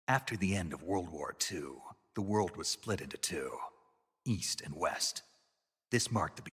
After the end of World War II, the world was split into two, East and West. This marked the beginning.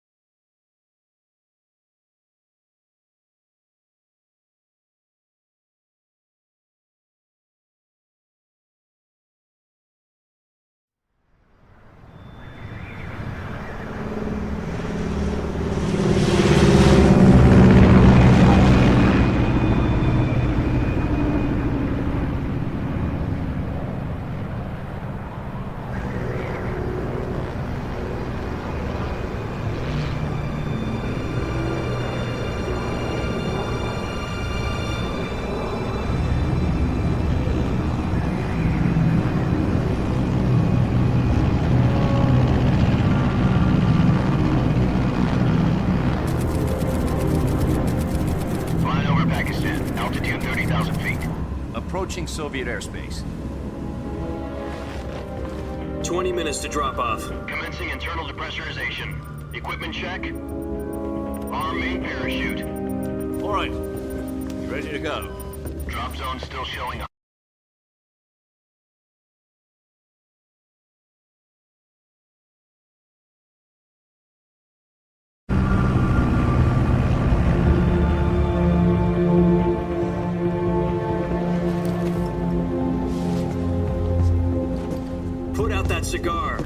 Approaching Soviet airspace. 20 minutes to drop off. Commencing internal depressurization. Equipment check. Arm main parachute. All right. You ready to go? Drop zone still showing up. Put out that cigar.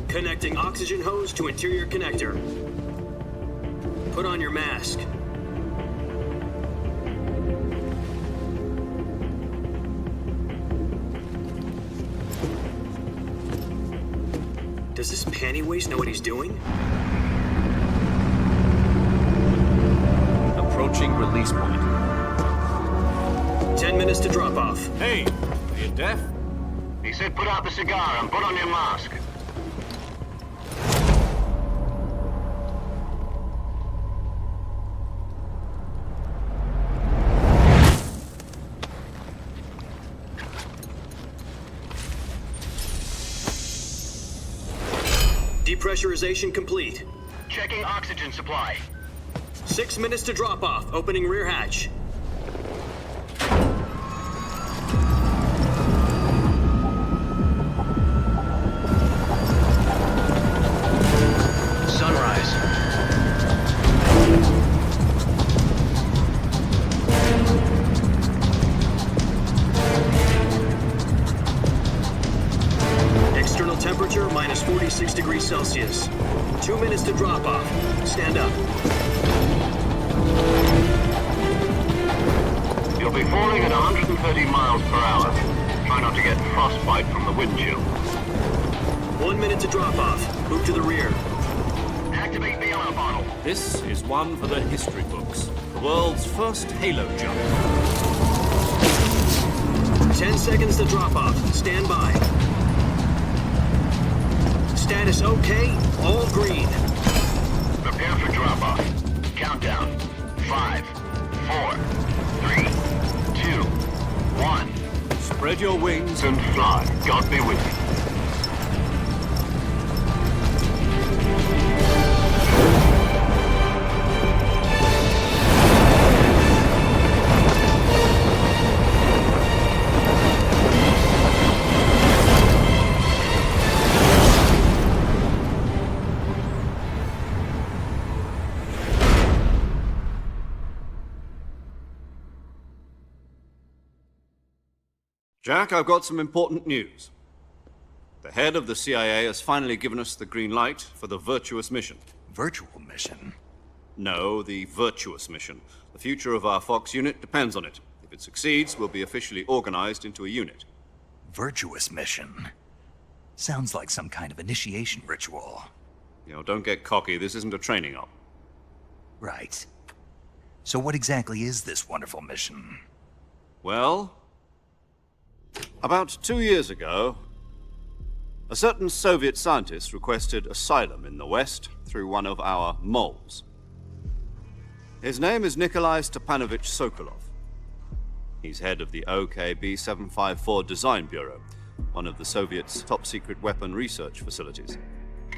Connecting oxygen hose to interior connector. Put on your mask. Does this panty waste know what he's doing? Approaching release point. 10 minutes to drop off. Hey, are you deaf? He said put out the cigar and put on your mask. Depressurization complete. Checking oxygen supply. 6 minutes to drop off. Opening rear hatch. Sunrise. External temperature minus 46 degrees Celsius. 2 minutes to drop off. Stand up. You'll be falling at 130 miles per hour. Try not to get frostbite from the wind chill. 1 minute to drop off. Move to the rear. Activate the air bottle. This is one for the history books. The world's first halo jump. 10 seconds to drop off. Stand by. Status okay. All green. Prepare for drop off. Countdown. 5, 4, 3, 2, 1. Spread your wings And fly. God be with you. Jack, I've got some important news. The head of the CIA has finally given us the green light for the virtuous mission. Virtual mission? No, the virtuous mission. The future of our Fox unit depends on it. If it succeeds, we'll be officially organized into a unit. Virtuous mission? Sounds like some kind of initiation ritual. You know, don't get cocky. This isn't a training op. Right. So what exactly is this wonderful mission? Well, about 2 years ago, a certain Soviet scientist requested asylum in the West through one of our moles. His name is Nikolai Stepanovich Sokolov. He's head of the OKB 754 Design Bureau, one of the Soviets' top-secret weapon research facilities,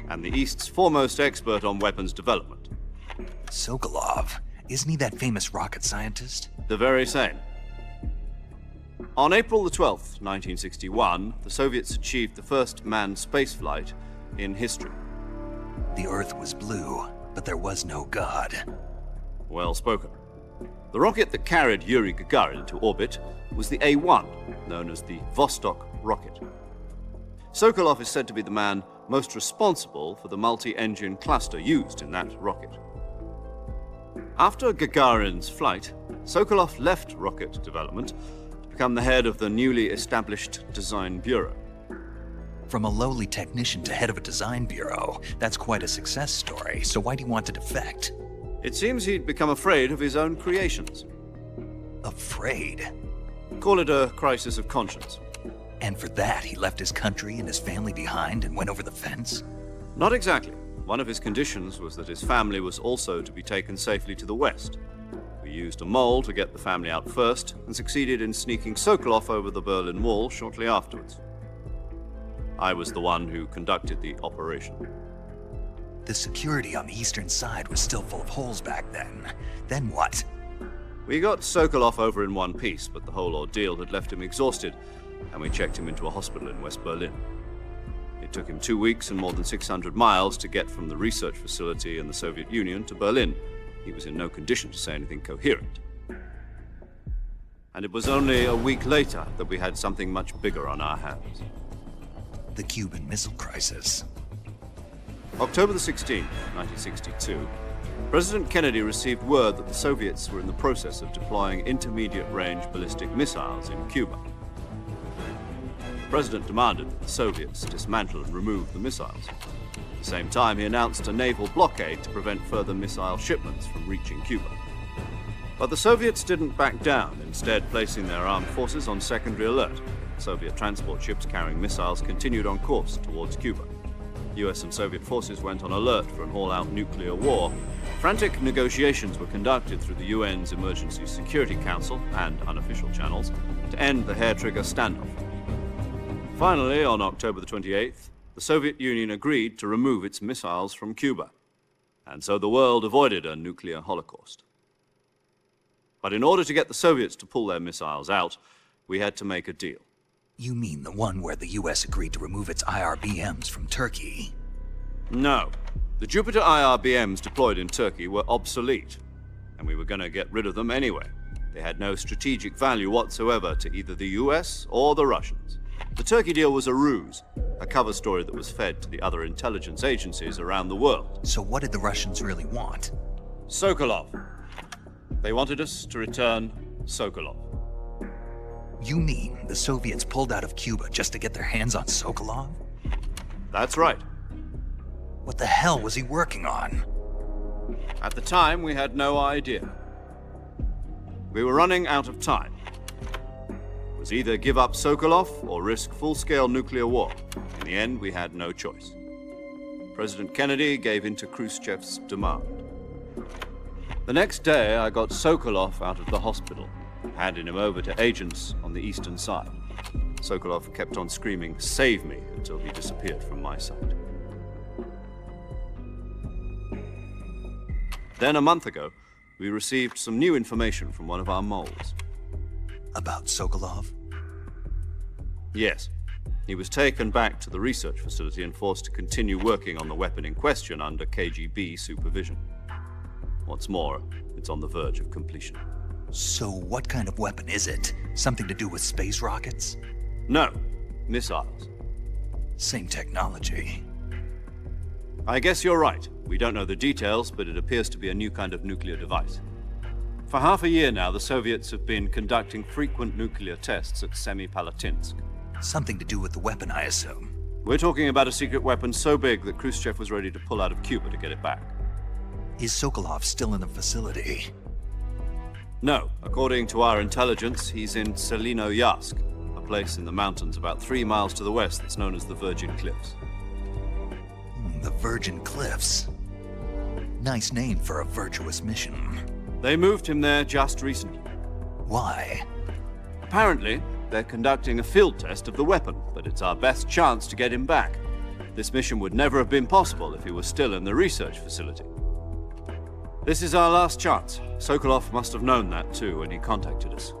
and the East's foremost expert on weapons development. Sokolov? Isn't he that famous rocket scientist? The very same. On April the 12th, 1961, the Soviets achieved the first manned spaceflight in history. The Earth was blue, but there was no God. Well spoken. The rocket that carried Yuri Gagarin into orbit was the A-1, known as the Vostok rocket. Sokolov is said to be the man most responsible for the multi-engine cluster used in that rocket. After Gagarin's flight, Sokolov left rocket development to become the head of the newly established Design Bureau. From a lowly technician to head of a design bureau, that's quite a success story, so why do you want to defect? It seems he'd become afraid of his own creations. Afraid? Call it a crisis of conscience. And for that, he left his country and his family behind and went over the fence? Not exactly. One of his conditions was that his family was also to be taken safely to the west. We used a mole to get the family out first and succeeded in sneaking Sokolov over the Berlin Wall shortly afterwards. I was the one who conducted the operation. The security on the eastern side was still full of holes back then. Then what? We got Sokolov over in one piece, but the whole ordeal had left him exhausted, and we checked him into a hospital in West Berlin. It took him 2 weeks and more than 600 miles to get from the research facility in the Soviet Union to Berlin. He was in no condition to say anything coherent. And it was only a week later that we had something much bigger on our hands. The Cuban Missile Crisis. October the 16th, 1962, President Kennedy received word that the Soviets were in the process of deploying intermediate-range ballistic missiles in Cuba. The President demanded that the Soviets dismantle and remove the missiles. At the same time, he announced a naval blockade to prevent further missile shipments from reaching Cuba. But the Soviets didn't back down, instead placing their armed forces on secondary alert. Soviet transport ships carrying missiles continued on course towards Cuba. US and Soviet forces went on alert for an all-out nuclear war. Frantic negotiations were conducted through the UN's Emergency Security Council and unofficial channels to end the hair-trigger standoff. Finally, on October the 28th, the Soviet Union agreed to remove its missiles from Cuba, and so the world avoided a nuclear holocaust. But in order to get the Soviets to pull their missiles out, we had to make a deal. You mean the one where the US agreed to remove its IRBMs from Turkey? No. The Jupiter IRBMs deployed in Turkey were obsolete, and we were going to get rid of them anyway. They had no strategic value whatsoever to either the US or the Russians. The Turkey deal was a ruse, a cover story that was fed to the other intelligence agencies around the world. So what did the Russians really want? Sokolov. They wanted us to return Sokolov. You mean the Soviets pulled out of Cuba just to get their hands on Sokolov? That's right. What the hell was he working on? At the time, we had no idea. We were running out of time. It was either give up Sokolov or risk full-scale nuclear war. In the end, we had no choice. President Kennedy gave in to Khrushchev's demand. The next day, I got Sokolov out of the hospital, handing him over to agents on the eastern side. Sokolov kept on screaming, "Save me," until he disappeared from my sight. Then a month ago, we received some new information from one of our moles. About Sokolov? Yes. He was taken back to the research facility and forced to continue working on the weapon in question under KGB supervision. What's more, it's on the verge of completion. So what kind of weapon is it? Something to do with space rockets? No, missiles. Same technology. I guess you're right. We don't know the details, but it appears to be a new kind of nuclear device. For half a year now, the Soviets have been conducting frequent nuclear tests at Semipalatinsk. Something to do with the weapon, I assume. We're talking about a secret weapon so big that Khrushchev was ready to pull out of Cuba to get it back. Is Sokolov still in the facility? No. According to our intelligence, he's in Selinoyarsk, a place in the mountains about 3 miles to the west that's known as the Virgin Cliffs. The Virgin Cliffs. Nice name for a virtuous mission. They moved him there just recently. Why? Apparently, they're conducting a field test of the weapon, but it's our best chance to get him back. This mission would never have been possible if he was still in the research facility. This is our last chance. Sokolov must have known that too when he contacted us.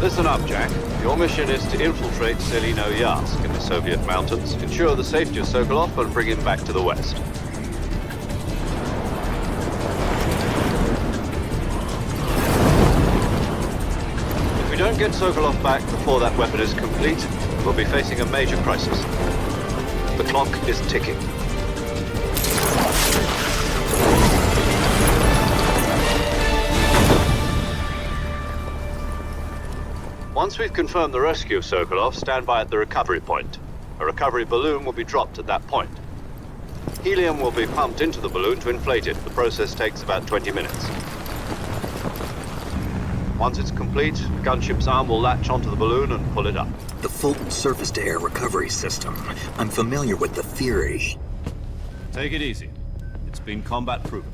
Listen up, Jack. Your mission is to infiltrate Selino-Yarsk in the Soviet mountains, ensure the safety of Sokolov, and bring him back to the West. If we don't get Sokolov back before that weapon is complete, we'll be facing a major crisis. The clock is ticking. Once we've confirmed the rescue of Sokolov, stand by at the recovery point. A recovery balloon will be dropped at that point. Helium will be pumped into the balloon to inflate it. The process takes about 20 minutes. Once it's complete, the gunship's arm will latch onto the balloon and pull it up. The Fulton surface-to-air recovery system. I'm familiar with the theory. Take it easy. It's been combat-proven.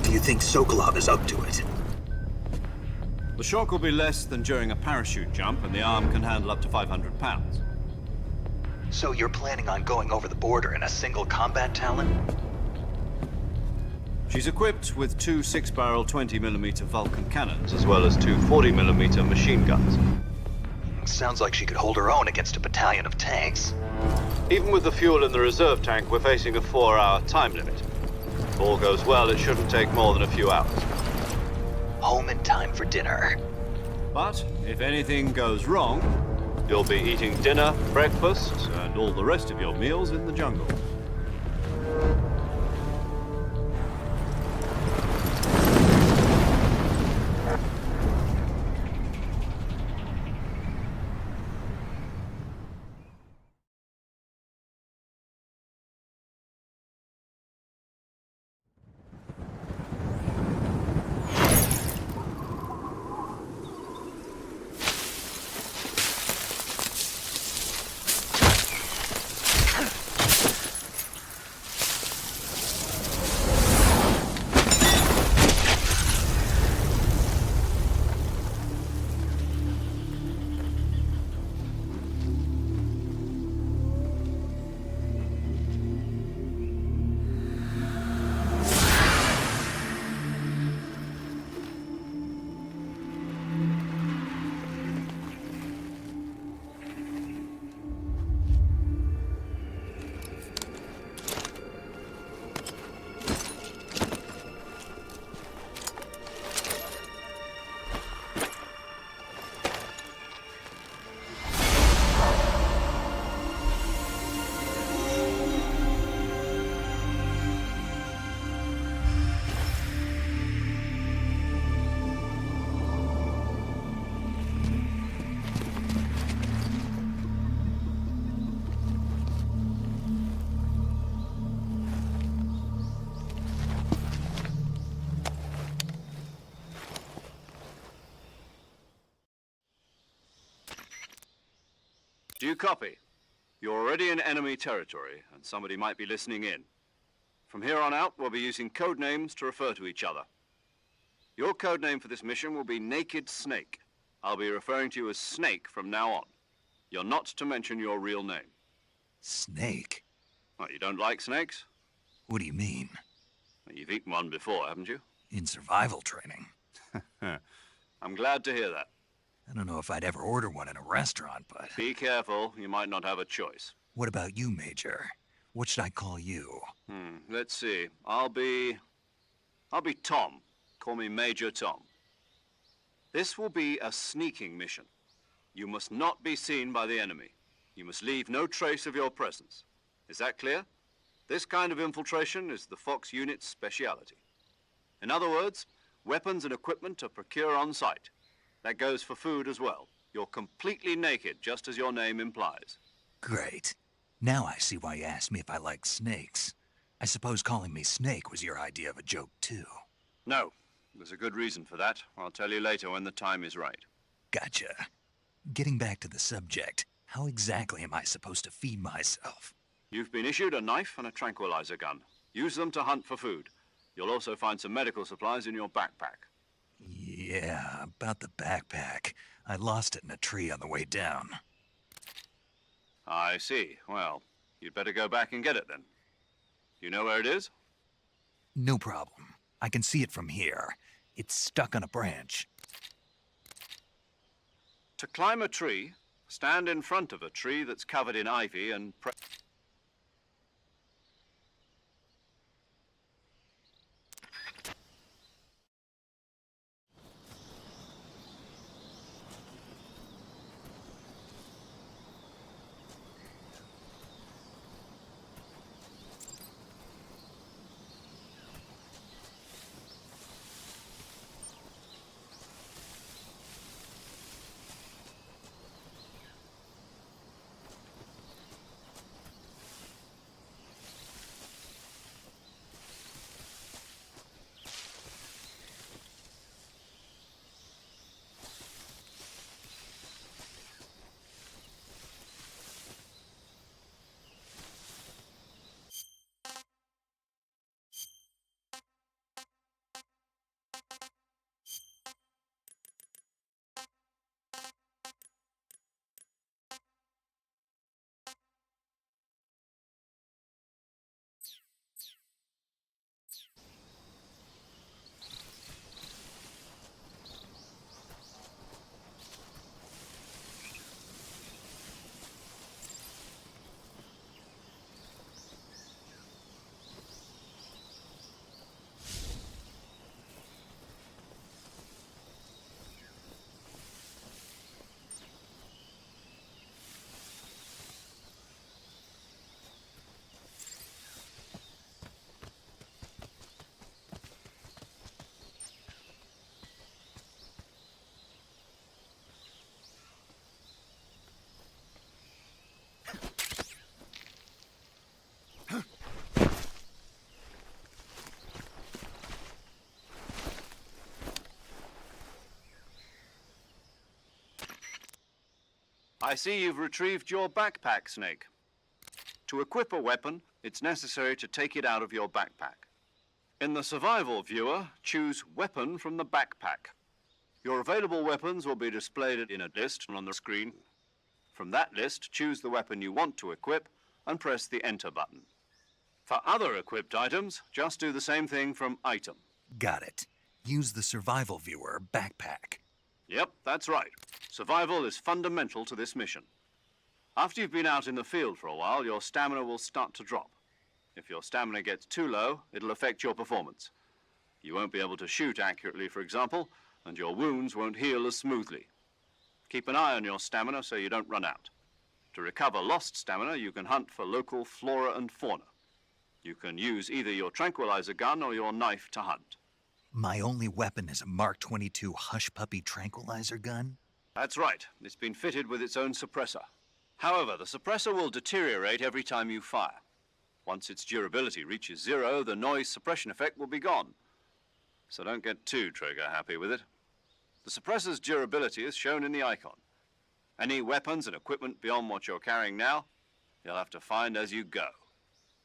Do you think Sokolov is up to it? The shock will be less than during a parachute jump, and the arm can handle up to 500 pounds. So you're planning on going over the border in a single combat Talon? She's equipped with two 6-barrel 20mm Vulcan cannons, as well as two 40mm machine guns. Sounds like she could hold her own against a battalion of tanks. Even with the fuel in the reserve tank, we're facing a 4-hour time limit. If all goes well, it shouldn't take more than a few hours. Home in time for dinner. But if anything goes wrong, you'll be eating dinner, breakfast, and all the rest of your meals in the jungle. Do you copy? You're already in enemy territory, and somebody might be listening in. From here on out, we'll be using code names to refer to each other. Your code name for this mission will be Naked Snake. I'll be referring to you as Snake from now on. You're not to mention your real name. Snake? What, you don't like snakes? What do you mean? Well, you've eaten one before, haven't you? In survival training. I'm glad to hear that. I don't know if I'd ever order one in a restaurant, but... Be careful, you might not have a choice. What about you, Major? What should I call you? Let's see. I'll be Tom. Call me Major Tom. This will be a sneaking mission. You must not be seen by the enemy. You must leave no trace of your presence. Is that clear? This kind of infiltration is the Fox unit's speciality. In other words, weapons and equipment are procured on site. That goes for food as well. You're completely naked, just as your name implies. Great. Now I see why you asked me if I like snakes. I suppose calling me Snake was your idea of a joke, too. No, there's a good reason for that. I'll tell you later when the time is right. Gotcha. Getting back to the subject, how exactly am I supposed to feed myself? You've been issued a knife and a tranquilizer gun. Use them to hunt for food. You'll also find some medical supplies in your backpack. Yeah, about the backpack. I lost it in a tree on the way down. I see. Well, you'd better go back and get it then. You know where it is? No problem. I can see it from here. It's stuck on a branch. To climb a tree, stand in front of a tree that's covered in ivy and press. I see you've retrieved your backpack, Snake. To equip a weapon, it's necessary to take it out of your backpack. In the survival viewer, choose Weapon from the backpack. Your available weapons will be displayed in a list on the screen. From that list, choose the weapon you want to equip and press the Enter button. For other equipped items, just do the same thing from Item. Got it. Use the survival viewer backpack. Yep, that's right. Survival is fundamental to this mission. After you've been out in the field for a while, your stamina will start to drop. If your stamina gets too low, it'll affect your performance. You won't be able to shoot accurately, for example, and your wounds won't heal as smoothly. Keep an eye on your stamina so you don't run out. To recover lost stamina, you can hunt for local flora and fauna. You can use either your tranquilizer gun or your knife to hunt. My only weapon is a Mark 22 Hush Puppy tranquilizer gun? That's right. It's been fitted with its own suppressor. However, the suppressor will deteriorate every time you fire. Once its durability reaches 0, the noise suppression effect will be gone. So don't get too trigger-happy with it. The suppressor's durability is shown in the icon. Any weapons and equipment beyond what you're carrying now, you'll have to find as you go.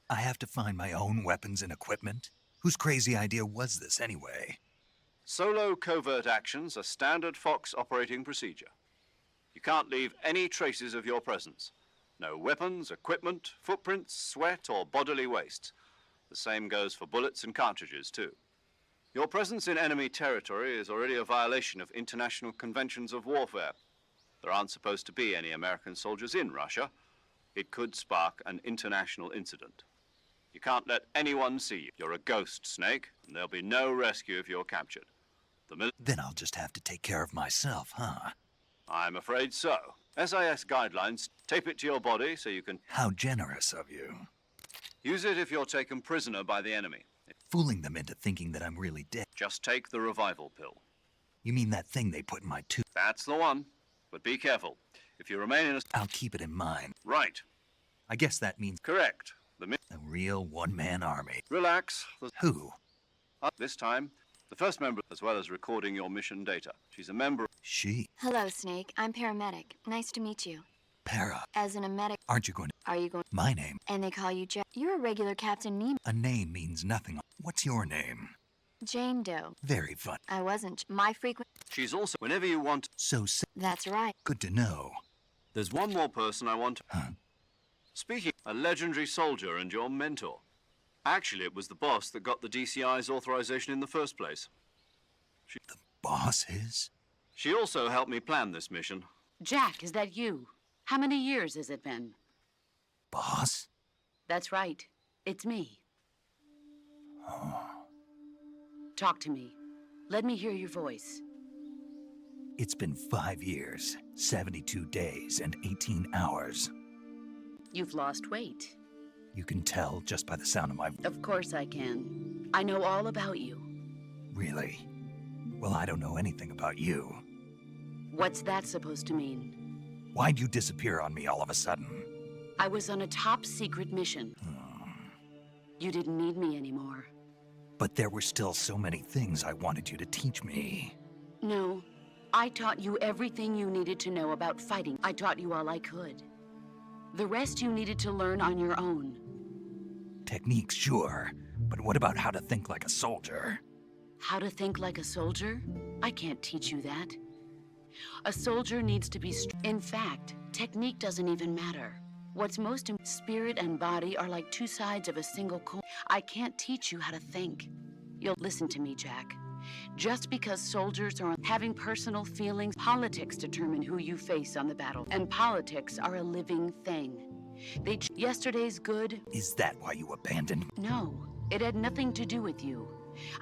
I have to find my own weapons and equipment? Whose crazy idea was this, anyway? Solo covert actions are standard Fox operating procedure. You can't leave any traces of your presence. No weapons, equipment, footprints, sweat, or bodily waste. The same goes for bullets and cartridges, too. Your presence in enemy territory is already a violation of international conventions of warfare. There aren't supposed to be any American soldiers in Russia. It could spark an international incident. You can't let anyone see you. You're a ghost, Snake, and there'll be no rescue if you're captured. Then I'll just have to take care of myself, huh? I'm afraid so. SIS guidelines, tape it to your body so you can How generous of you. use it if you're taken prisoner by the enemy. Fooling them into thinking that I'm really dead. Just take the revival pill. You mean that thing they put in my tooth? That's the one. But be careful. If you remain in a... I'll keep it in mind. Right. I guess that means Correct. a real one-man army. Relax. Who? This time, the first member, as well as recording your mission data. She's a member... She? Hello, Snake. I'm paramedic. Nice to meet you. Para. As in a medic, Aren't you going to... are you going? My name? And they call you Jack. You're a regular Captain Nemo. A name means nothing. What's your name? Jane Doe. Very fun. I wasn't. My frequent. She's also... Whenever you want... So That's right. good to know. There's one more person I want... Huh? Speaking, a legendary soldier and your mentor. Actually, it was the boss that got the DCI's authorization in the first place. Boss is? She also helped me plan this mission. Jack, is that you? How many years has it been? Boss? That's right. It's me. Talk to me. Let me hear your voice. It's been 5 years, 72 days, and 18 hours. You've lost weight. You can tell just by the sound of my voice. Of course I can. I know all about you. Really? Well, I don't know anything about you. What's that supposed to mean? Why'd you disappear on me all of a sudden? I was on a top secret mission. You didn't need me anymore. But there were still so many things I wanted you to teach me. No, I taught you everything you needed to know about fighting. I taught you all I could. The rest you needed to learn on your own. Techniques, sure. But what about how to think like a soldier? How to think like a soldier? I can't teach you that. A soldier needs to be in fact, technique doesn't even matter. What's most spirit and body are like two sides of a single coin. I can't teach you how to think. You'll listen to me, Jack. Just because soldiers are having personal feelings, politics determine who you face on the battle. And politics are a living thing. Yesterday's good. Is that why you abandoned me? No, it had nothing to do with you.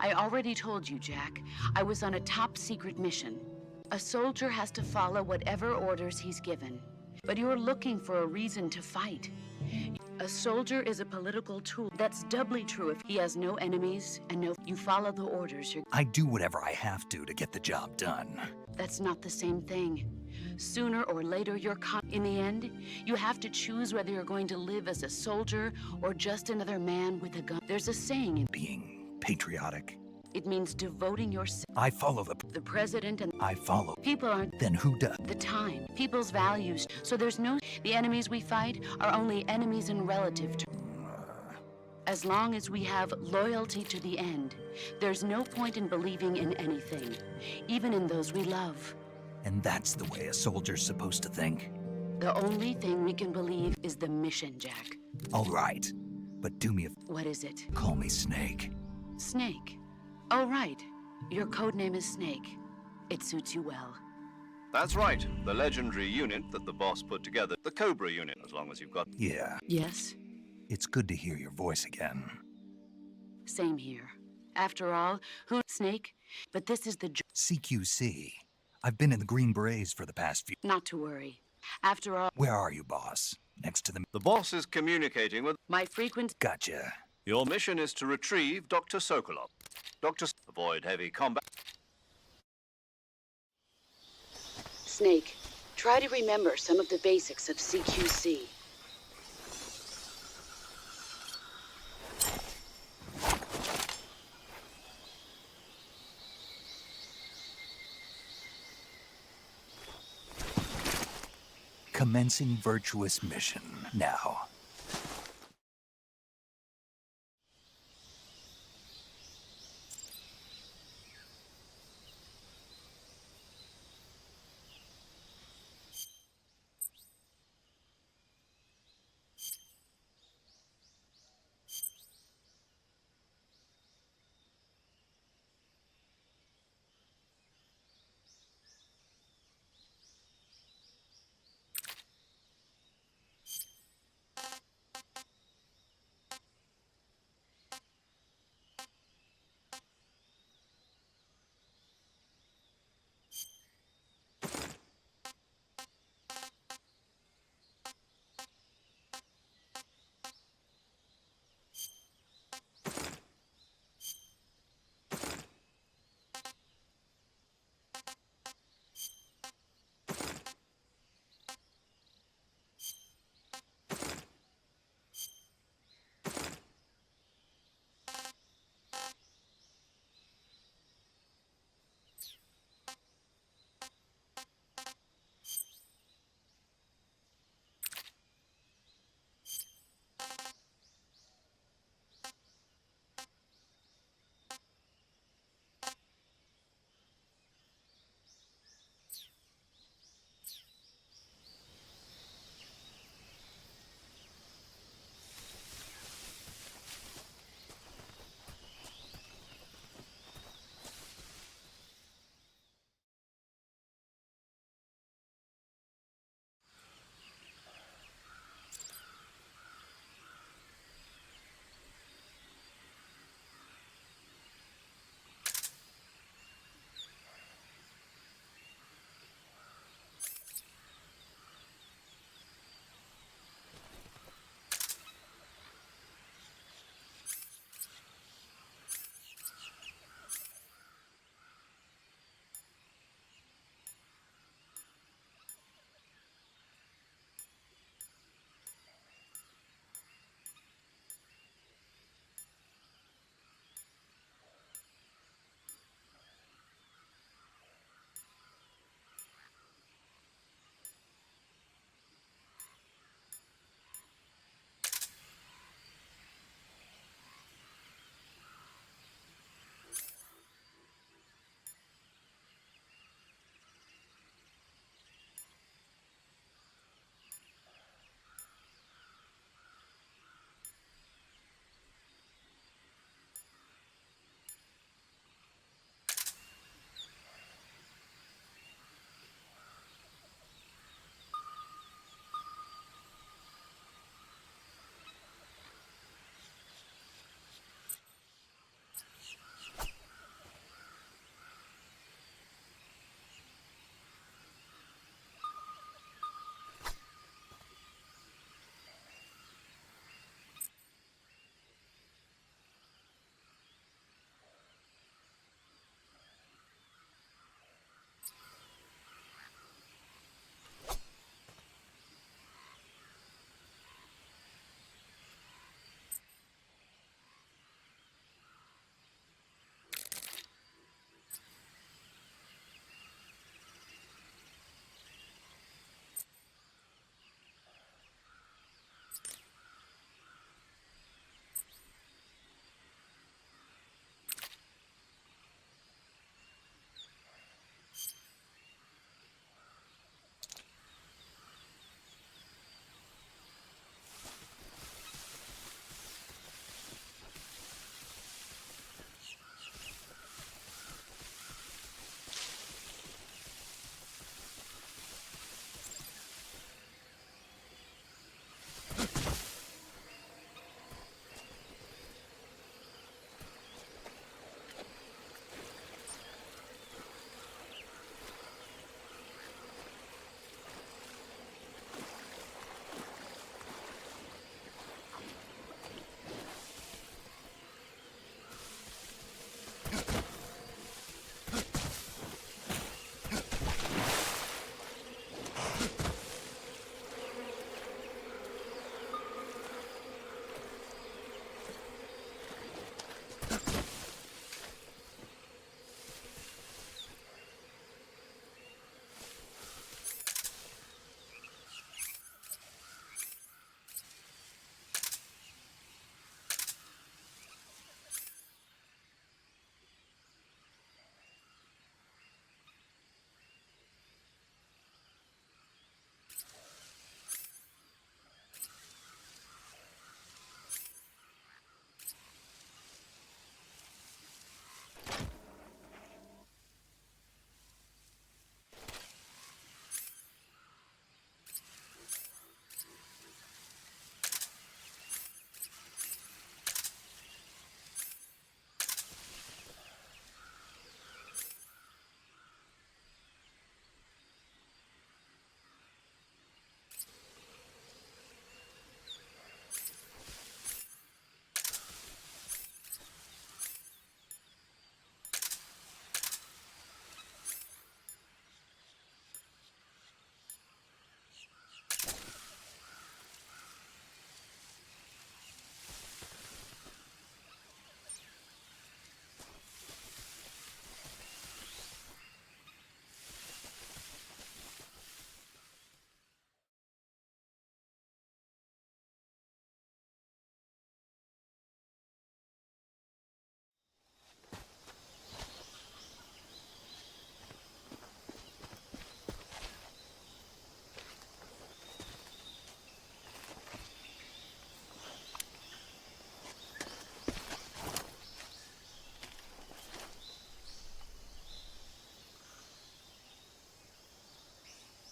I already told you, Jack. I was on a top secret mission. A soldier has to follow whatever orders he's given. But you're looking for a reason to fight. A soldier is a political tool. That's doubly true if he has no enemies and you follow the orders. I do whatever I have to get the job done. That's not the same thing. Sooner or later, in the end, you have to choose whether you're going to live as a soldier or just another man with a gun. There's a saying in Being patriotic. It means devoting yourself. I follow The president and I follow. people aren't Then who does? the time, people's values. So there's no, the enemies we fight are only enemies in relative terms. As long as we have loyalty to the end, there's no point in believing in anything, even in those we love. And that's the way a soldier's supposed to think? The only thing we can believe is the mission, Jack. All right. But do me a... What is it? Call me Snake. Snake. Oh, right. Your code name is Snake. It suits you well. That's right. The legendary unit that the boss put together. The Cobra unit, as long as you've got... Yeah. Yes? It's good to hear your voice again. Same here. After all, who... Snake? But this is the... CQC. I've been in the Green Berets for the past few... Not to worry. After all... Where are you, boss? Next to the... The boss is communicating with... My frequent... Gotcha. Your mission is to retrieve Dr. Sokolov. Avoid heavy combat. Snake, try to remember some of the basics of CQC. Commencing virtuous mission now.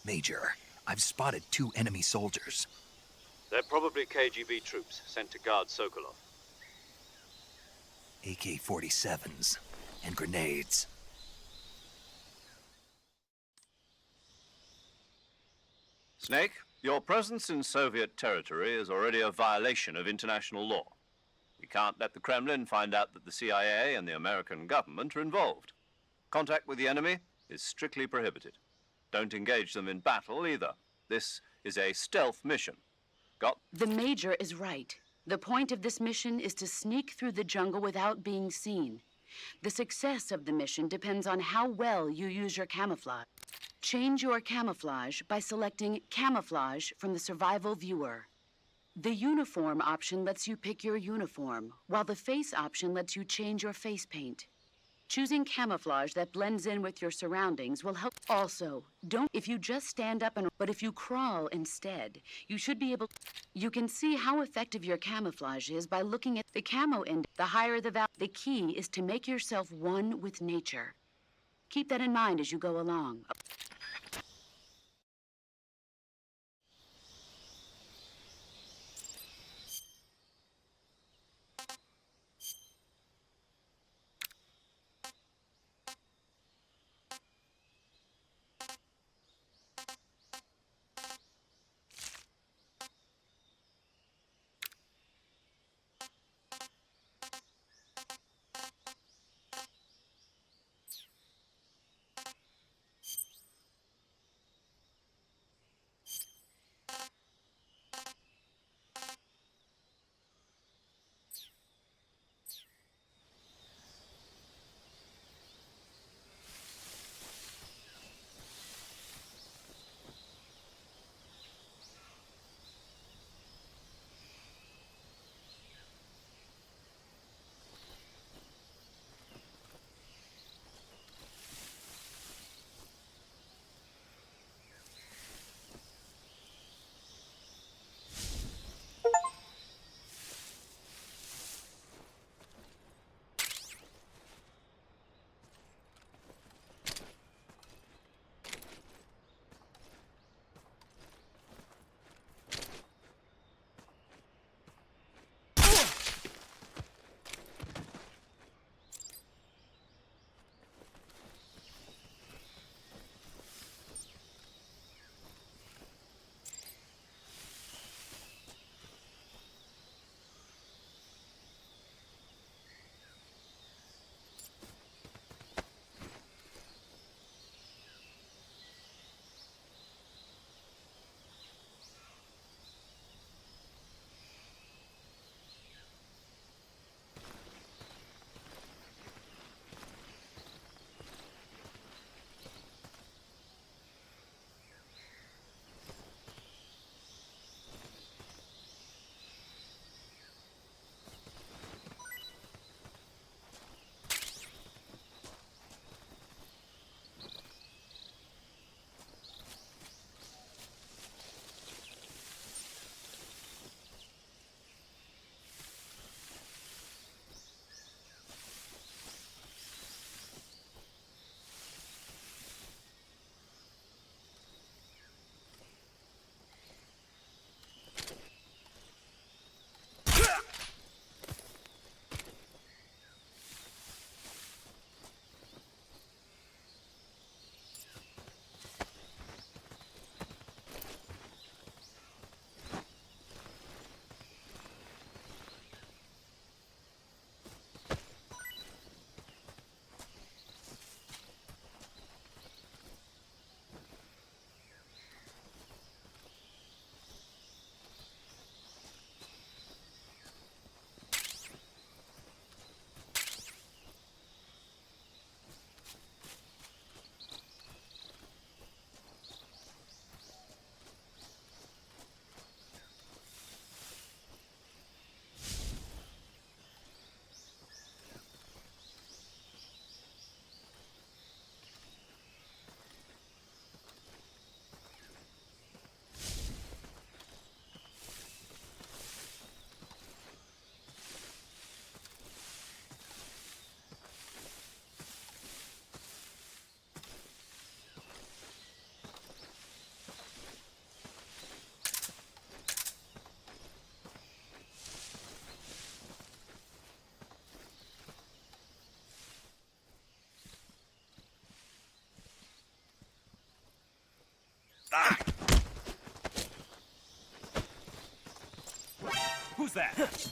Major, I've spotted 2 enemy soldiers. They're probably KGB troops sent to guard Sokolov. AK-47s and grenades. Snake, your presence in Soviet territory is already a violation of international law. We can't let the Kremlin find out that the CIA and the American government are involved. Contact with the enemy is strictly prohibited. Don't engage them in battle either. This is a stealth mission. Got? The Major is right. The point of this mission is to sneak through the jungle without being seen. The success of the mission depends on how well you use your camouflage. Change your camouflage by selecting Camouflage from the Survival Viewer. The Uniform option lets you pick your uniform, while the Face option lets you change your face paint. Choosing camouflage that blends in with your surroundings will help. Also, don't if you just stand up but if you crawl instead, you should be able. You can see how effective your camouflage is by looking at the camo end. The higher the value, the key is to make yourself one with nature. Keep that in mind as you go along. fast.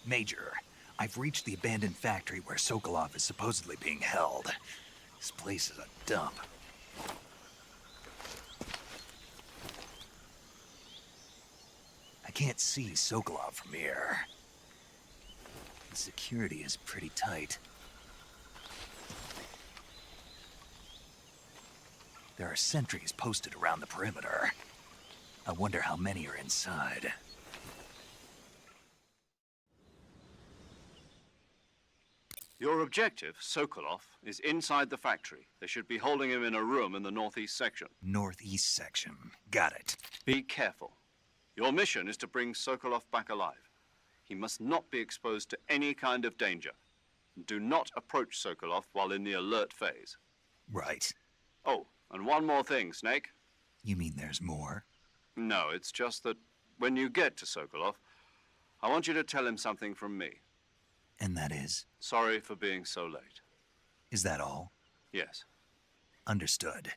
Major, I've reached the abandoned factory where Sokolov is supposedly being held. This place is a dump. I can't see Sokolov from here. The security is pretty tight. There are sentries posted around the perimeter. I wonder how many are inside. Your objective, Sokolov, is inside the factory. They should be holding him in a room in the northeast section. Northeast section. Got it. Be careful. Your mission is to bring Sokolov back alive. He must not be exposed to any kind of danger. Do not approach Sokolov while in the alert phase. Right. Oh, and one more thing, Snake. You mean there's more? No, it's just that when you get to Sokolov, I want you to tell him something from me. And that is? Sorry for being so late. Is that all? Yes. Understood.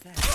was that?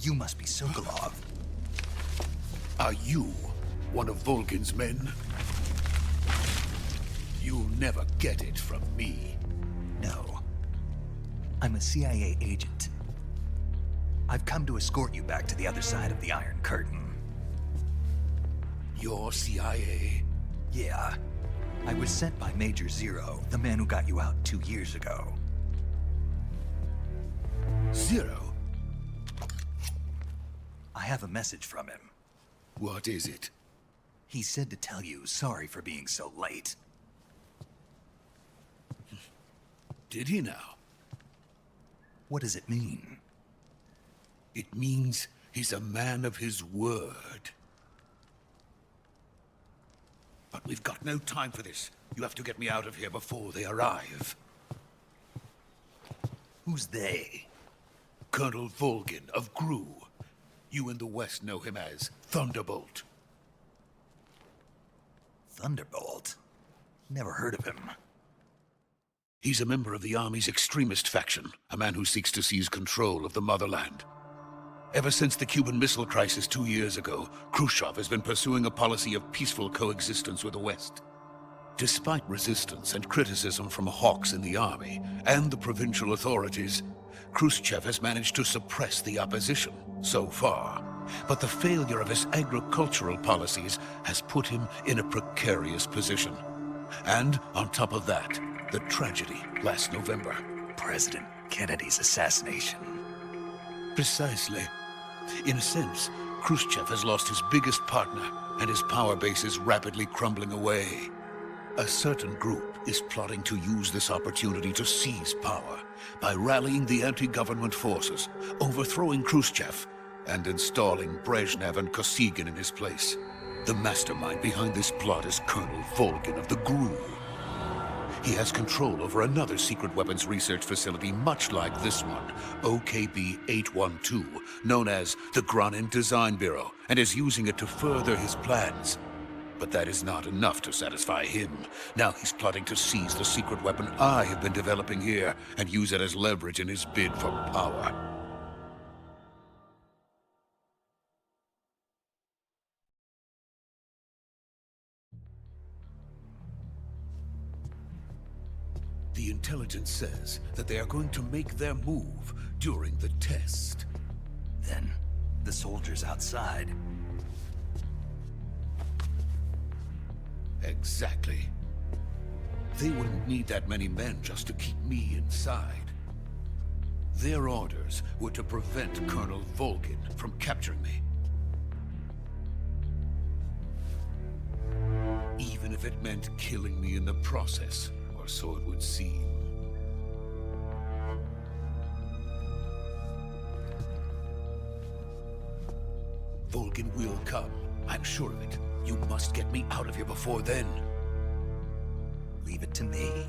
You must be Sokolov. Are you one of Volgin's men? You'll never get it from me. No. I'm a CIA agent. I've come to escort you back to the other side of the Iron Curtain. You're CIA? Yeah. I was sent by Major Zero, the man who got you out 2 years ago. Zero? I have a message from him. What is it? He said to tell you sorry for being so late. Did he now? What does it mean? It means he's a man of his word. But we've got no time for this. You have to get me out of here before they arrive. Who's they? Colonel Volgin of GRU. You in the West know him as Thunderbolt. Thunderbolt? Never heard of him. He's a member of the Army's extremist faction, a man who seeks to seize control of the motherland. Ever since the Cuban Missile Crisis 2 years ago, Khrushchev has been pursuing a policy of peaceful coexistence with the West. Despite resistance and criticism from hawks in the army and the provincial authorities, Khrushchev has managed to suppress the opposition so far. But the failure of his agricultural policies has put him in a precarious position. And on top of that, the tragedy last November. President Kennedy's assassination. Precisely. In a sense, Khrushchev has lost his biggest partner, and his power base is rapidly crumbling away. A certain group is plotting to use this opportunity to seize power by rallying the anti-government forces, overthrowing Khrushchev, and installing Brezhnev and Kosygin in his place. The mastermind behind this plot is Colonel Volgin of the GRU. He has control over another secret weapons research facility much like this one, OKB-812, known as the Granin Design Bureau, and is using it to further his plans. But that is not enough to satisfy him. Now he's plotting to seize the secret weapon I have been developing here and use it as leverage in his bid for power. The intelligence says that they are going to make their move during the test. Then, the soldiers outside. Exactly. They wouldn't need that many men just to keep me inside. Their orders were to prevent Colonel Volgin from capturing me. if it meant killing me in the process, or so it would seem. Vulcan will come. I'm sure of it. You must get me out of here before then. Leave it to me.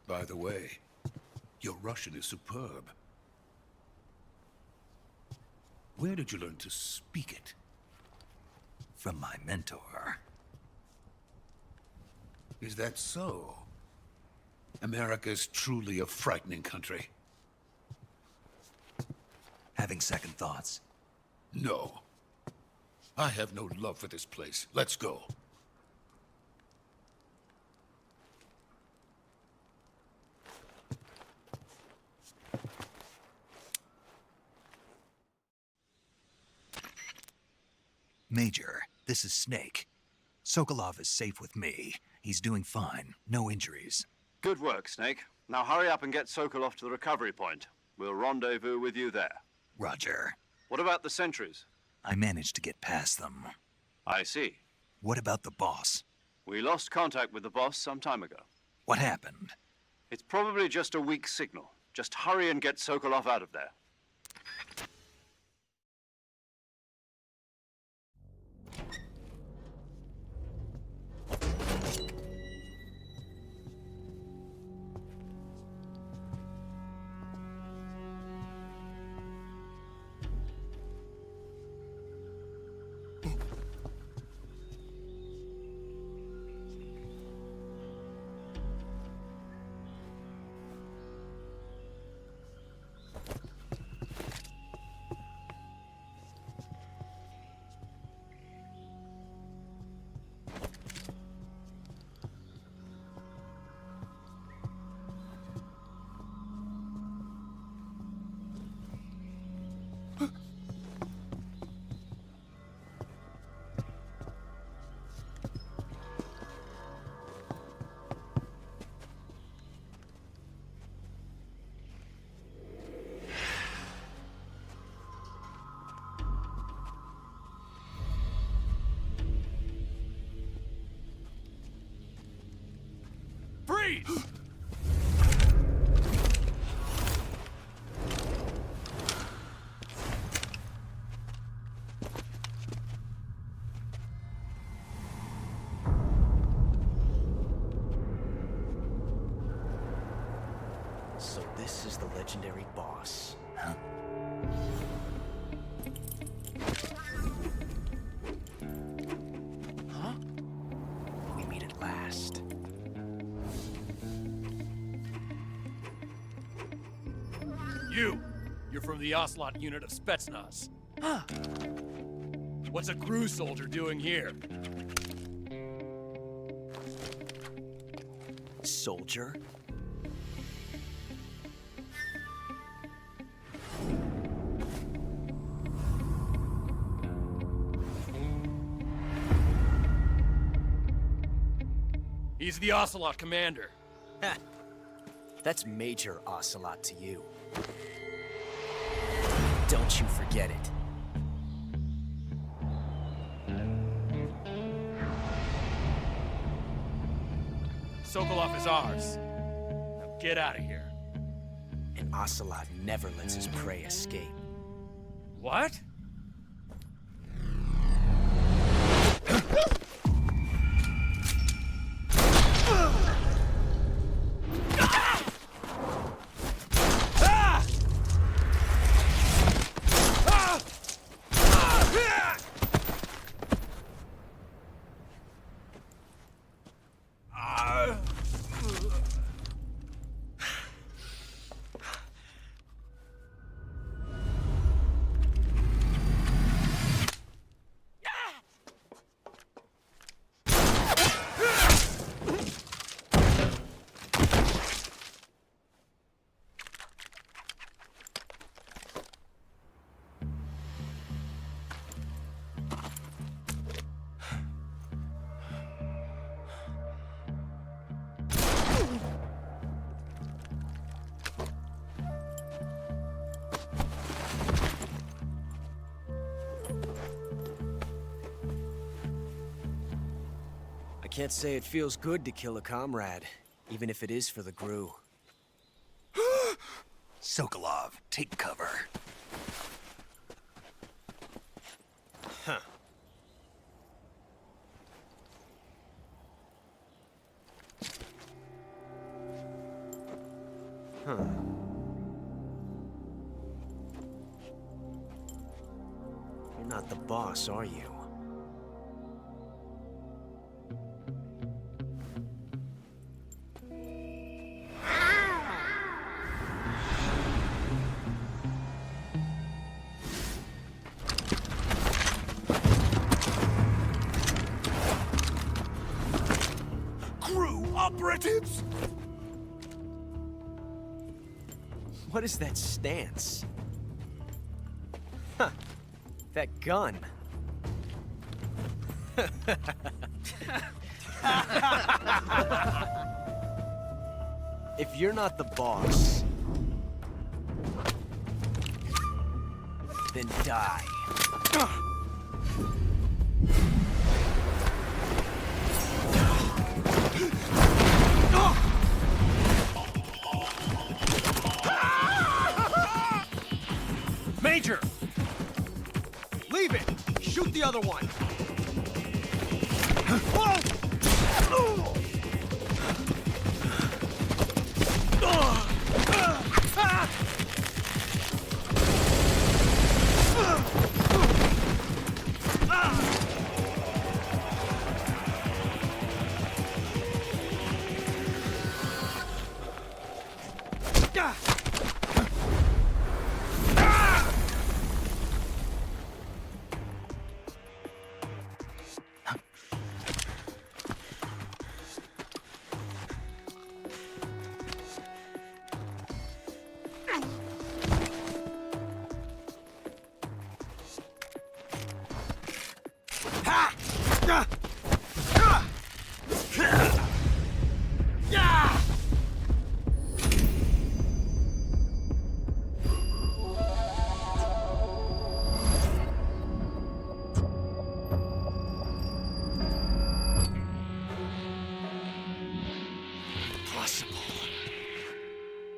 By the way, your Russian is superb. Where did you learn to speak it? From my mentor. Is that so? America's truly a frightening country. Having second thoughts. No. I have no love for this place. Let's go. Major, this is Snake. Sokolov is safe with me. He's doing fine. No injuries. Good work, Snake. Now hurry up and get Sokolov to the recovery point. We'll rendezvous with you there. Roger. What about the sentries? I managed to get past them. I see. What about the boss? We lost contact with the boss some time ago. What happened? It's probably just a weak signal. Just hurry and get Sokolov out of there. Freeze! So this is the legendary boss. Huh? Huh? We meet at last. You're from the Ocelot unit of Spetsnaz. What's a crew soldier doing here? Soldier? He's the Ocelot commander. Ha! That's Major Ocelot to you. Don't you forget it. Sokolov is ours. Now get out of here. And Ocelot never lets his prey escape. What? can't say it feels good to kill a comrade, even if it is for the Gru. Sokolov, take cover. Huh. Huh. You're not the boss, are you? Operatives! What is that stance? Huh. That gun. If you're not the boss, then die. Major! Leave it! Shoot the other one!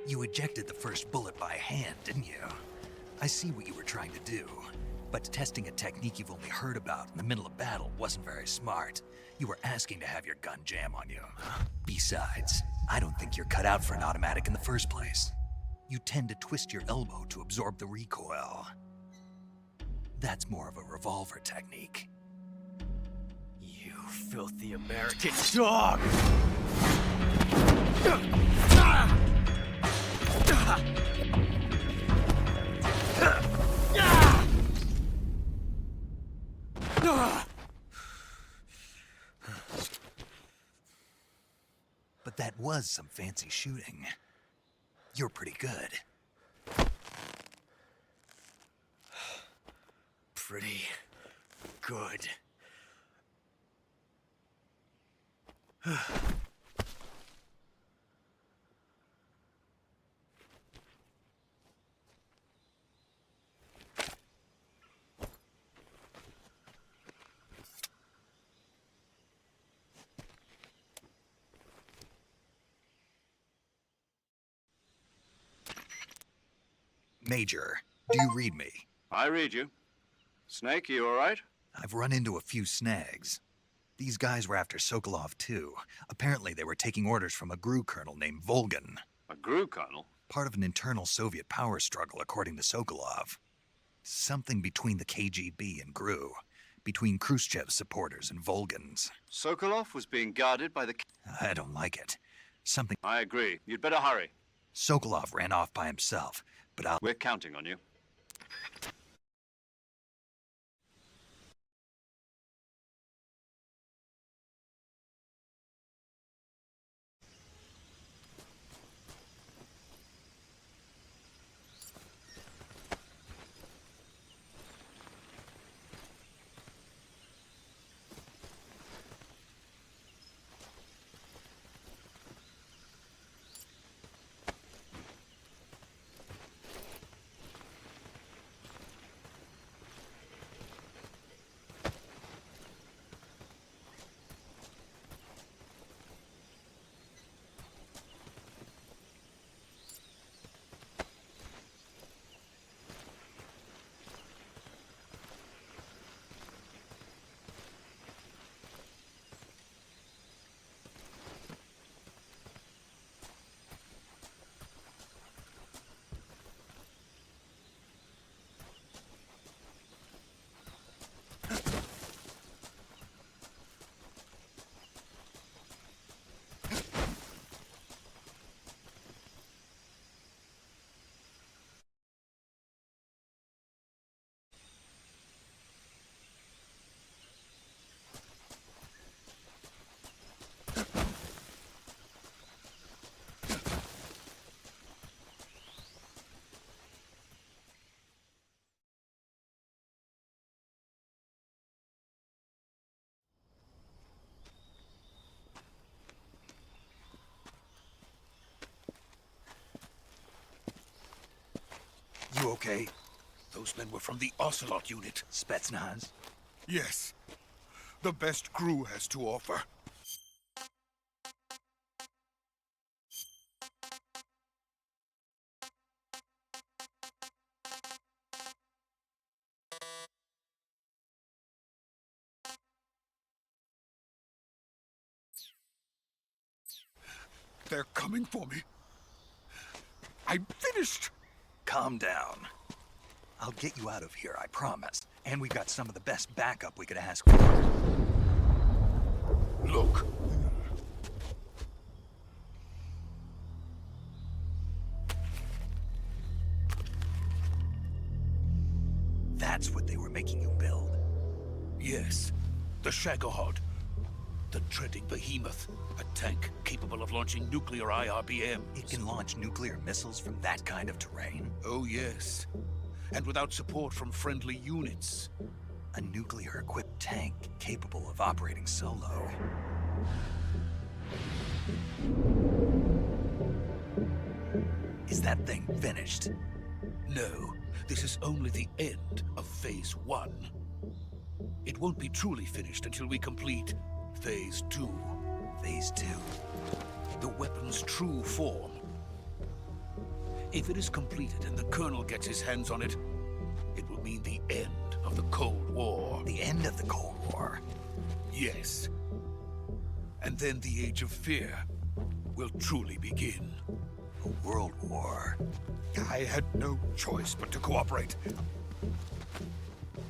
You ejected the first bullet by hand, didn't you? I see what you were trying to do. But testing a technique you've only heard about in the middle of battle wasn't very smart. You were asking to have your gun jam on you. Besides, I don't think you're cut out for an automatic in the first place. You tend to twist your elbow to absorb the recoil. That's more of a revolver technique. You filthy American dog! But that was some fancy shooting. You're pretty good. Pretty good. Major, do you read me? I read you. Snake, you all right? I've run into a few snags. These guys were after Sokolov too. Apparently they were taking orders from a GRU colonel named Volgan. A GRU colonel? Part of an internal Soviet power struggle, according to Sokolov. Something between the KGB and GRU. Between Khrushchev's supporters and Volgan's. Sokolov was being guarded by the... I don't like it. Something... I agree. You'd better hurry. Sokolov ran off by himself, but We're counting on you. okay? Those men were from the Ocelot unit. Spetsnaz? Yes. The best crew has to offer. They're coming for me. I'm finished. Calm down. I'll get you out of here, I promise. And we got some of the best backup we could ask for. Look. That's what they were making you build? Yes. The Shagohod. The dreading behemoth. A tank capable of launching nuclear IRBMs. It can launch nuclear missiles from that kind of terrain? Oh, yes. And without support from friendly units. A nuclear-equipped tank capable of operating solo. Is that thing finished? No, this is only the end of Phase 1. It won't be truly finished until we complete Phase 2. Phase 2? The weapon's true form. If it is completed and the Colonel gets his hands on it, it will mean the end of the Cold War. The end of the Cold War? Yes. And then the Age of Fear will truly begin. A world war? I had no choice but to cooperate.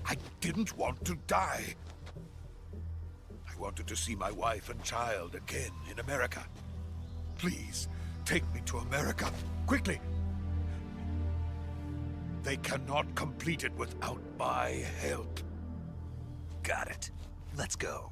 I didn't want to die. I wanted to see my wife and child again in America. Please, take me to America, quickly. They cannot complete it without my help. Got it. Let's go.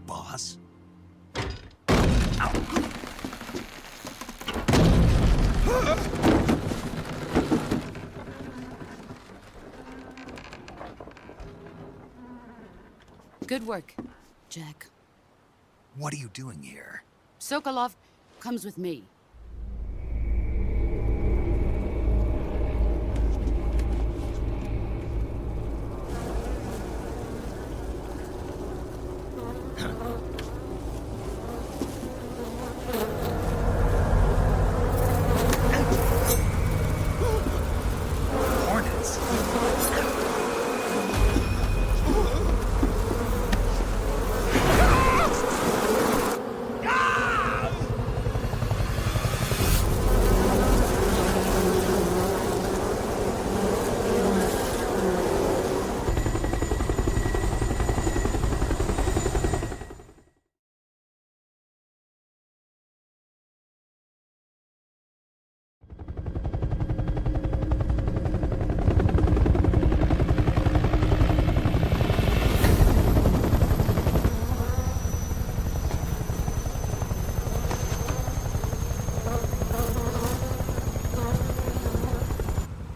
Boss? Good work, Jack. What are you doing here? Sokolov comes with me. Hornets?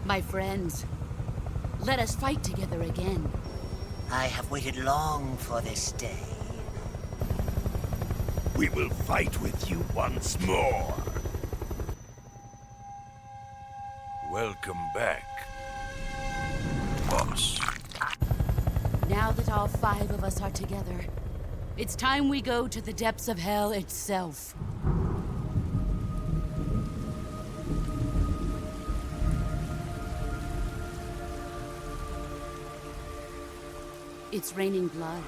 My friends, let us fight together again. I have waited long for this day. We will fight with you once more. Welcome back. boss. Now that all 5 of us are together, it's time we go to the depths of hell itself. It's raining blood.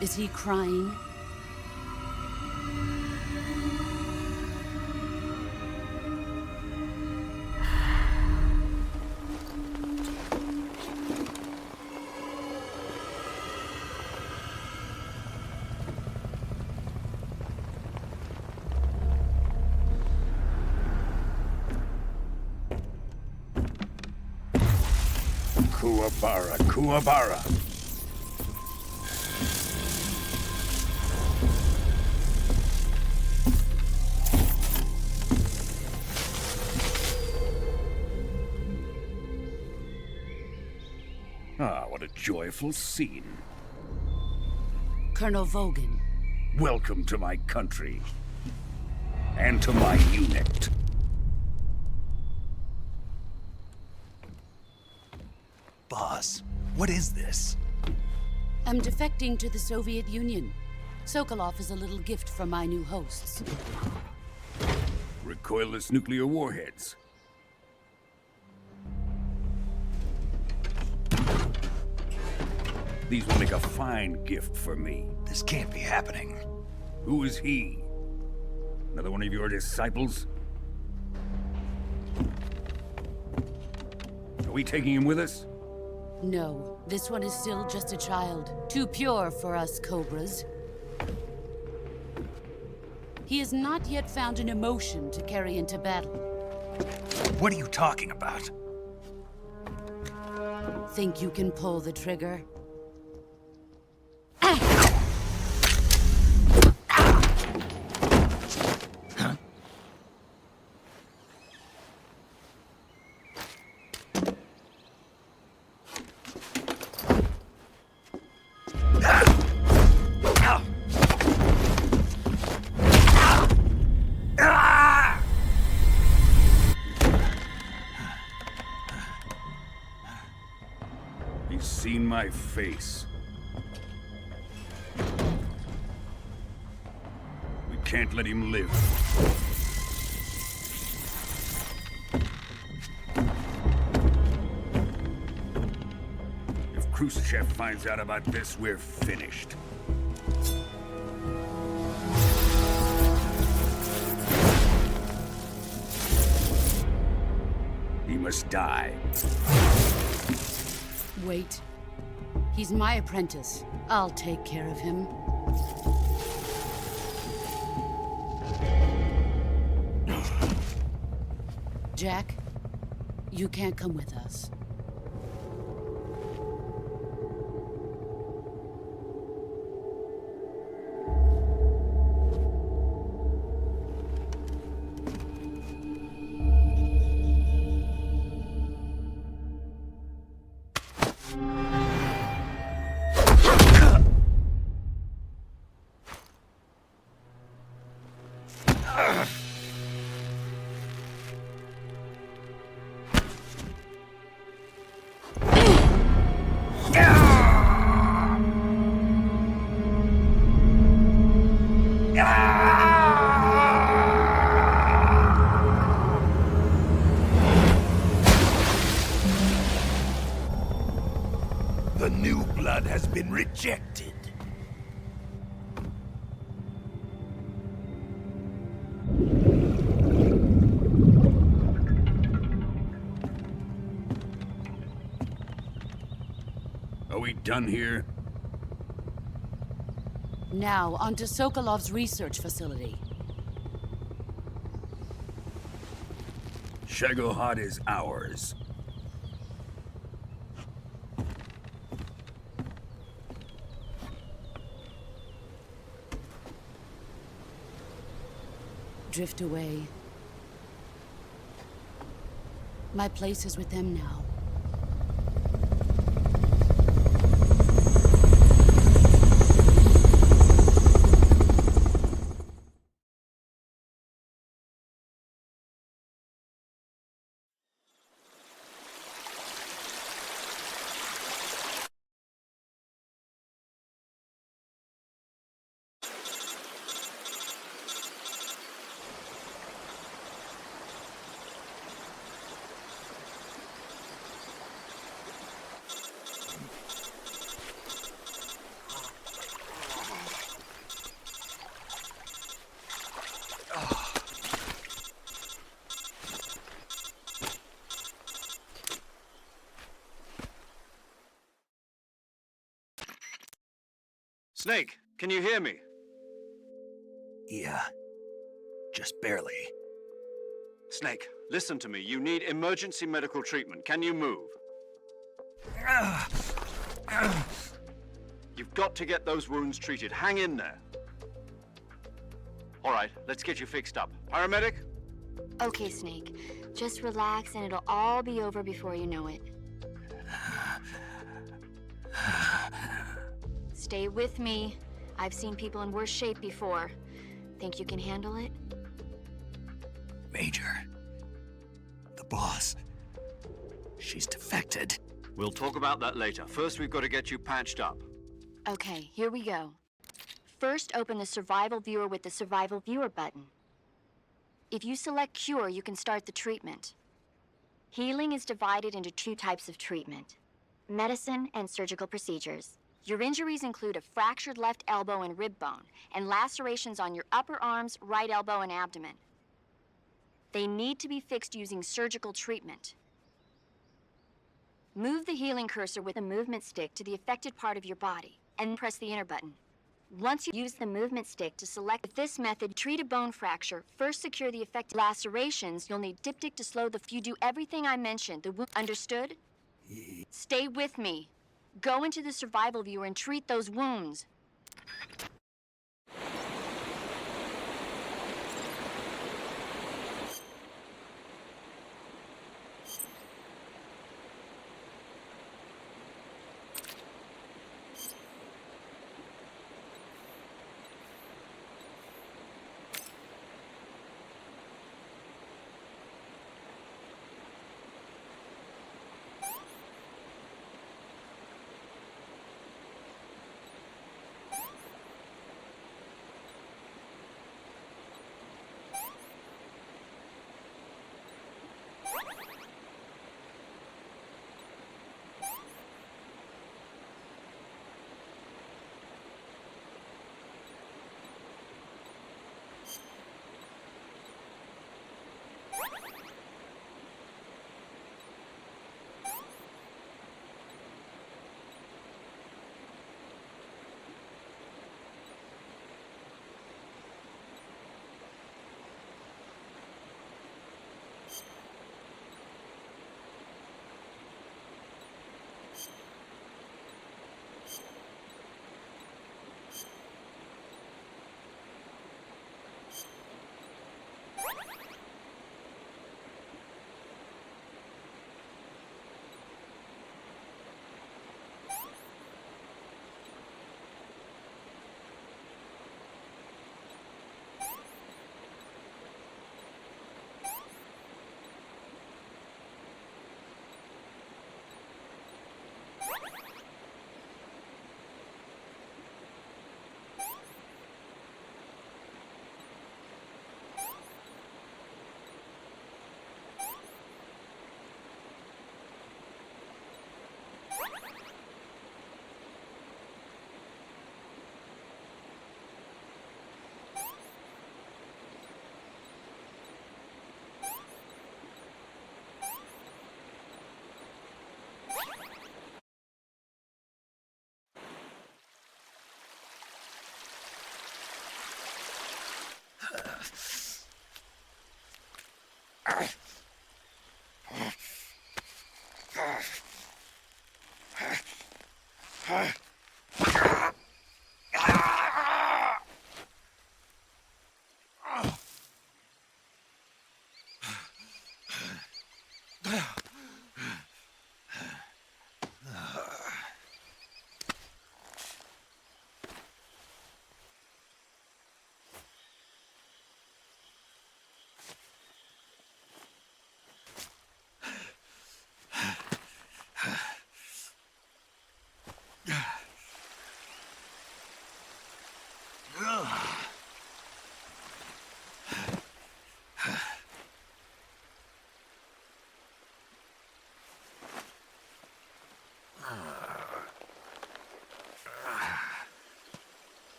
Is he crying? Kuwabara. Ah, what a joyful scene. Colonel Vogan. Welcome to my country. And to my unit. Boss, what is this? I'm defecting to the Soviet Union. Sokolov is a little gift from my new hosts. Recoilless nuclear warheads. These will make a fine gift for me. This can't be happening. Who is he? Another one of your disciples? Are we taking him with us? No, this one is still just a child. Too pure for us Cobras. He has not yet found an emotion to carry into battle. What are you talking about? Think you can pull the trigger? He's seen my face. We can't let him live. If Khrushchev finds out about this, we're finished. He must die. Wait. He's my apprentice. I'll take care of him. Jack, you can't come with us. The new blood has been rejected. Are we done here? Now, onto Sokolov's research facility. Shagohod is ours. Drift away. My place is with them now. Snake, can you hear me? Yeah. Just barely. Snake, listen to me. You need emergency medical treatment. Can you move? You've got to get those wounds treated. Hang in there. All right, let's get you fixed up. Paramedic? Okay, Snake. Just relax and it'll all be over before you know it. Stay with me. I've seen people in worse shape before. Think you can handle it? Major. The boss. She's defected. We'll talk about that later. First, we've got to get you patched up. Okay, here we go. First, open the Survival Viewer with the Survival Viewer button. If you select Cure, you can start the treatment. Healing is divided into two types of treatment: medicine and surgical procedures. Your injuries include a fractured left elbow and rib bone, and lacerations on your upper arms, right elbow, and abdomen. They need to be fixed using surgical treatment. Move the healing cursor with a movement stick to the affected part of your body, and press the enter button. Once you use the movement stick to select with this method, treat a bone fracture, first secure the affected lacerations. You'll need diptych to slow the... You do everything I mentioned. The wound... Understood? Stay with me. Go into the Survival Viewer and treat those wounds.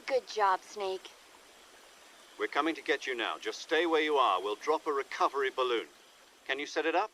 Good job, Snake. We're coming to get you now. Just stay where you are. We'll drop a recovery balloon. Can you set it up?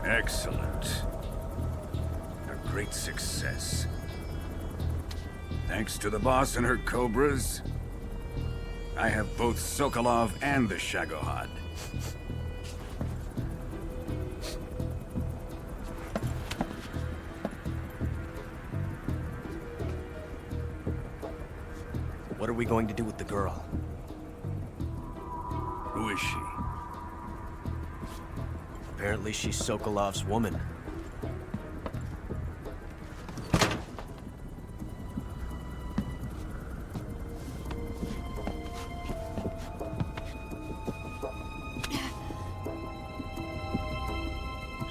Excellent. A great success. Thanks to the boss and her cobras, I have both Sokolov and the Shagohod. What are we going to do with the girl? Who is she? Apparently she's Sokolov's woman.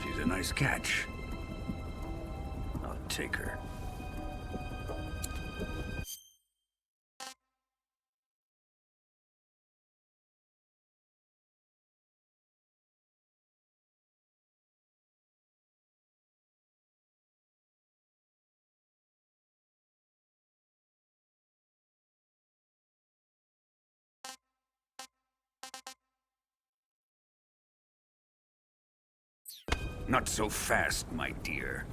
She's a nice catch. I'll take her. Not so fast, my dear.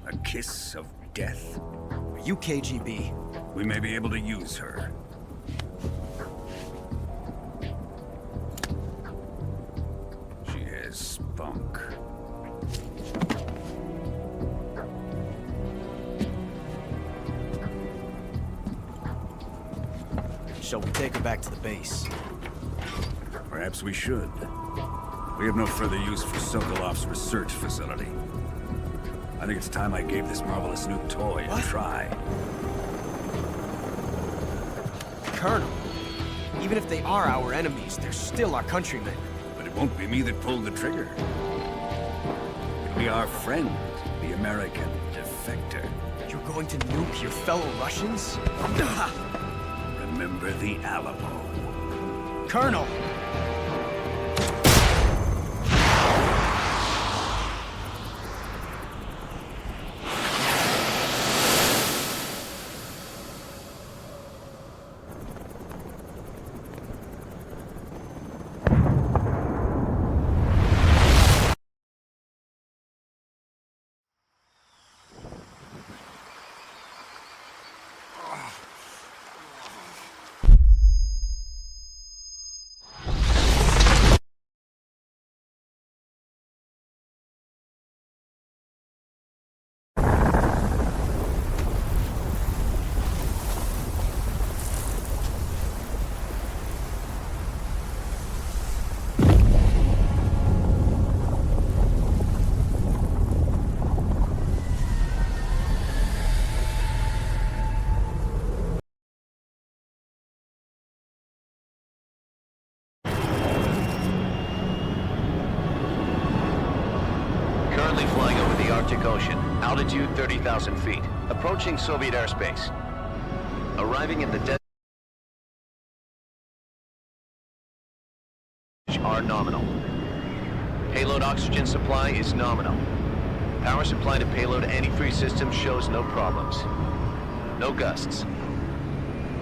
A kiss of death? Are you KGB? We may be able to use her. She has spunk. Shall we take her back to the base? Perhaps we should. We have no further use for Sokolov's research facility. I think it's time I gave this marvelous new toy a try. Colonel, even if they are our enemies, they're still our countrymen. But it won't be me that pulled the trigger. It'll be our friend, the American defector. You're going to nuke your fellow Russians? Remember the Alamo. Colonel! Currently flying over the Arctic Ocean, altitude 30,000 feet, approaching Soviet airspace. Arriving in the desert are nominal. Payload oxygen supply is nominal. Power supply to payload antifreeze system shows no problems. No gusts.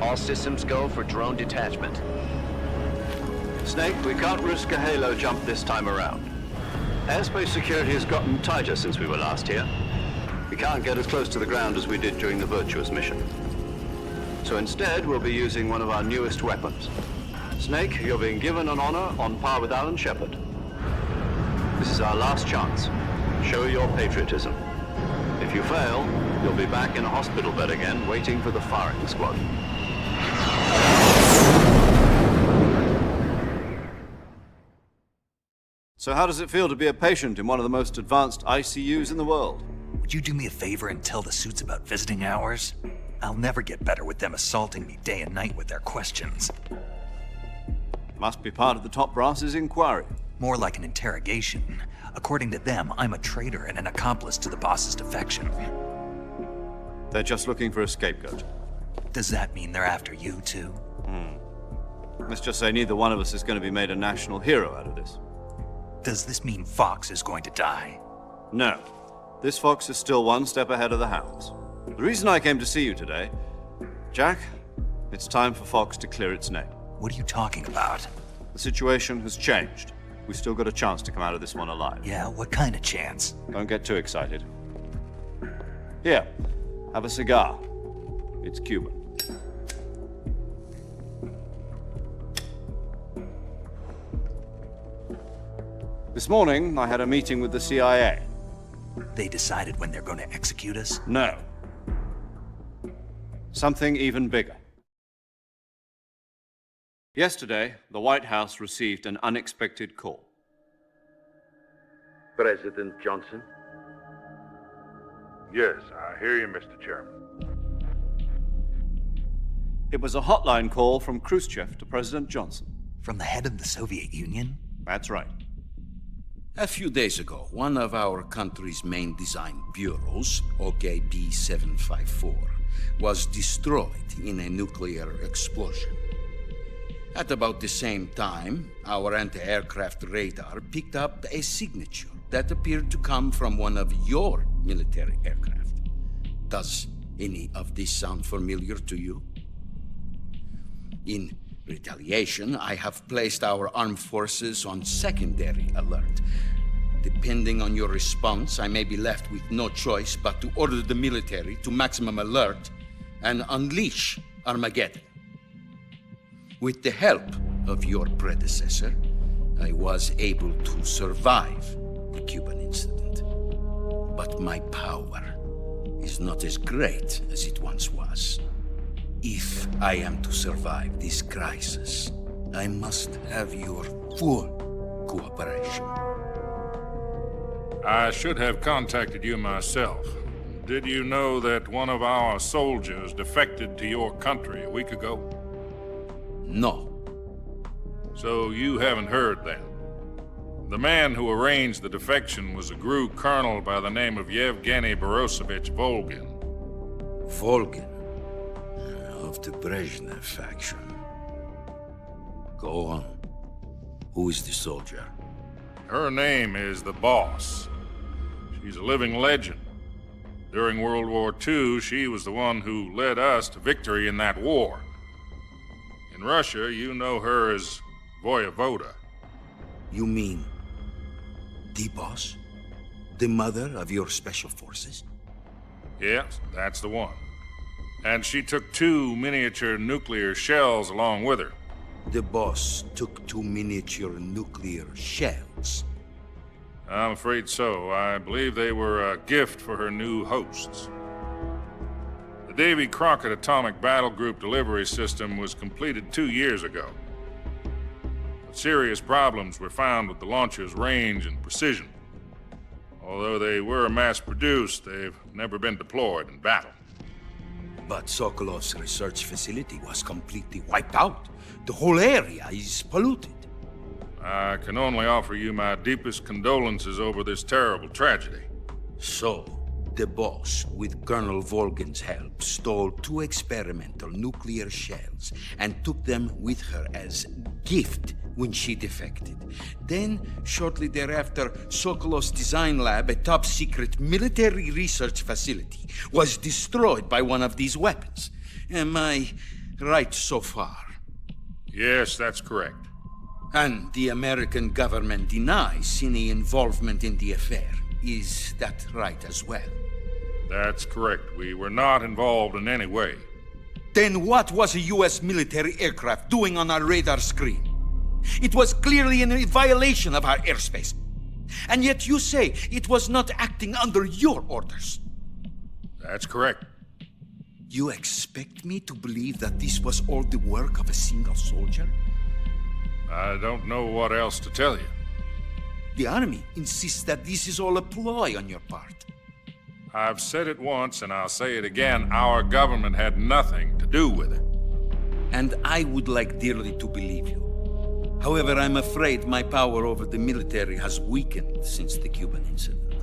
All systems go for drone detachment. Snake, we can't risk a halo jump this time around. Airspace security has gotten tighter since we were last here. We can't get as close to the ground as we did during the Virtuous mission. So instead, we'll be using one of our newest weapons. Snake, you're being given an honor on par with Alan Shepard. This is our last chance. Show your patriotism. If you fail, you'll be back in a hospital bed again, waiting for the firing squad. So how does it feel to be a patient in one of the most advanced ICUs in the world? Would you do me a favor and tell the suits about visiting hours? I'll never get better with them assaulting me day and night with their questions. Must be part of the top brass's inquiry. More like an interrogation. According to them, I'm a traitor and an accomplice to the boss's defection. They're just looking for a scapegoat. Does that mean they're after you, too? Let's just say neither one of us is going to be made a national hero out of this. Does this mean Fox is going to die? No. This fox is still one step ahead of the hounds. The reason I came to see you today, Jack, it's time for Fox to clear its name. What are you talking about? The situation has changed. We've still got a chance to come out of this one alive. Yeah, what kind of chance? Don't get too excited. Here, have a cigar. It's Cuban. This morning, I had a meeting with the CIA. They decided when they're going to execute us? No. Something even bigger. Yesterday, the White House received an unexpected call. President Johnson? Yes, I hear you, Mr. Chairman. It was a hotline call from Khrushchev to President Johnson. From the head of the Soviet Union? That's right. A few days ago, one of our country's main design bureaus, OKB 754, was destroyed in a nuclear explosion. At about the same time, our anti-aircraft radar picked up a signature that appeared to come from one of your military aircraft. Does any of this sound familiar to you? In retaliation, I have placed our armed forces on secondary alert. Depending on your response, I may be left with no choice but to order the military to maximum alert and unleash Armageddon. With the help of your predecessor, I was able to survive the Cuban incident. But my power is not as great as it once was. If I am to survive this crisis, I must have your full cooperation. I should have contacted you myself. Did you know that one of our soldiers defected to your country a week ago? No. So you haven't heard then. The man who arranged the defection was a GRU colonel by the name of Yevgeny Borosovich Volgin. Volgin? Of the Brezhnev faction. Go on. Who is the soldier? Her name is the Boss. She's a living legend. During World War II, she was the one who led us to victory in that war. In Russia, you know her as Voyevoda. You mean the Boss? The mother of your special forces? Yes, that's the one. And she took 2 miniature nuclear shells along with her. The Boss took 2 miniature nuclear shells? I'm afraid so. I believe they were a gift for her new hosts. The Davy Crockett Atomic Battle Group delivery system was completed 2 years ago. But serious problems were found with the launcher's range and precision. Although they were mass-produced, they've never been deployed in battle. But Sokolov's research facility was completely wiped out. The whole area is polluted. I can only offer you my deepest condolences over this terrible tragedy. So, the Boss, with Colonel Volgin's help, stole 2 experimental nuclear shells and took them with her as gift when she defected. Then, shortly thereafter, Sokolov's design lab, a top-secret military research facility, was destroyed by one of these weapons. Am I right so far? Yes, that's correct. And the American government denies any involvement in the affair. Is that right as well? That's correct. We were not involved in any way. Then what was a U.S. military aircraft doing on our radar screen? It was clearly in violation of our airspace. And yet you say it was not acting under your orders. That's correct. You expect me to believe that this was all the work of a single soldier? I don't know what else to tell you. The Army insists that this is all a ploy on your part. I've said it once, and I'll say it again. Our government had nothing to do with it. And I would like dearly to believe you. However, I'm afraid my power over the military has weakened since the Cuban incident.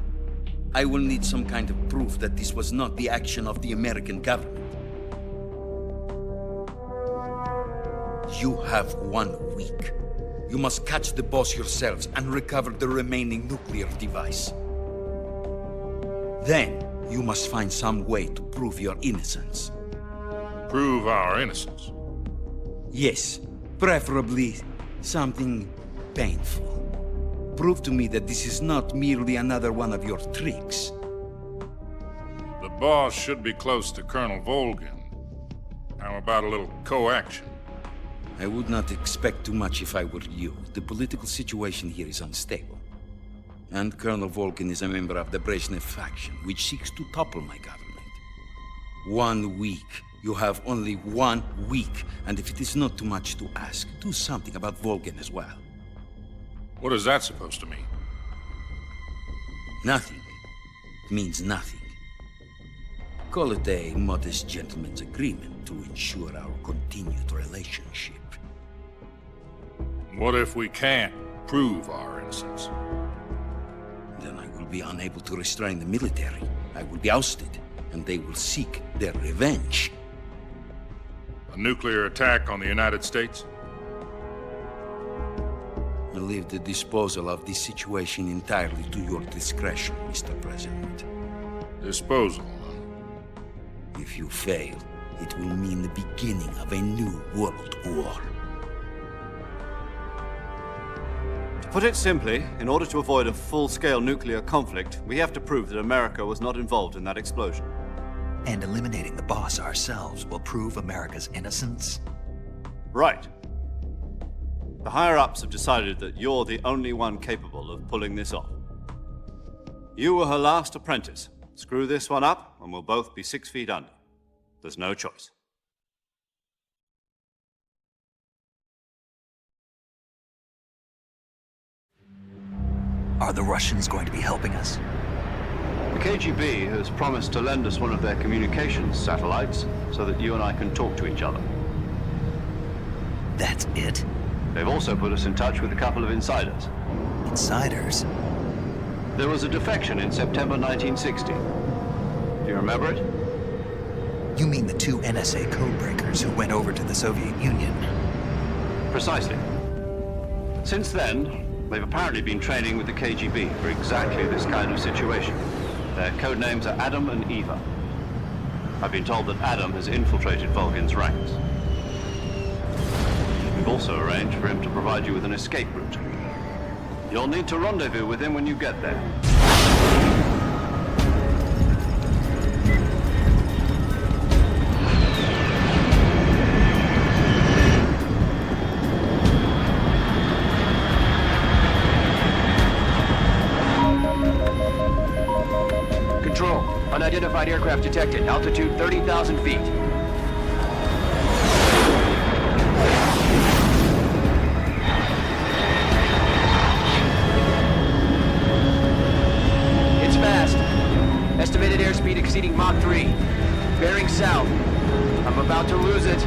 I will need some kind of proof that this was not the action of the American government. You have 1 week. You must catch the Boss yourselves and recover the remaining nuclear device. Then you must find some way to prove your innocence. Prove our innocence. Yes, preferably something painful. Prove to me that this is not merely another one of your tricks. The boss should be close to Colonel Volgin. How about a little co-action? I would not expect too much if I were you. The political situation here is unstable. And Colonel Volgin is a member of the Brezhnev faction, which seeks to topple my government. 1 week. You have only 1 week, and if it is not too much to ask, do something about Volgin as well. What is that supposed to mean? Nothing. It means nothing. Call it a modest gentleman's agreement to ensure our continued relationship. What if we can't prove our innocence? Then I will be unable to restrain the military. I will be ousted, and they will seek their revenge. A nuclear attack on the United States? I leave the disposal of this situation entirely to your discretion, Mr. President. Disposal? If you fail, it will mean the beginning of a new world war. To put it simply, in order to avoid a full-scale nuclear conflict, we have to prove that America was not involved in that explosion. And eliminating the boss ourselves will prove America's innocence? Right. The higher-ups have decided that you're the only one capable of pulling this off. You were her last apprentice. Screw this one up, and we'll both be 6 feet under. There's no choice. Are the Russians going to be helping us? The KGB has promised to lend us one of their communications satellites so that you and I can talk to each other. That's it? They've also put us in touch with a couple of insiders. Insiders? There was a defection in September 1960. Do you remember it? You mean the 2 NSA codebreakers who went over to the Soviet Union? Precisely. Since then, they've apparently been training with the KGB for exactly this kind of situation. Their code names are Adam and Eva. I've been told that Adam has infiltrated Volgin's ranks. We've also arranged for him to provide you with an escape route. You'll need to rendezvous with him when you get there. Control, unidentified aircraft detected. Altitude 30,000 feet. It's fast. Estimated airspeed exceeding Mach 3. Bearing south. I'm about to lose it.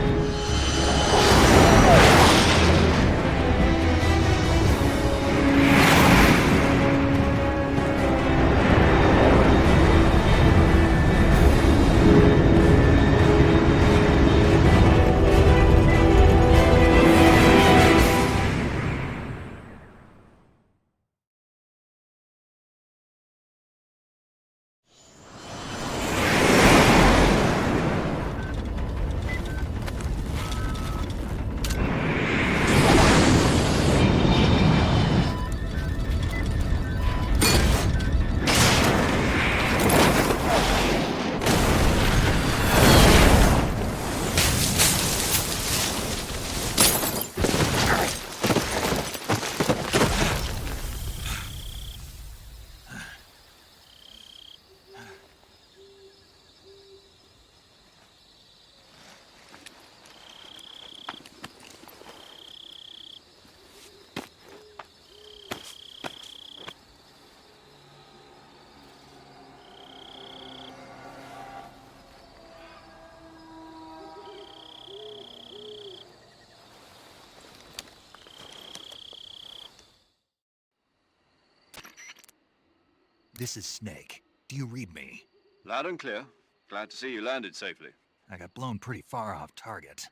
This is Snake. Do you read me? Loud and clear. Glad to see you landed safely. I got blown pretty far off target.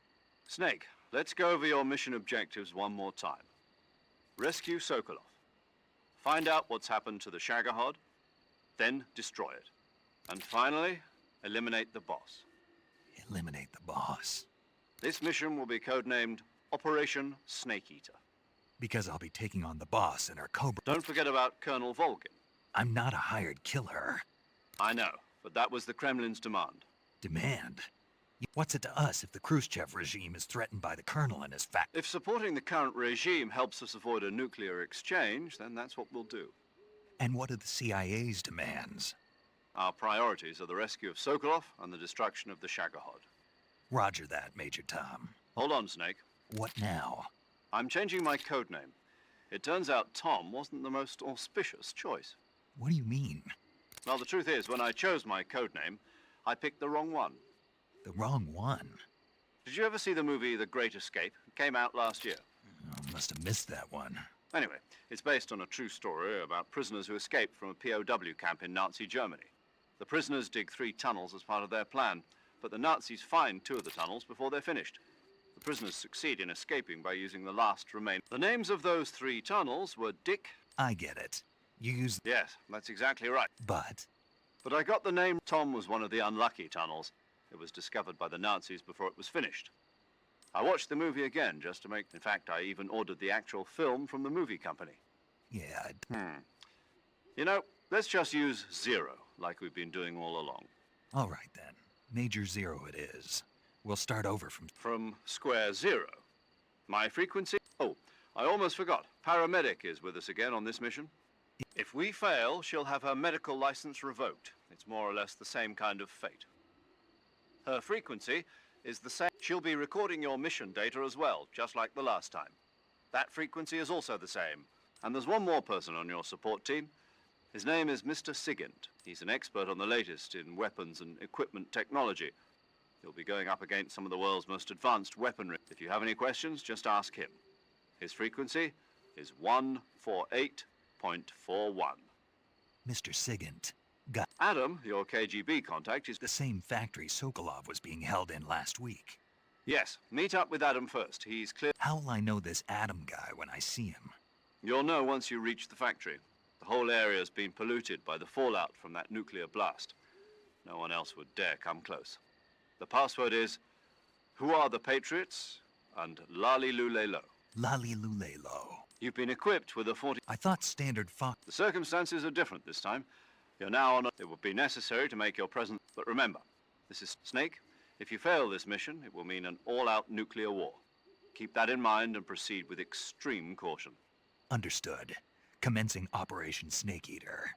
Snake, let's go over your mission objectives one more time. Rescue Sokolov. Find out what's happened to the Shagohod, then destroy it. And finally, eliminate the boss. Eliminate the boss. This mission will be codenamed Operation Snake Eater. Because I'll be taking on the boss and her Cobra. Don't forget about Colonel Volgin. I'm not a hired killer. I know, but that was the Kremlin's demand. Demand? What's it to us if the Khrushchev regime is threatened by the Colonel and his If supporting the current regime helps us avoid a nuclear exchange, then that's what we'll do. And what are the CIA's demands? Our priorities are the rescue of Sokolov and the destruction of the Shagohod. Roger that, Major Tom. Hold on, Snake. What now? I'm changing my codename. It turns out Tom wasn't the most auspicious choice. What do you mean? Well, the truth is, when I chose my codename, I picked the wrong one. The wrong one? Did you ever see the movie The Great Escape? It came out last year. Oh, must have missed that one. Anyway, it's based on a true story about prisoners who escaped from a POW camp in Nazi Germany. The prisoners dig 3 tunnels as part of their plan, but the Nazis find 2 of the tunnels before they're finished. The prisoners succeed in escaping by using the last remaining. The names of those 3 tunnels were Dick... I get it. You use... Yes, that's exactly right. But I got the name. Tom was one of the unlucky tunnels. It was discovered by the Nazis before it was finished. I watched the movie again just to make... In fact, I even ordered the actual film from the movie company. Yeah, You know, let's just use 0, like we've been doing all along. All right, then. Major Zero it is. We'll start over From square 0. My frequency... Oh, I almost forgot. Paramedic is with us again on this mission. If we fail, she'll have her medical license revoked. It's more or less the same kind of fate. Her frequency is the same. She'll be recording your mission data as well, just like the last time. That frequency is also the same. And there's one more person on your support team. His name is Mr. Sigint. He's an expert on the latest in weapons and equipment technology. He'll be going up against some of the world's most advanced weaponry. If you have any questions, just ask him. His frequency is 148.41. Mr. Sigint. Adam, your KGB contact, is the same factory Sokolov was being held in last week. Yes, meet up with Adam first. He's clear. How will I know this Adam guy when I see him? You'll know once you reach the factory. The whole area's been polluted by the fallout from that nuclear blast. No one else would dare come close. The password is, "Who are the Patriots?" and Lali Lulelo. Lali Lulelo. You've been equipped with a 40... I thought standard Fox... The circumstances are different this time. You're now on a... It would be necessary to make your presence... But remember, this is Snake. If you fail this mission, it will mean an all-out nuclear war. Keep that in mind and proceed with extreme caution. Understood. Commencing Operation Snake Eater.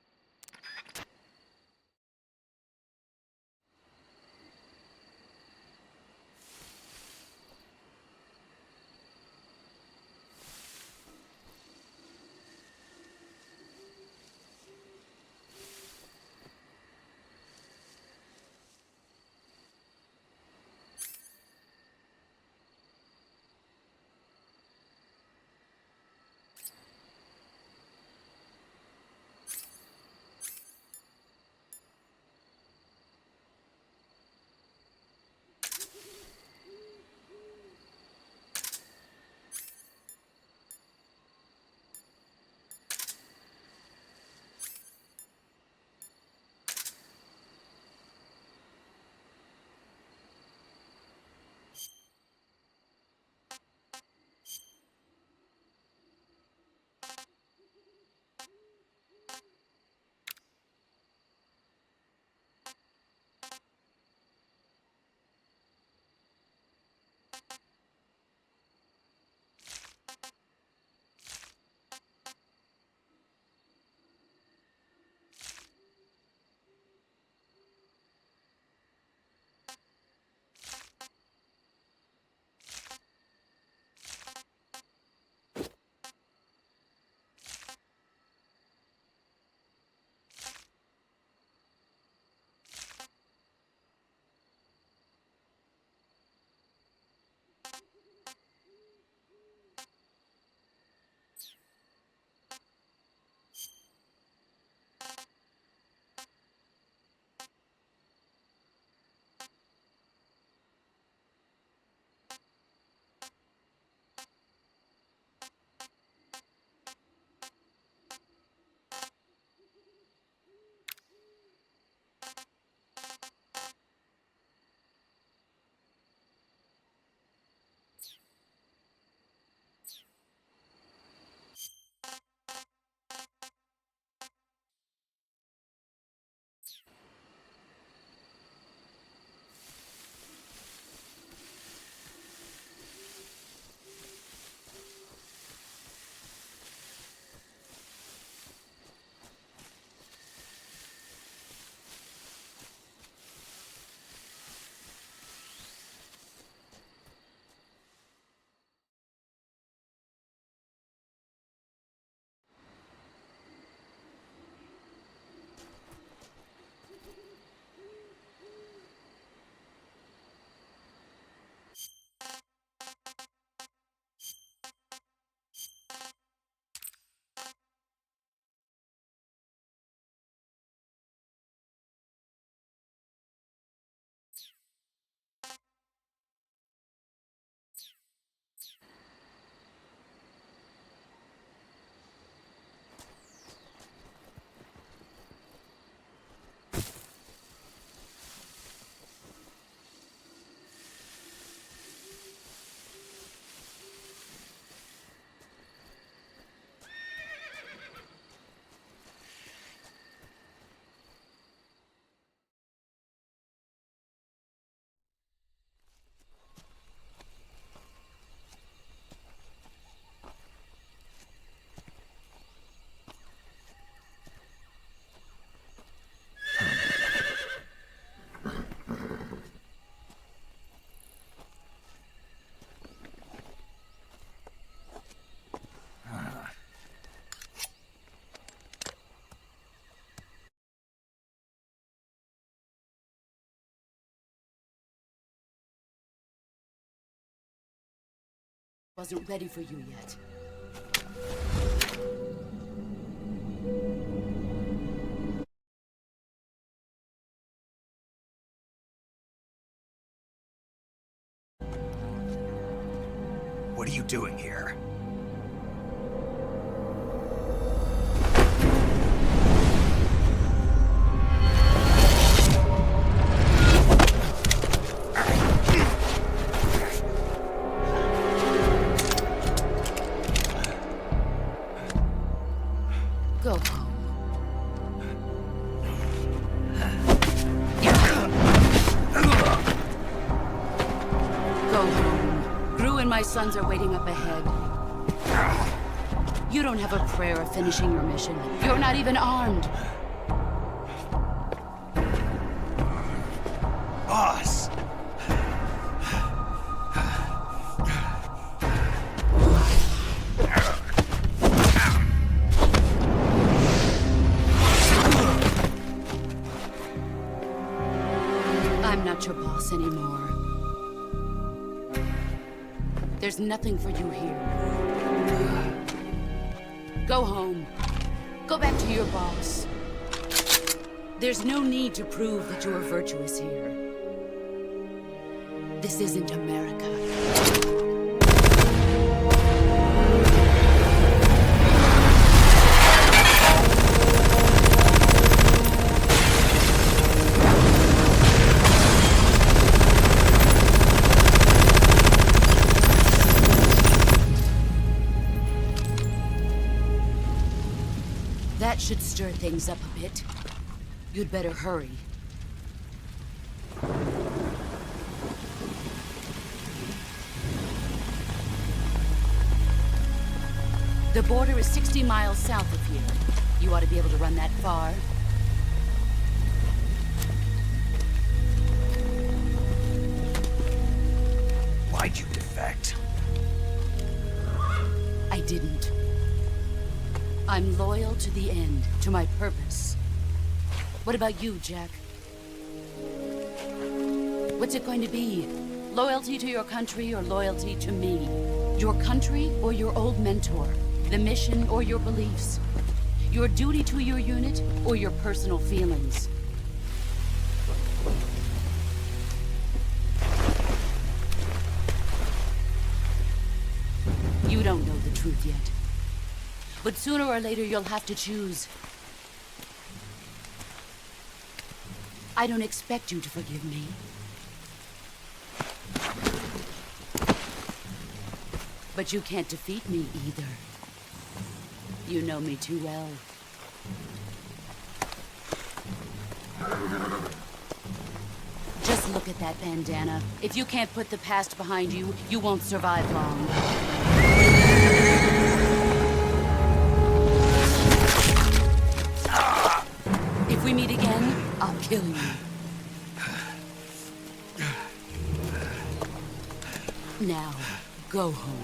Wasn't ready for you yet. What are you doing here? Go home. Go home. Gru and my sons are waiting up ahead. You don't have a prayer of finishing your mission. You're not even armed. Boss! I'm not your boss anymore. There's nothing for you here. Go home. Go back to your boss. There's no need to prove that you are virtuous here. This isn't America. That should stir things up a bit. You'd better hurry. The border is 60 miles south of here. You ought to be able to run that far. Why'd you defect? I didn't. I'm loyal to the end, to my purpose. What about you, Jack? What's it going to be? Loyalty to your country or loyalty to me? Your country or your old mentor? The mission or your beliefs? Your duty to your unit or your personal feelings? You don't know the truth yet. But sooner or later, you'll have to choose. I don't expect you to forgive me. But you can't defeat me either. You know me too well. Just look at that bandana. If you can't put the past behind you, you won't survive long. If we meet again, I'll kill you. Now, go home.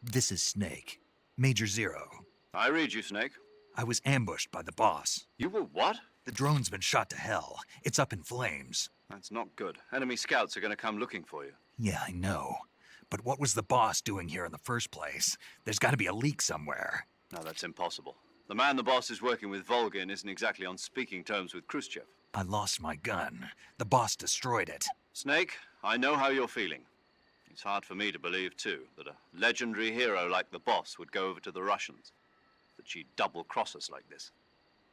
This is Snake. Major Zero. I read you, Snake. I was ambushed by the boss. You were what? The drone's been shot to hell. It's up in flames. That's not good. Enemy scouts are going to come looking for you. Yeah, I know. But what was the boss doing here in the first place? There's got to be a leak somewhere. No, that's impossible. The man the boss is working with, Volgin, isn't exactly on speaking terms with Khrushchev. I lost my gun. The boss destroyed it. Snake, I know how you're feeling. It's hard for me to believe, too, that a legendary hero like the boss would go over to the Russians. That she'd double-cross us like this.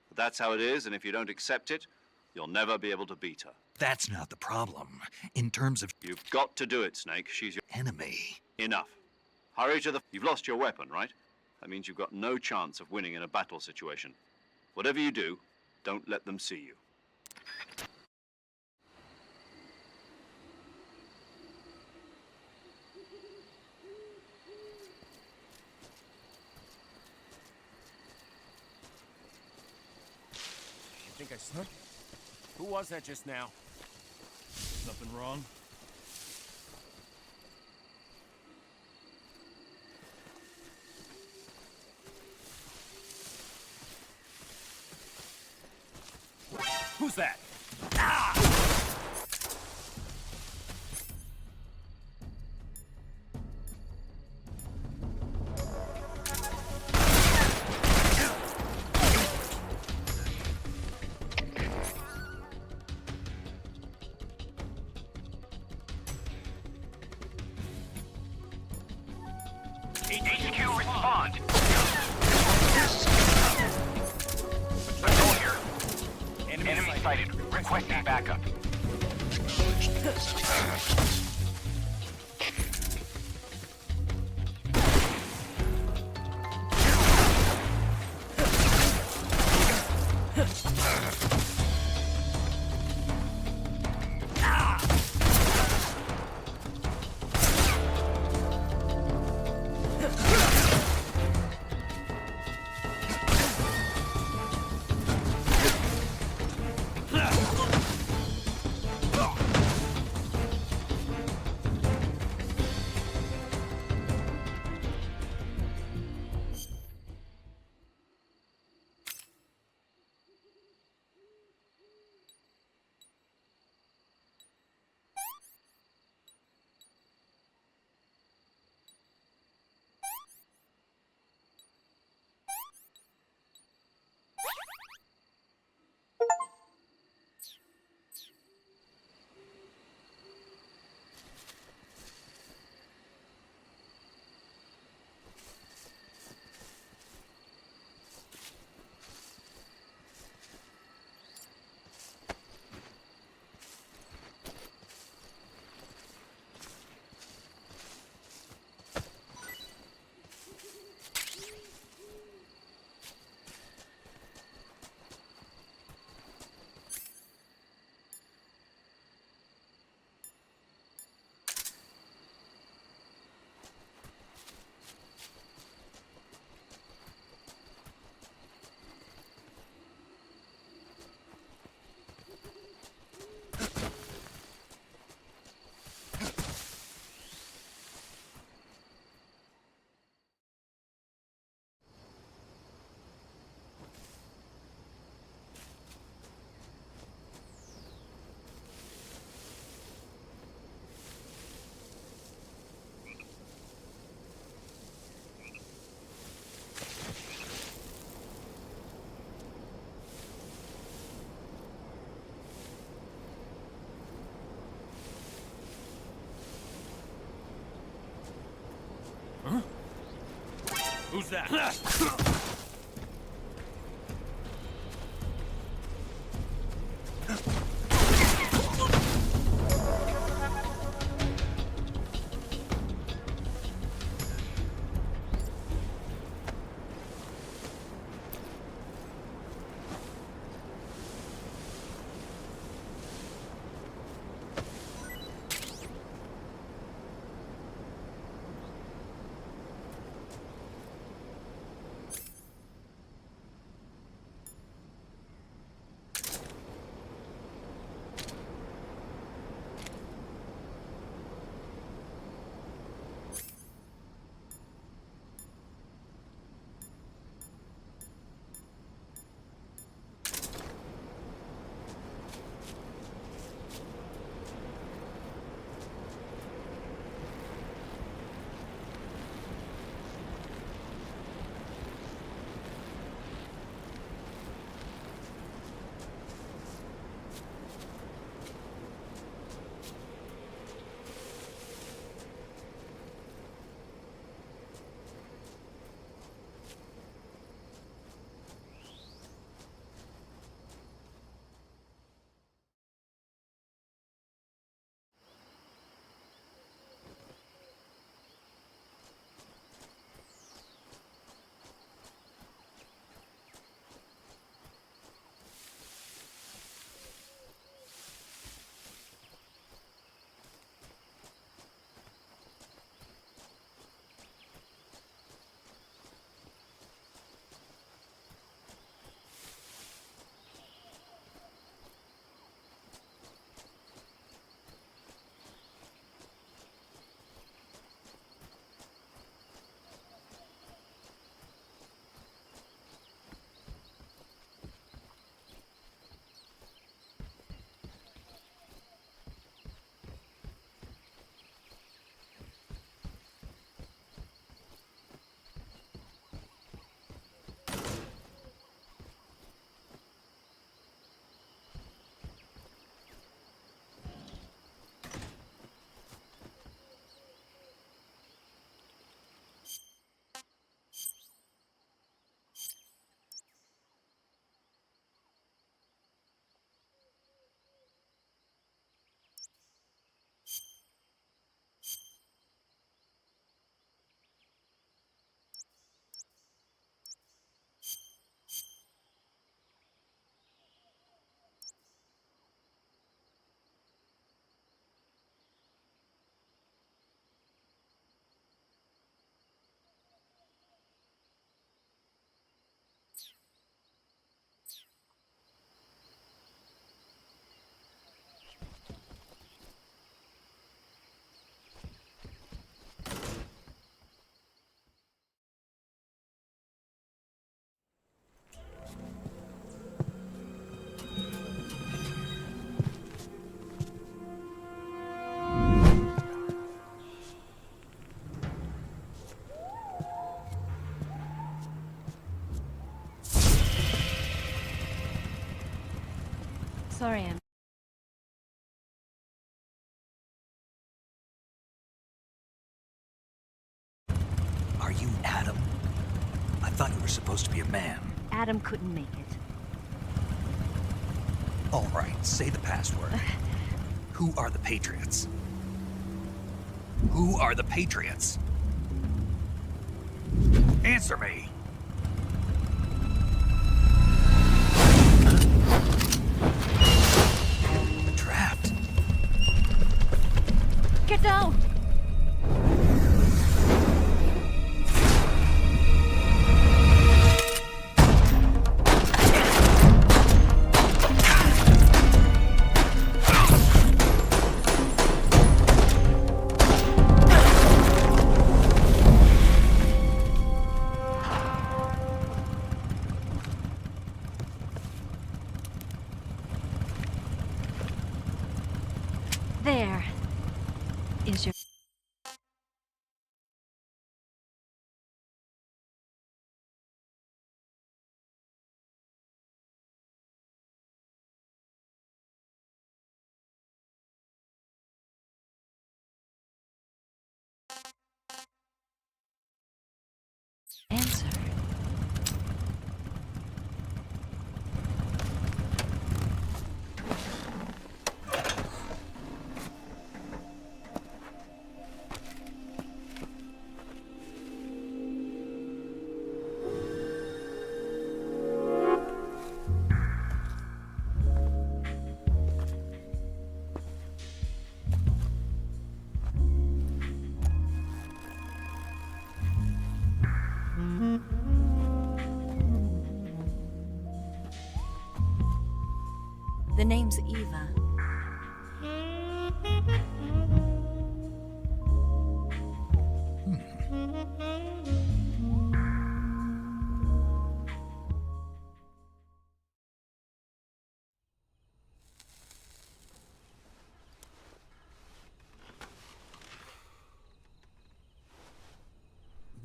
But that's how it is, and if you don't accept it, you'll never be able to beat her. That's not the problem. In terms of... You've got to do it, Snake. She's your enemy. Enough. Hurry to the... You've lost your weapon, right? That means you've got no chance of winning in a battle situation. Whatever you do, don't let them see you. You think I snuck? Who was that just now? Nothing wrong? Who's that? HQ, respond. Patrol here. Enemy sighted. Requesting backup. Who's that? Sorry, I'm... Are you Adam? I thought you were supposed to be a man. Adam couldn't make it. All right, say the password. Who are the Patriots? Who are the Patriots? Answer me! I'm trapped. Get down! There is your... answer. The name's Eva.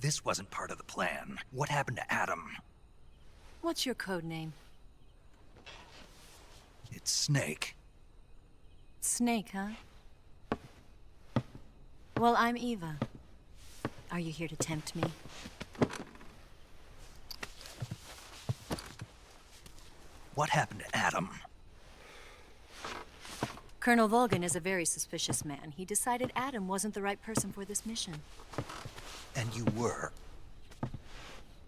This wasn't part of the plan. What happened to Adam? What's your code name? It's Snake. Snake, huh? Well, I'm Eva. Are you here to tempt me? What happened to Adam? Colonel Volgan is a very suspicious man. He decided Adam wasn't the right person for this mission. And you were?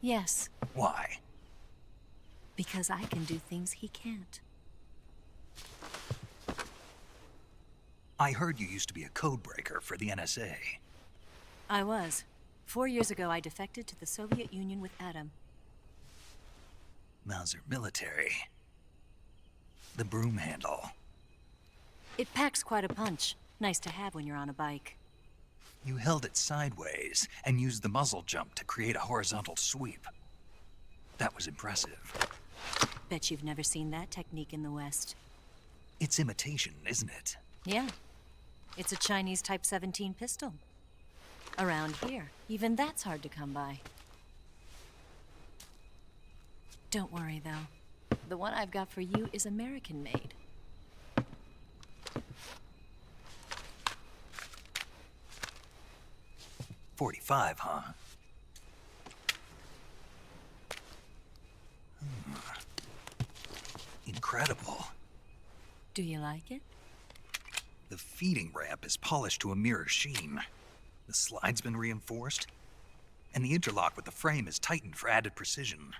Yes. Why? Because I can do things he can't. I heard you used to be a codebreaker for the NSA. I was. 4 years ago, I defected to the Soviet Union with Adam. Mauser military. The broom handle. It packs quite a punch. Nice to have when you're on a bike. You held it sideways and used the muzzle jump to create a horizontal sweep. That was impressive. Bet you've never seen that technique in the West. It's imitation, isn't it? Yeah. It's a Chinese Type 17 pistol. Around here, even that's hard to come by. Don't worry, though. The one I've got for you is American-made. .45, huh? Incredible. Do you like it? The feeding ramp is polished to a mirror sheen. The slide's been reinforced, and the interlock with the frame is tightened for added precision.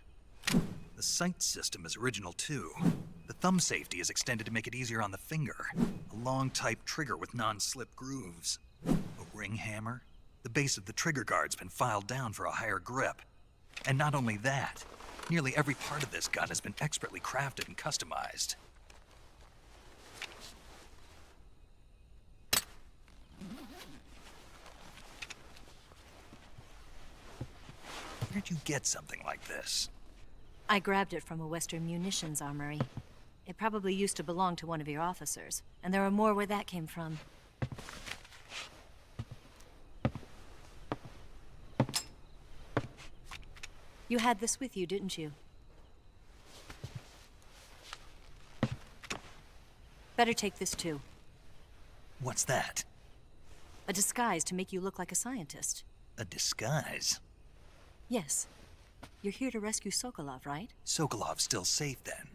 The sight system is original too. The thumb safety is extended to make it easier on the finger. A long type trigger with non-slip grooves. A ring hammer. The base of the trigger guard's been filed down for a higher grip. And not only that, nearly every part of this gun has been expertly crafted and customized. Where'd you get something like this? I grabbed it from a Western munitions armory. It probably used to belong to one of your officers, and there are more where that came from. You had this with you, didn't you? Better take this too. What's that? A disguise to make you look like a scientist. A disguise? Yes. You're here to rescue Sokolov, right? Sokolov's still safe then?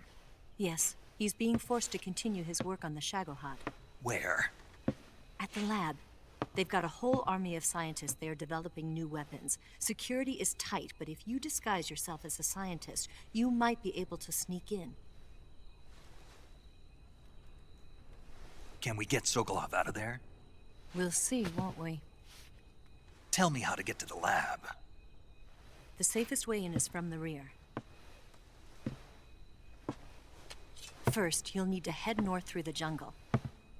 Yes. He's being forced to continue his work on the Shagohod. Where? At the lab. They've got a whole army of scientists there developing new weapons. Security is tight, but if you disguise yourself as a scientist, you might be able to sneak in. Can we get Sokolov out of there? We'll see, won't we? Tell me how to get to the lab. The safest way in is from the rear. First, you'll need to head north through the jungle.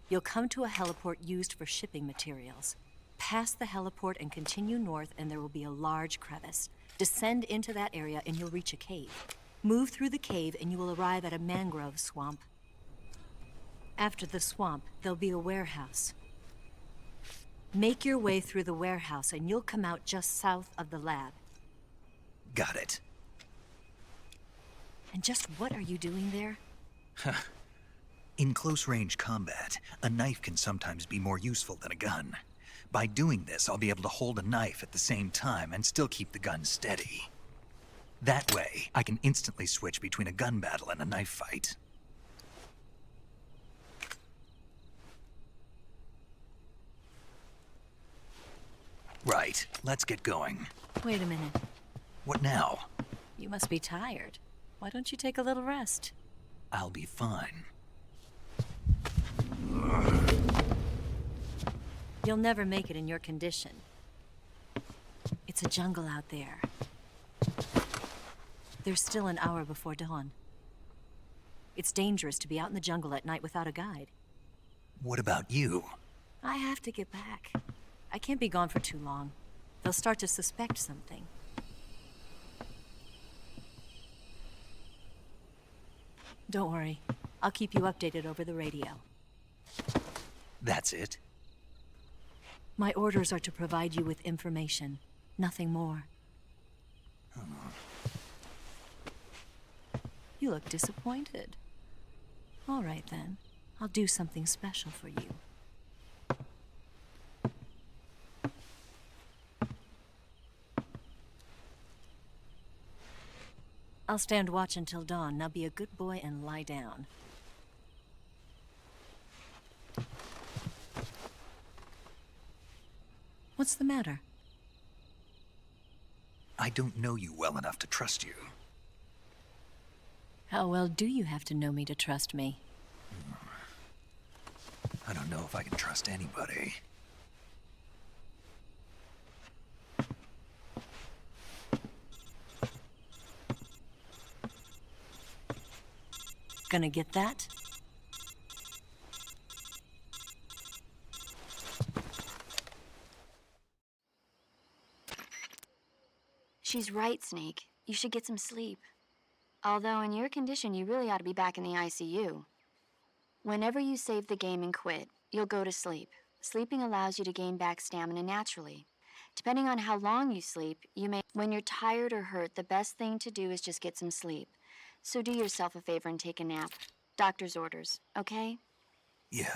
You'll come to a heliport used for shipping materials. Pass the heliport and continue north, and there will be a large crevice. Descend into that area and you'll reach a cave. Move through the cave and you will arrive at a mangrove swamp. After the swamp, there'll be a warehouse. Make your way through the warehouse and you'll come out just south of the lab. Got it. And just what are you doing there? In close-range combat, a knife can sometimes be more useful than a gun. By doing this, I'll be able to hold a knife at the same time and still keep the gun steady. That way, I can instantly switch between a gun battle and a knife fight. Right, let's get going. Wait a minute. What now? You must be tired. Why don't you take a little rest? I'll be fine. You'll never make it in your condition. It's a jungle out there. There's still an hour before dawn. It's dangerous to be out in the jungle at night without a guide. What about you? I have to get back. I can't be gone for too long. They'll start to suspect something. Don't worry. I'll keep you updated over the radio. That's it? My orders are to provide you with information. Nothing more. You look disappointed. All right, then. I'll do something special for you. I'll stand watch until dawn. Now be a good boy and lie down. What's the matter? I don't know you well enough to trust you. How well do you have to know me to trust me? I don't know if I can trust anybody. Gonna get that? She's right, Snake. You should get some sleep. Although in your condition, you really ought to be back in the ICU. Whenever you save the game and quit, you'll go to sleep. Sleeping allows you to gain back stamina naturally. Depending on how long you sleep, you may... When you're tired or hurt, the best thing to do is just get some sleep. So do yourself a favor and take a nap. Doctor's orders, okay? Yeah.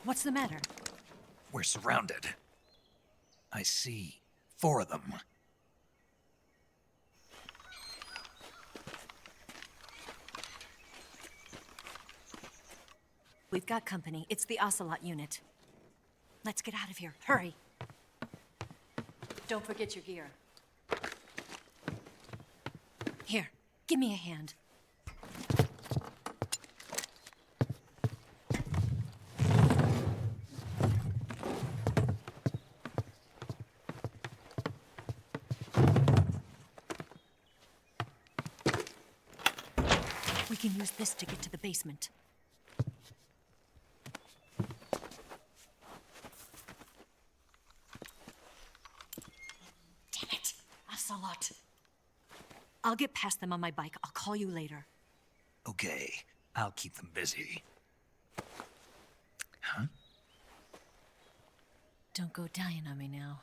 What's the matter? We're surrounded. I see 4 of them. We've got company. It's the Ocelot unit. Let's get out of here. Hurry. Don't forget your gear. Here, give me a hand. We can use this to get to the basement. Damn it, Ocelot. I'll get past them on my bike. I'll call you later. Okay, I'll keep them busy. Huh? Don't go dying on me now.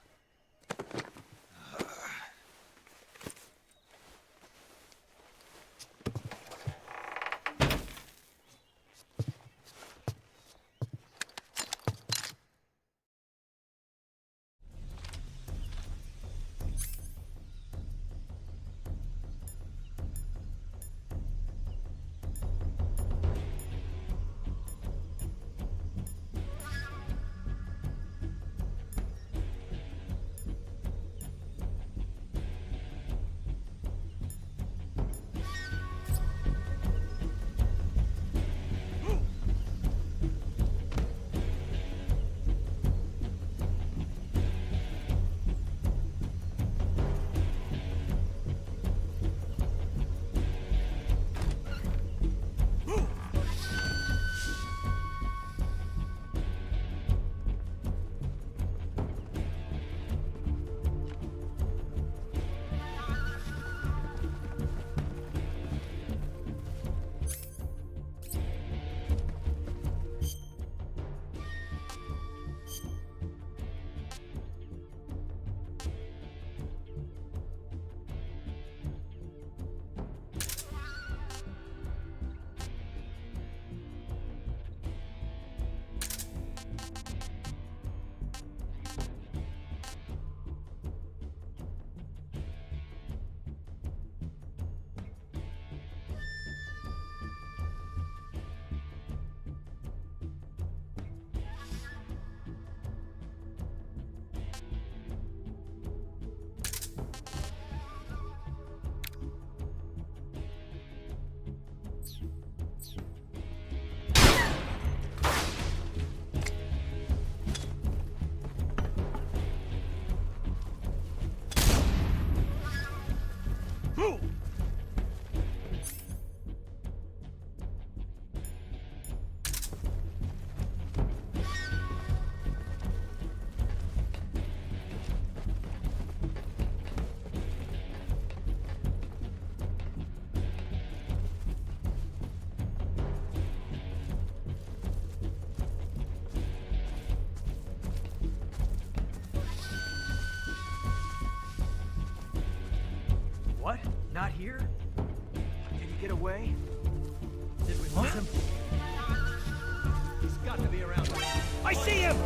What? Not here? Did he get away? Did we lose him? He's got to be around. I see him!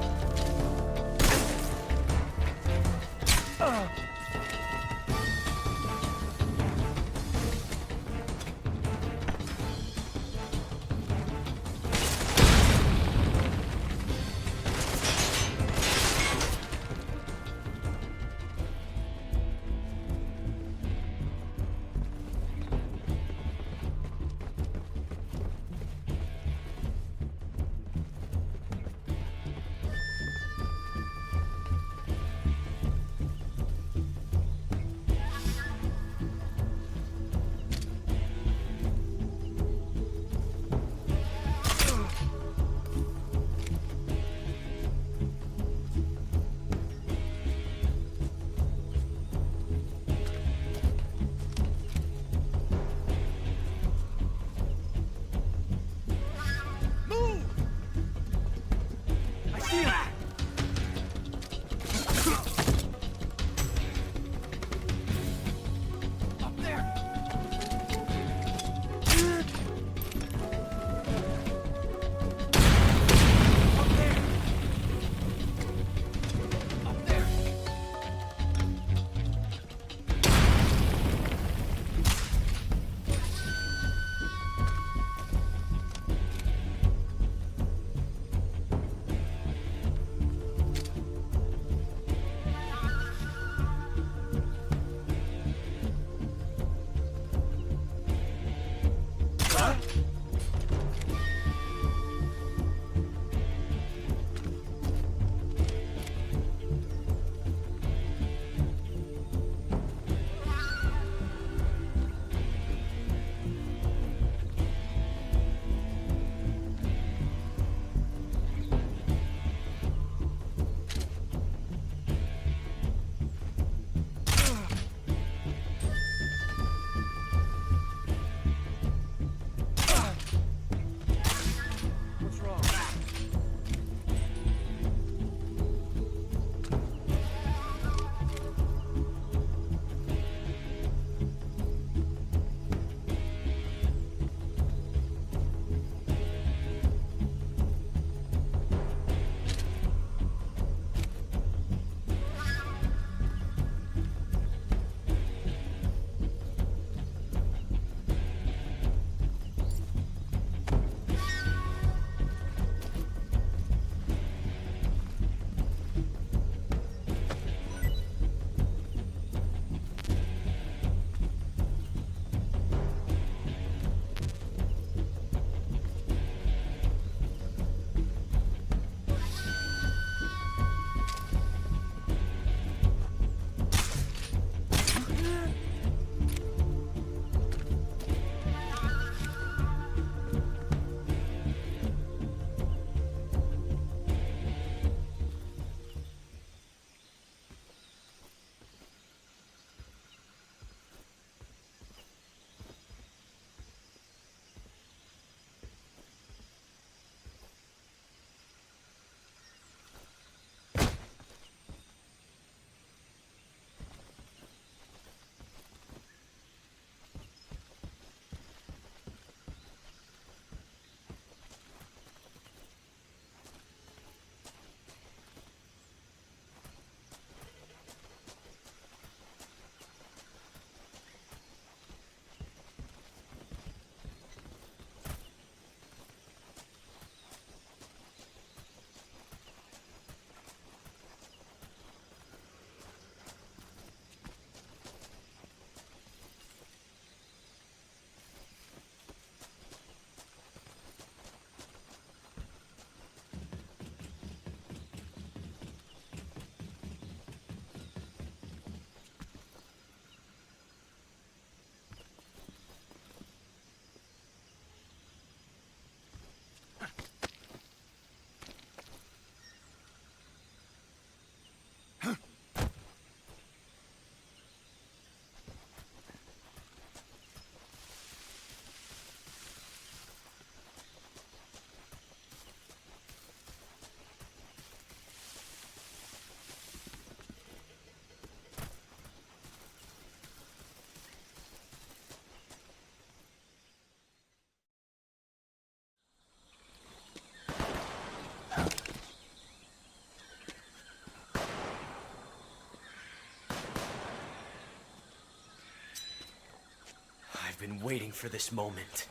been waiting for this moment.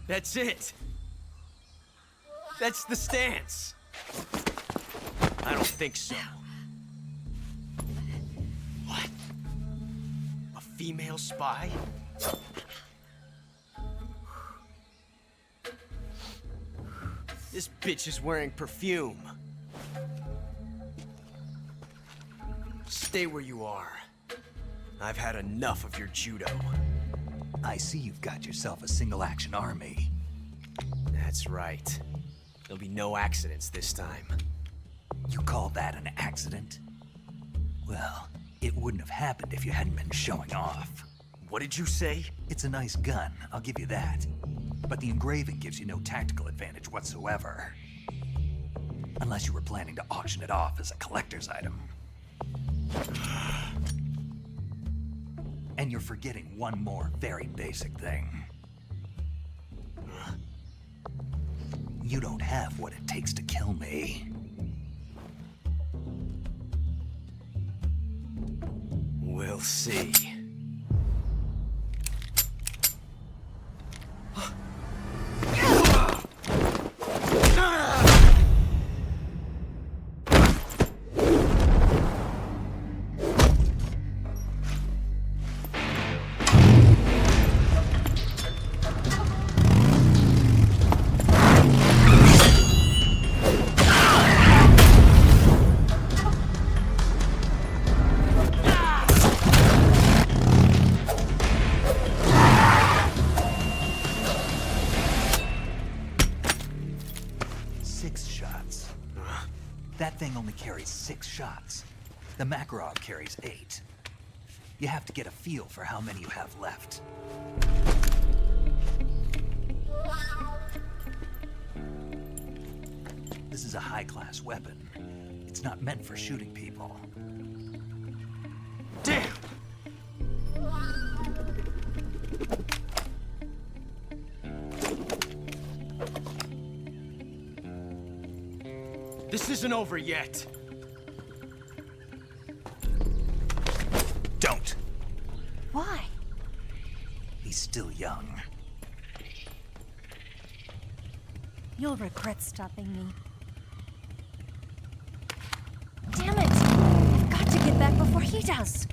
That's it. That's the stance. I don't think so. What? A female spy? This bitch is wearing perfume. Stay where you are. I've had enough of your judo. I see you've got yourself a single-action army. That's right. There'll be no accidents this time. You call that an accident? Well, it wouldn't have happened if you hadn't been showing off. What did you say? It's a nice gun, I'll give you that. But the engraving gives you no tactical advantage whatsoever. Unless you were planning to auction it off as a collector's item. And you're forgetting one more very basic thing. You don't have what it takes to kill me. We'll see. That thing only carries 6 shots. The Makarov carries 8. You have to get a feel for how many you have left. This is a high-class weapon. It's not meant for shooting people. Damn! This isn't over yet. Don't. Why? He's still young. You'll regret stopping me. Damn it! I've got to get back before he does.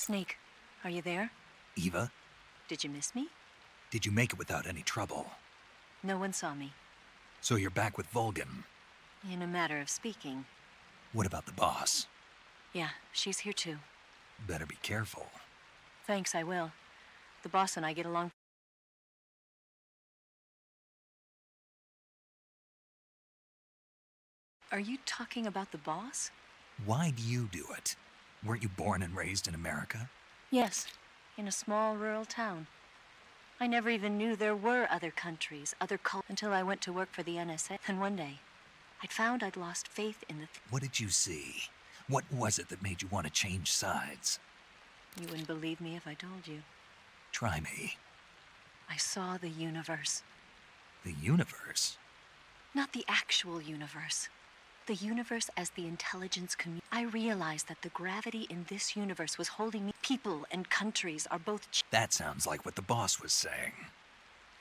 Snake, are you there? Eva, Did you miss me? did you make it without any trouble? No one saw me. So you're back with Vulcan. In a matter of speaking. What about the boss? Yeah, she's here too. Better be careful. Thanks, I will. The boss and I get along. Are you talking about the boss? Why do you do it? Weren't you born and raised in America? Yes, in a small rural town. I never even knew there were other countries, other cultures, until I went to work for the NSA. And one day, I'd found I'd lost faith in the... What did you see? What was it that made you want to change sides? You wouldn't believe me if I told you. Try me. I saw the universe. The universe? Not the actual universe. The universe as the intelligence community. I realized that the gravity in this universe was holding me. People and countries are both... That sounds like what the boss was saying.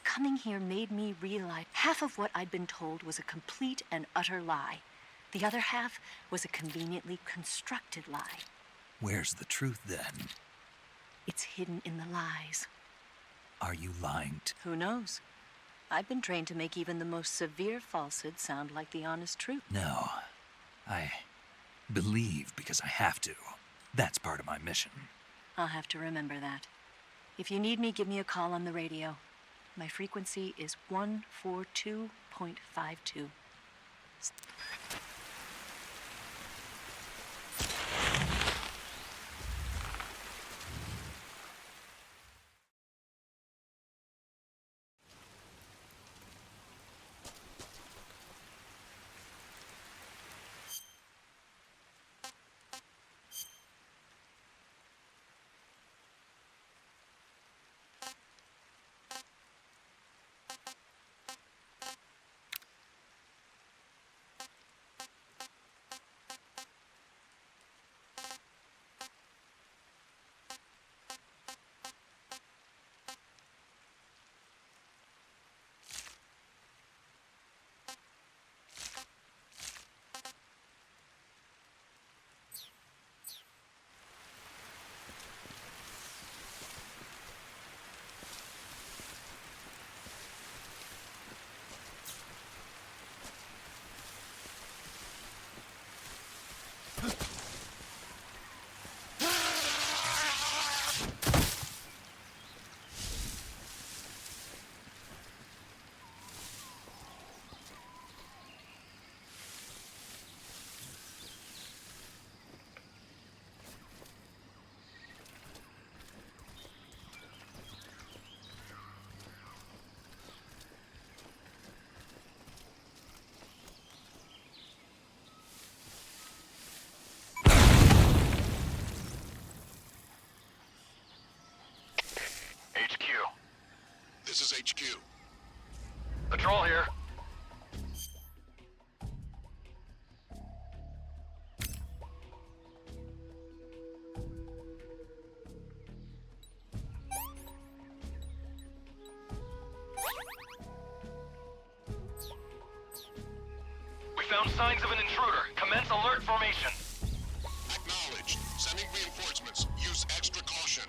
Coming here made me realize half of what I'd been told was a complete and utter lie. The other half was a conveniently constructed lie. Where's the truth then? It's hidden in the lies. Are you lying to... Who knows? I've been trained to make even the most severe falsehood sound like the honest truth. No. I believe because I have to. That's part of my mission. I'll have to remember that. If you need me, give me a call on the radio. My frequency is 142.52. This is HQ. Patrol here. We found signs of an intruder. Commence alert formation. Acknowledged. Sending reinforcements. Use extra caution.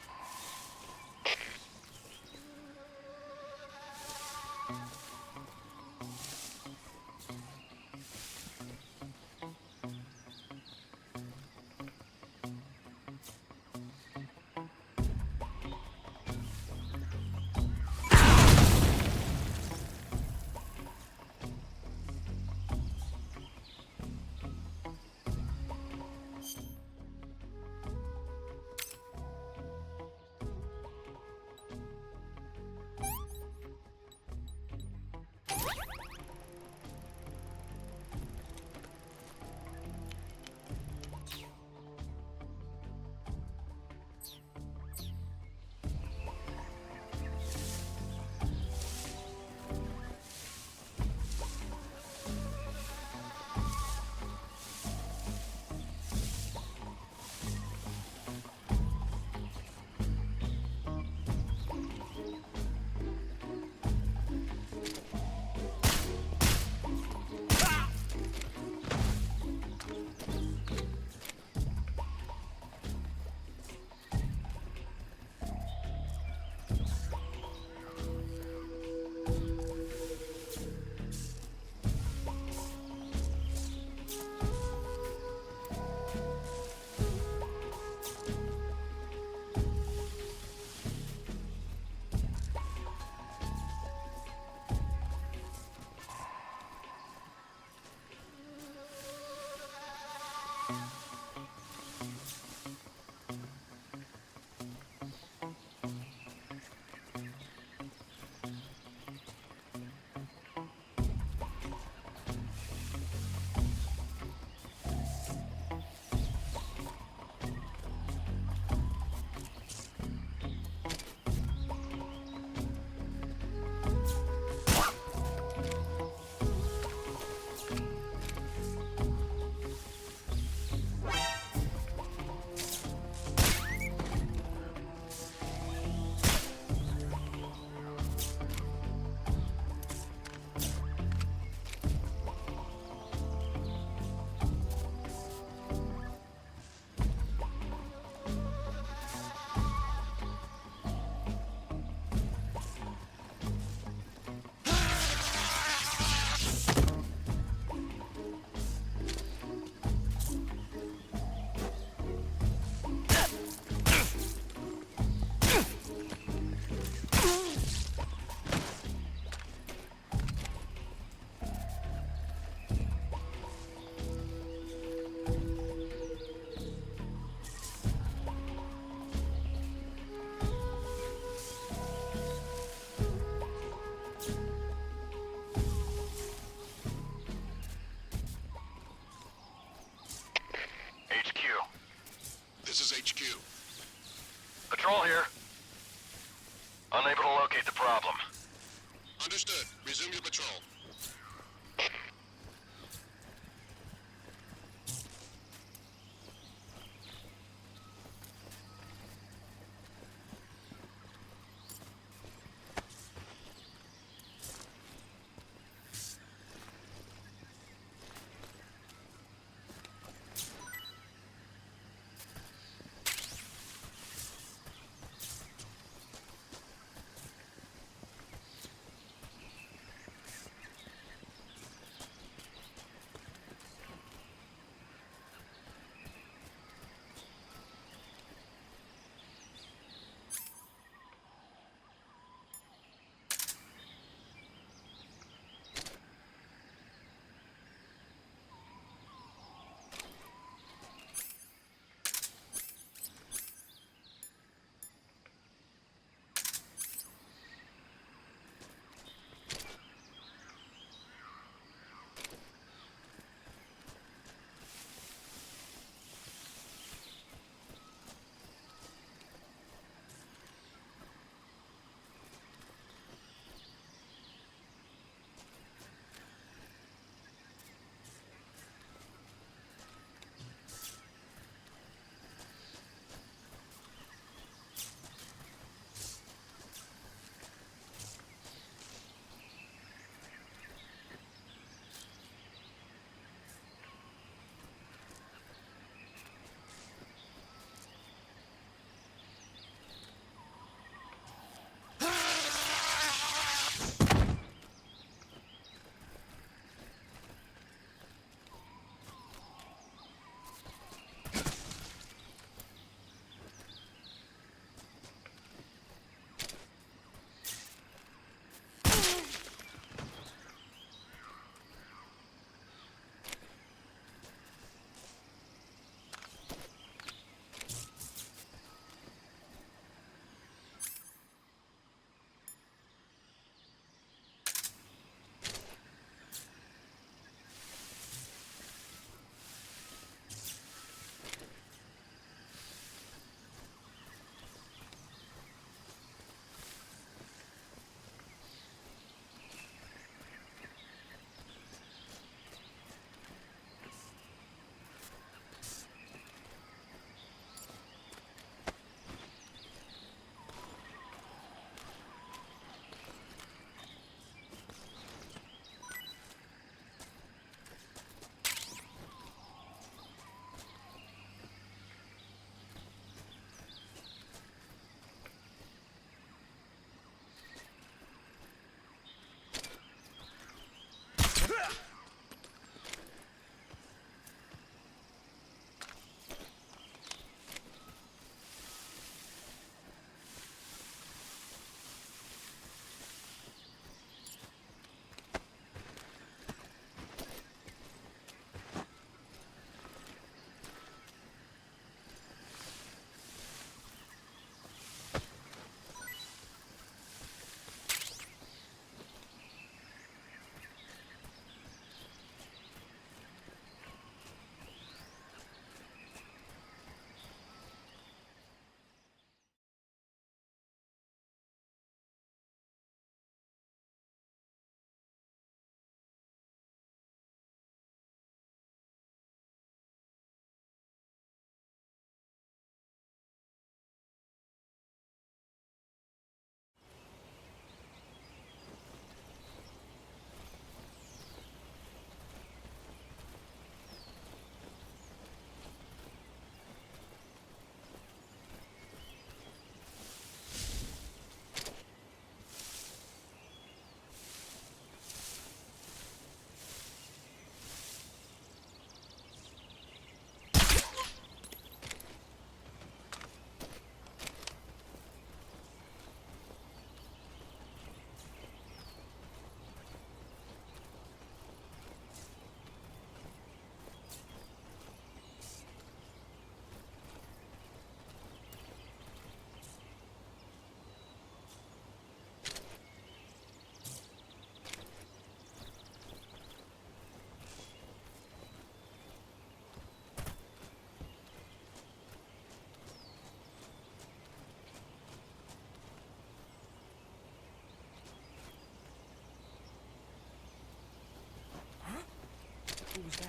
Who was that?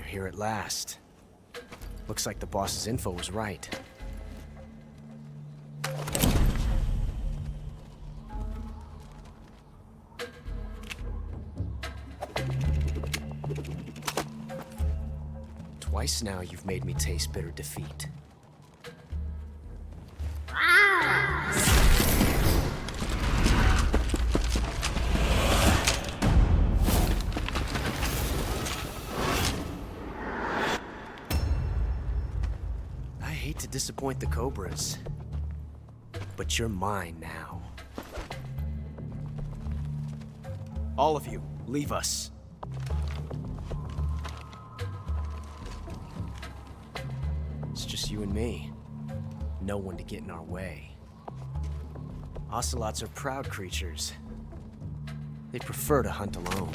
Here at last. Looks like the boss's info was right. Twice now you've made me taste bitter defeat. Disappoint the Cobras, but you're mine now. All of you, leave us. It's just you and me. No one to get in our way. Ocelots are proud creatures. They prefer to hunt alone.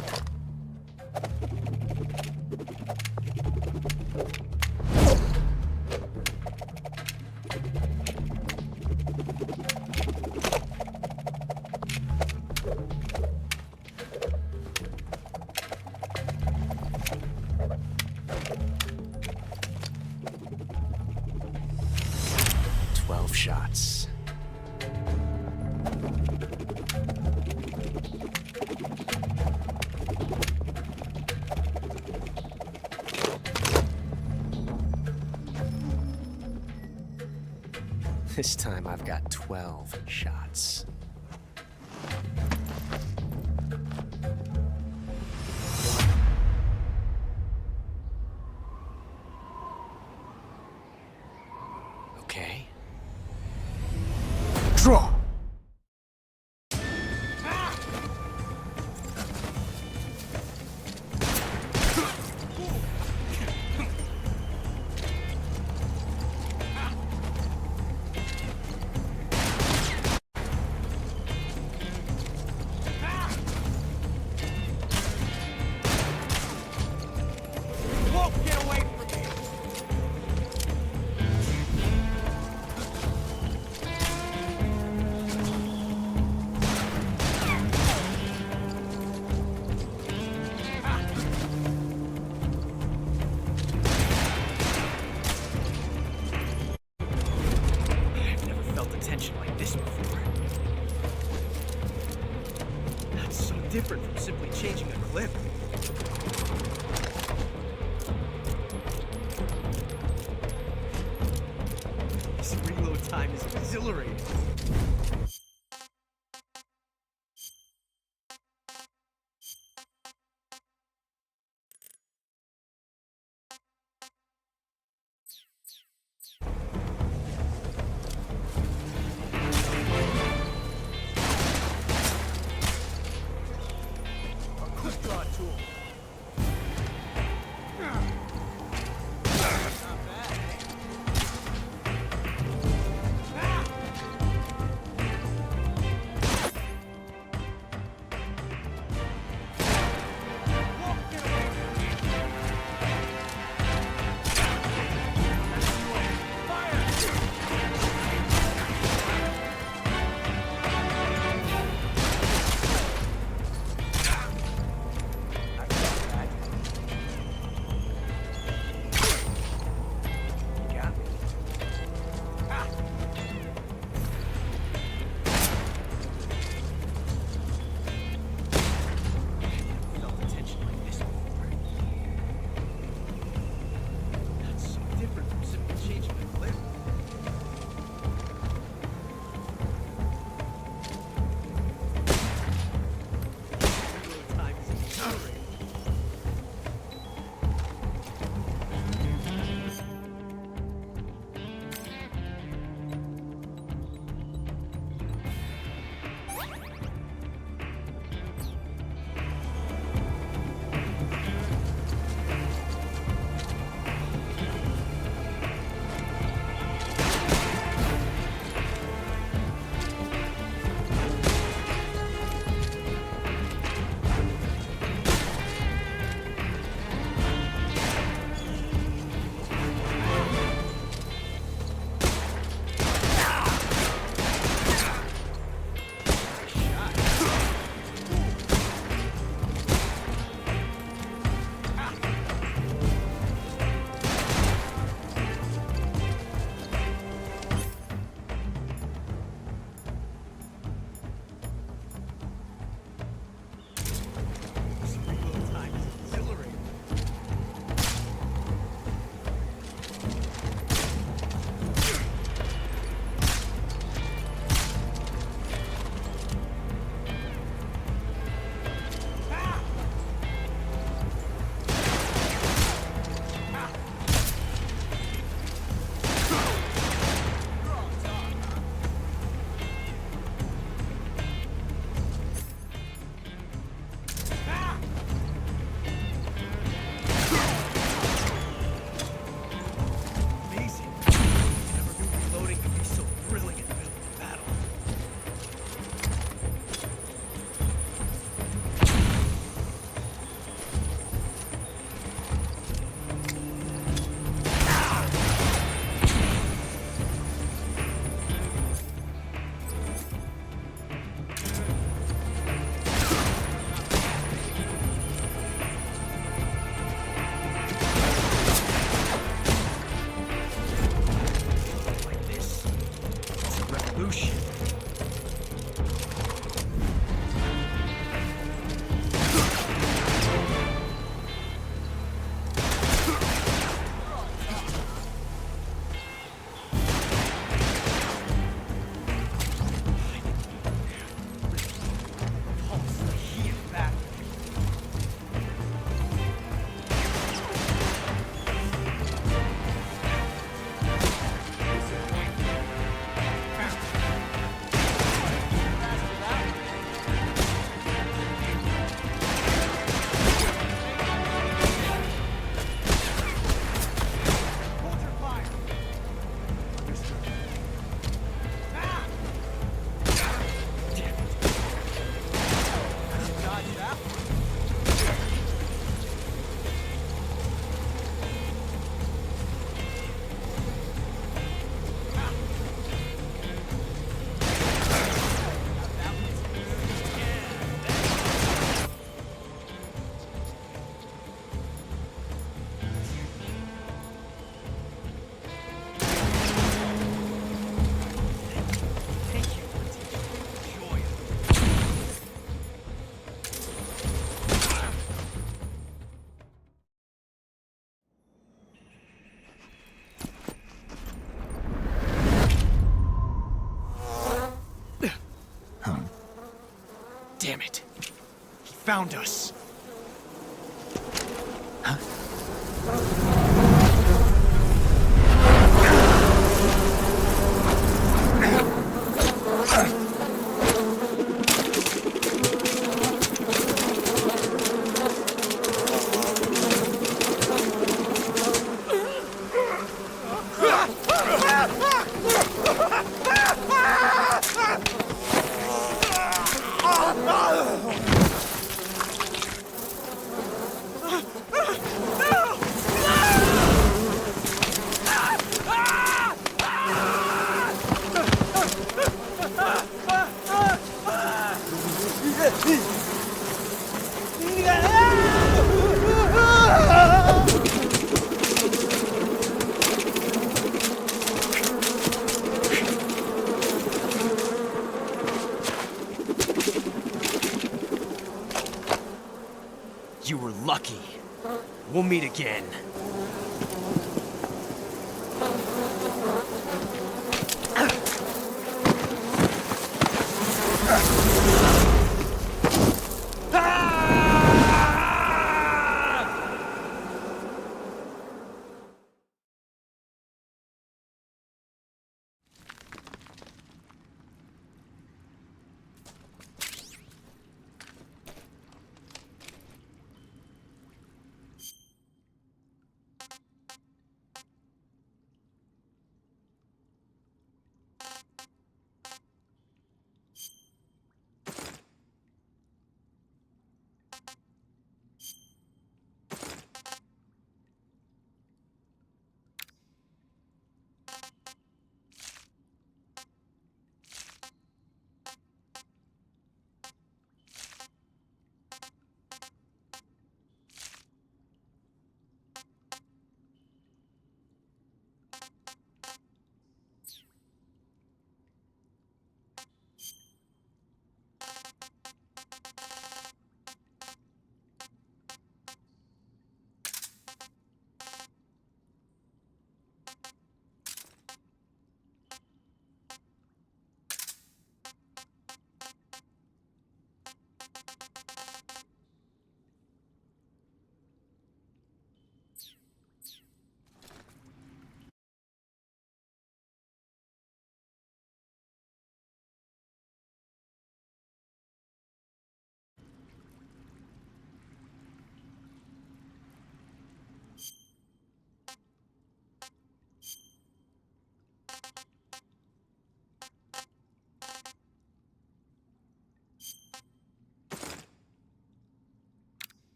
12 shots. This time I've got 12 shots. Okay. Draw! Different from simply changing a clip. This reload time is exhilarating. Lucian. Damn it. He found us. You were lucky. We'll meet again.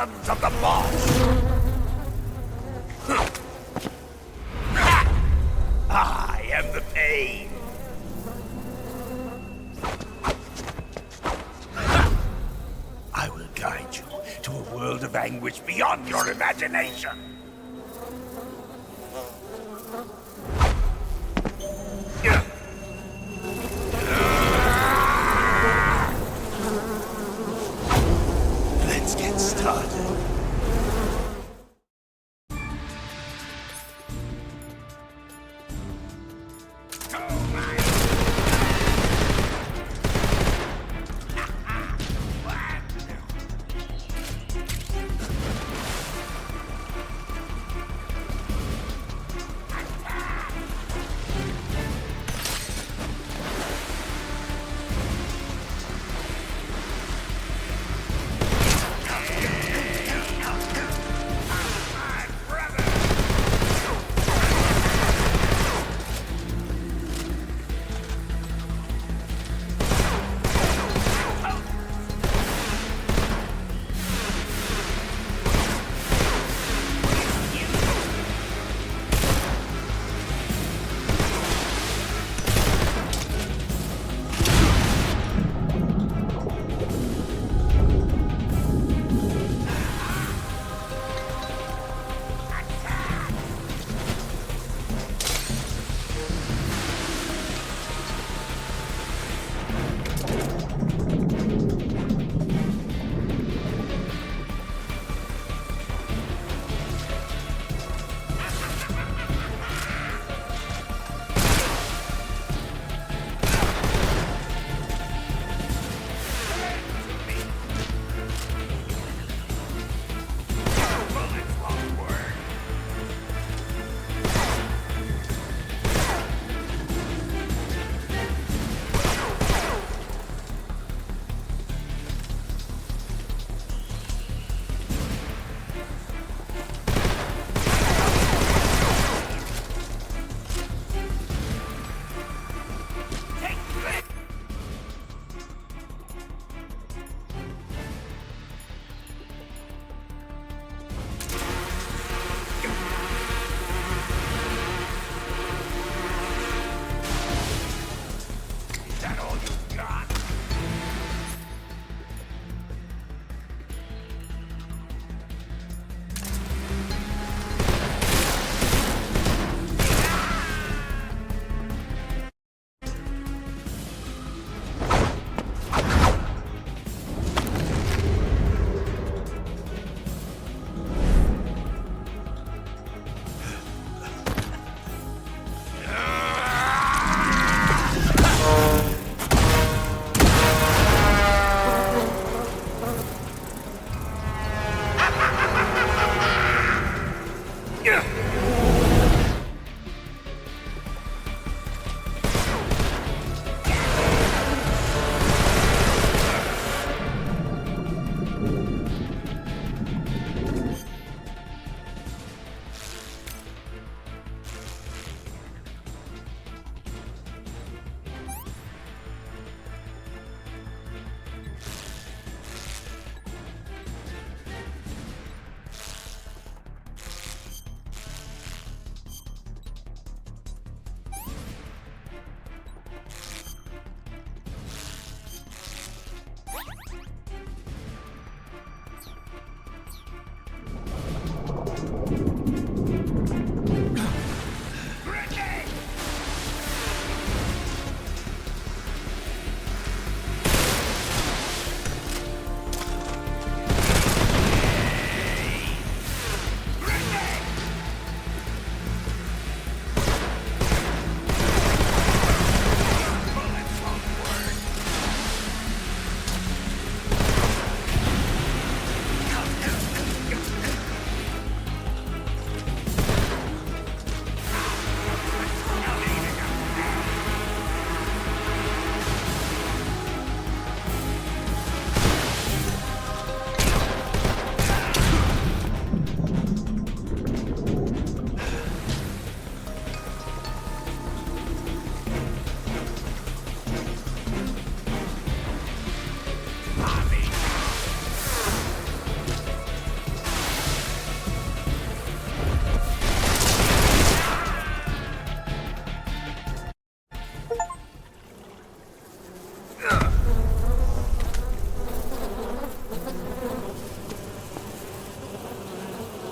sons of the boss! I am the pain! I will guide you to a world of anguish beyond your imagination! Let's get started.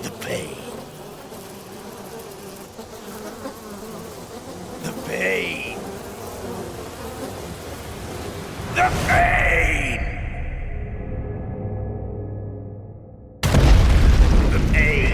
The pain. The pain. The pain. The pain.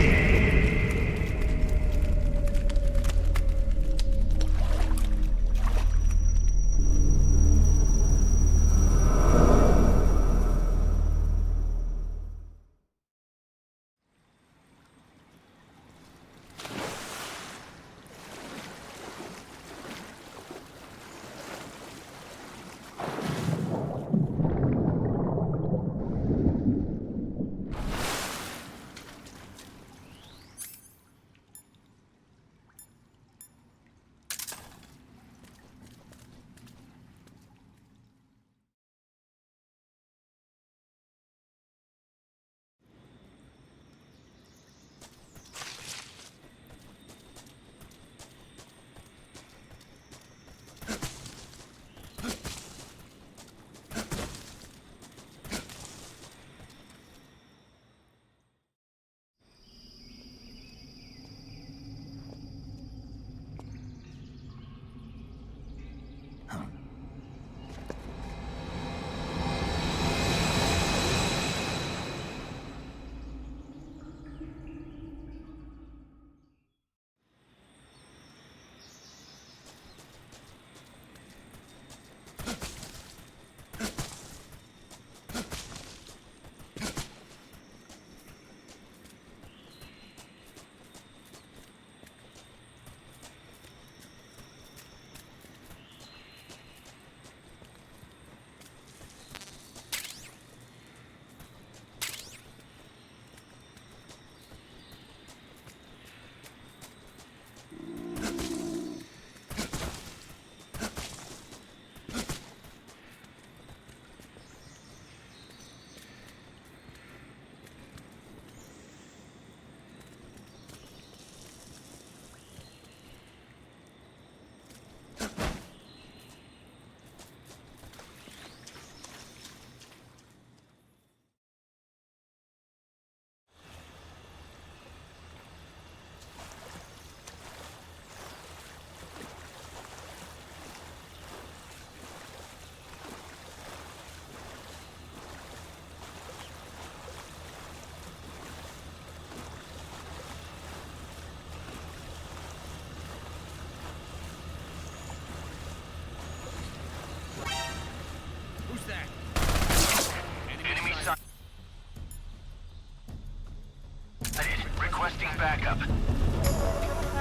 Requesting backup.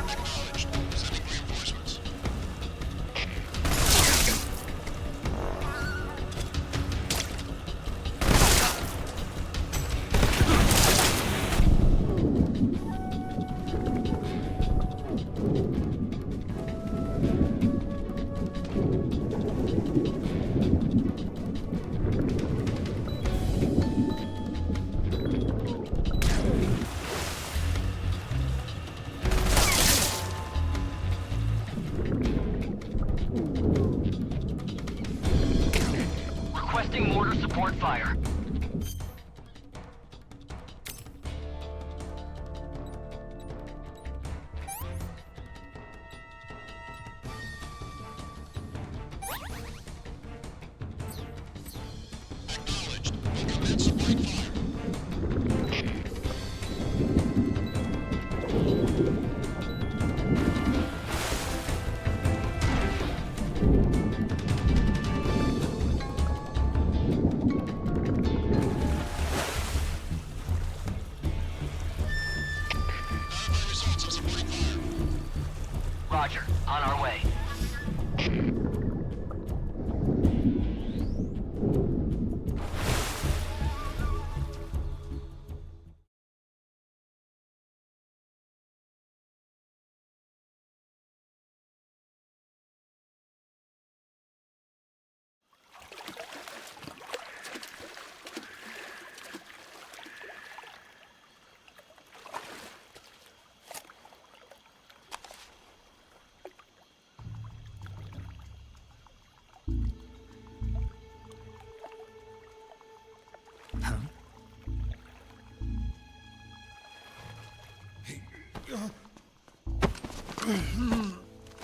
Acknowledged. Sending reinforcements. Requesting mortar support fire. Acknowledged. Commence supporting fire. Notify results of supporting fire. Roger. On our way.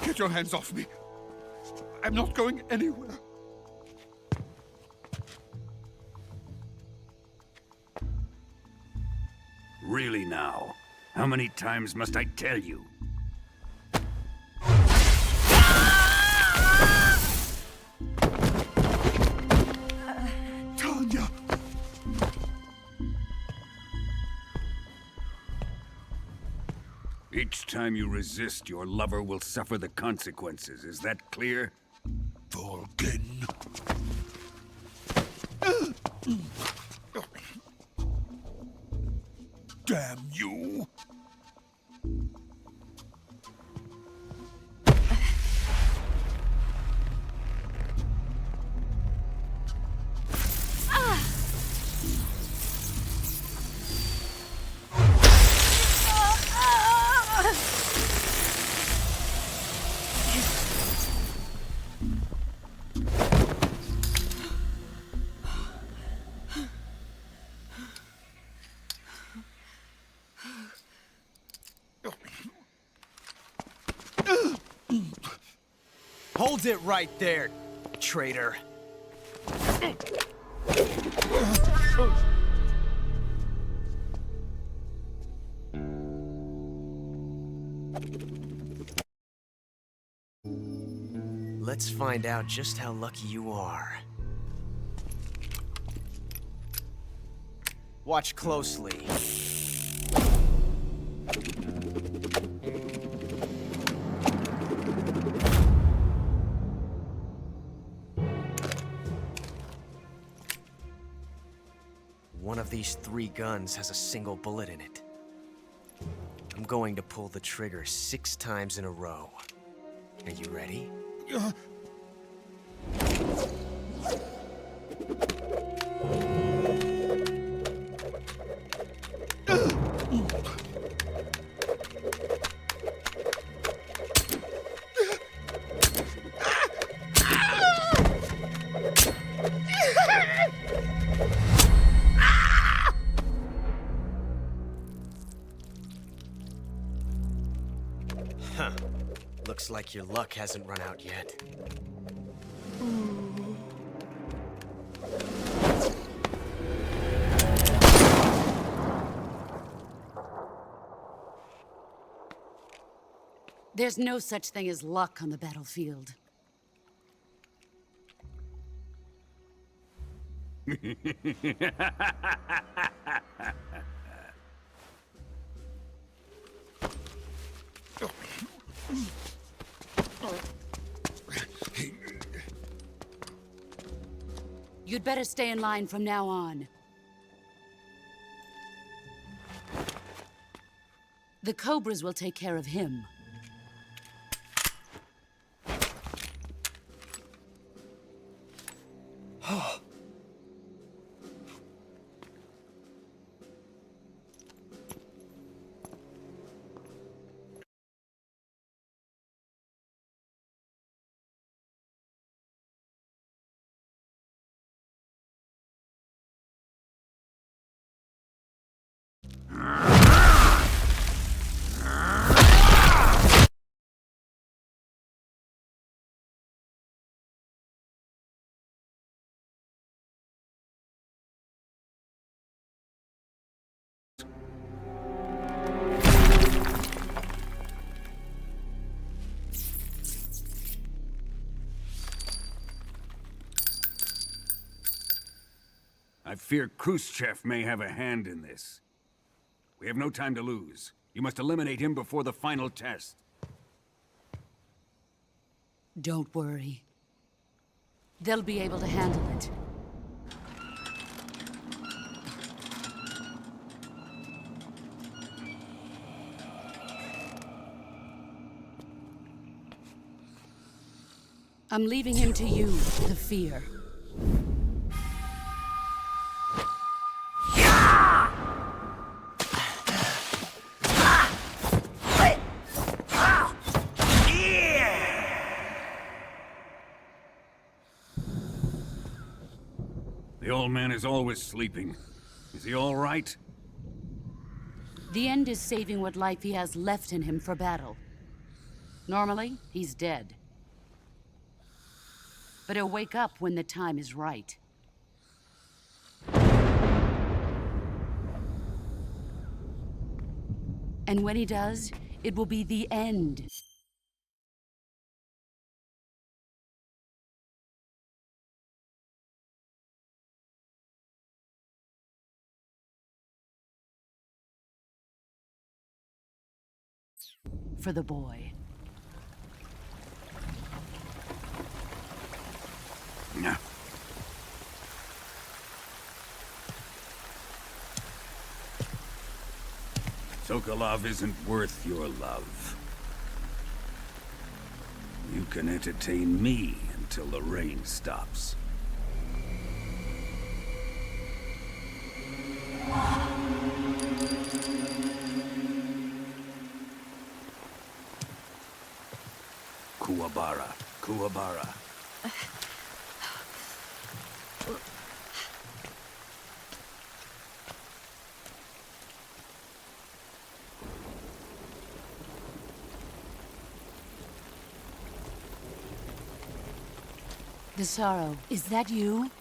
Get your hands off me. I'm not going anywhere. Really now? How many times must I tell you? Tanya! Each time you resist, your lover will suffer the consequences. Is that clear? Volgin. Damn you! Hold it right there, traitor. Let's find out just how lucky you are. Watch closely. One of these 3 guns has a single bullet in it. I'm going to pull the trigger 6 times in a row. Are you ready? Huh. Looks like your luck hasn't run out yet. There's no such thing as luck on the battlefield. You'd better stay in line from now on. The Cobras will take care of him. I fear Khrushchev may have a hand in this. We have no time to lose. You must eliminate him before the final test. Don't worry. They'll be able to handle it. I'm leaving him to you, the fear. The old man is always sleeping. Is he all right? The end is saving what life he has left in him for battle. Normally, he's dead. But he'll wake up when the time is right. And when he does, it will be the end. For the boy. No. Sokolov isn't worth your love. You can entertain me until the rain stops. Kuwabara, Kuwabara. Desaro, is that you?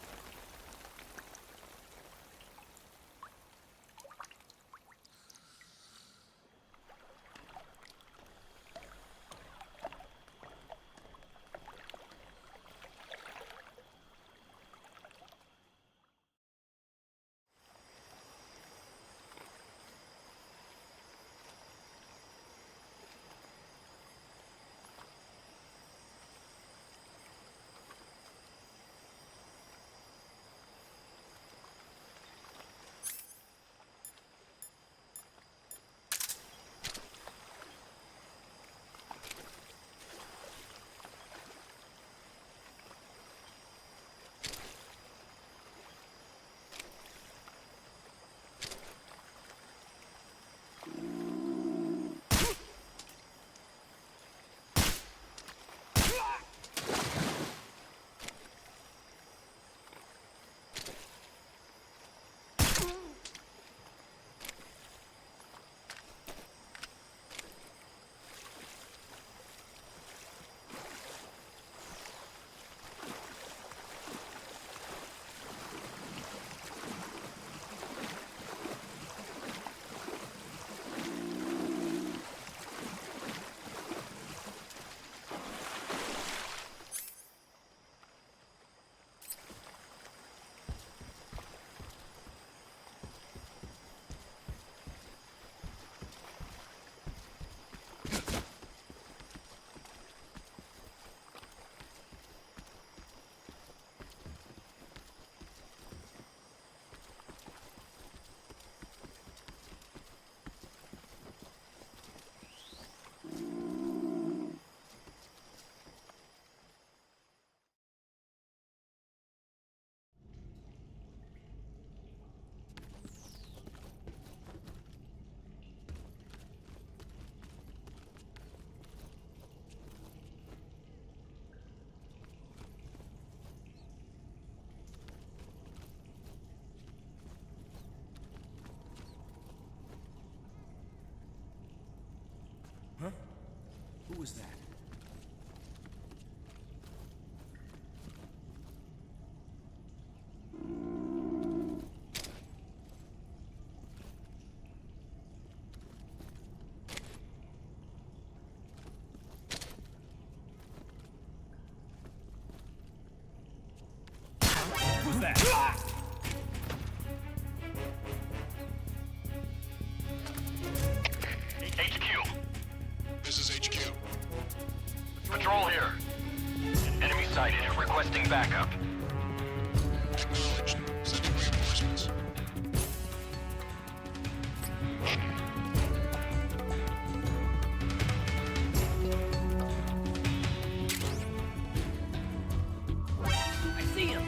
Huh? Who was that? Who's that? HQ. This is HQ. Patrol here. Enemy sighted. Requesting backup. Acknowledged. Sending reinforcements. I see him.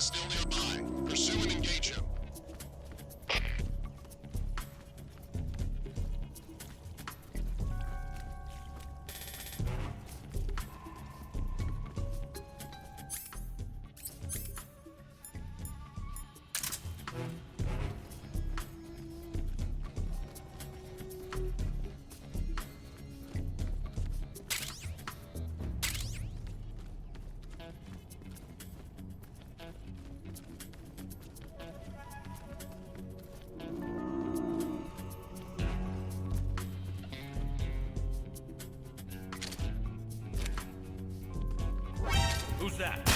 is still nearby. Pursue and engage him. Who's that?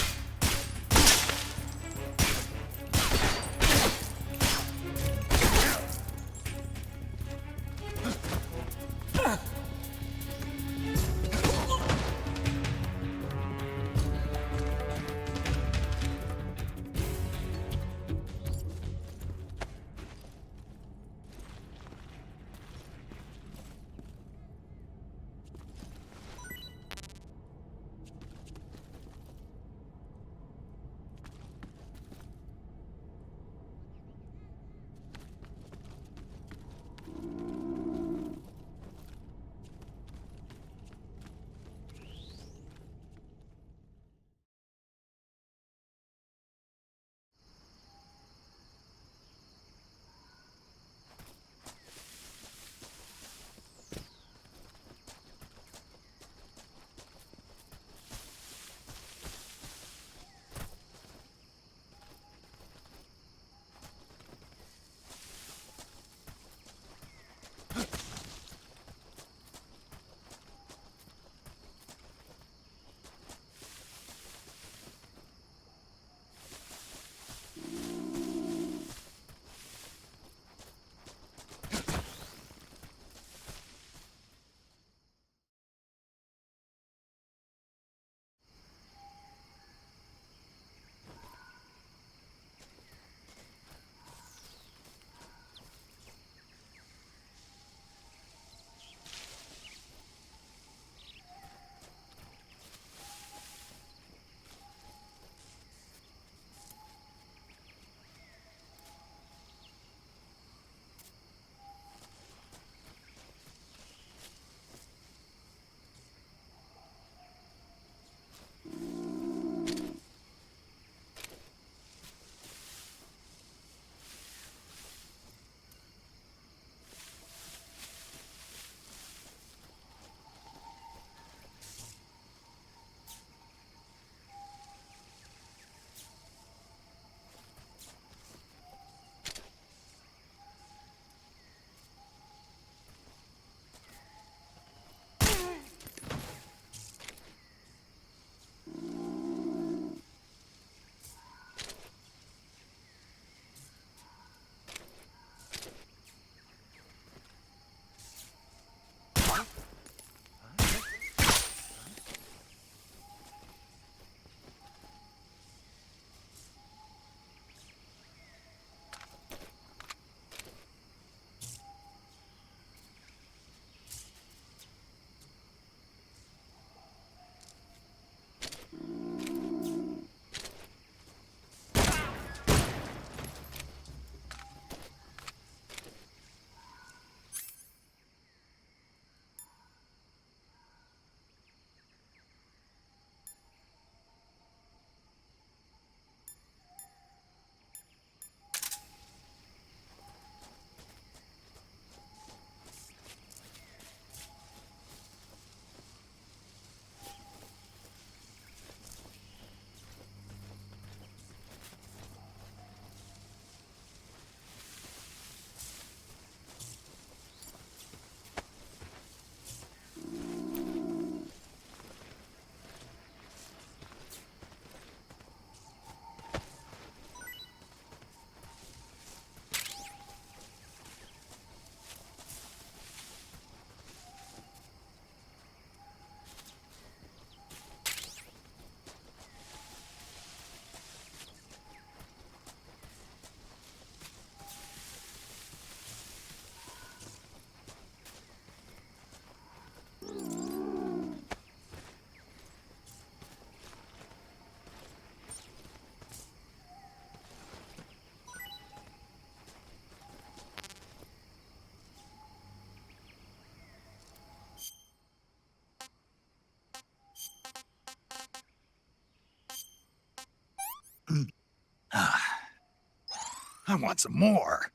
I want some more.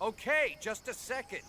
Okay, just a second.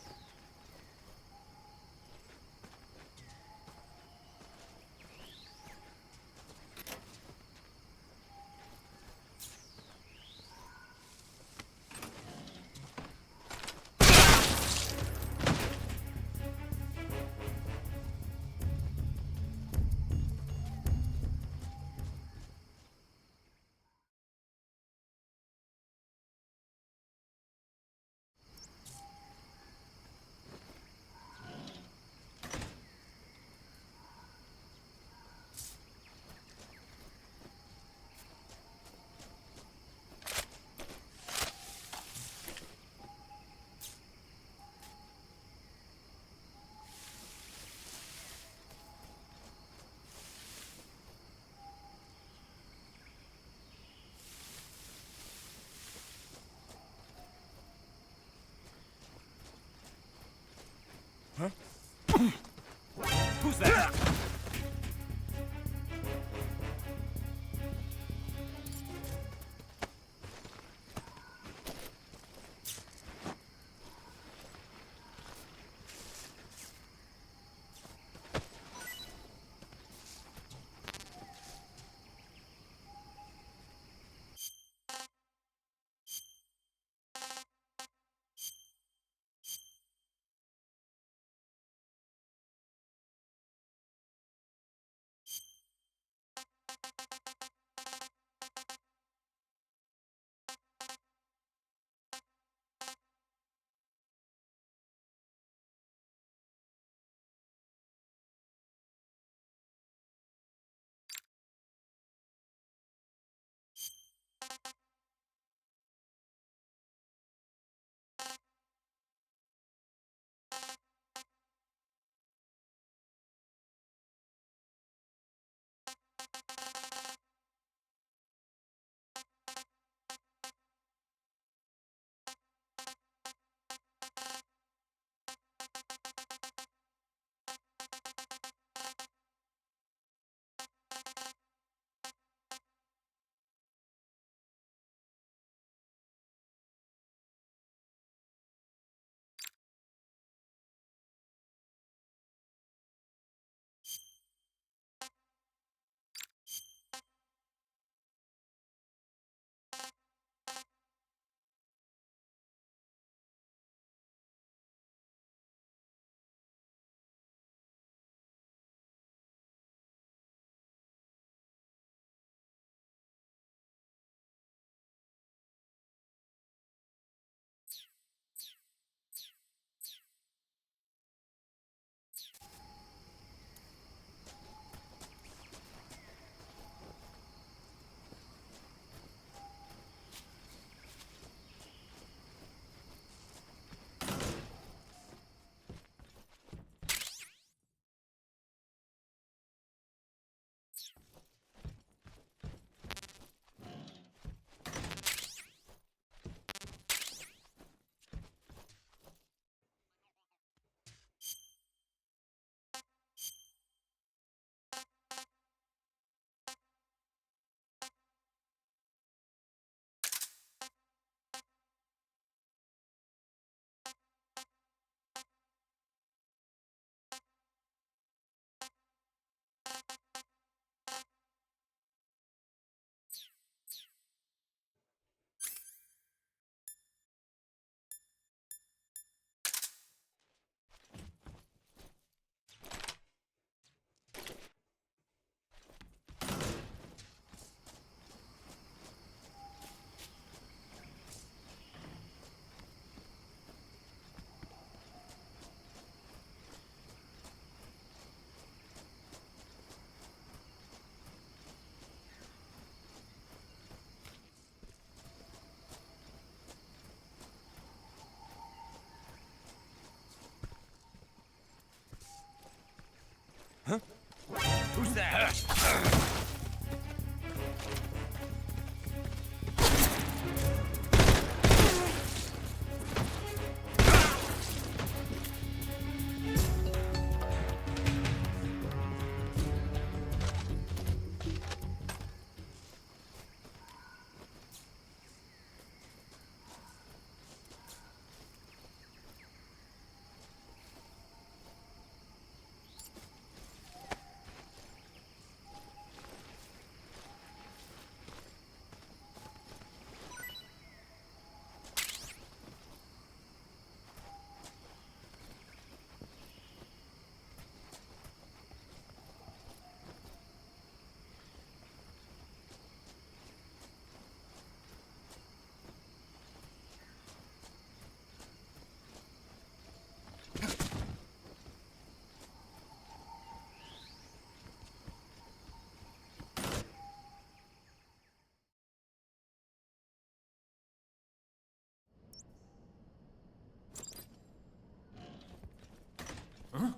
Huh? Who's that? Huh?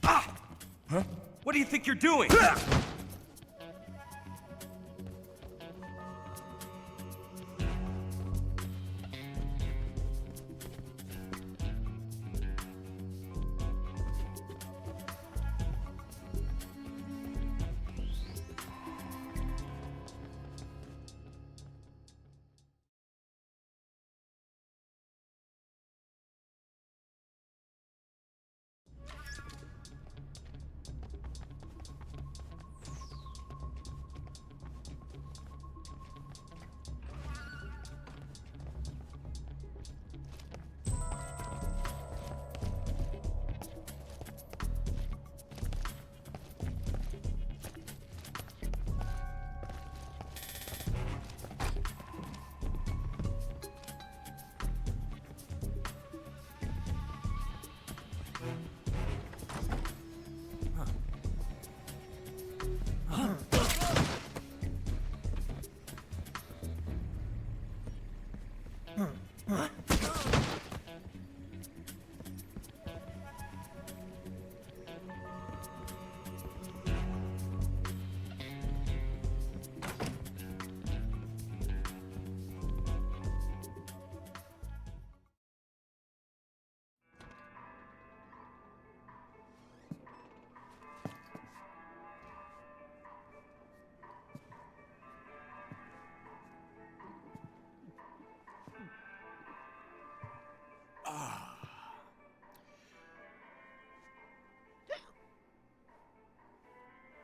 Ah! Huh? What do you think you're doing?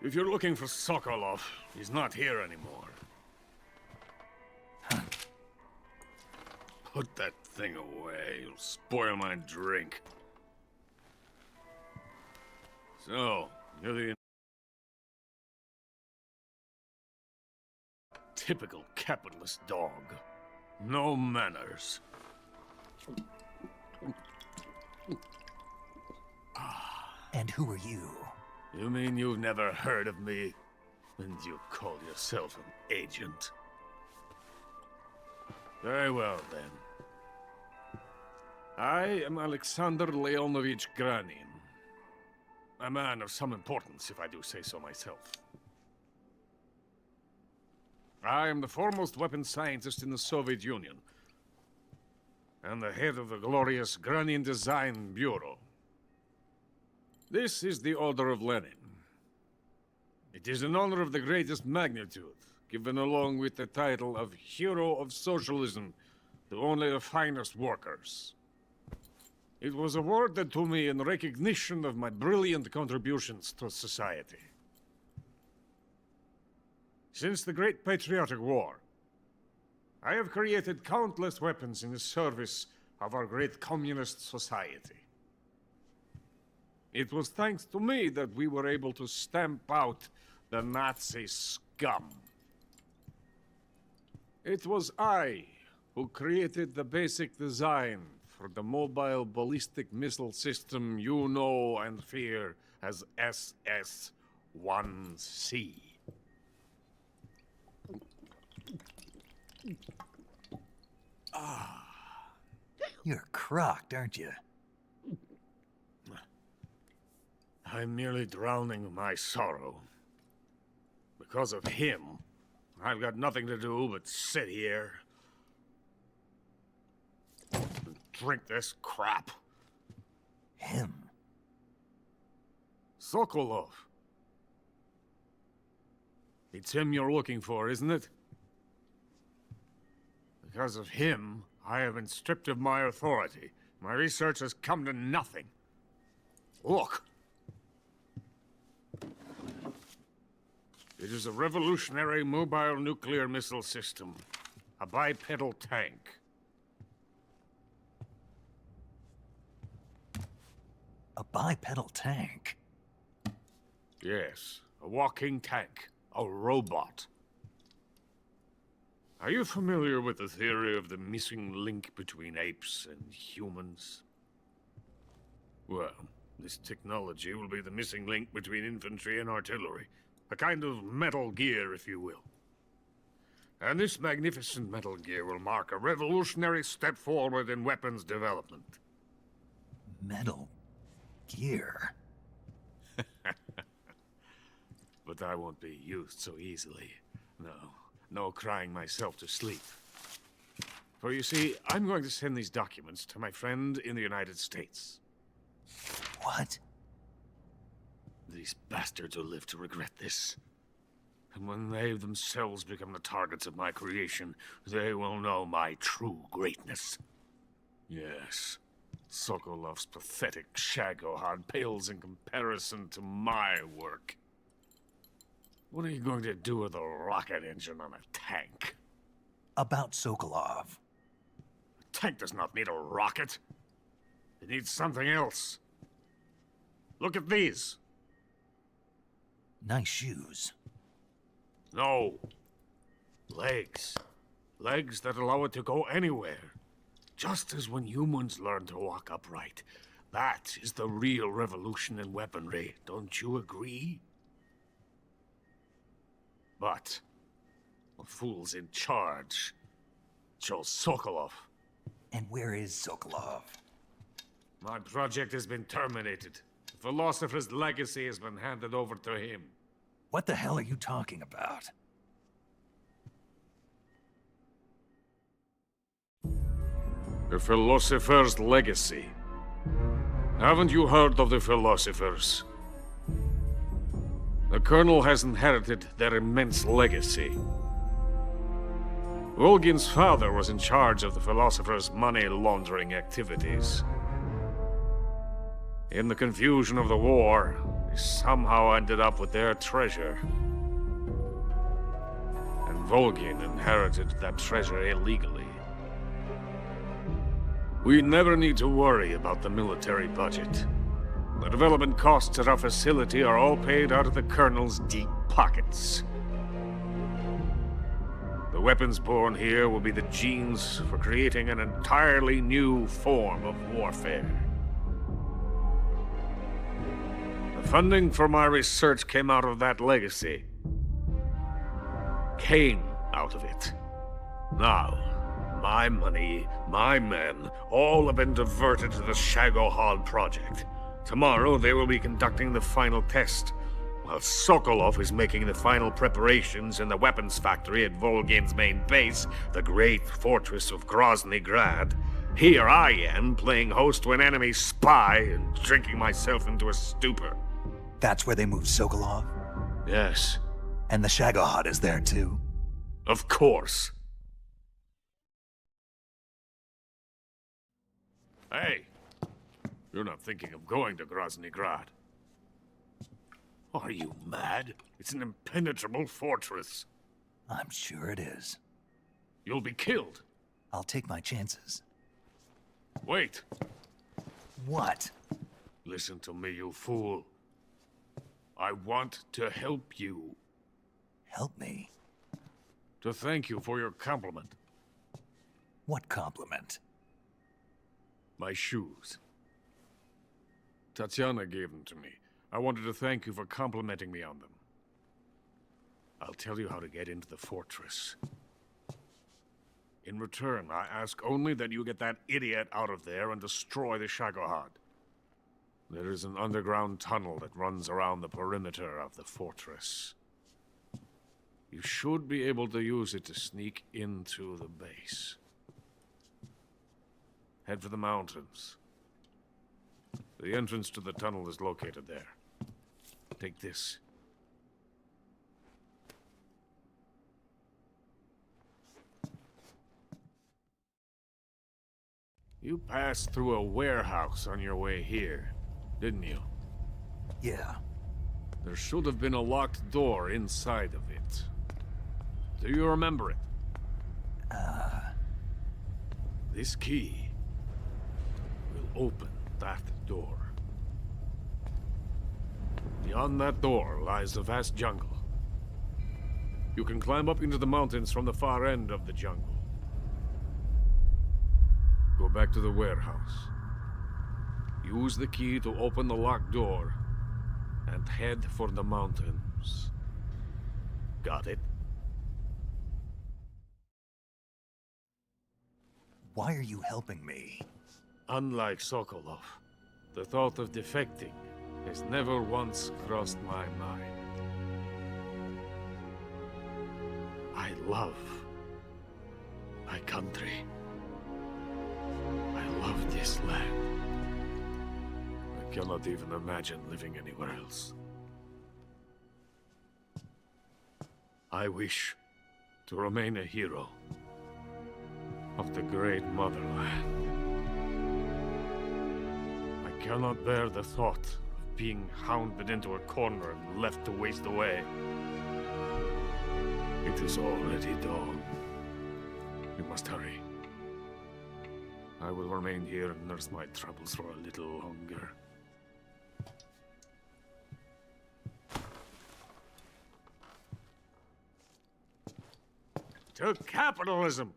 If you're looking for Sokolov, he's not here anymore. Put that thing away. You'll spoil my drink. So, you're the typical capitalist dog. No manners. And who are you? You mean you've never heard of me? And you call yourself an agent? Very well, then. I am Alexander Leonovich Granin. A man of some importance, if I do say so myself. I am the foremost weapons scientist in the Soviet Union, and the head of the glorious Granin Design Bureau. This is the Order of Lenin. It is an honor of the greatest magnitude, given along with the title of Hero of Socialism to only the finest workers. It was awarded to me in recognition of my brilliant contributions to society. Since the Great Patriotic War, I have created countless weapons in the service of our great communist society. It was thanks to me that we were able to stamp out the Nazi scum. It was I who created the basic design for the mobile ballistic missile system you know and fear as SS-1C. You're crocked, aren't you? I'm merely drowning my sorrow. Because of him, I've got nothing to do but sit here and drink this crap. Him? Sokolov. It's him you're looking for, isn't it? Because of him, I have been stripped of my authority. My research has come to nothing. Look. It is a revolutionary mobile nuclear missile system. A bipedal tank. A bipedal tank? Yes, a walking tank. A robot. Are you familiar with the theory of the missing link between apes and humans? Well, this technology will be the missing link between infantry and artillery. A kind of Metal Gear, if you will. And this magnificent Metal Gear will mark a revolutionary step forward in weapons development. Metal Gear? But I won't be used so easily. No crying myself to sleep. For you see, I'm going to send these documents to my friend in the United States. What? These bastards will live to regret this. And when they themselves become the targets of my creation, they will know my true greatness. Yes, Sokolov's pathetic shagohod pales in comparison to my work. What are you going to do with a rocket engine on a tank? About Sokolov. A tank does not need a rocket. It needs something else. Look at these. Nice shoes. No. Legs. Legs that allow it to go anywhere. Just as when humans learn to walk upright. That is the real revolution in weaponry. Don't you agree? But the fool's in charge. Chose Sokolov. And where is Sokolov? My project has been terminated. The philosopher's legacy has been handed over to him. What the hell are you talking about? The philosopher's legacy. Haven't you heard of the philosophers? The Colonel has inherited their immense legacy. Volgin's father was in charge of the philosophers' money laundering activities. In the confusion of the war, he somehow ended up with their treasure. And Volgin inherited that treasure illegally. We never need to worry about the military budget. The development costs at our facility are all paid out of the Colonel's deep pockets. The weapons born here will be the genes for creating an entirely new form of warfare. The funding for my research came out of that legacy. Came out of it. Now, my money, my men, all have been diverted to the Shagohod project. Tomorrow they will be conducting the final test, while Sokolov is making the final preparations in the weapons factory at Volgin's main base, the great fortress of Grozny Grad. Here I am, playing host to an enemy spy and drinking myself into a stupor. That's where they moved Sokolov? Yes. And the Shagohod is there too? Of course. Hey, you're not thinking of going to Grozny Grad. Are you mad? It's an impenetrable fortress. I'm sure it is. You'll be killed. I'll take my chances. Wait. What? Listen to me, you fool. I want to help you. Help me? To thank you for your compliment. What compliment? My shoes. Tatiana gave them to me. I wanted to thank you for complimenting me on them. I'll tell you how to get into the fortress. In return, I ask only that you get that idiot out of there and destroy the Shagohod. There is an underground tunnel that runs around the perimeter of the fortress. You should be able to use it to sneak into the base. Head for the mountains. The entrance to the tunnel is located there. Take this. You passed through a warehouse on your way here, didn't you? Yeah. There should have been a locked door inside of it. Do you remember it? This key will open that door. Beyond that door lies a vast jungle. You can climb up into the mountains from the far end of the jungle. Go back to the warehouse. Use the key to open the locked door and head for the mountains. Got it? Why are you helping me? Unlike Sokolov, the thought of defecting has never once crossed my mind. I love my country. I love this land. I cannot even imagine living anywhere else. I wish to remain a hero of the great motherland. I cannot bear the thought of being hounded into a corner and left to waste away. It is already dawn. We must hurry. I will remain here and nurse my troubles for a little longer. To capitalism!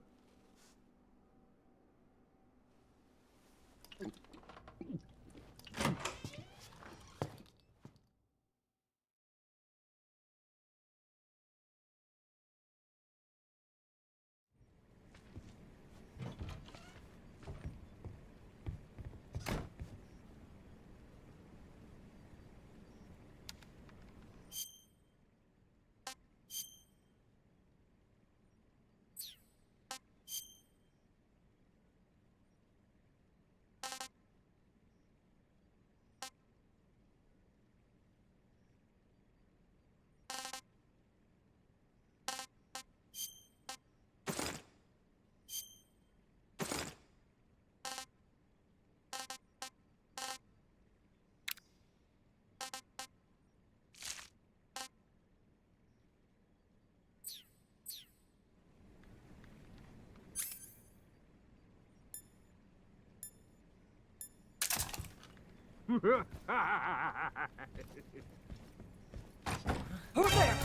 Over there!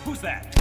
Who's that?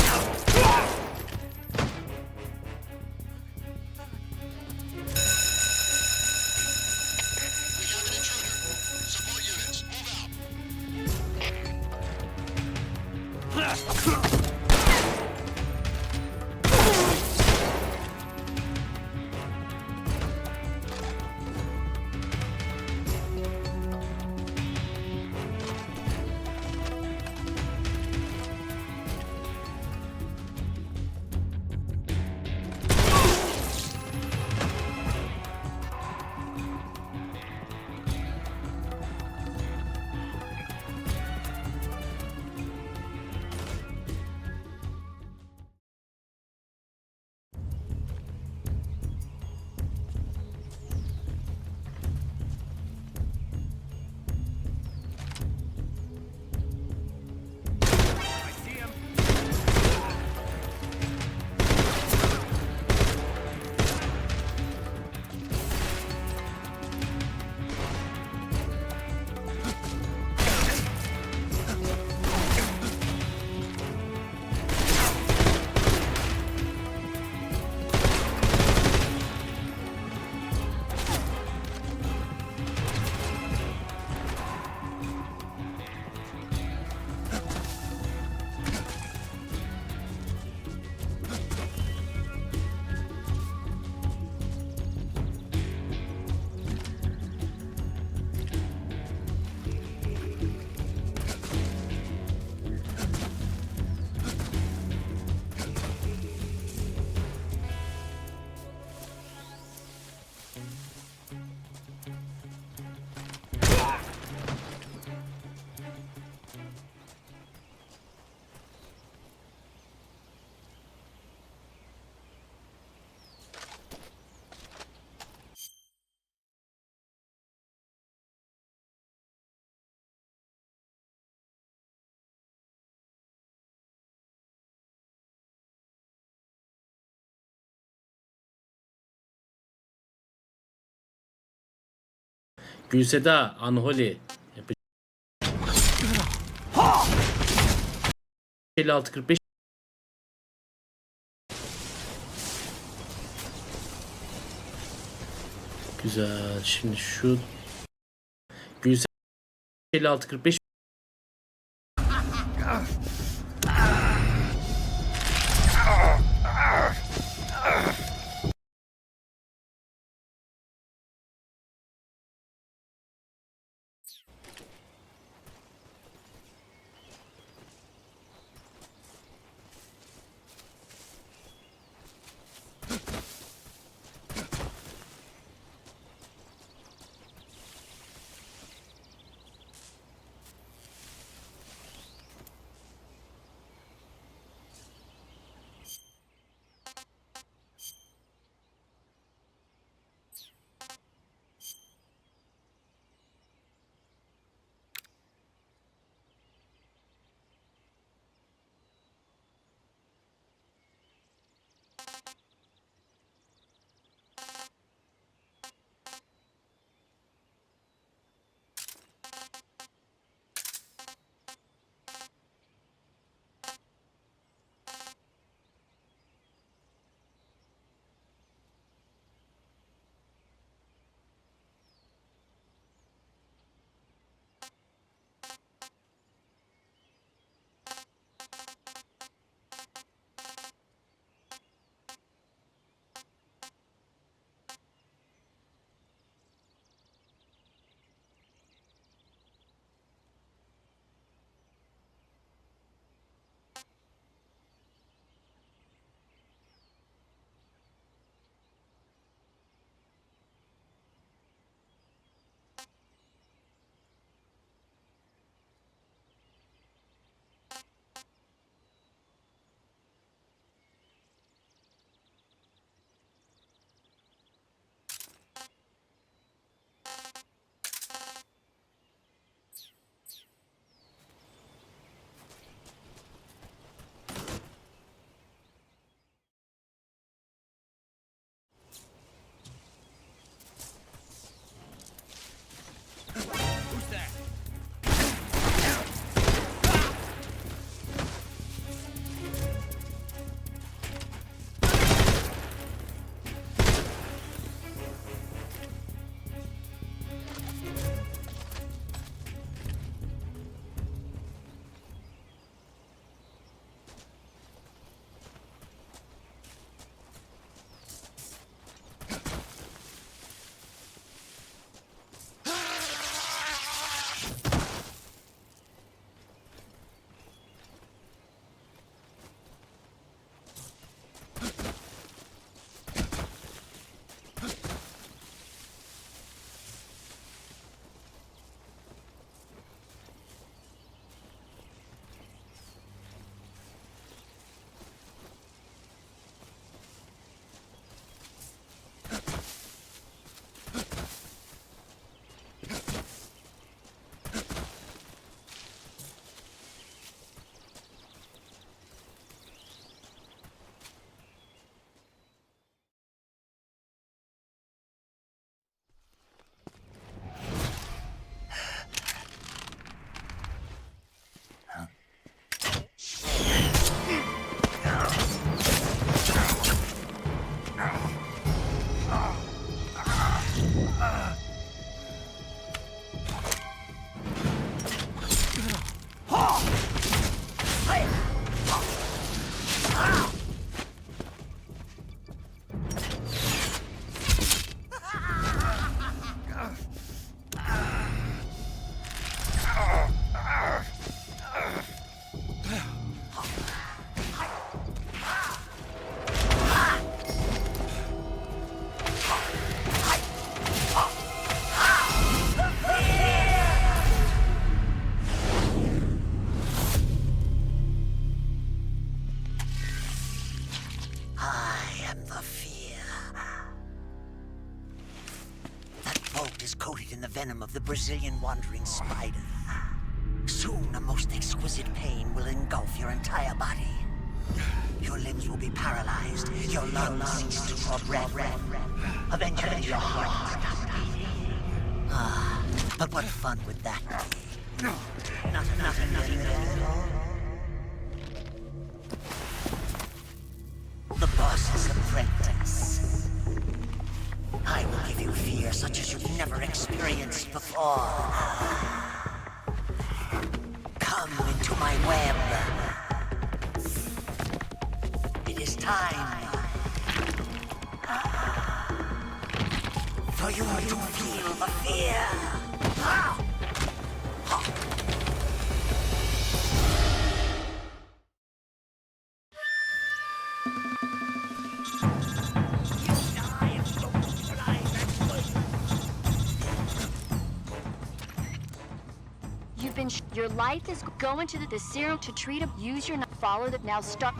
Gülseda, Anholi. 56-45. Güzel. Şimdi şu Gülseda 56-45. Coated in the venom of the Brazilian wandering spider. Soon a most exquisite pain will engulf your entire body. Your limbs will be paralyzed, your lungs cease to draw breath. Eventually your heart will stop beating. Ah, but what fun would that be? Nothing at all. The boss's apprentice. I will give you fear such as you've never experienced before. Come into my web. It is time for you to feel the fear. Your life is going to the serum to treat him. Use your follow that now start.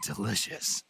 Delicious.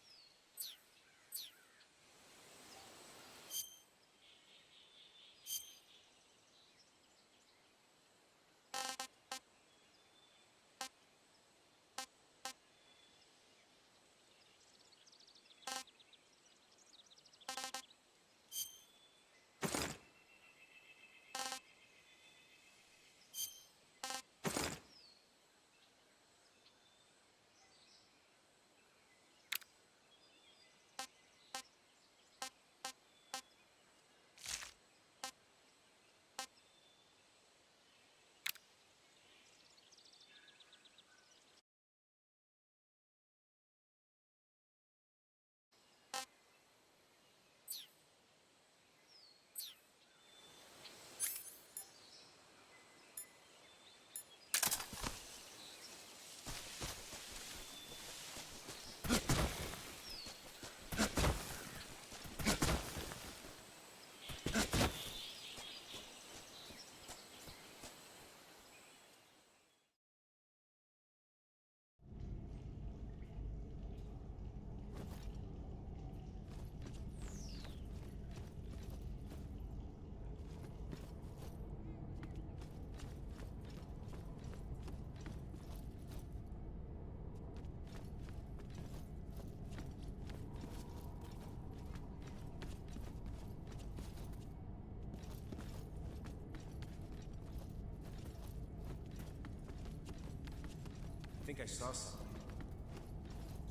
I think I saw something.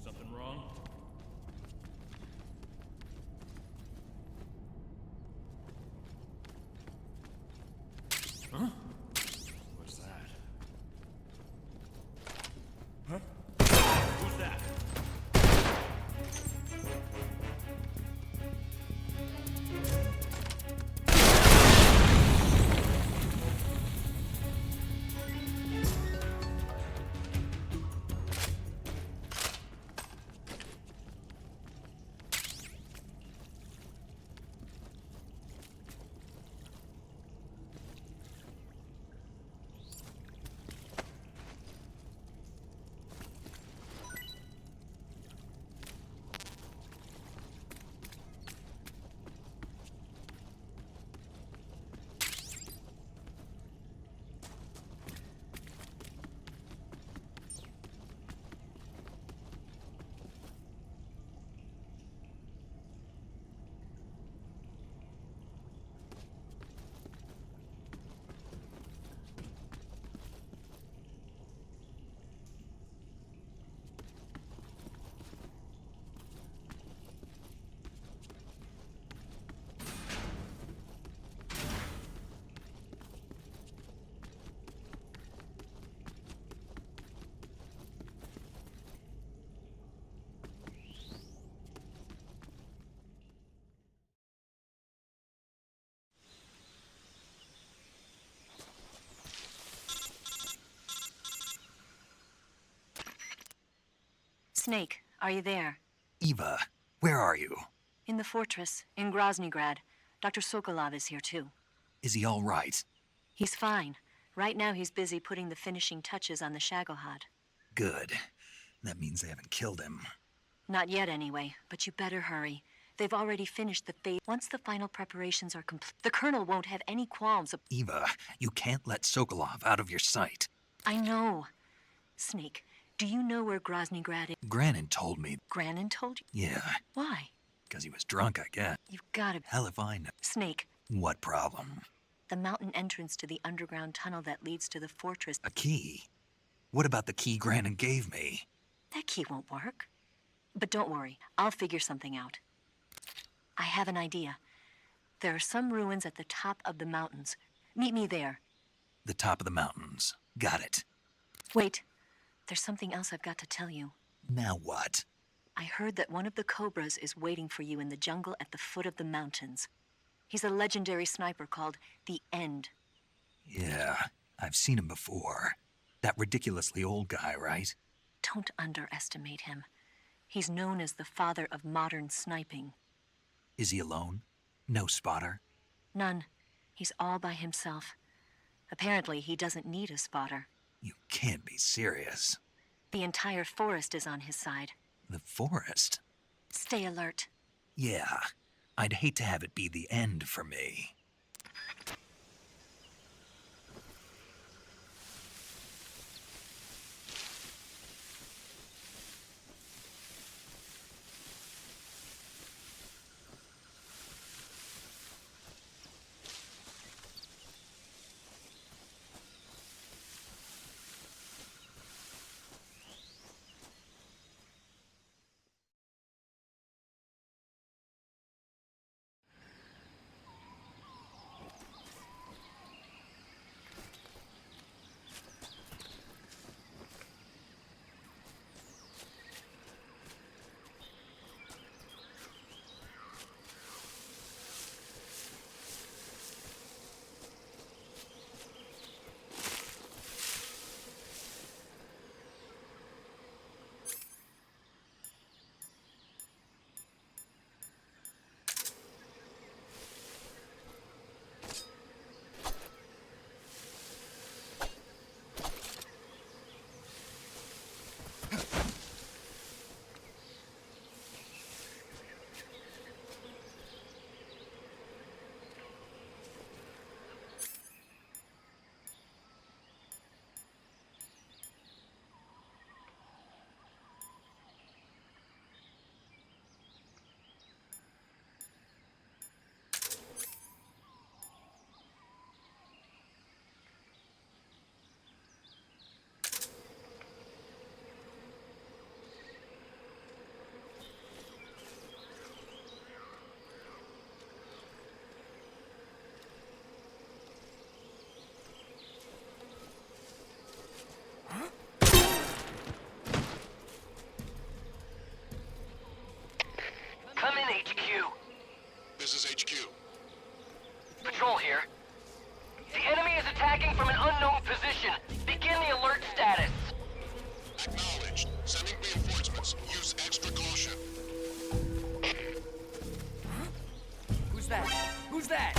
Something wrong? Huh? What's that? Huh? Who's that? Snake, are you there? Eva, where are you? In the fortress, in Groznygrad. Dr. Sokolov is here too. Is he all right? He's fine. Right now he's busy putting the finishing touches on the Shagohod. Good. That means they haven't killed him. Not yet anyway, but you better hurry. They've already finished the phase. Once the final preparations are complete, the Colonel won't have any qualms. Eva, you can't let Sokolov out of your sight. I know. Snake, do you know where Groznygrad is? Granin told me. Granin told you? Yeah. Why? Because he was drunk, I guess. You've gotta... Hell if I know. Snake. What problem? The mountain entrance to the underground tunnel that leads to the fortress. A key? What about the key Granin gave me? That key won't work. But don't worry, I'll figure something out. I have an idea. There are some ruins at the top of the mountains. Meet me there. The top of the mountains. Got it. Wait. There's something else I've got to tell you. Now what? I heard that one of the Cobras is waiting for you in the jungle at the foot of the mountains. He's a legendary sniper called the End. Yeah, I've seen him before. That ridiculously old guy, right? Don't underestimate him. He's known as the father of modern sniping. Is he alone? No spotter? None. He's all by himself. Apparently, he doesn't need a spotter. You can't be serious. The entire forest is on his side. The forest? Stay alert. Yeah, I'd hate to have it be the end for me. Come in, HQ. This is HQ. Patrol here. The enemy is attacking from an unknown position. Begin the alert status. Acknowledged. Sending reinforcements. Use extra caution. Who's that? Who's that?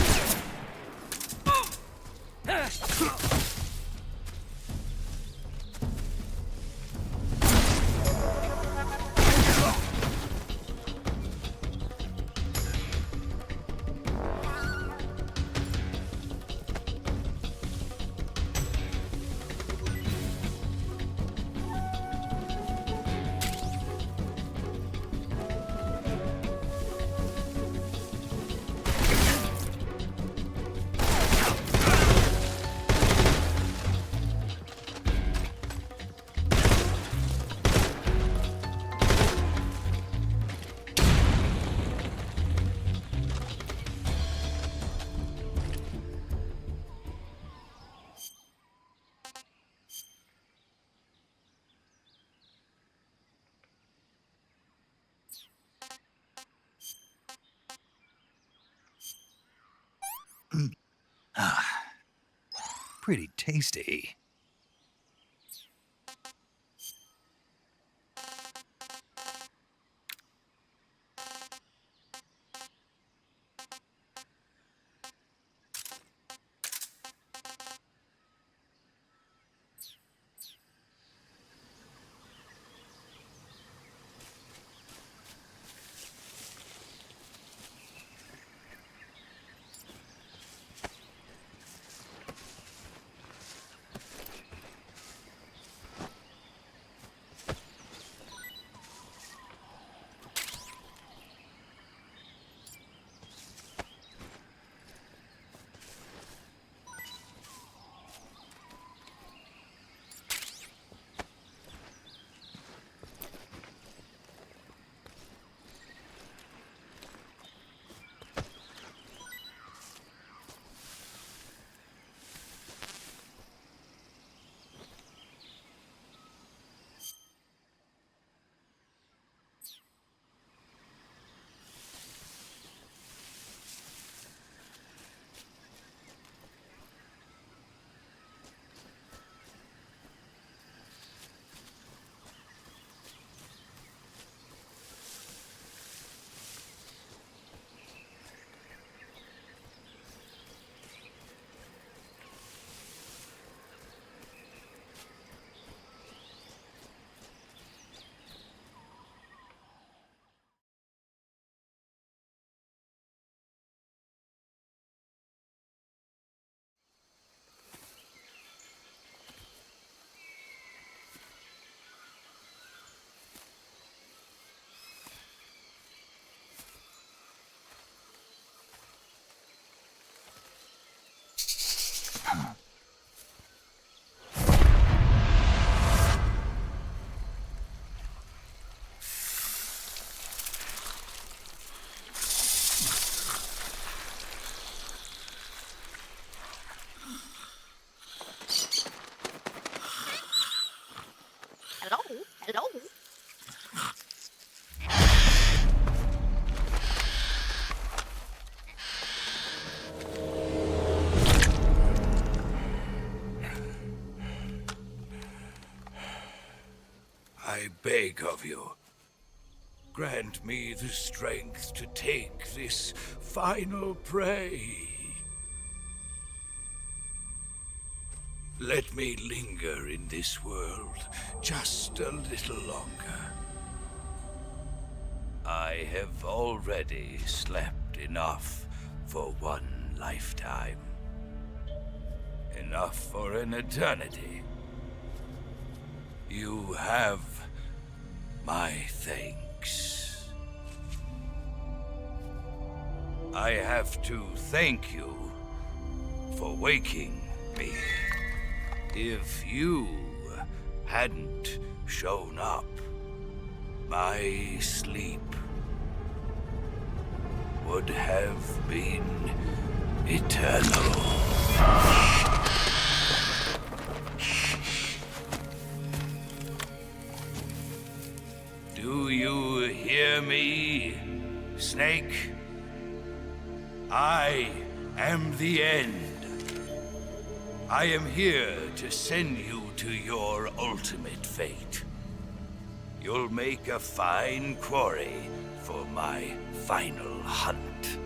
Pretty tasty. I beg of you, grant me the strength to take this final prey. Let me linger in this world just a little longer. I have already slept enough for one lifetime. Enough for an eternity. You have my thanks. I have to thank you for waking me. If you hadn't shown up, my sleep would have been eternal. Do you hear me, Snake? I am the end. I am here to send you to your ultimate fate. You'll make a fine quarry for my final hunt.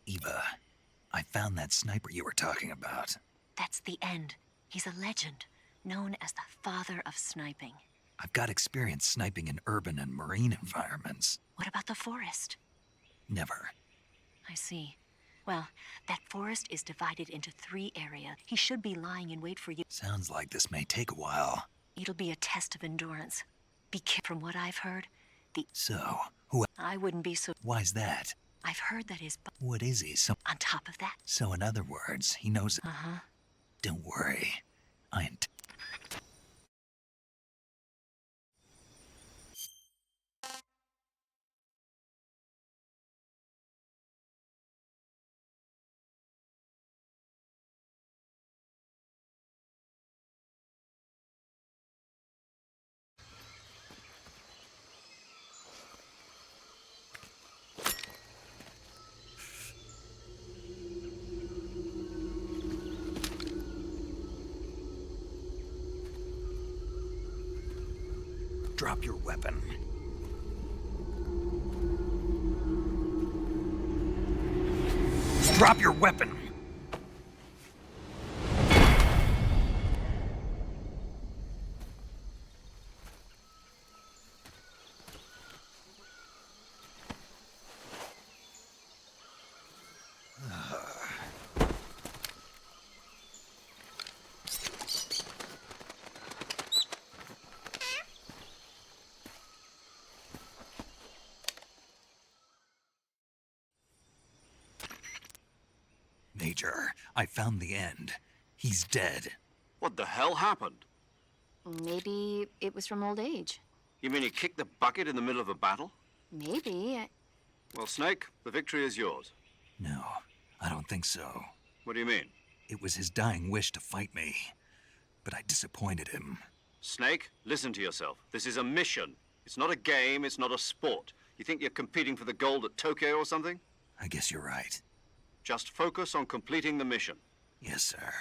Eva, I found that sniper you were talking about. That's the end. He's a legend, known as the father of sniping. I've got experience sniping in urban and marine environments. What about the forest? Never. I see. Well, that forest is divided into 3 areas. He should be lying in wait for you. Sounds like this may take a while. It'll be a test of endurance. Be careful. From what I've heard, So, who... I wouldn't be so... Why's that? I've heard that his... What is he, On top of that... So in other words, he knows... Uh-huh. Don't worry. Drop your weapon. Drop your weapon! Major, I found the end. He's dead. What the hell happened? Maybe it was from old age. You mean he kicked the bucket in the middle of a battle? Maybe. Well, Snake, the victory is yours. No, I don't think so. What do you mean? It was his dying wish to fight me, but I disappointed him. Snake, listen to yourself. This is a mission. It's not a game, it's not a sport. You think you're competing for the gold at Tokyo or something? I guess you're right. Just focus on completing the mission. Yes, sir.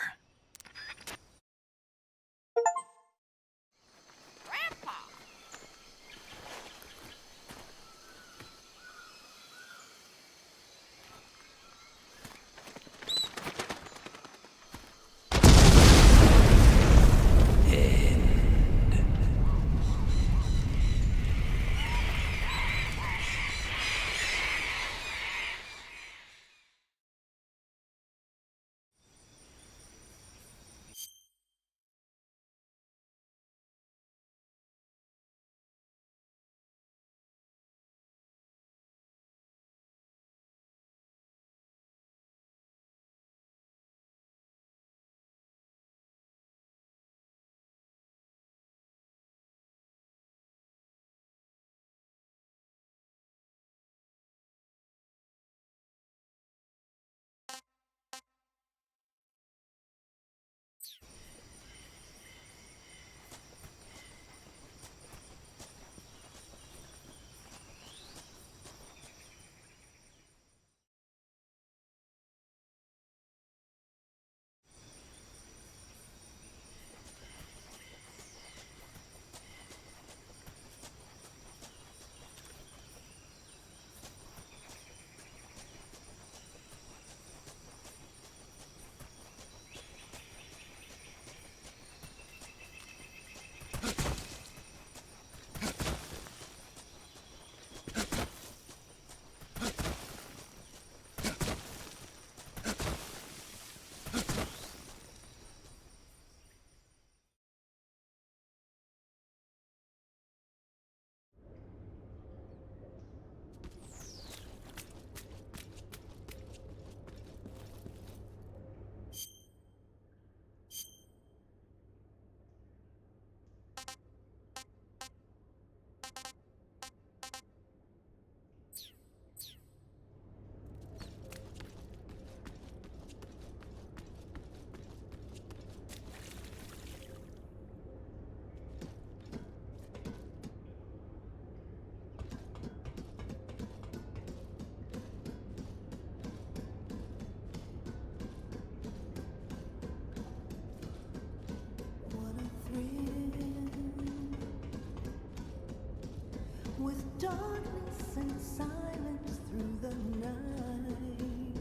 with darkness and silence through the night.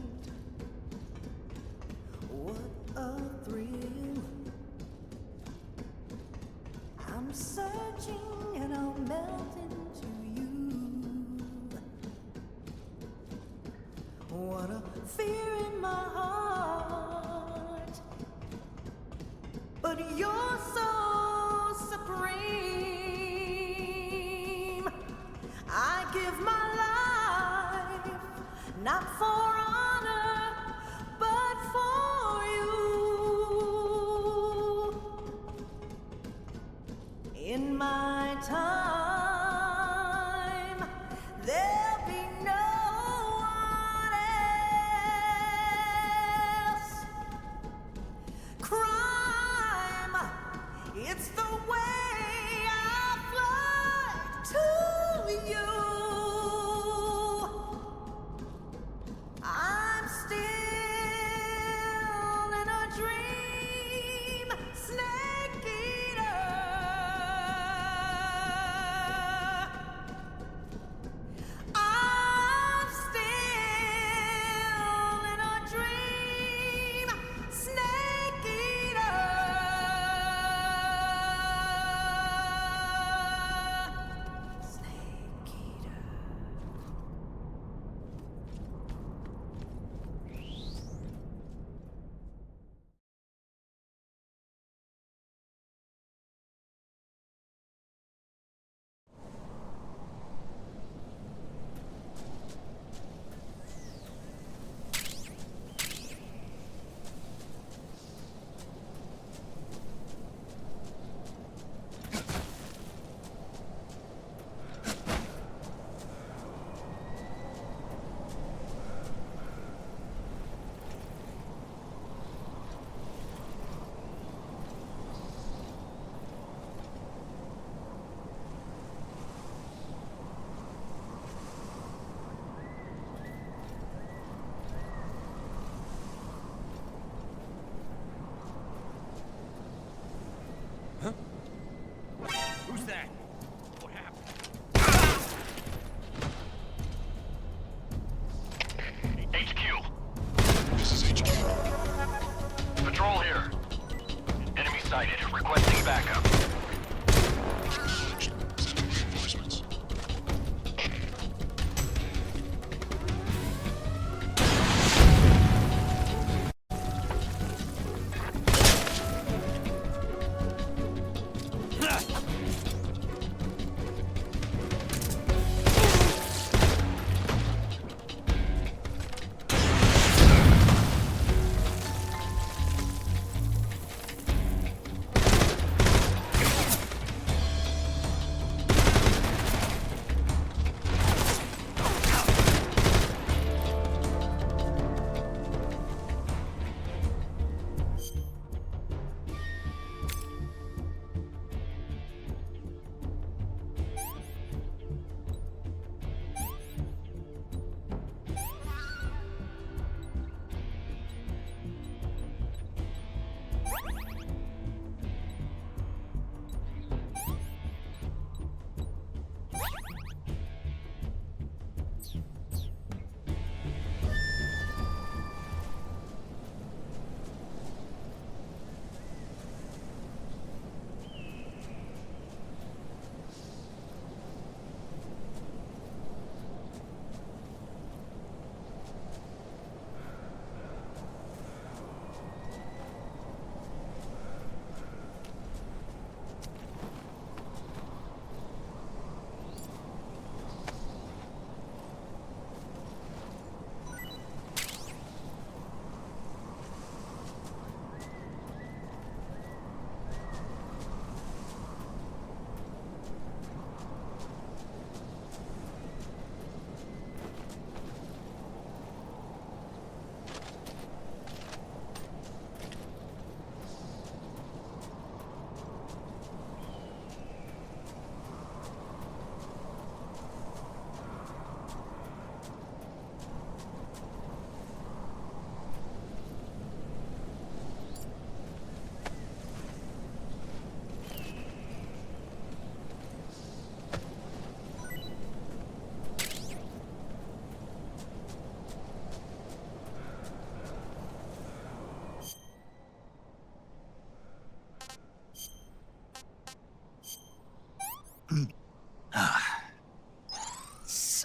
What a thrill. I'm searching and I'll melt into you. What a fear in my heart. But you're so supreme. I give my life, not for honor, but for you. In my time, there'll be no one else. Crime, it's the way I fly to you.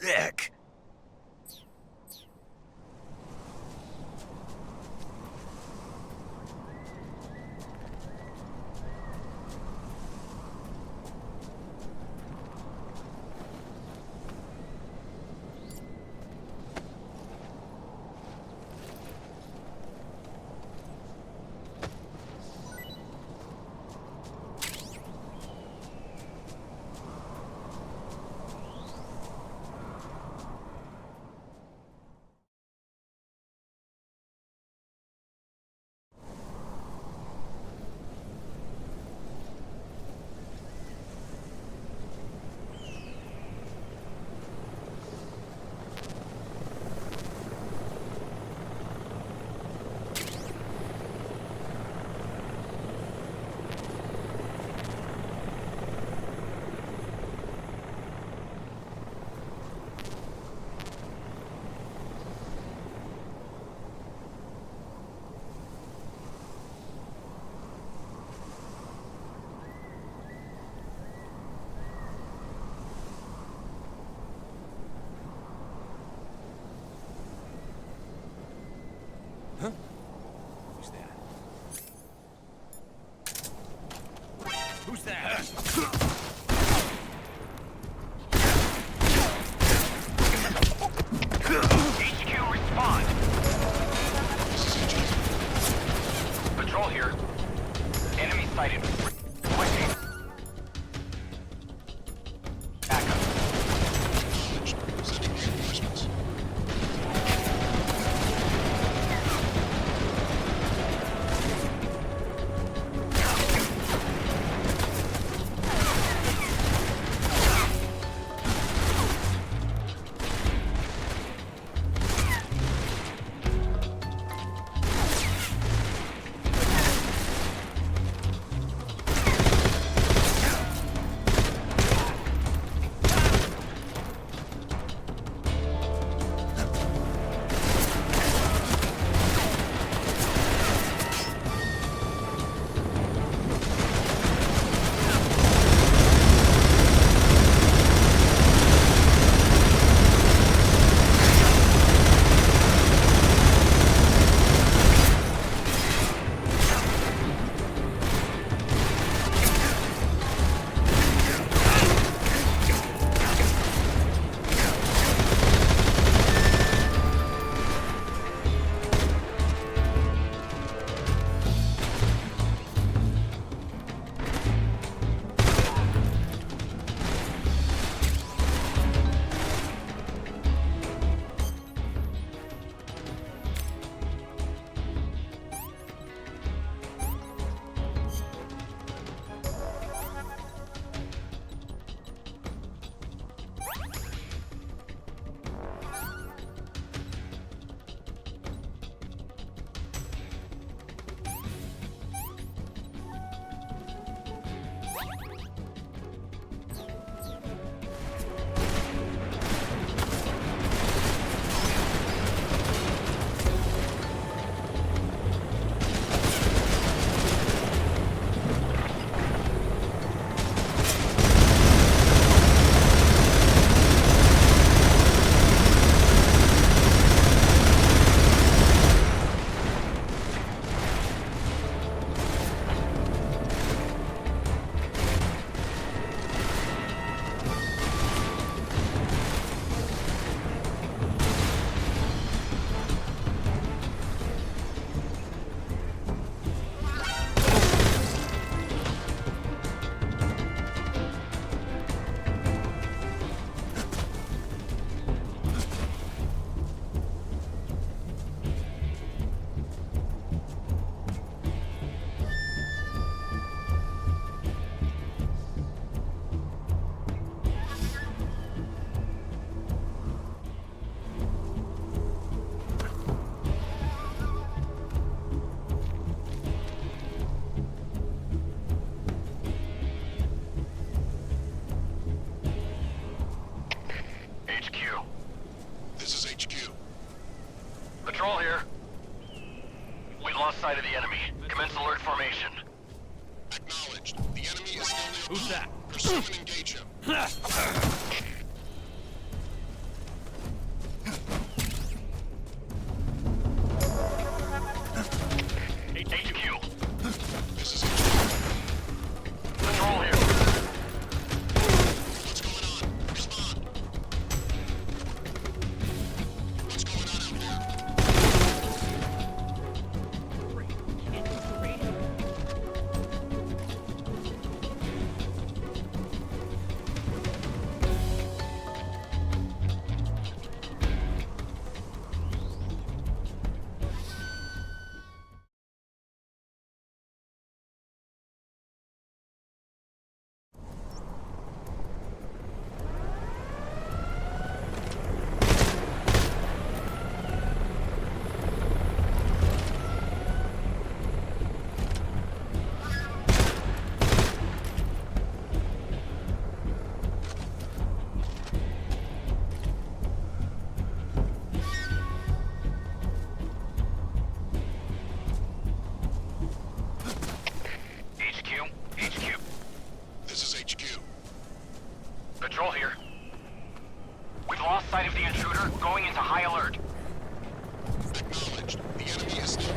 heck? Huh? Who's that? Who's that? HQ, respond. Patrol here. Enemy sighted. Requesting. Backup. Sending reinforcements. Patrol here. We've lost sight of the enemy. Commence alert formation. Acknowledged. The enemy is still nearby. Who's that? Pursue and engage him. sight of the intruder, going into high alert. Acknowledged. The enemy is still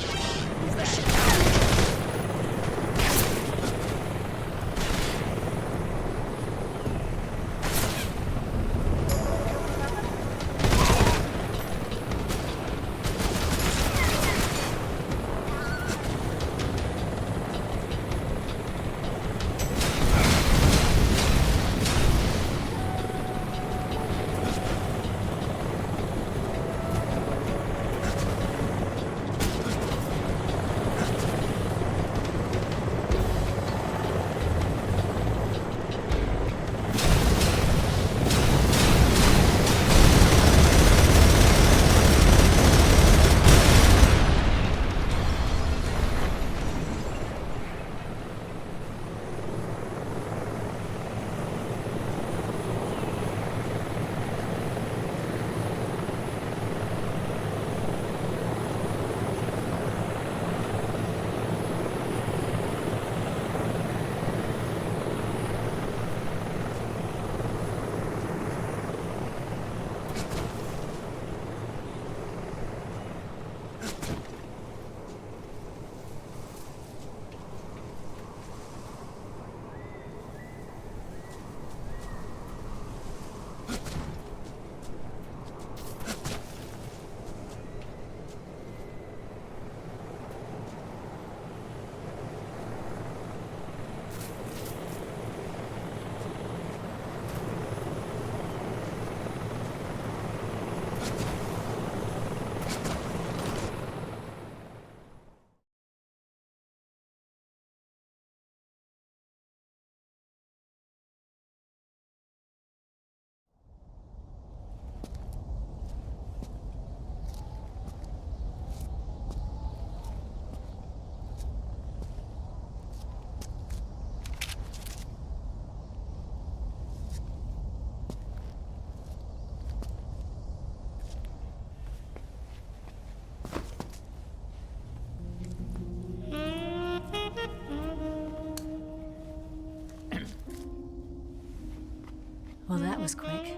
Well, that was quick.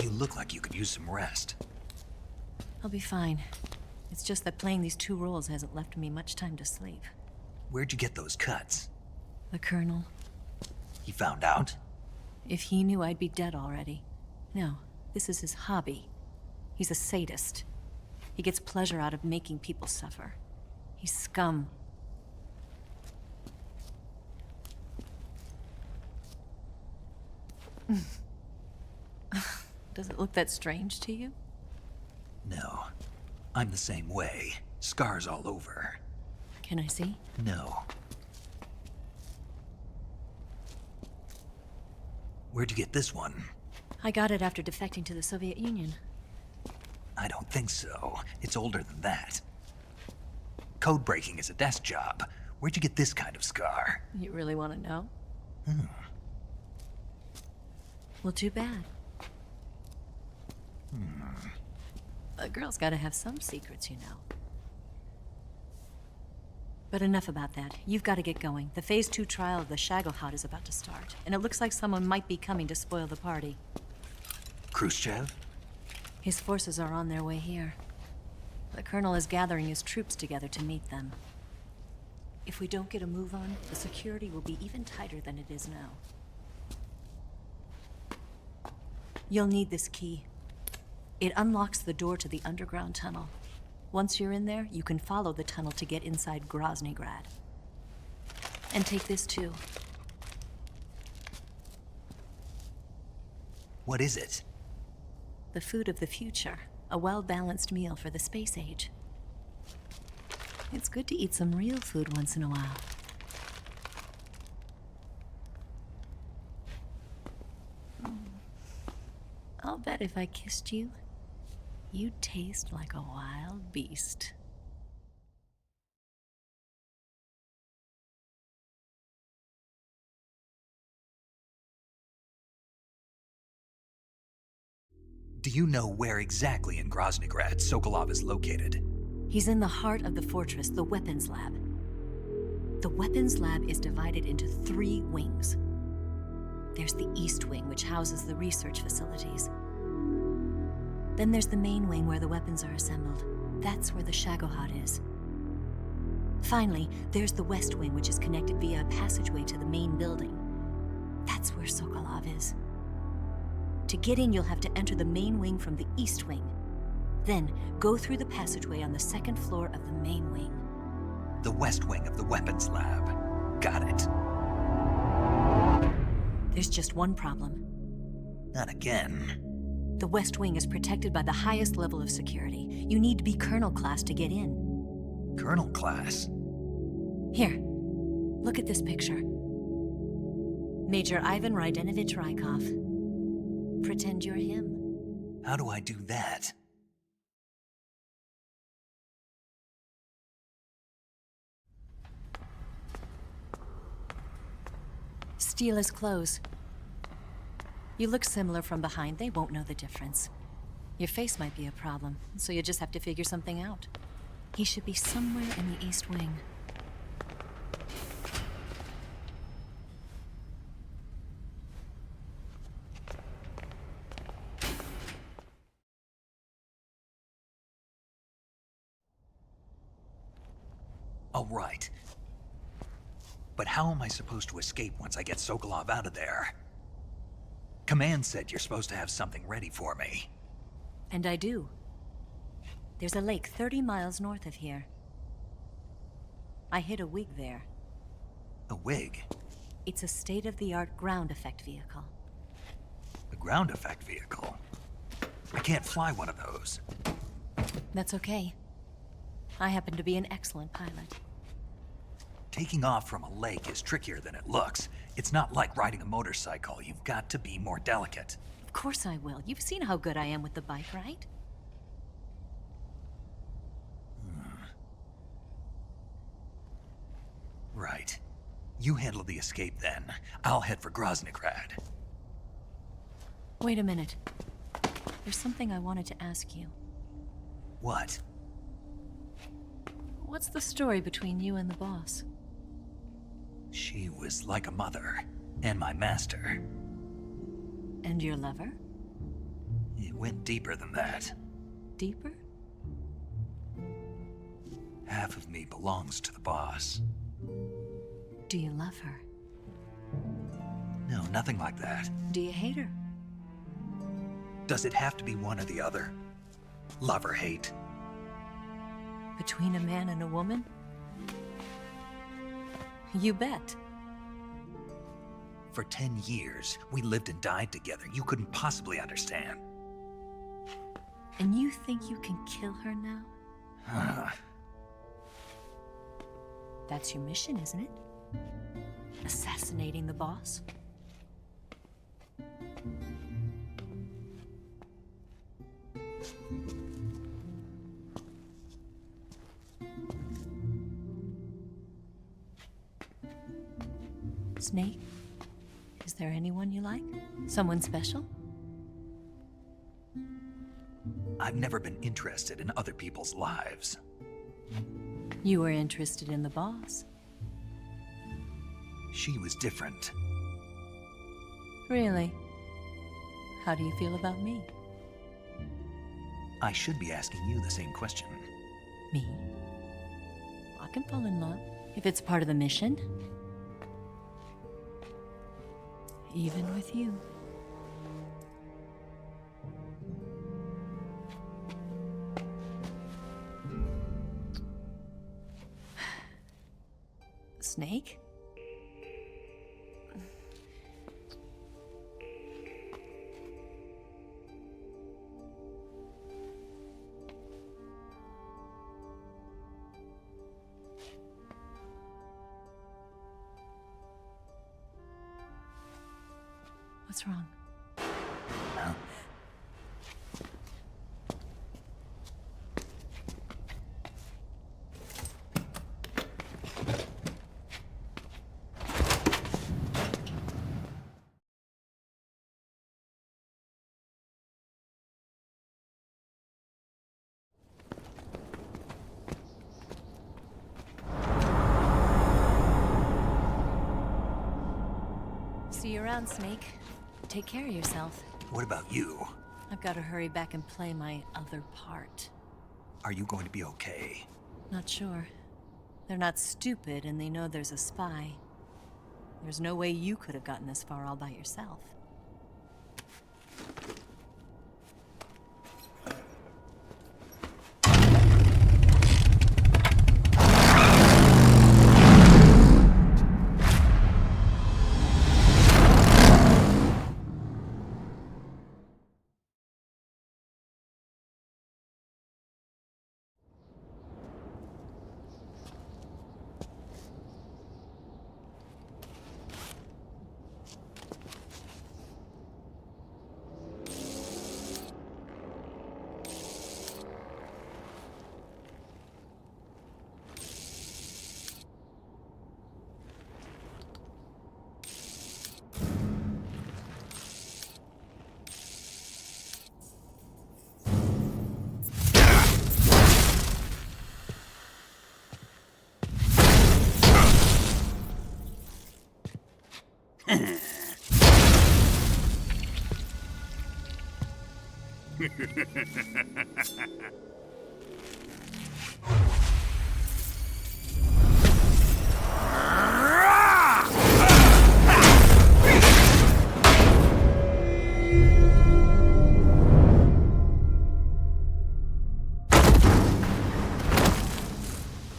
You look like you could use some rest. I'll be fine. It's just that playing these two roles hasn't left me much time to sleep. Where'd you get those cuts? The Colonel. He found out? If he knew, I'd be dead already. No, this is his hobby. He's a sadist. He gets pleasure out of making people suffer. He's scum. Does it look that strange to you? No. I'm the same way. Scars all over. Can I see? No. Where'd you get this one? I got it after defecting to the Soviet Union. I don't think so. It's older than that. Code breaking is a desk job. Where'd you get this kind of scar? You really want to know? Well, too bad. A girl's gotta have some secrets, you know. But enough about that. You've got to get going. The Phase 2 trial of the Shagelhot is about to start, and it looks like someone might be coming to spoil the party. Khrushchev? His forces are on their way here. The Colonel is gathering his troops together to meet them. If we don't get a move on, the security will be even tighter than it is now. You'll need this key. It unlocks the door to the underground tunnel. Once you're in there, you can follow the tunnel to get inside Groznygrad. And take this too. What is it? The food of the future. A well-balanced meal for the space age. It's good to eat some real food once in a while. I'll bet if I kissed you, you'd taste like a wild beast. Do you know where exactly in Groznygrad Sokolov is located? He's in the heart of the fortress, the weapons lab. The weapons lab is divided into 3 wings. There's the East Wing, which houses the research facilities. Then there's the main wing where the weapons are assembled. That's where the Shagohod is. Finally, there's the West Wing, which is connected via a passageway to the main building. That's where Sokolov is. To get in, you'll have to enter the main wing from the East Wing. Then, go through the passageway on the second floor of the main wing. The West Wing of the weapons lab. Got it. There's just one problem. Not again. The West Wing is protected by the highest level of security. You need to be Colonel class to get in. Colonel class? Here, look at this picture. Major Ivan Rydenovich Rykov. Pretend you're him. How do I do that? Steal his clothes. You look similar from behind. They won't know the difference. Your face might be a problem, so you just have to figure something out. He should be somewhere in the East Wing. All right. But how am I supposed to escape once I get Sokolov out of there? Command said you're supposed to have something ready for me. And I do. There's a lake 30 miles north of here. I hid a wig there. A wig? It's a state-of-the-art ground effect vehicle. A ground effect vehicle? I can't fly one of those. That's okay. I happen to be an excellent pilot. Taking off from a lake is trickier than it looks. It's not like riding a motorcycle. You've got to be more delicate. Of course I will. You've seen how good I am with the bike, right? Right. You handle the escape then. I'll head for Groznygrad. Wait a minute. There's something I wanted to ask you. What? What's the story between you and the boss? She was like a mother, and my master. And your lover? It went deeper than that. Deeper? Half of me belongs to the boss. Do you love her? No, nothing like that. Do you hate her? Does it have to be one or the other? Love or hate? Between a man and a woman? You bet. For 10 years, we lived and died together. You couldn't possibly understand. And you think you can kill her now? That's your mission, isn't it? Assassinating the boss? Snake, is there anyone you like? Someone special? I've never been interested in other people's lives. You were interested in the boss. She was different. Really? How do you feel about me? I should be asking you the same question. Me? I can fall in love if it's part of the mission. Even with you. Snake? What's wrong? Huh? See you around, Snake. Take care of yourself. What about you? I've got to hurry back and play my other part. Are you going to be okay? Not sure. They're not stupid, and they know there's a spy. There's no way you could have gotten this far all by yourself.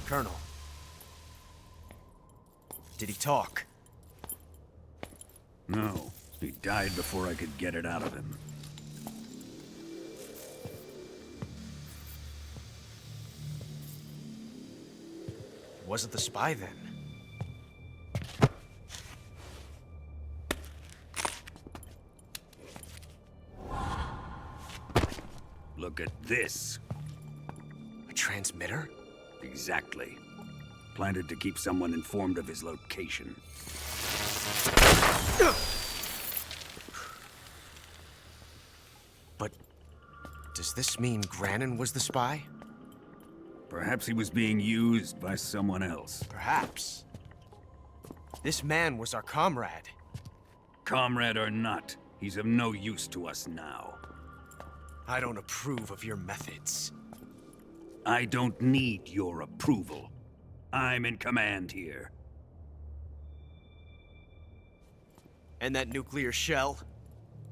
Colonel. Did he talk? No. He died before I could get it out of him. Wasn't the spy then? Look at this. A transmitter? Exactly. Planted to keep someone informed of his location. But does this mean Grannon was the spy? Perhaps he was being used by someone else. Perhaps. This man was our comrade. Comrade or not, he's of no use to us now. I don't approve of your methods. I don't need your approval. I'm in command here. And that nuclear shell?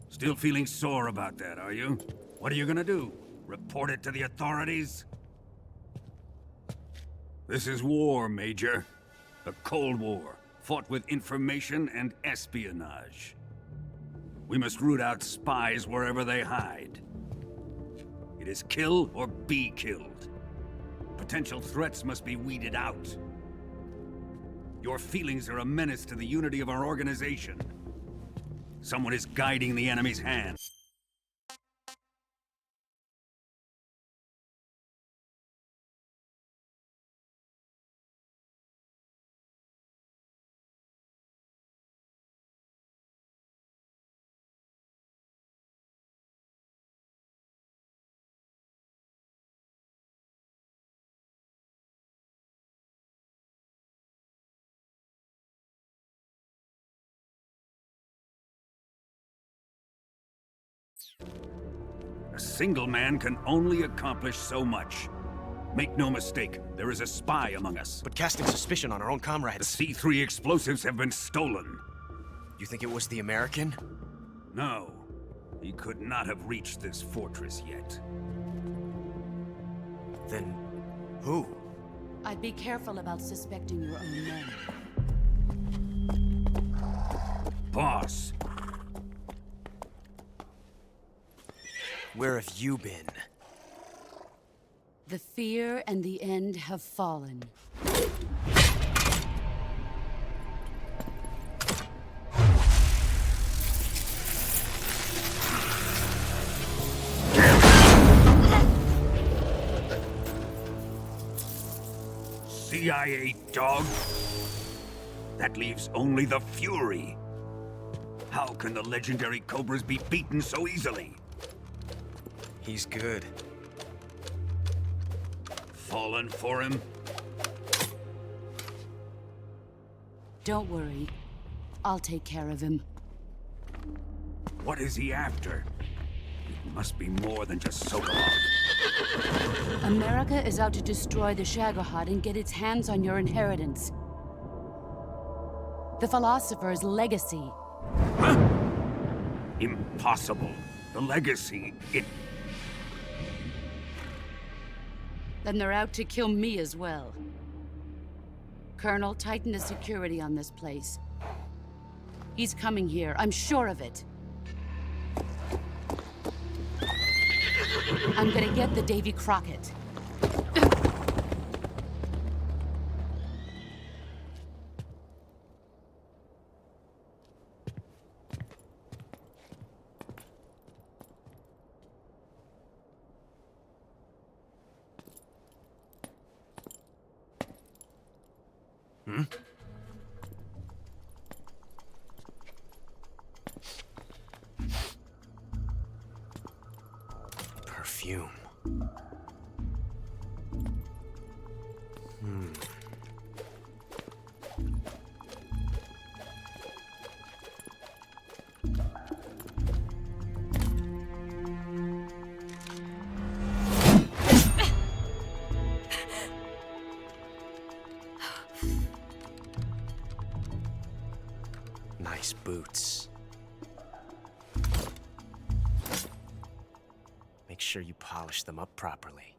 Still feeling sore about that, are you? What are you gonna do? Report it to the authorities? This is war, Major. A Cold War, fought with information and espionage. We must root out spies wherever they hide. It is kill or be killed. Potential threats must be weeded out. Your feelings are a menace to the unity of our organization. Someone is guiding the enemy's hand. A single man can only accomplish so much. Make no mistake, there is a spy among us. But casting suspicion on our own comrades. The C3 explosives have been stolen. You think it was the American? No. He could not have reached this fortress yet. Then who? I'd be careful about suspecting your own men. Boss. Where have you been? The fear and the end have fallen. CIA dog? That leaves only the Fury. How can the legendary Cobras be beaten so easily? He's good. Fallen for him? Don't worry. I'll take care of him. What is he after? It must be more than just Sokolov. America is out to destroy the Shagohod and get its hands on your inheritance. The philosopher's legacy. Huh? Impossible. The legacy, Then they're out to kill me as well. Colonel, tighten the security on this place. He's coming here, I'm sure of it. I'm gonna get the Davy Crockett. Hmm? Perfume. Nice boots. Make sure you polish them up properly.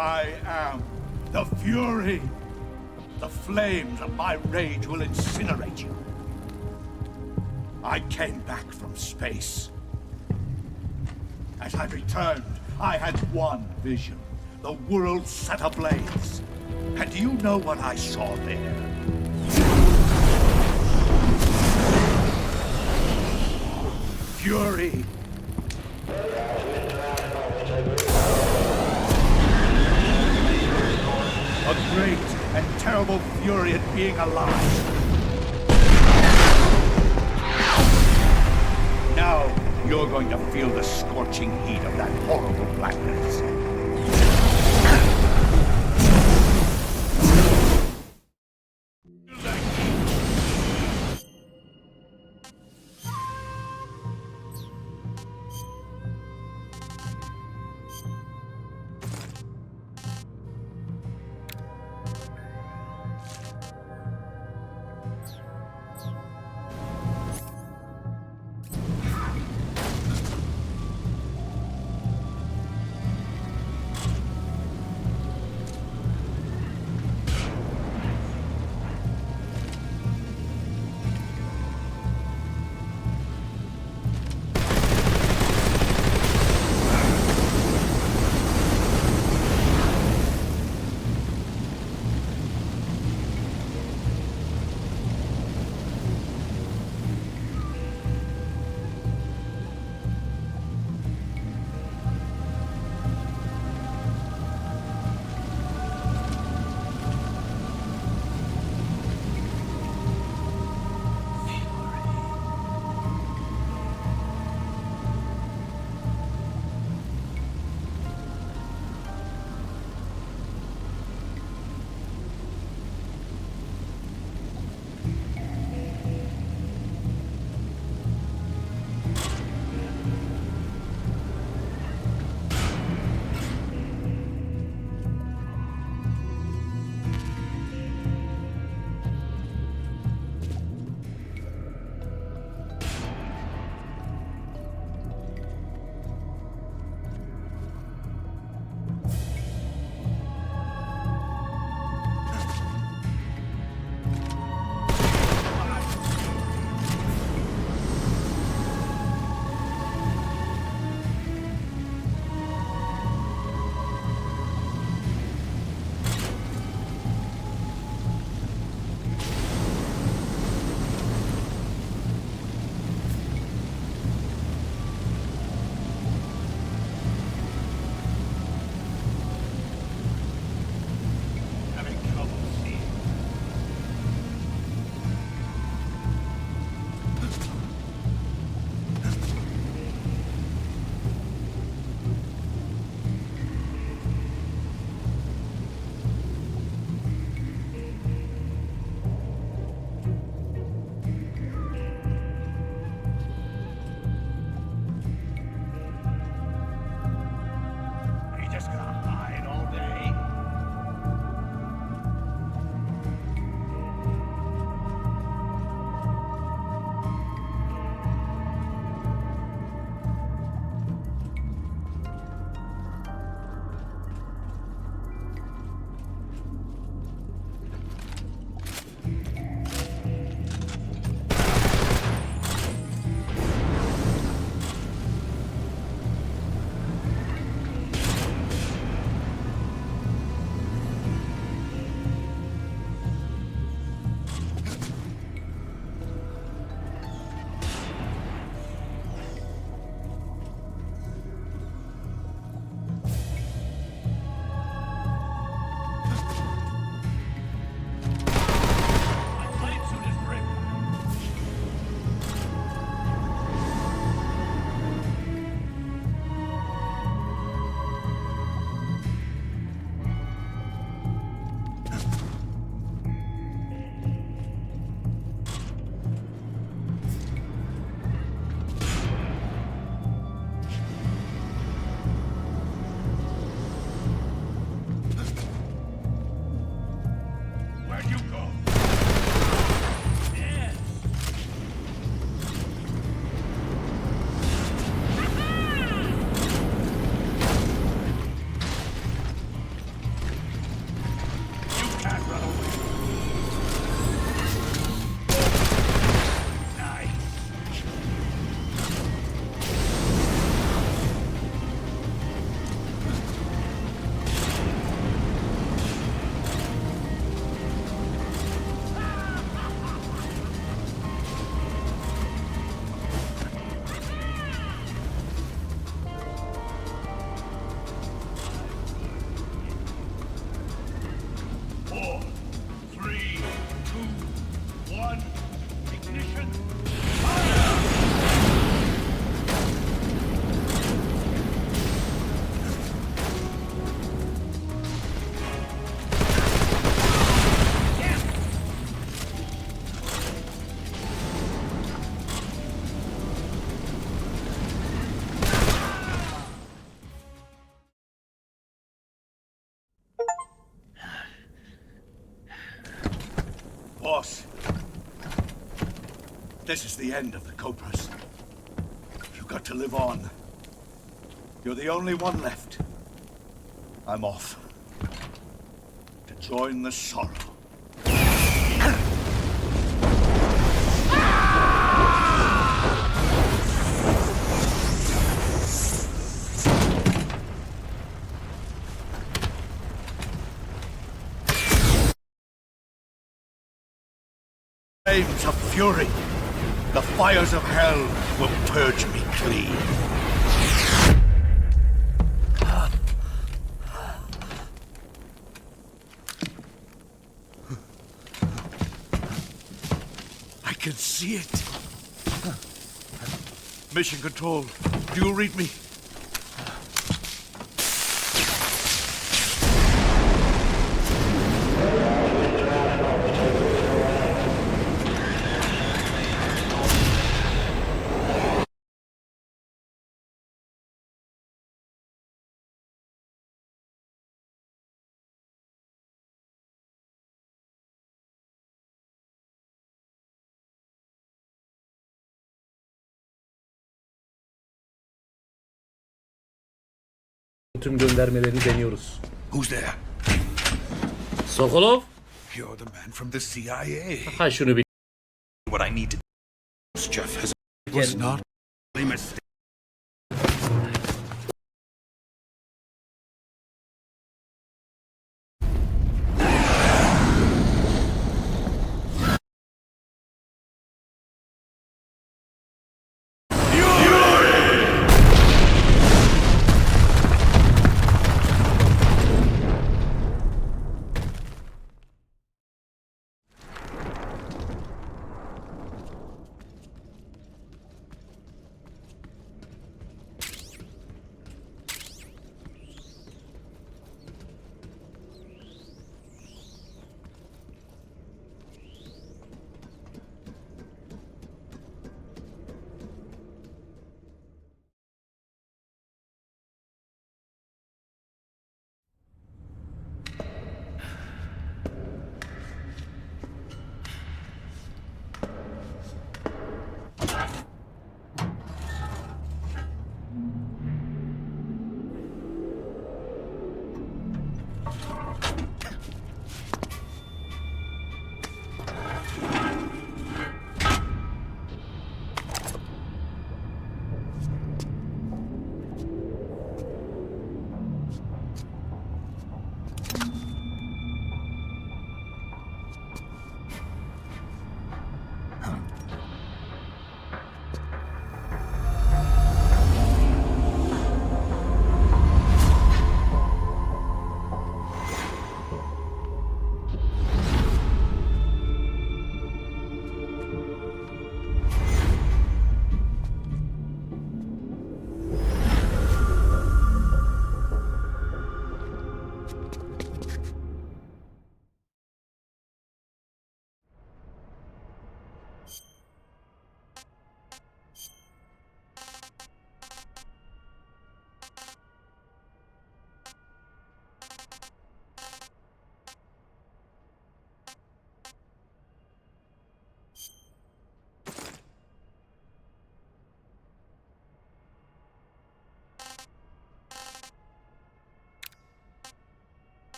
I am the Fury. The flames of my rage will incinerate you. I came back from space. As I returned, I had one vision. The world set ablaze. And do you know what I saw there? Fury. A great and terrible fury at being alive. Now you're going to feel the scorching heat of that horrible blackness. This is the end of the Cobras. You've got to live on. You're the only one left. I'm off. To join the sorrow. Flames of fury, the fires of hell will purge me clean. I can see it. Mission Control, do you read me? Tüm göndermeleri deniyoruz. Who's there? Sokolov? You're the man from the CIA. Ha şunu bir. What I need to do, Jeff, has was not a mistake.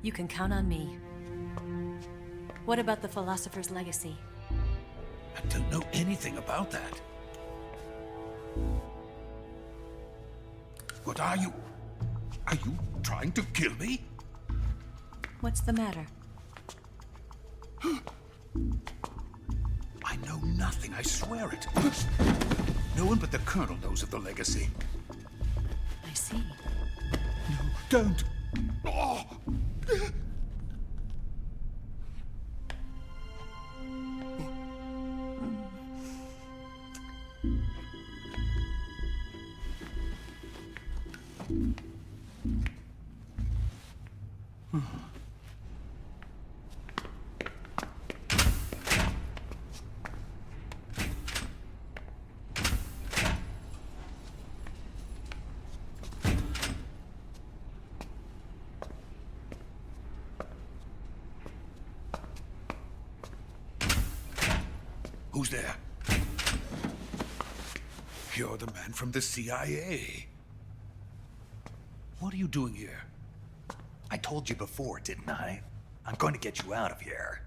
You can count on me. What about the philosopher's legacy? I don't know anything about that. What are you? Are you trying to kill me? What's the matter? I know nothing, I swear it. No one but the Colonel knows of the legacy. I see. No, don't! Oh. Who's there? You're the man from the CIA. What are you doing here? I told you before, didn't I? I'm going to get you out of here.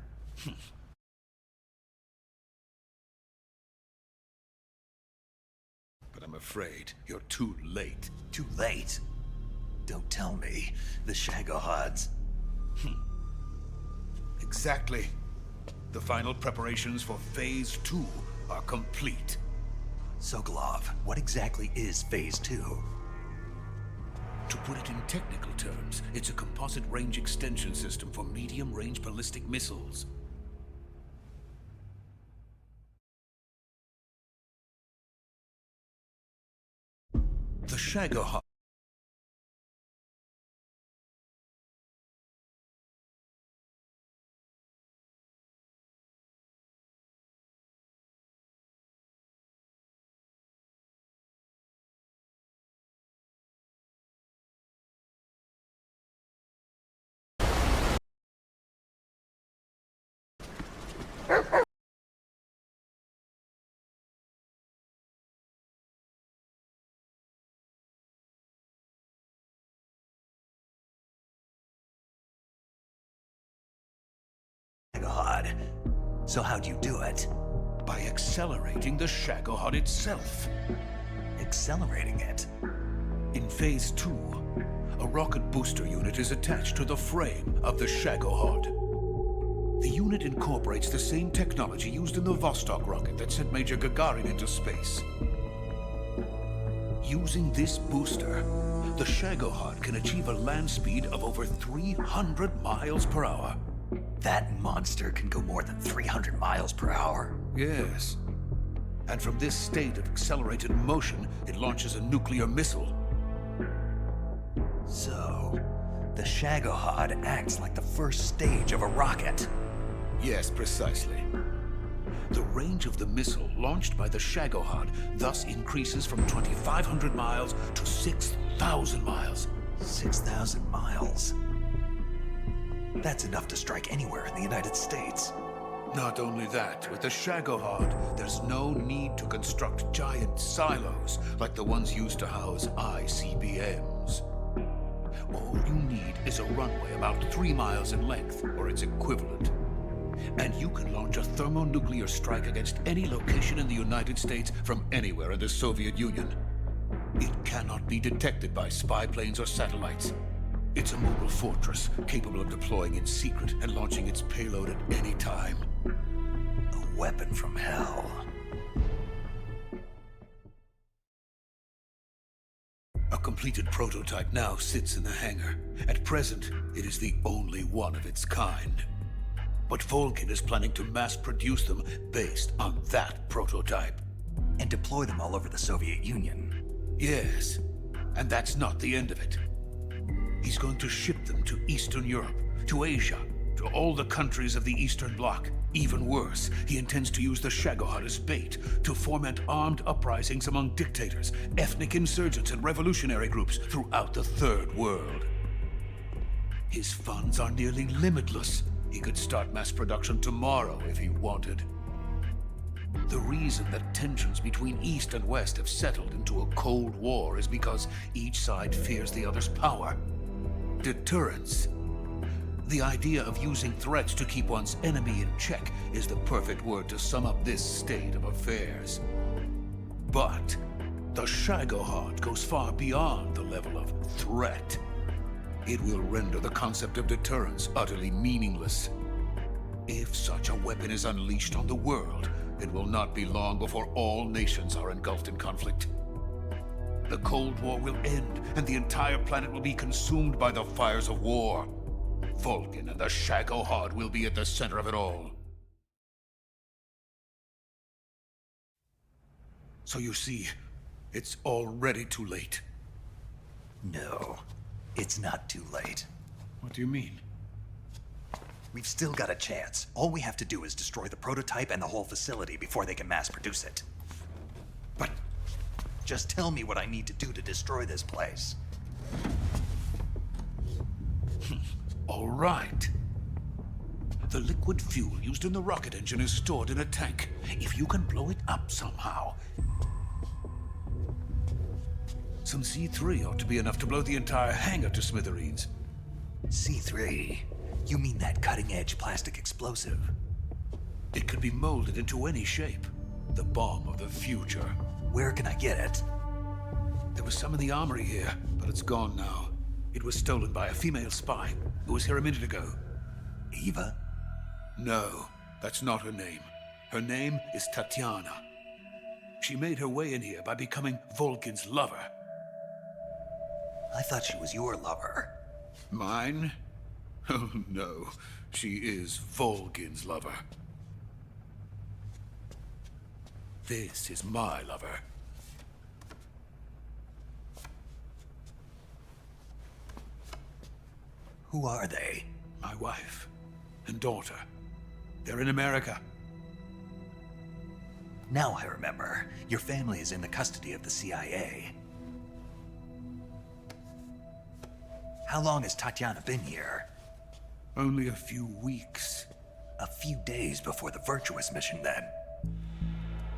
But I'm afraid you're too late. Too late? Don't tell me. The Shagohods. Exactly. The final preparations for Phase 2 are complete. Sokolov, what exactly is Phase 2? To put it in technical terms, it's a composite range extension system for medium-range ballistic missiles. The Shagohod. Shagohod. So how do you do it? By accelerating the Shagohod itself. Accelerating it? In Phase 2, a rocket booster unit is attached to the frame of the Shagohod. The unit incorporates the same technology used in the Vostok rocket that sent Major Gagarin into space. Using this booster, the Shagohod can achieve a land speed of over 300 miles per hour. That monster can go more than 300 miles per hour? Yes. And from this state of accelerated motion, it launches a nuclear missile. So, the Shagohod acts like the first stage of a rocket. Yes, precisely. The range of the missile launched by the Shagohod thus increases from 2,500 miles to 6,000 miles. 6,000 miles? That's enough to strike anywhere in the United States. Not only that, with the Shagohod, there's no need to construct giant silos like the ones used to house ICBMs. All you need is a runway about 3 miles in length, or its equivalent. And you can launch a thermonuclear strike against any location in the United States from anywhere in the Soviet Union. It cannot be detected by spy planes or satellites. It's a mobile fortress, capable of deploying in secret and launching its payload at any time. A weapon from hell. A completed prototype now sits in the hangar. At present, it is the only one of its kind. But Volgin is planning to mass-produce them based on that prototype. And deploy them all over the Soviet Union. Yes, and that's not the end of it. He's going to ship them to Eastern Europe, to Asia, to all the countries of the Eastern Bloc. Even worse, he intends to use the Shagohod as bait to foment armed uprisings among dictators, ethnic insurgents, and revolutionary groups throughout the Third World. His funds are nearly limitless. He could start mass production tomorrow if he wanted. The reason that tensions between East and West have settled into a Cold War is because each side fears the other's power. Deterrence. The idea of using threats to keep one's enemy in check is the perfect word to sum up this state of affairs. But the Shagohod goes far beyond the level of threat. It will render the concept of deterrence utterly meaningless. If such a weapon is unleashed on the world, it will not be long before all nations are engulfed in conflict. The Cold War will end, and the entire planet will be consumed by the fires of war. Vulcan and the Shagohod will be at the center of it all. So you see, it's already too late. No, it's not too late. What do you mean? We've still got a chance. All we have to do is destroy the prototype and the whole facility before they can mass produce it. But just tell me what I need to do to destroy this place. All right. The liquid fuel used in the rocket engine is stored in a tank. If you can blow it up somehow. Some C3 ought to be enough to blow the entire hangar to smithereens. C3? You mean that cutting-edge plastic explosive? It could be molded into any shape. The bomb of the future. Where can I get it? There was some in the armory here, but it's gone now. It was stolen by a female spy who was here a minute ago. Eva? No, that's not her name. Her name is Tatiana. She made her way in here by becoming Vulcan's lover. I thought she was your lover. Mine? Oh no, she is Vulcan's lover. This is my lover. Who are they? My wife and daughter. They're in America. Now I remember. Your family is in the custody of the CIA. How long has Tatiana been here? Only a few weeks. A few days before the Virtuous mission, then.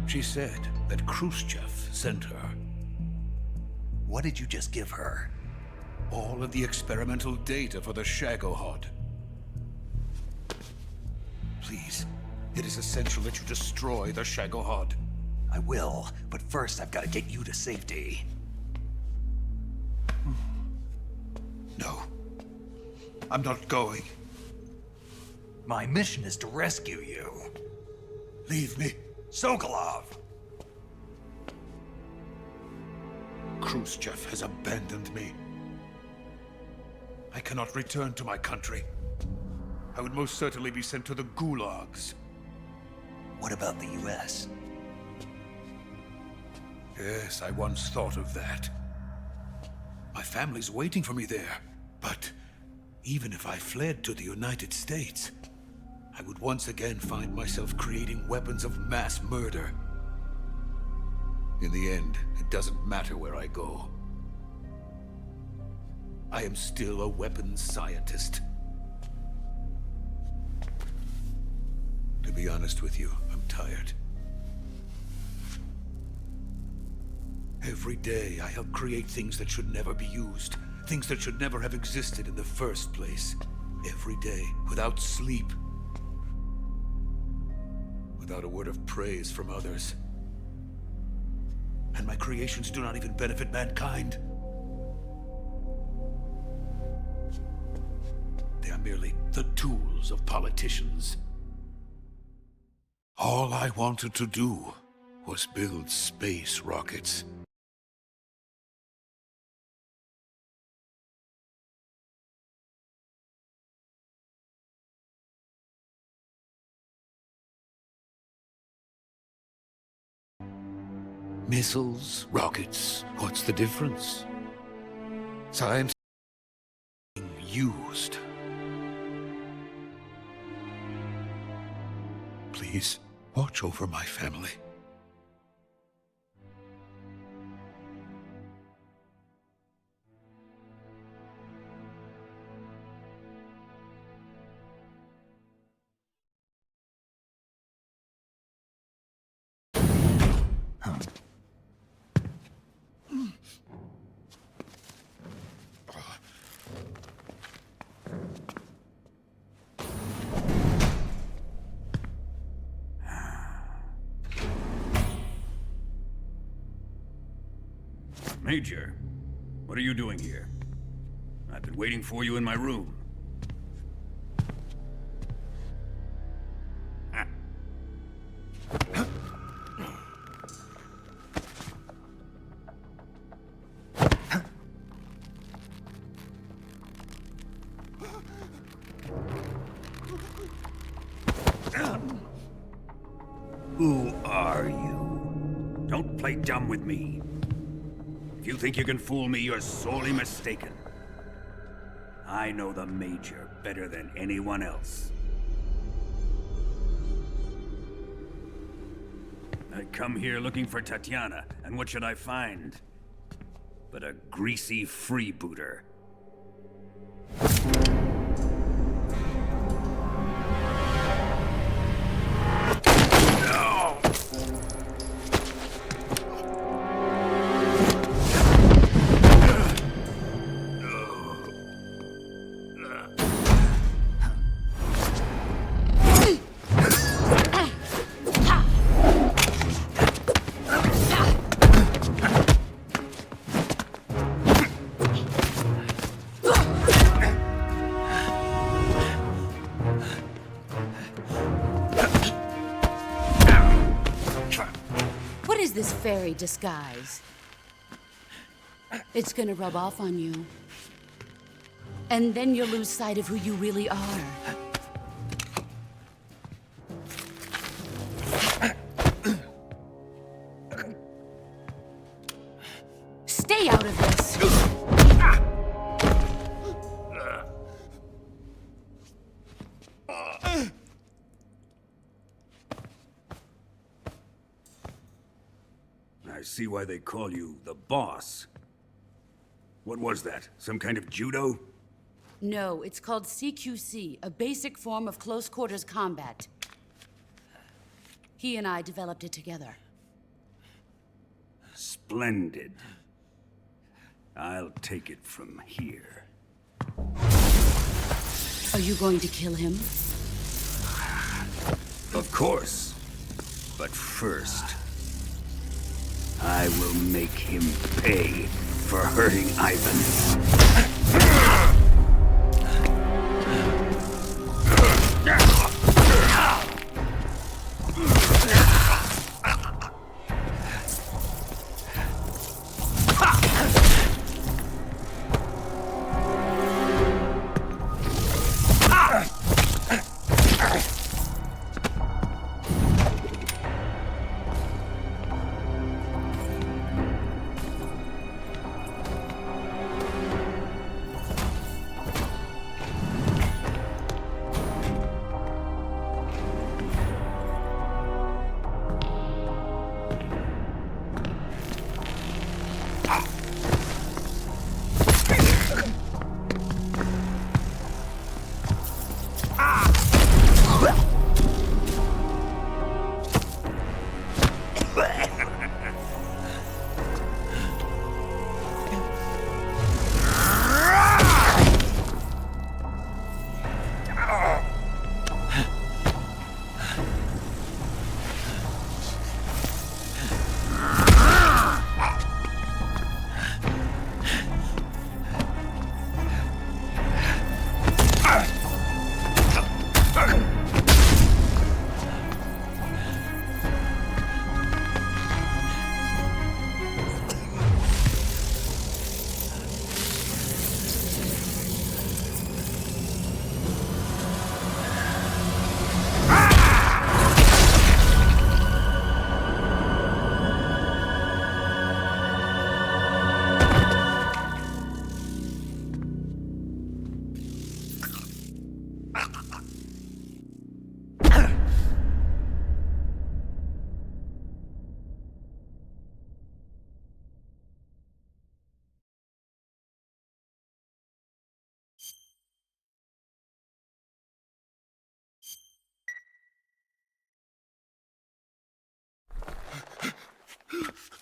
She said that Khrushchev sent her. What did you just give her? All of the experimental data for the Shagohod. Please, it is essential that you destroy the Shagohod. I will, but first I've got to get you to safety. No. I'm not going. My mission is to rescue you. Leave me. Sokolov! Khrushchev has abandoned me. I cannot return to my country. I would most certainly be sent to the gulags. What about the US? Yes, I once thought of that. My family's waiting for me there. But even if I fled to the United States, I would once again find myself creating weapons of mass murder. In the end, it doesn't matter where I go. I am still a weapons scientist. To be honest with you, I'm tired. Every day, I help create things that should never be used. Things that should never have existed in the first place. Every day, without sleep. Without a word of praise from others. And my creations do not even benefit mankind. They are merely the tools of politicians. All I wanted to do was build space rockets. Missiles, rockets, what's the difference? Science being used. Please, watch over my family. Major, what are you doing here? I've been waiting for you in my room. Who are you? Don't play dumb with me. If you think you can fool me, you're sorely mistaken. I know the Major better than anyone else. I come here looking for Tatiana, and what should I find? But a greasy freebooter. This fairy disguise. It's gonna rub off on you. And then you'll lose sight of who you really are. Stay out of this! I see why they call you the boss. What was that? Some kind of judo? No, it's called CQC, a basic form of close quarters combat. He and I developed it together. Splendid. I'll take it from here. Are you going to kill him? Of course. But first, I will make him pay for hurting Ivan.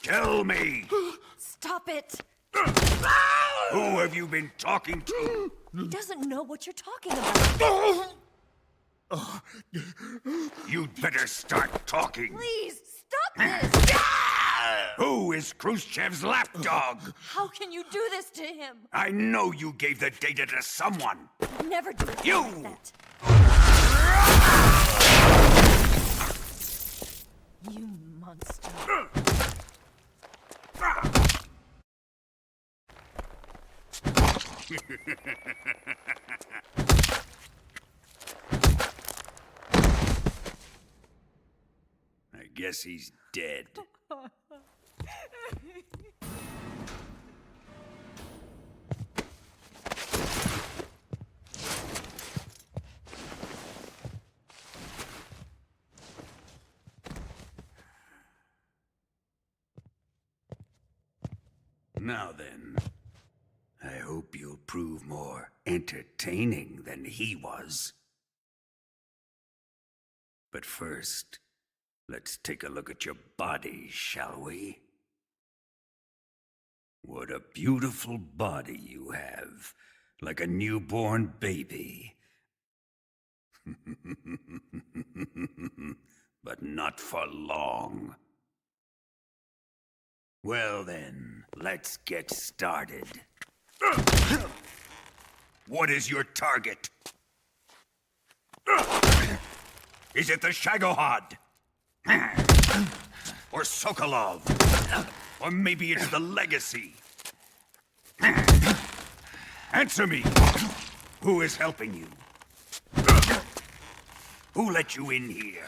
Tell me! Stop it! Who have you been talking to? He doesn't know what you're talking about. You'd better start talking. Please, stop this! Who is Khrushchev's lapdog? How can you do this to him? I know you gave the data to someone. Never do it You! like that. You monster. I guess he's dead. Now then, I hope you'll prove more entertaining than he was. But first, let's take a look at your body, shall we? What a beautiful body you have, like a newborn baby. But not for long. Well then, let's get started. What is your target? Is it the Shagohod? Or Sokolov? Or maybe it's the Legacy? Answer me! Who is helping you? Who let you in here?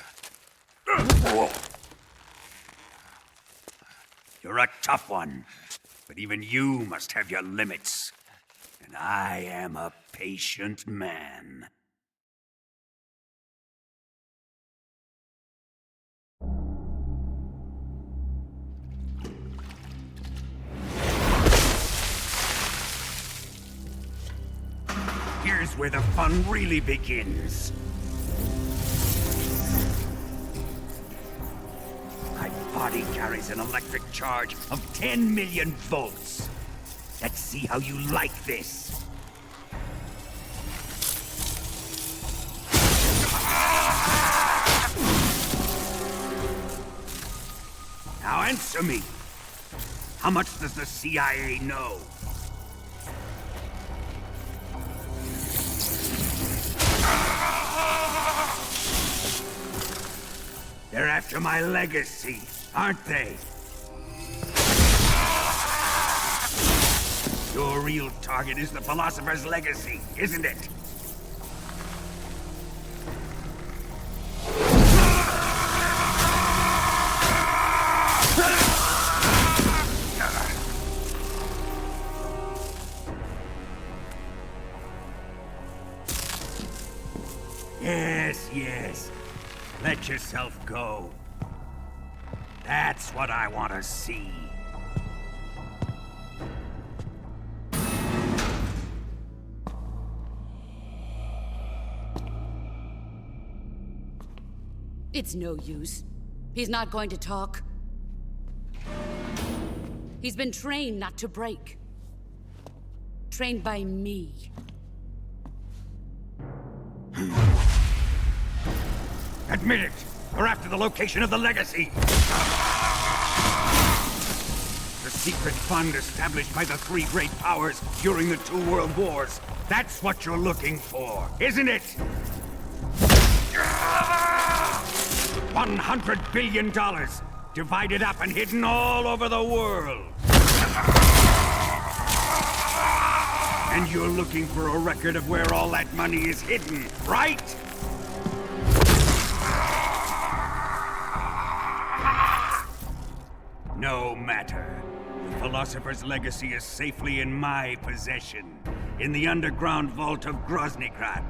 You're a tough one, but even you must have your limits. And I am a patient man. Here's where the fun really begins. My body carries an electric charge of 10 million volts. Let's see how you like this. Now answer me. How much does the CIA know? They're after my legacy, aren't they? Your real target is the philosopher's legacy, isn't it? Yes, yes. Let yourself go. That's what I want to see. It's no use. He's not going to talk. He's been trained not to break. Trained by me. Admit it! We're after the location of the legacy! The secret fund established by the three great powers during the 2 world wars. That's what you're looking for, isn't it? $100 billion, divided up and hidden all over the world. And you're looking for a record of where all that money is hidden, right? No matter. The philosopher's legacy is safely in my possession, in the underground vault of Groznygrad.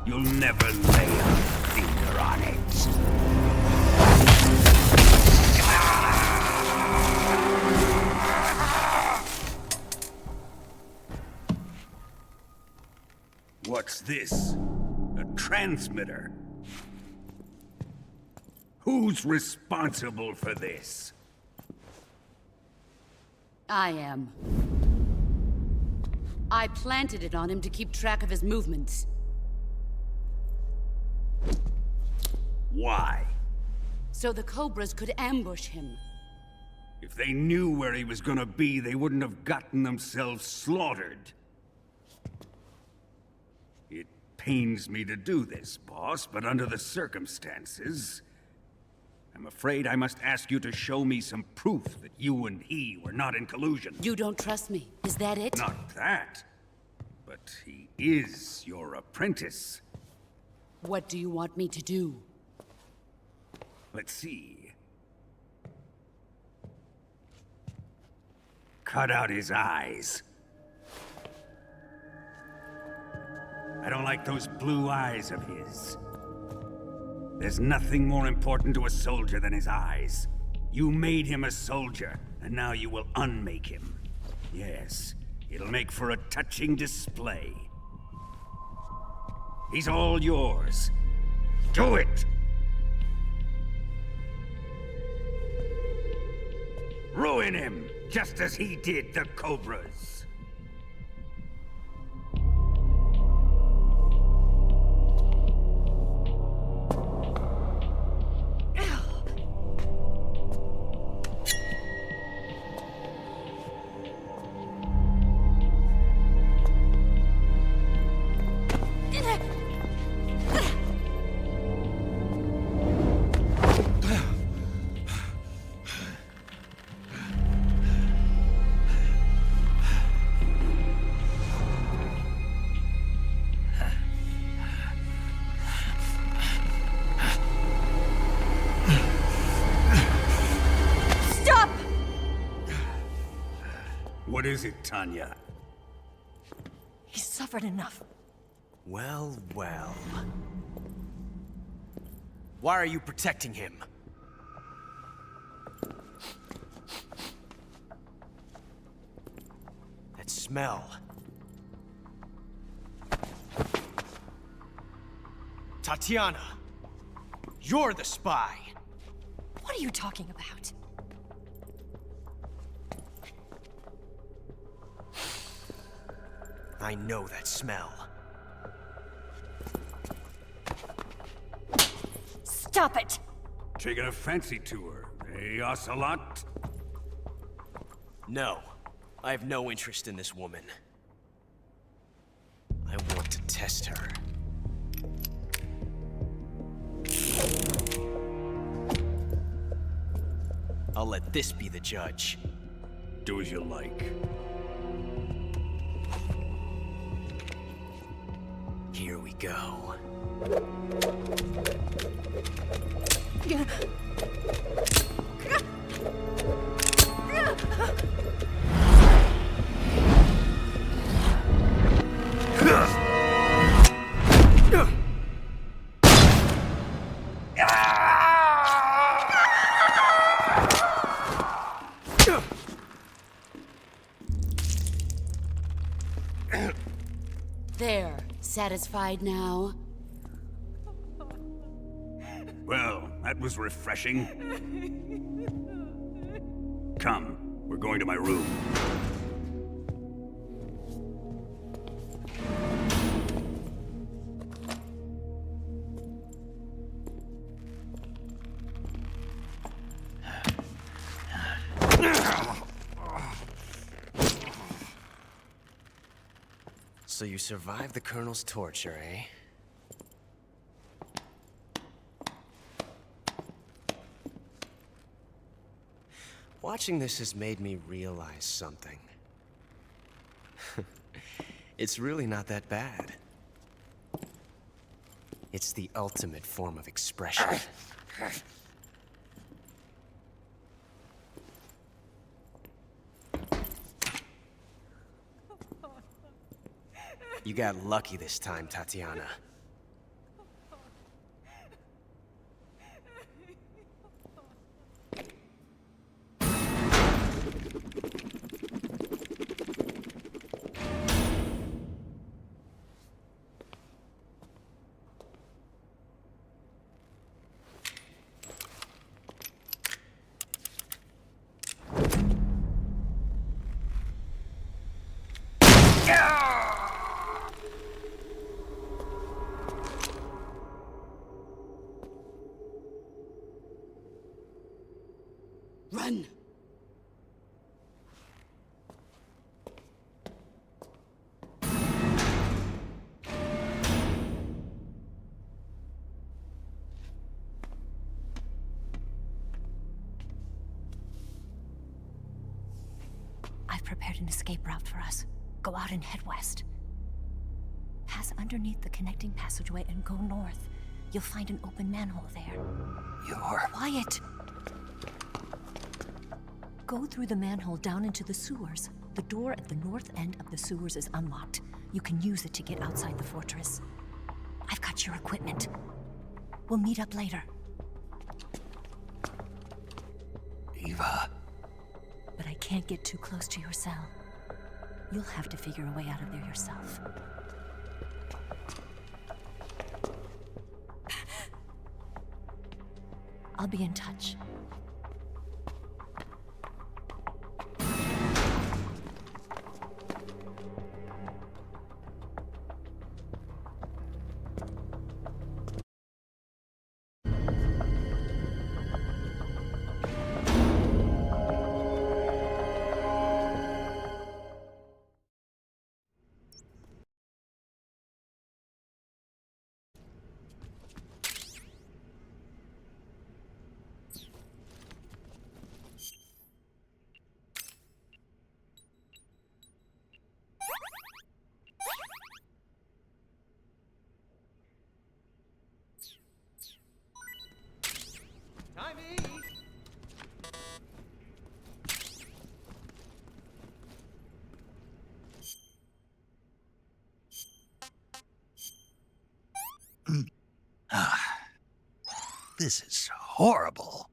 You'll never lay a finger on it. What's this? A transmitter? Who's responsible for this? I am. I planted it on him to keep track of his movements. Why? so the Cobras could ambush him. If they knew where he was gonna be, they wouldn't have gotten themselves slaughtered. It pains me to do this, boss, but under the circumstances, I'm afraid I must ask you to show me some proof that you and he were not in collusion. You don't trust me, is that it? Not that, but he is your apprentice. What do you want me to do? Let's see. Cut out his eyes. I don't like those blue eyes of his. There's nothing more important to a soldier than his eyes. You made him a soldier, and now you will unmake him. Yes, it'll make for a touching display. He's all yours. Do it! Ruin him, just as he did the Cobras. What is it, Tanya? He's suffered enough. Well, well. Why are you protecting him? That smell. Tatiana, you're the spy. What are you talking about? I know that smell. Stop it! Taking a fancy to her, eh, Ocelot? No, I have no interest in this woman. I want to test her. I'll let this be the judge. Do as you like. Here we go. There. Satisfied now? Well, that was refreshing. Come, we're going to my room. So you survived the Colonel's torture, eh? Watching this has made me realize something. It's really not that bad. It's the ultimate form of expression. You got lucky this time, Tatiana. Run! I've prepared an escape route for us. Go out and head west. Pass underneath the connecting passageway and go north. You'll find an open manhole there. You're... Quiet! Go through the manhole down into the sewers. The door at the north end of the sewers is unlocked. You can use it to get outside the fortress. I've got your equipment. We'll meet up later. Eva... But I can't get too close to your cell. You'll have to figure a way out of there yourself. I'll be in touch. Time to eat. This is horrible.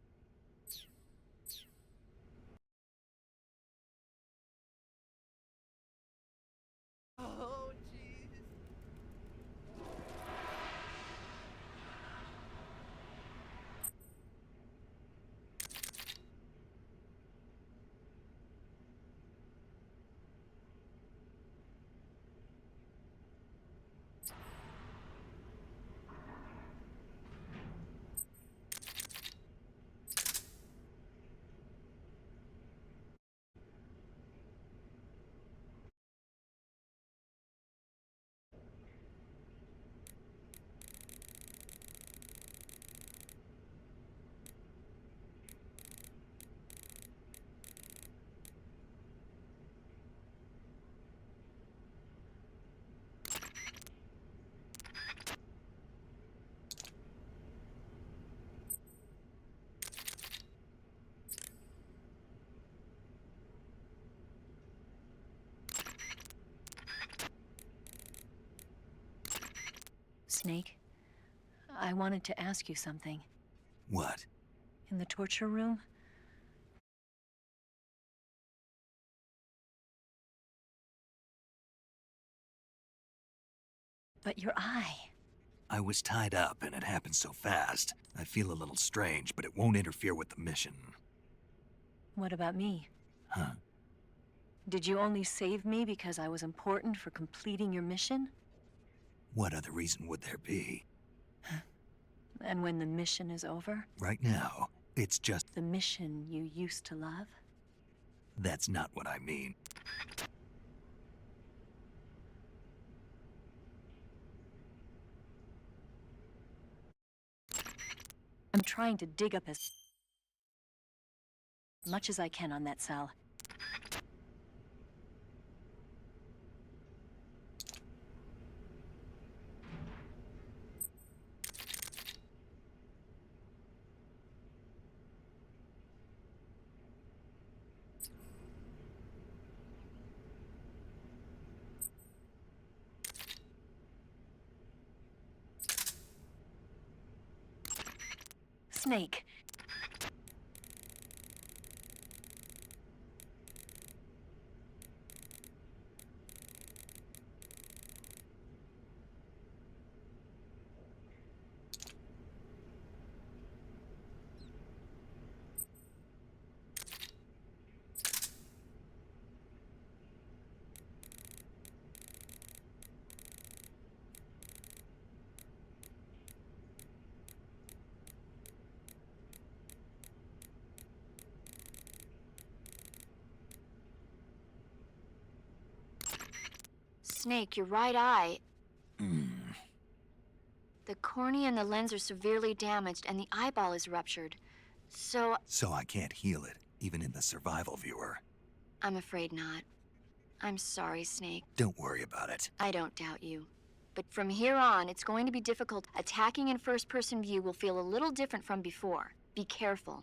Oh, jeez. Snake, I wanted to ask you something. What? In the torture room? But your eye. I was tied up and it happened so fast. I feel a little strange, but it won't interfere with the mission. What about me? Huh? Did you only save me because I was important for completing your mission? What other reason would there be? And when the mission is over? Right now, it's just... The mission you used to love? That's not what I mean. I'm trying to dig up as much as I can on that cell. Snake. Snake, your right eye... The cornea and the lens are severely damaged, and the eyeball is ruptured. So I can't heal it, even in the survival viewer. I'm afraid not. I'm sorry, Snake. Don't worry about it. I don't doubt you. But from here on, it's going to be difficult. Attacking in first-person view will feel a little different from before. Be careful.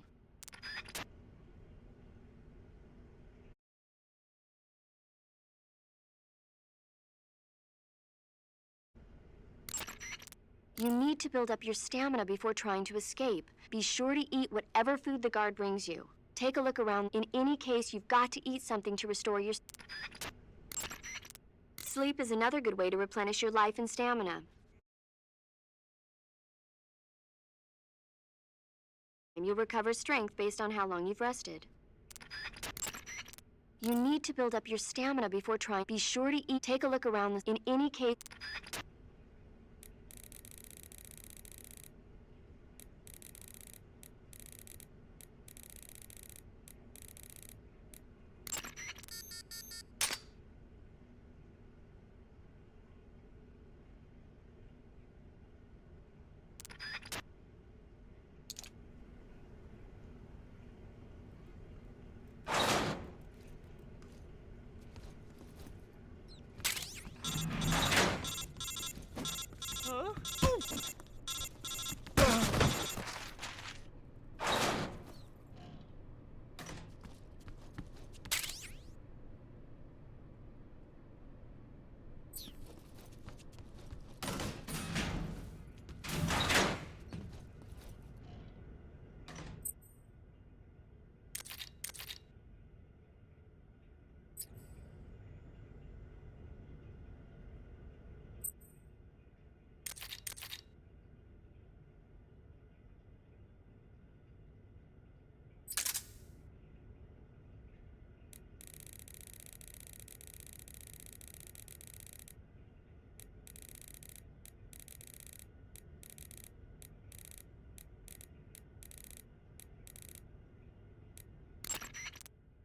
You need to build up your stamina before trying to escape. Be sure to eat whatever food the guard brings you. Take a look around. In any case, you've got to eat something to restore your... Sleep is another good way to replenish your life and stamina. And you'll recover strength based on how long you've rested. You need to build up your stamina before trying. Be sure to eat. Take a look around. In any case...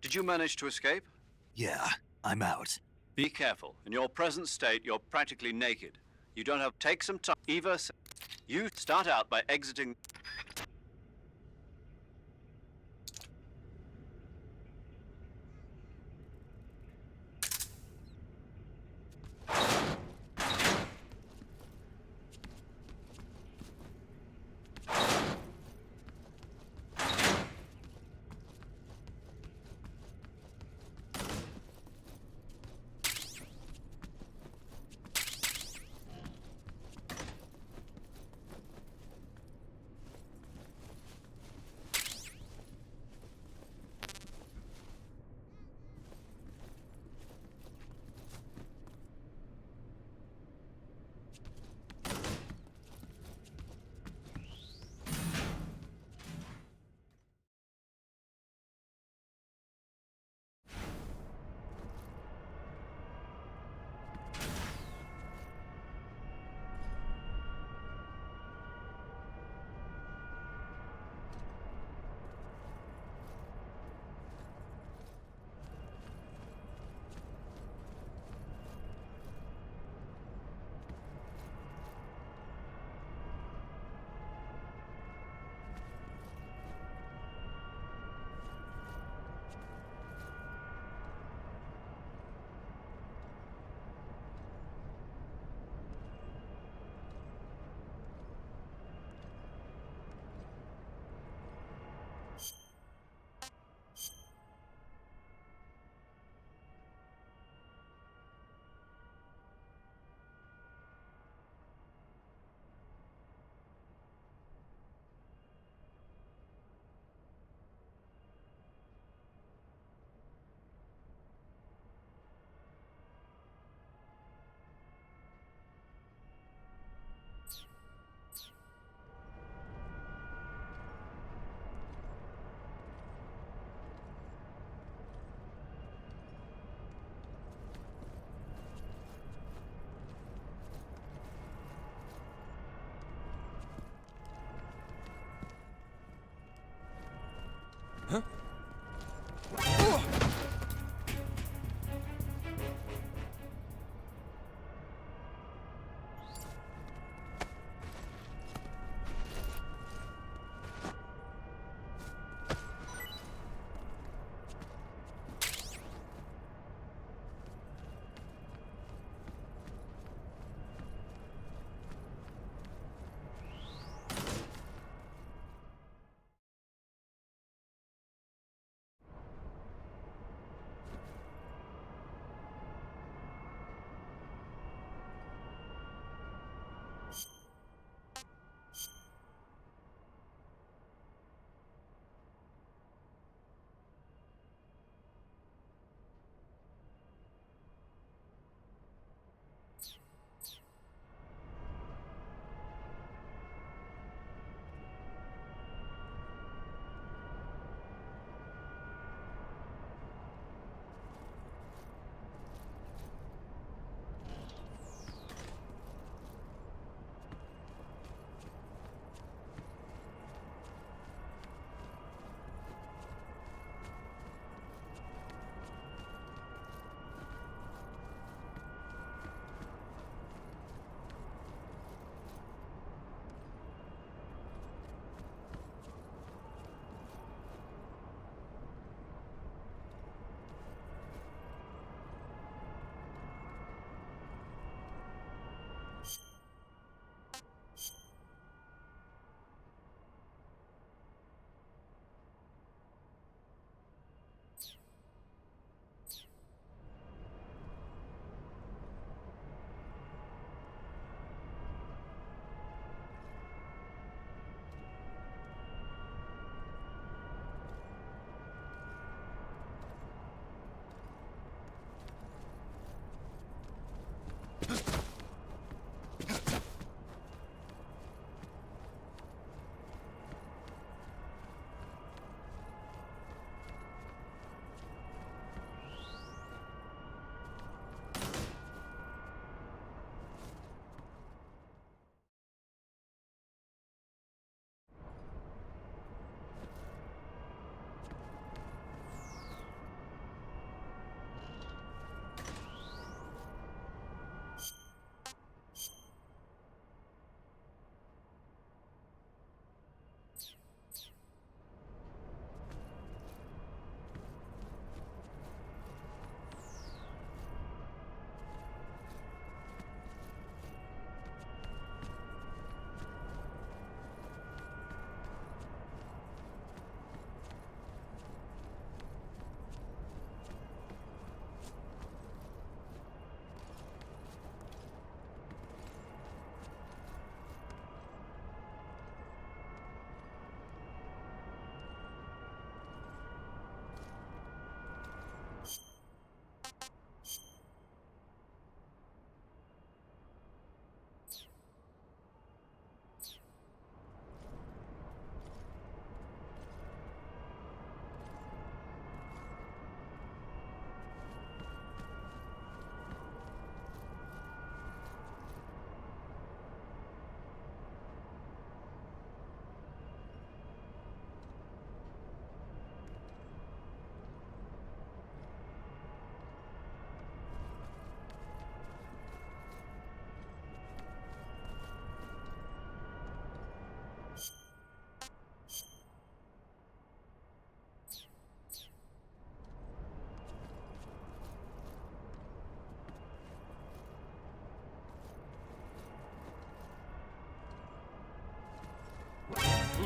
Did you manage to escape? Yeah, I'm out. Be careful. In your present state, you're practically naked. You don't have... Take some time. Eva, you start out by exiting... Huh?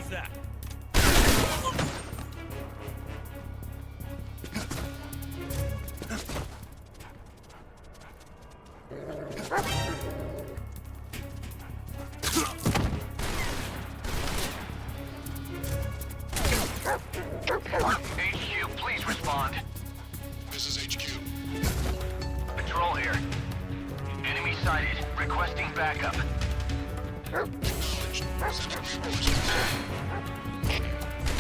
How's that? HQ, please respond. This is HQ. Patrol here. Enemy sighted. Requesting backup. Acknowledged. Sending reinforcements.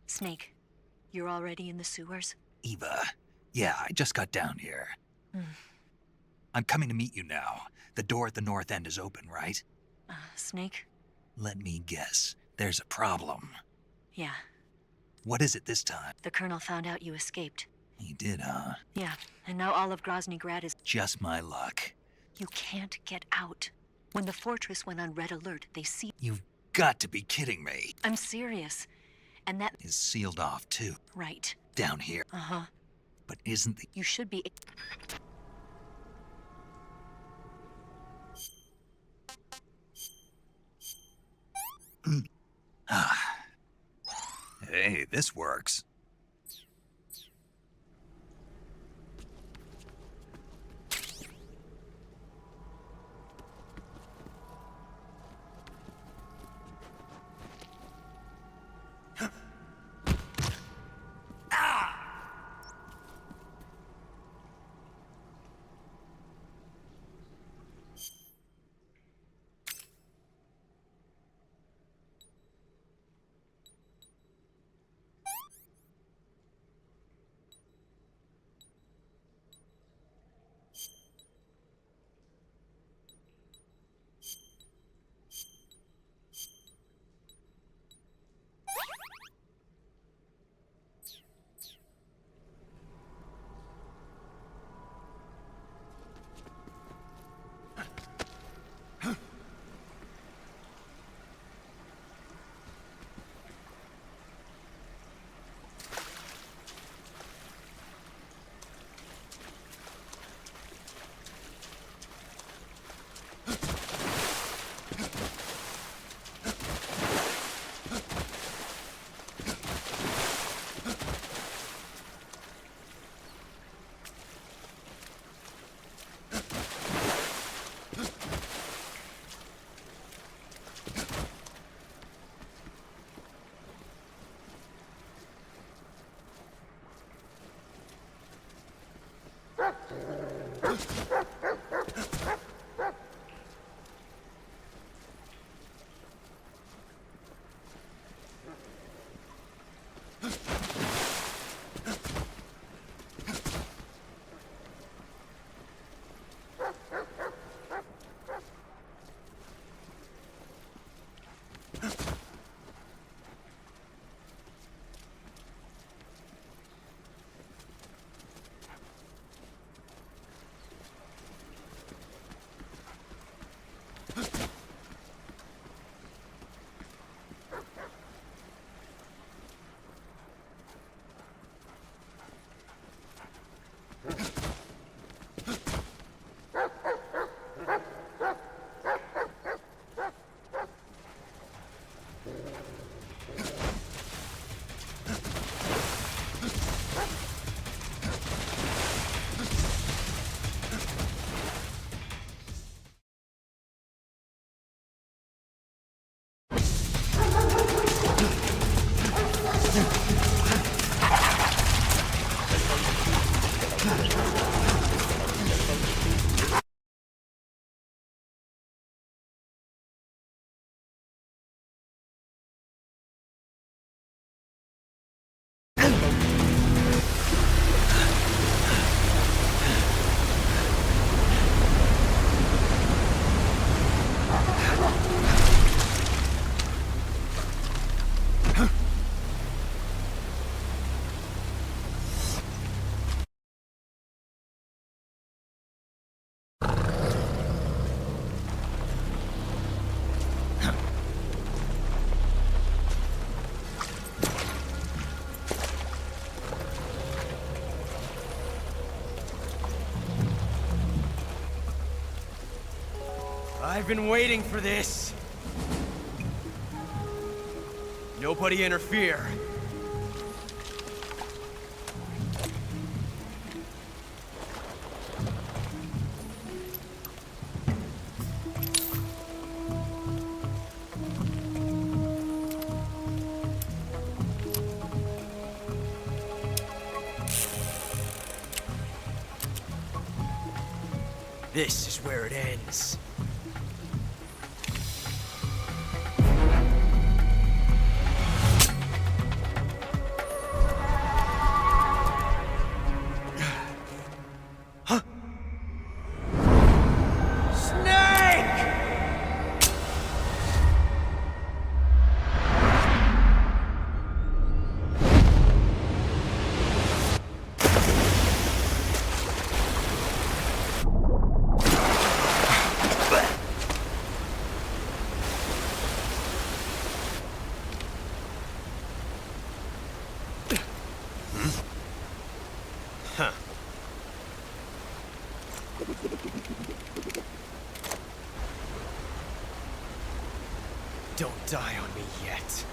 Snake, you're already in the sewers? Eva, yeah, I just got down here. I'm coming to meet you now. The door at the north end is open, right? Snake? Let me guess. There's a problem. Yeah. What is it this time? The Colonel found out you escaped. He did, huh? Yeah, and now all of Grozny Grad is... Just my luck. You can't get out. When the fortress went on red alert, they see... You've got to be kidding me. I'm serious. And that... Is sealed off, too. Right. Down here. Uh-huh. But isn't the... You should be... Hey, this works. I've been waiting for this. Nobody interfere. This is where it ends. Huh? Snake! Huh. Don't die on me yet.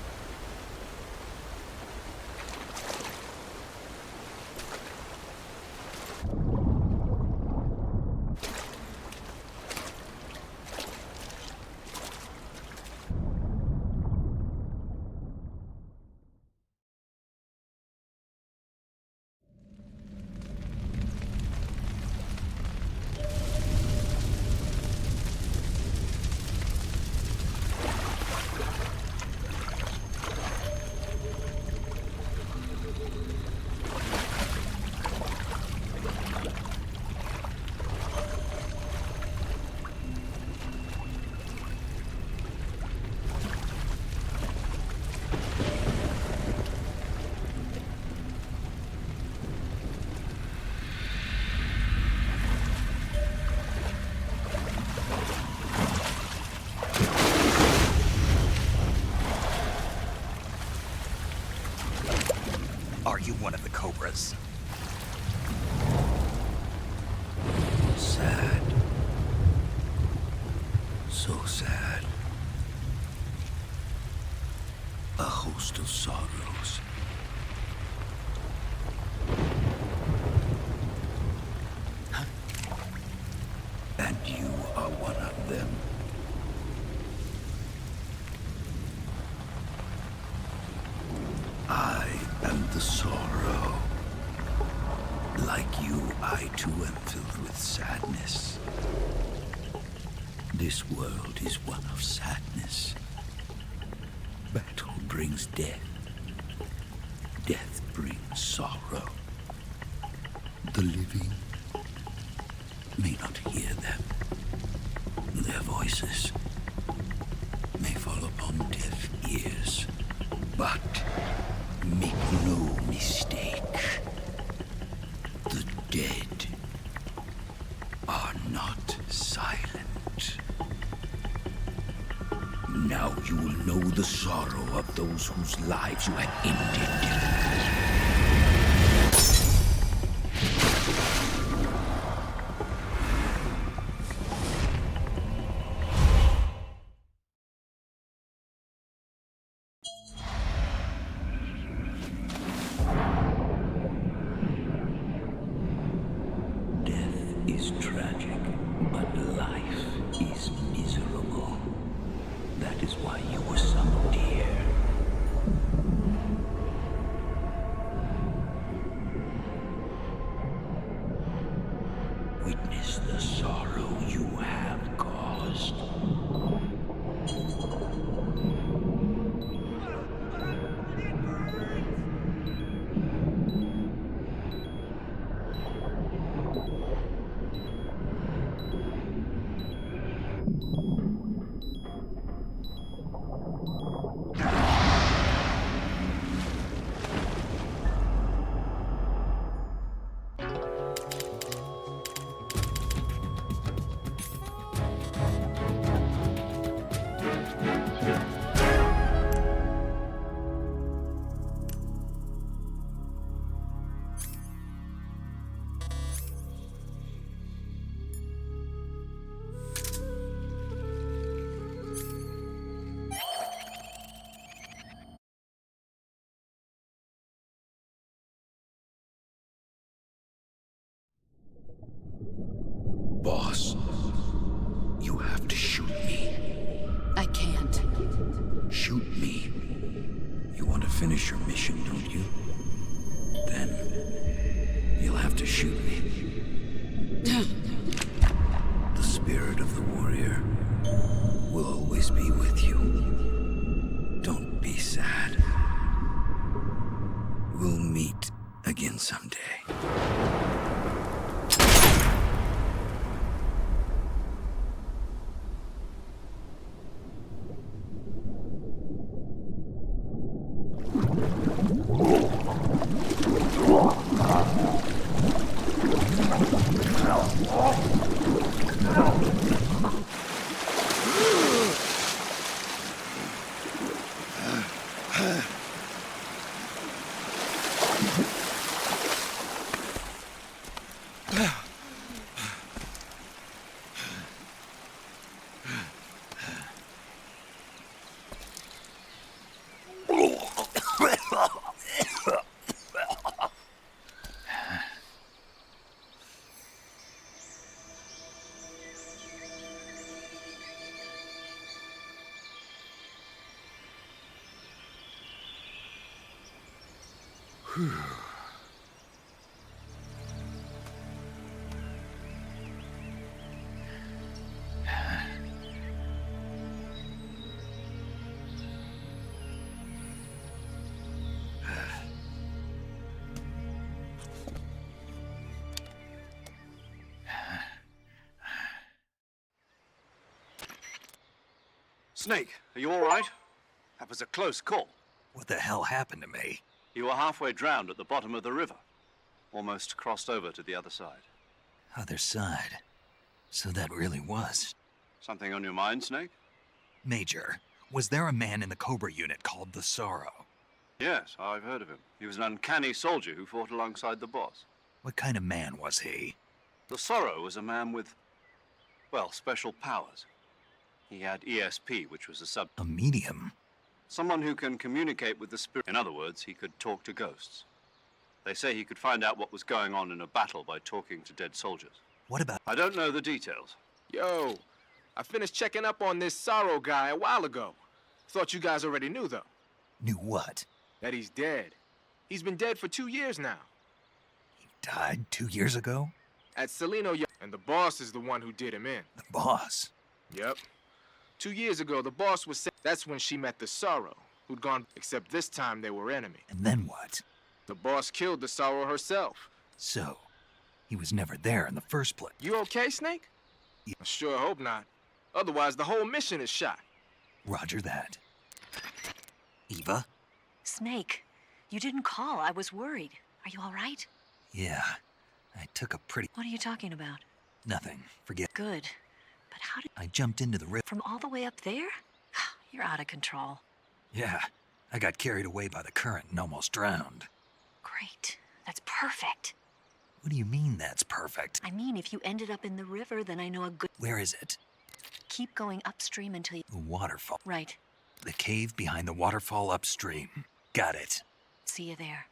Are you one of the Cobras? Sad. So sad. A host of sorrows. And you are one of them. I am the sorrow. Like you, I too am filled with sadness. This world is one of sadness. Battle brings death. Death brings sorrow. The living may not hear them. Their voices may fall upon deaf ears. But make no mistake, the dead are not silent. Now you will know the sorrow of those whose lives you have ended. Shoot me. You want to finish your mission, don't you? Then you'll have to shoot me. The spirit of the warrior will always be with you. Don't be sad. We'll meet again someday. Snake, are you all right? That was a close call. What the hell happened to me? You were halfway drowned at the bottom of the river. Almost crossed over to the other side. Other side. So that really was. Something on your mind, Snake? Major, was there a man in the Cobra unit called the Sorrow? Yes, I've heard of him. He was an uncanny soldier who fought alongside the boss. What kind of man was he? The Sorrow was a man with, well, special powers. He had ESP, which was a medium? Someone who can communicate with the spirit. In other words, he could talk to ghosts. They say he could find out what was going on in a battle by talking to dead soldiers. What about... I don't know the details. Yo, I finished checking up on this Sorrow guy a while ago. Thought you guys already knew, though. Knew what? That he's dead. He's been dead for 2 years now. He died 2 years ago? At Salino, and the boss is the one who did him in. The boss? Yep. 2 years ago, the boss was sick. That's when she met the Sorrow, who'd gone, except this time they were enemies. And then what? The boss killed the Sorrow herself. So, he was never there in the first place. You okay, Snake? Yeah. I sure hope not. Otherwise, the whole mission is shot. Roger that. Eva? Snake, you didn't call. I was worried. Are you all right? Yeah, I took a pretty... What are you talking about? Nothing. Forget. Good. But how did... I jumped into the river. From all the way up there? You're out of control. Yeah, I got carried away by the current and almost drowned. Great. That's perfect. What do you mean that's perfect? I mean, if you ended up in the river, then I know a good... Where is it? Keep going upstream until you... The waterfall. Right. The cave behind the waterfall upstream. Got it. See you there.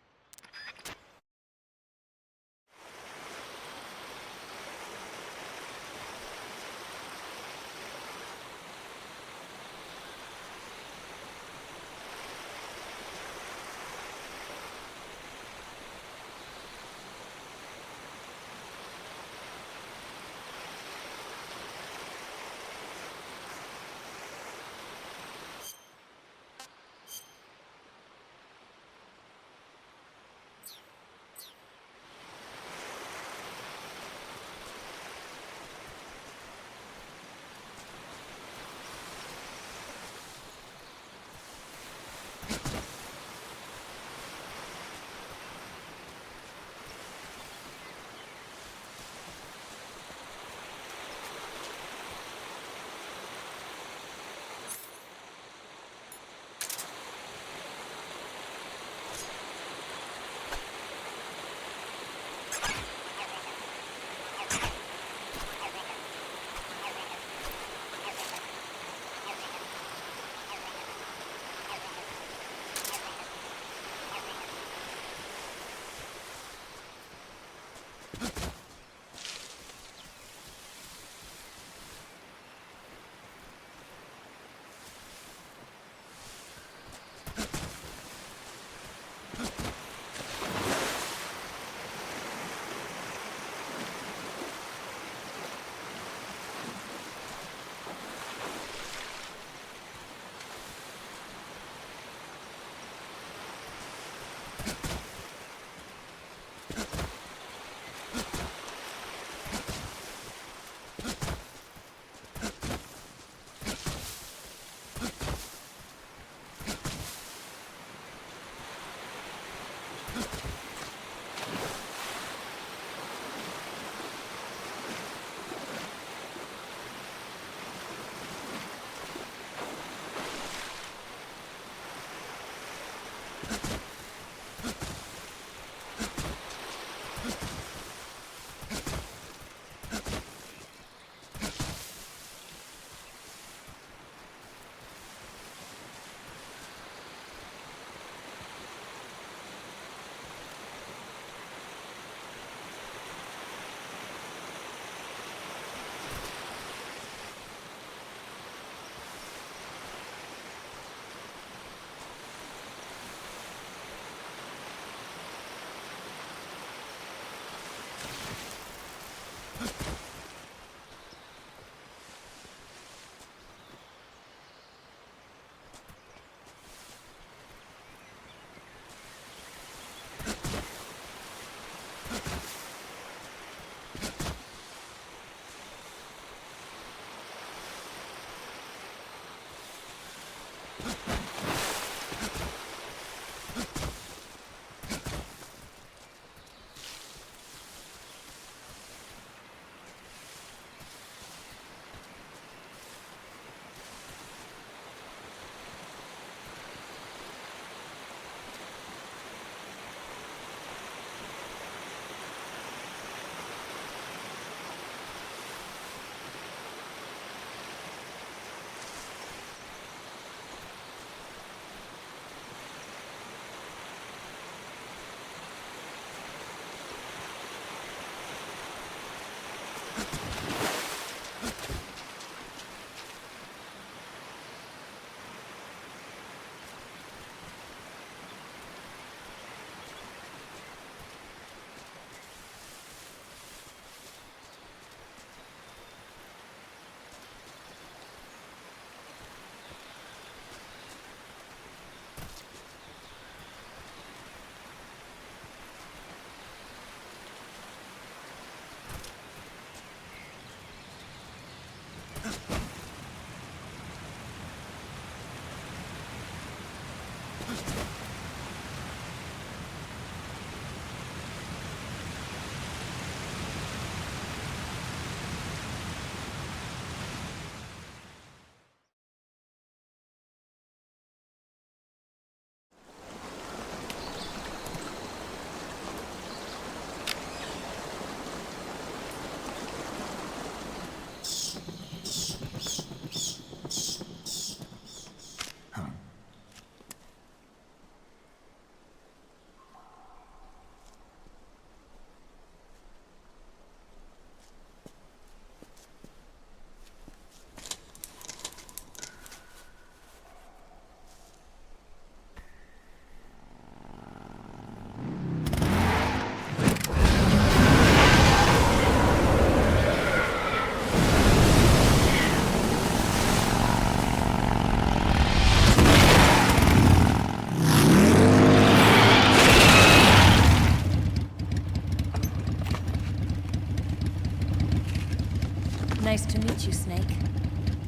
Nice to meet you, Snake.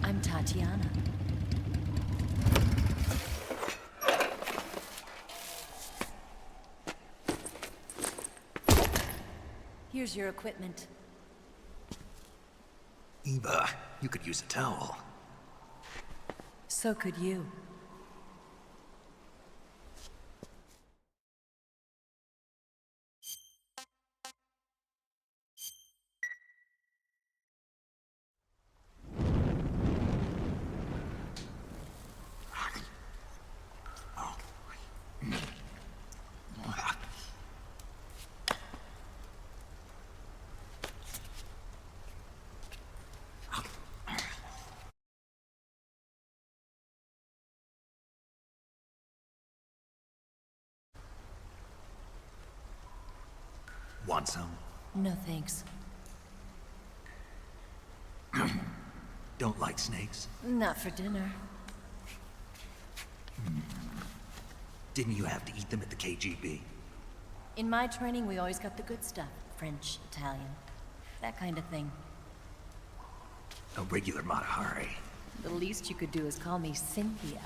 I'm Tatiana. Here's your equipment. Eva, you could use a towel. So could you. Want some? No thanks. Don't like snakes? Not for dinner. Didn't you have to eat them at the KGB? In my training, we always got the good stuff. French, Italian, that kind of thing. A regular Matahari. The least you could do is call me Cynthia.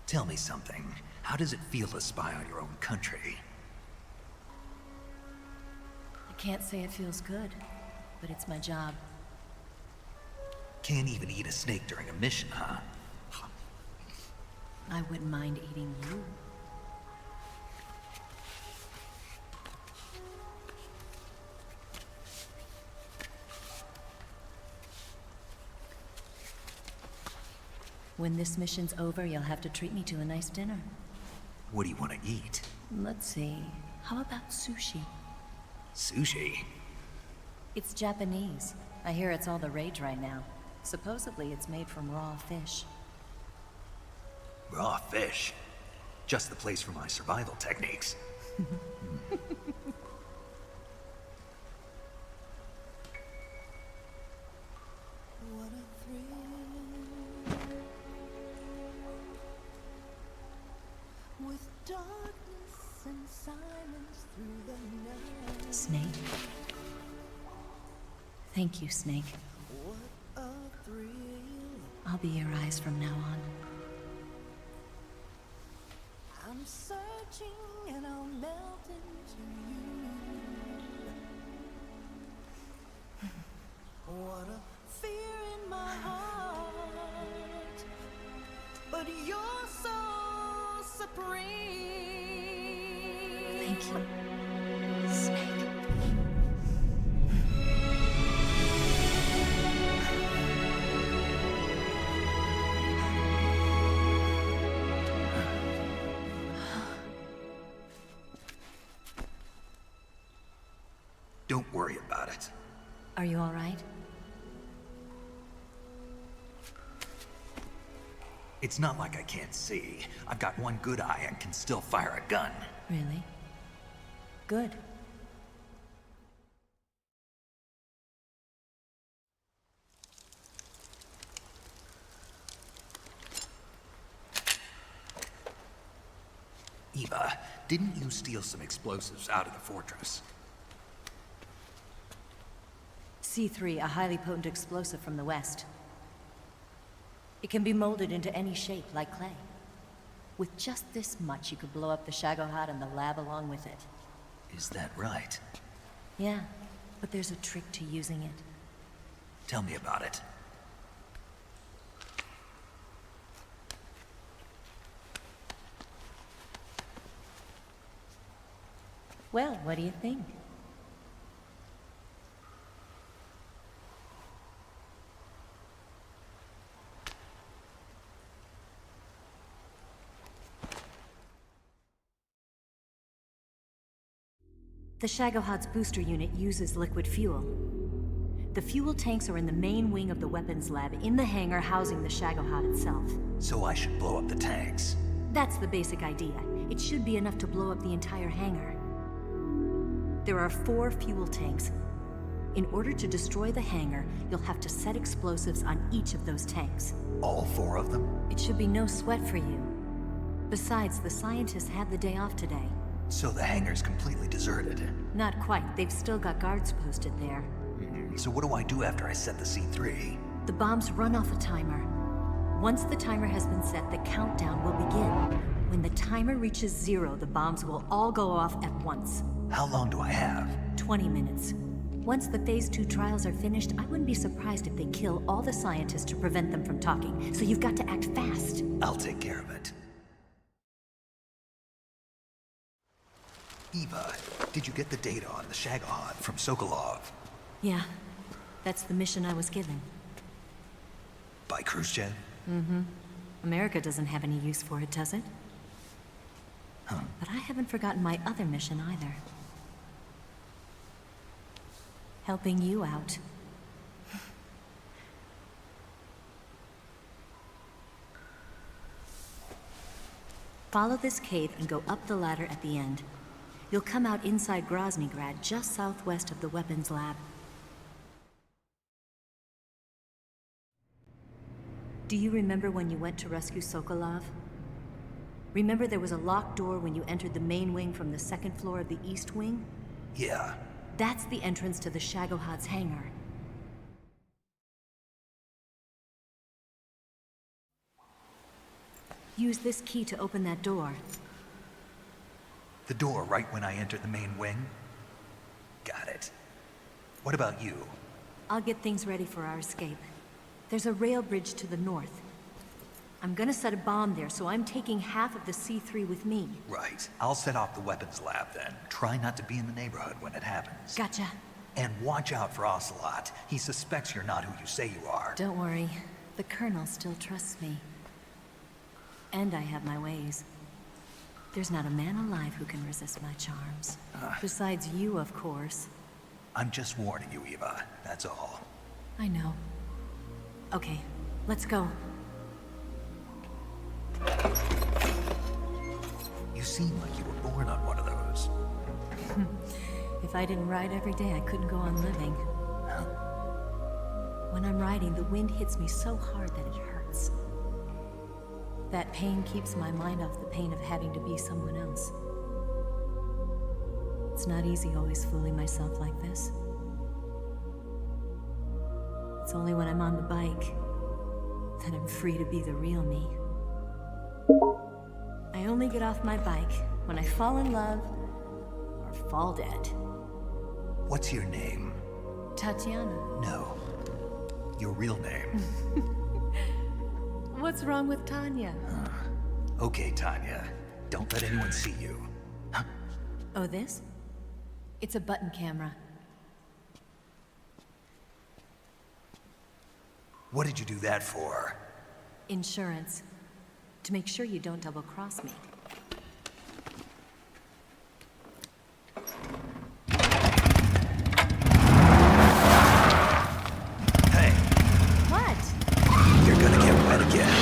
Tell me something. How does it feel to spy on your own country? I can't say it feels good, but it's my job. Can't even eat a snake during a mission, huh? I wouldn't mind eating you. When this mission's over, you'll have to treat me to a nice dinner. What do you want to eat? Let's see. How about sushi? Sushi? It's Japanese. I hear it's all the rage right now. Supposedly, it's made from raw fish. Raw fish? Just the place for my survival techniques. Snake? Thank you, Snake. I'll be your eyes from now on. I'm searching and I'll melt into you. What a fear in my heart, but you're so supreme. Thank you, Snake. Don't worry about it. Are you all right? It's not like I can't see. I've got one good eye and can still fire a gun. Really? Good. Eva, didn't you steal some explosives out of the fortress? C3, a highly potent explosive from the west. It can be molded into any shape, like clay. With just this much, you could blow up the Shagohod and the lab along with it. Is that right? Yeah, but there's a trick to using it. Tell me about it. Well, what do you think? The Shagohod's booster unit uses liquid fuel. The fuel tanks are in the main wing of the weapons lab in the hangar housing the Shagohod itself. So I should blow up the tanks. That's the basic idea. It should be enough to blow up the entire hangar. There are 4 fuel tanks. In order to destroy the hangar, you'll have to set explosives on each of those tanks. All 4 of them? It should be no sweat for you. Besides, the scientists had the day off today. So the hangar's completely deserted. Not quite. They've still got guards posted there. So what do I do after I set the C3? The bombs run off a timer. Once the timer has been set, the countdown will begin. When the timer reaches 0, the bombs will all go off at once. How long do I have? 20 minutes. Once the Phase 2 trials are finished, I wouldn't be surprised if they kill all the scientists to prevent them from talking. So you've got to act fast. I'll take care of it. Eva, did you get the data on the Shagohod from Sokolov? Yeah, that's the mission I was given. By Khrushchev? Mm-hmm. America doesn't have any use for it, does it? Huh. But I haven't forgotten my other mission either. Helping you out. Follow this cave and go up the ladder at the end. You'll come out inside Groznygrad, just southwest of the weapons lab. Do you remember when you went to rescue Sokolov? Remember there was a locked door when you entered the main wing from the second floor of the east wing? Yeah. That's the entrance to the Shagohod's hangar. Use this key to open that door. The door right when I enter the main wing? Got it. What about you? I'll get things ready for our escape. There's a rail bridge to the north. I'm gonna set a bomb there, so I'm taking half of the C3 with me. Right. I'll set off the weapons lab then. Try not to be in the neighborhood when it happens. Gotcha. And watch out for Ocelot. He suspects you're not who you say you are. Don't worry. The Colonel still trusts me. And I have my ways. There's not a man alive who can resist my charms. Besides you, of course. I'm just warning you, Eva. That's all. I know. Okay, let's go. You seem like you were born on one of those. If I didn't ride every day, I couldn't go on living. When I'm riding, the wind hits me so hard that it hurts. That pain keeps my mind off the pain of having to be someone else. It's not easy always fooling myself like this. It's only when I'm on the bike that I'm free to be the real me. I only get off my bike when I fall in love or fall dead. What's your name? Tatiana. No. Your real name. What's wrong with Tanya? Okay, Tanya. Don't let anyone see you. Oh, this? It's a button camera. What did you do that for? Insurance. To make sure you don't double-cross me. Hey. What? You're gonna get wet again.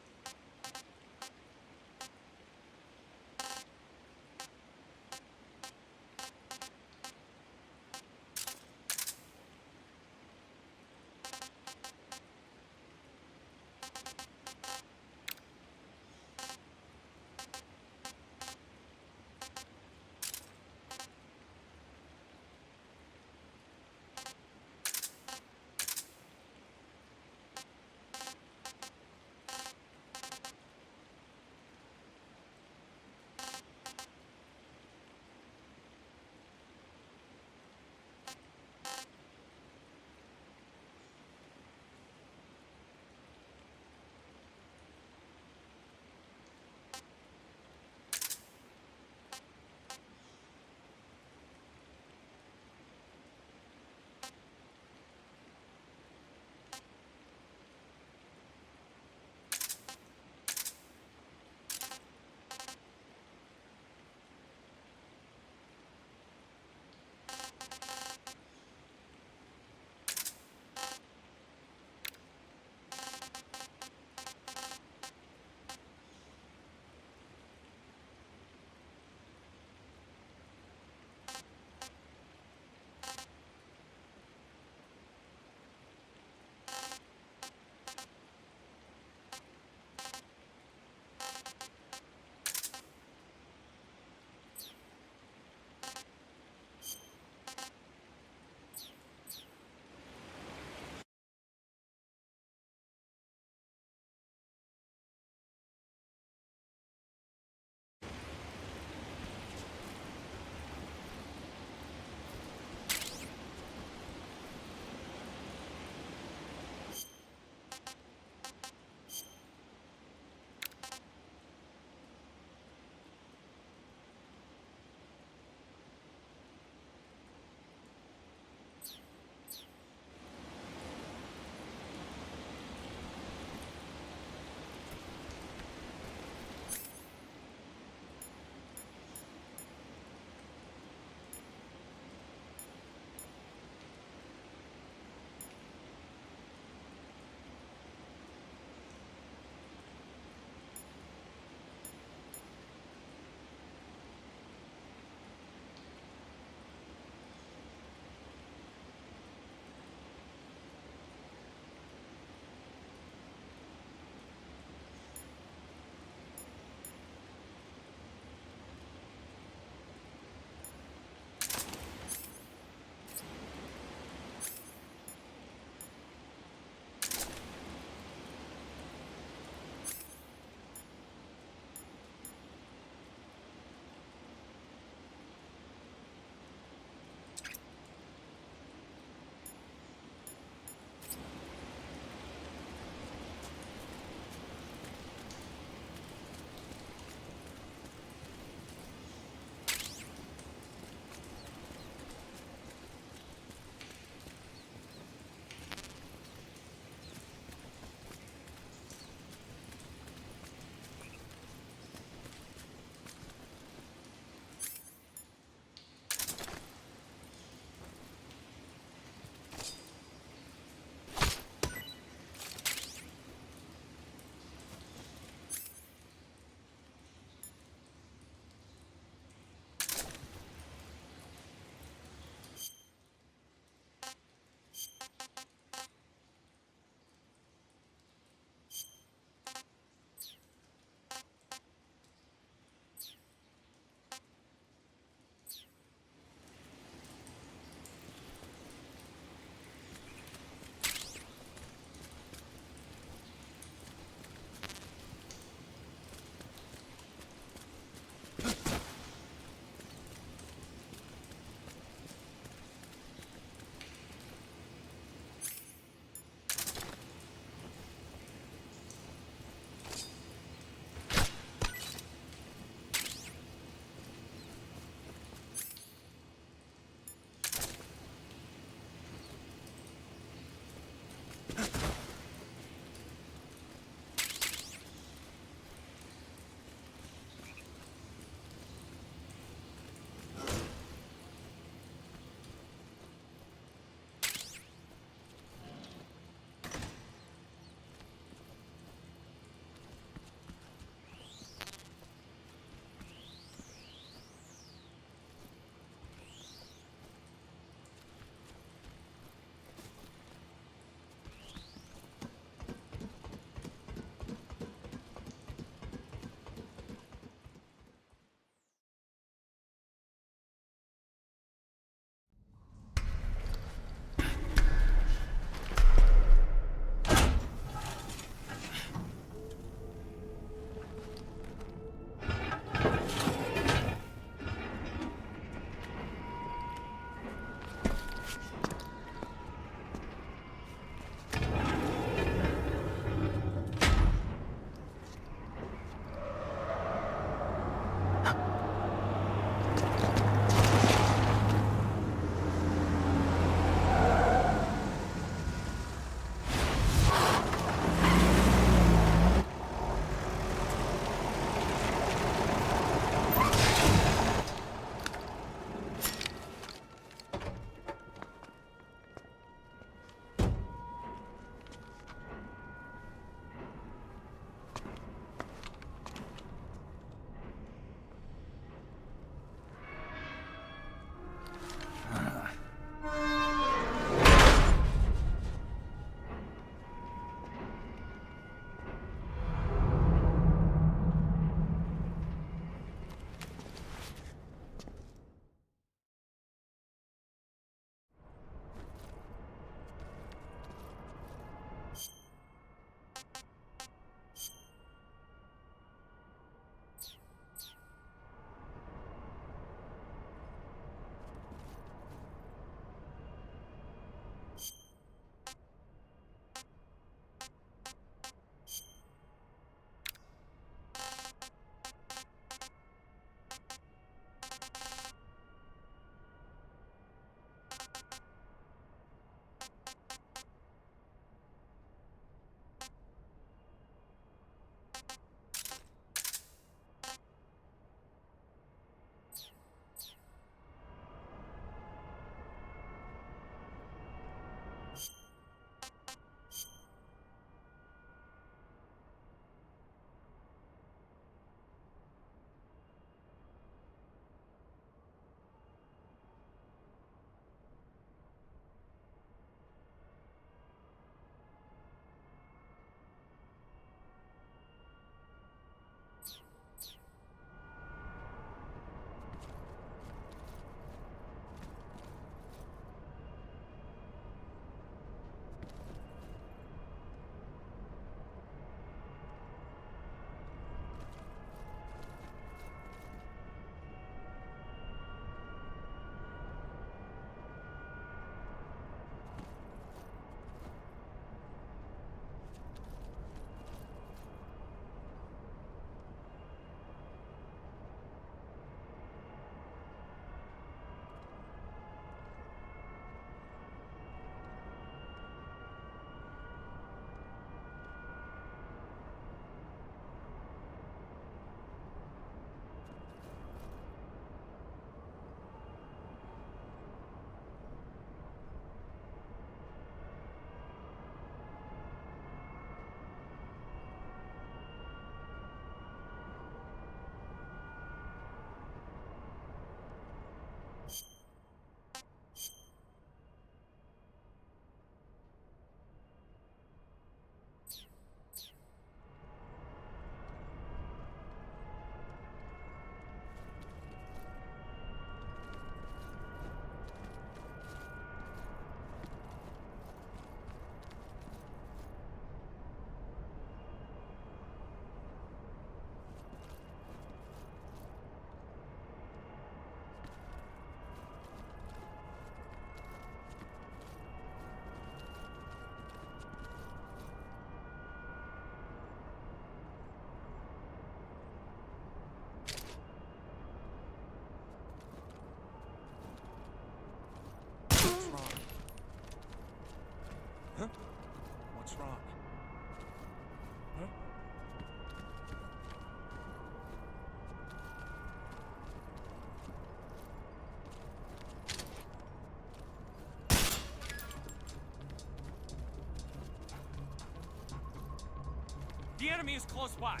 The enemy is close by.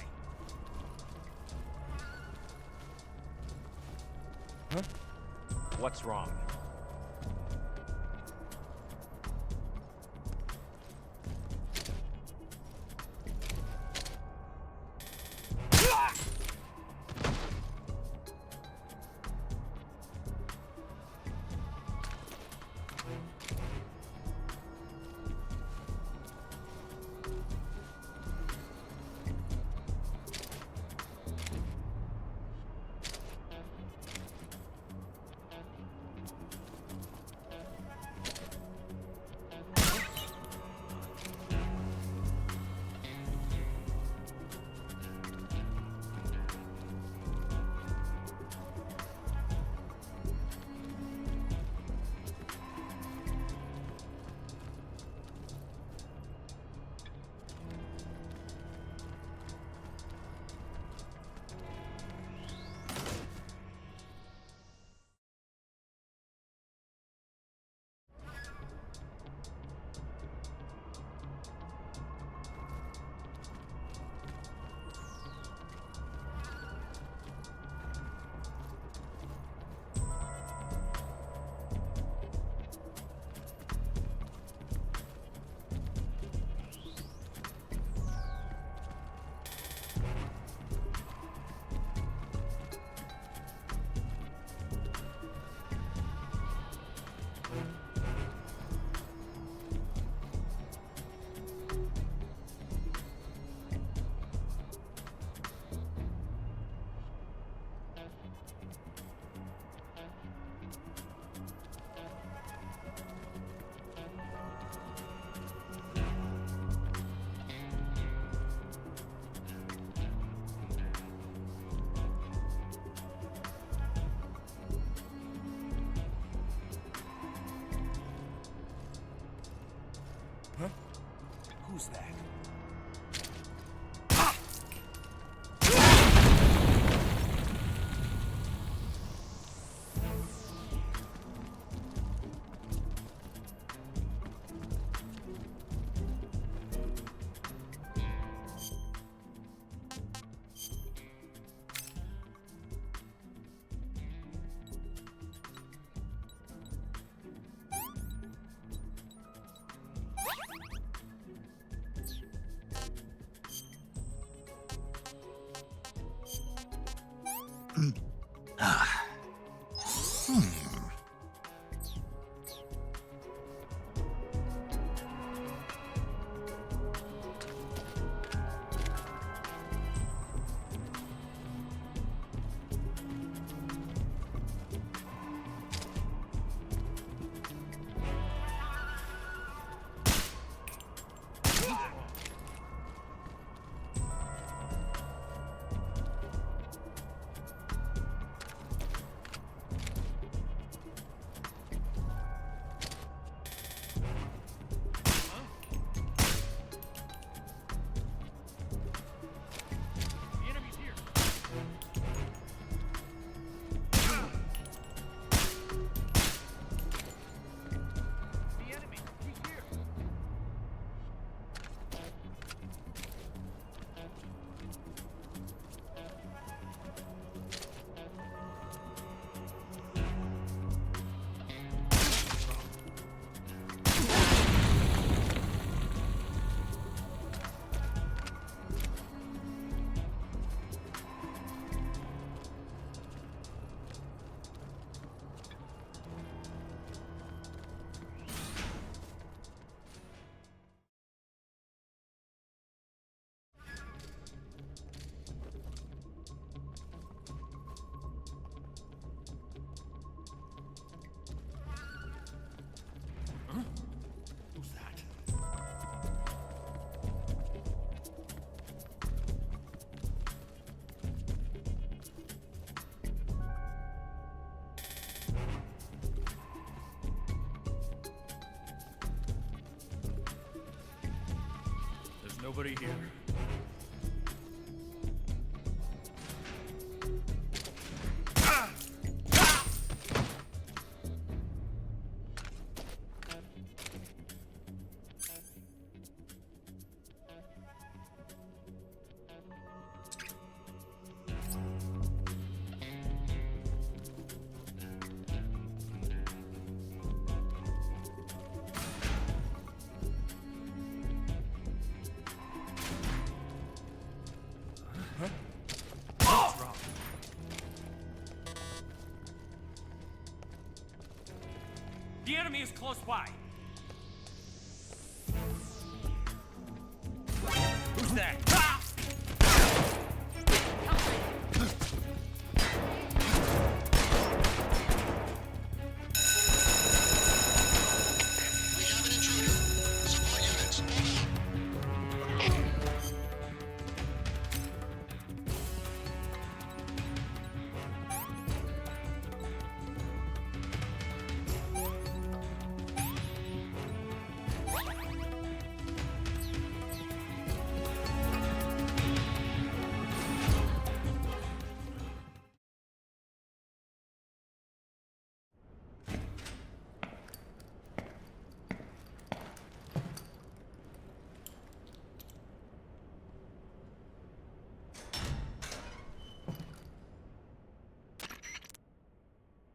Huh? What's wrong? Huh? Who's that? Nobody here. enemy is close by. Who's that? Ah!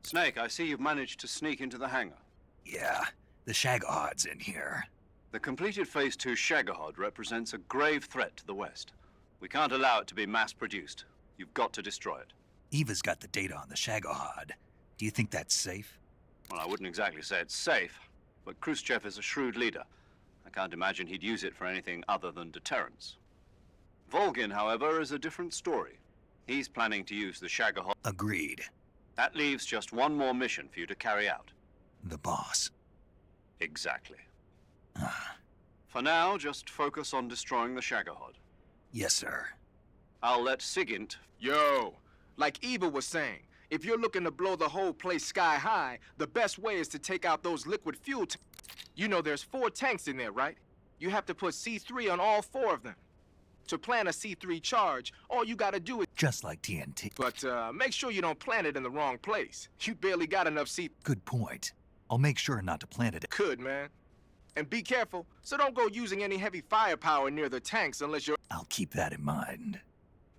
Snake, I see you've managed to sneak into the hangar. Yeah, the Shagahod's in here. The completed Phase 2 Shagahod represents a grave threat to the West. We can't allow it to be mass-produced. You've got to destroy it. Eva's got the data on the Shagahod. Do you think that's safe? Well, I wouldn't exactly say it's safe, but Khrushchev is a shrewd leader. I can't imagine he'd use it for anything other than deterrence. Volgin, however, is a different story. He's planning to use the Shagahod. Agreed. That leaves just one more mission for you to carry out. The boss. Exactly. For now, just focus on destroying the Shagahod. Yes, sir. I'll let Sigint... Yo, like Eva was saying, if you're looking to blow the whole place sky high, the best way is to take out those liquid fuel You know there's 4 tanks in there, right? You have to put C3 on all 4 of them. To plant a C3 charge, all you gotta do is... Just like TNT. But make sure you don't plant it in the wrong place. You barely got enough C... Good point. I'll make sure not to plant it... Good, man. And be careful, so don't go using any heavy firepower near the tanks unless you're... I'll keep that in mind.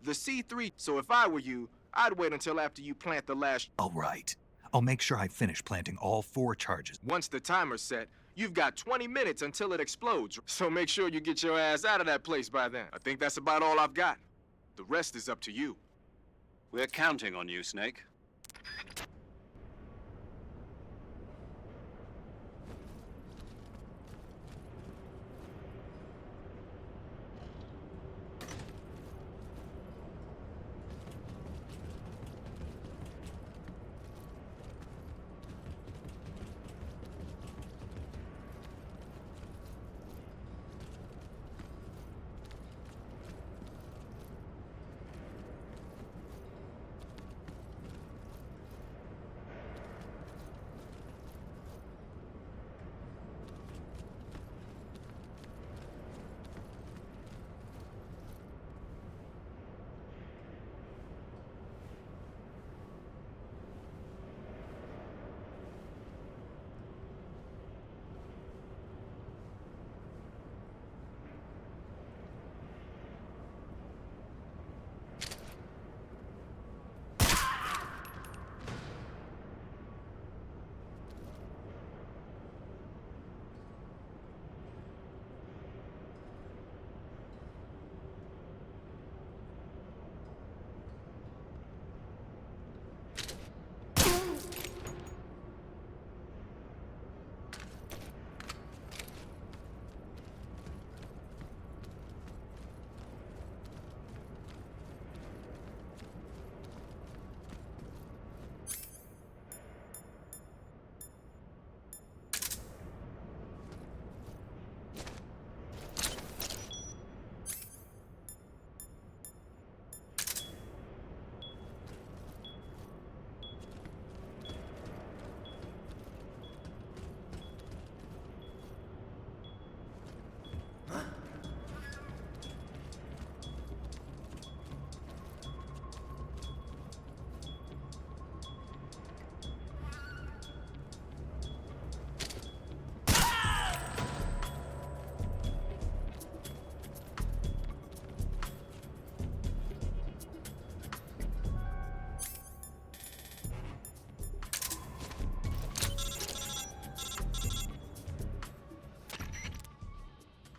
The C3, so if I were you, I'd wait until after you plant the last... All right. I'll make sure I finish planting all 4 charges. Once the timer's set, you've got 20 minutes until it explodes, so make sure you get your ass out of that place by then. I think that's about all I've got. The rest is up to you. We're counting on you, Snake.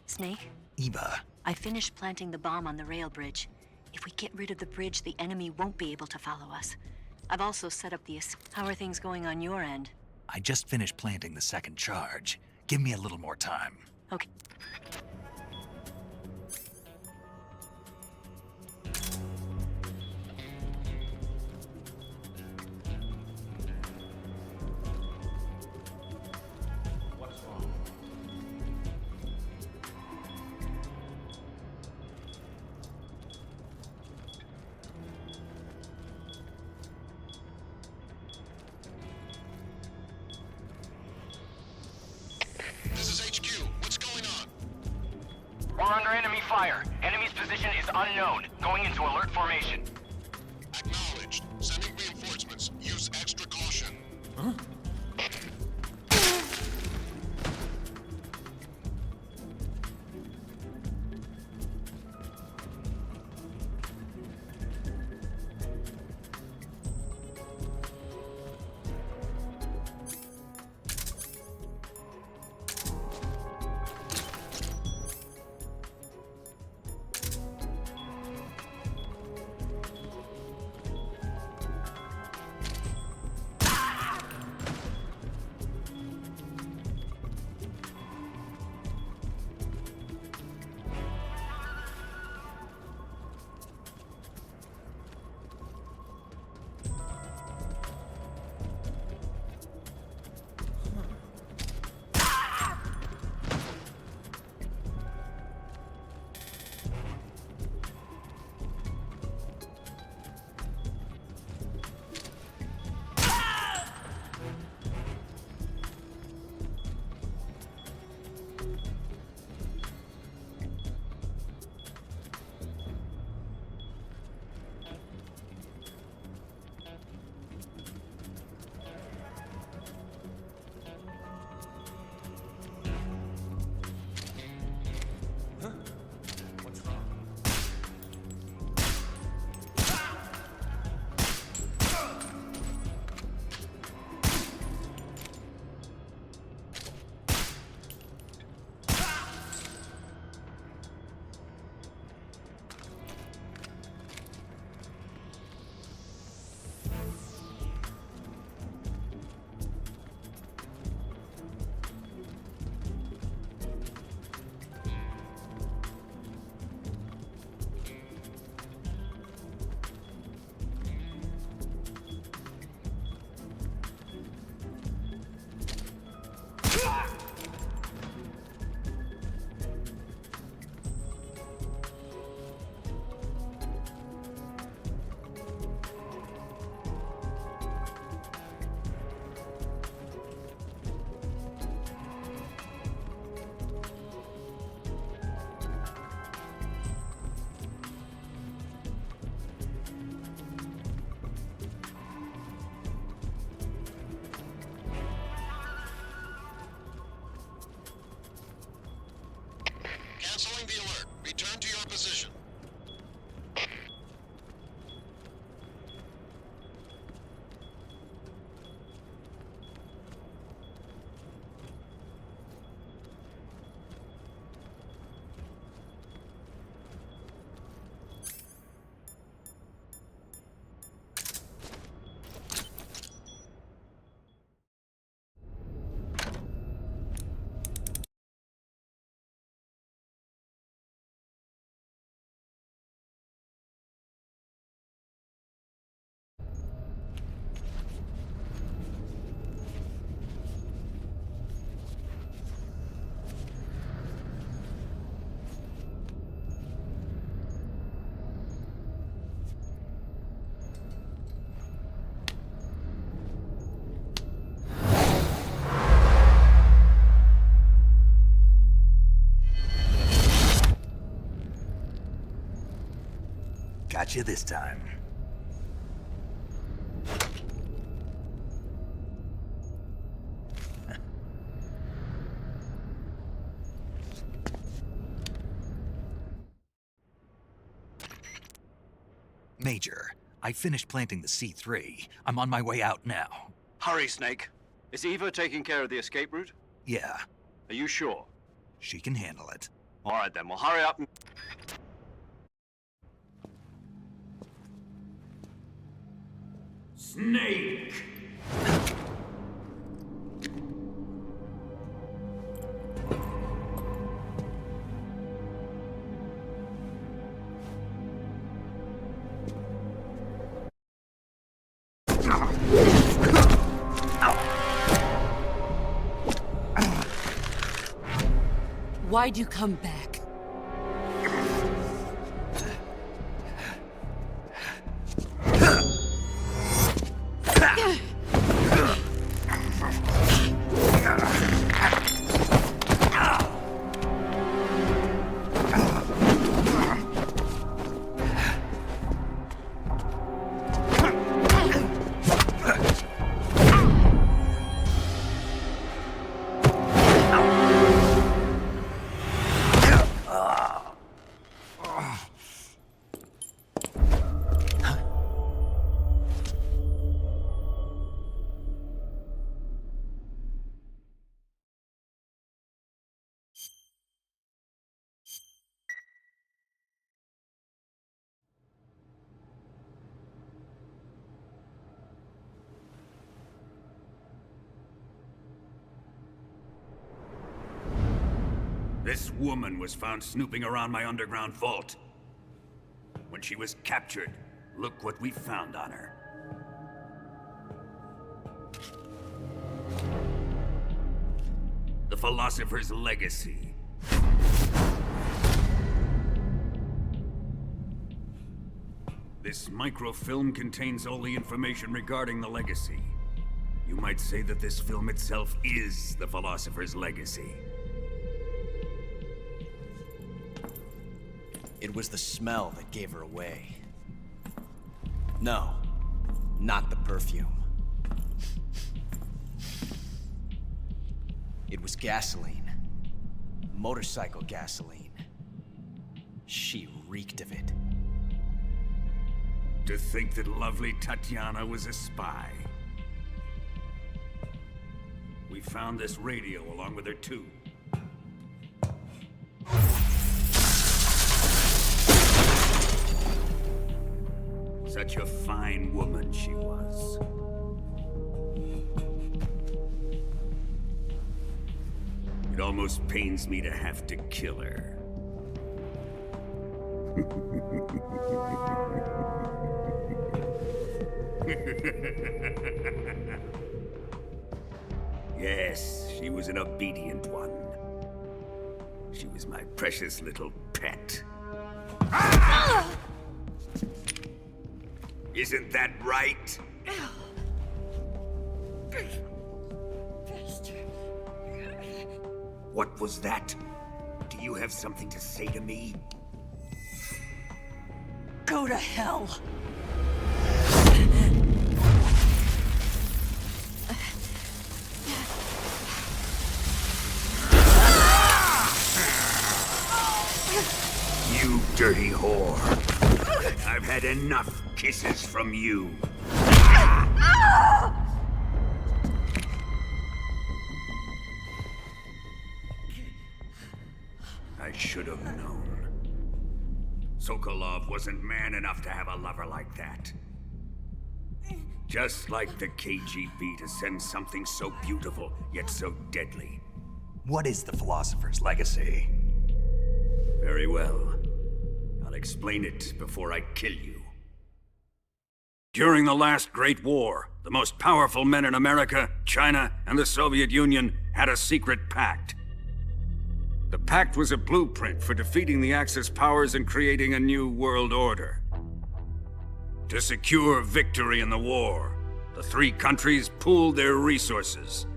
Snake? Eva. I finished planting the bomb on the rail bridge. If we get rid of the bridge, the enemy won't be able to follow us. I've also set up the... How are things going on your end? I just finished planting the second charge. Give me a little more time. Okay. This is HQ. What's going on? We're under enemy fire. Enemy's position is unknown. Going into alert formation. Acknowledged. Sending reinforcements. Use extra caution. Huh? Canceling the alert. Return to your position. Got you this time. Major, I finished planting the C3. I'm on my way out now. Hurry, Snake. Is Eva taking care of the escape route? Yeah. Are you sure? She can handle it. All right, then. Well, hurry up. Snake! Why'd you come back? This woman was found snooping around my underground vault. When she was captured, look what we found on her. The philosopher's legacy. This microfilm contains all the information regarding the legacy. You might say that this film itself is the philosopher's legacy. It was the smell that gave her away. No, not the perfume. It was gasoline. Motorcycle gasoline. She reeked of it. To think that lovely Tatiana was a spy. We found this radio along with her too. Such a fine woman she was. It almost pains me to have to kill her. Yes, she was an obedient one. She was my precious little pet. Isn't that right? What was that? Do you have something to say to me? Go to hell. You dirty whore. I've had enough kisses from you. I should have known. Sokolov wasn't man enough to have a lover like that. Just like the KGB to send something so beautiful, yet so deadly. What is the philosopher's legacy? Very well. I'll explain it before I kill you. During the last Great War, the most powerful men in America, China, and the Soviet Union had a secret pact. The pact was a blueprint for defeating the Axis powers and creating a new world order. To secure victory in the war, the three countries pooled their resources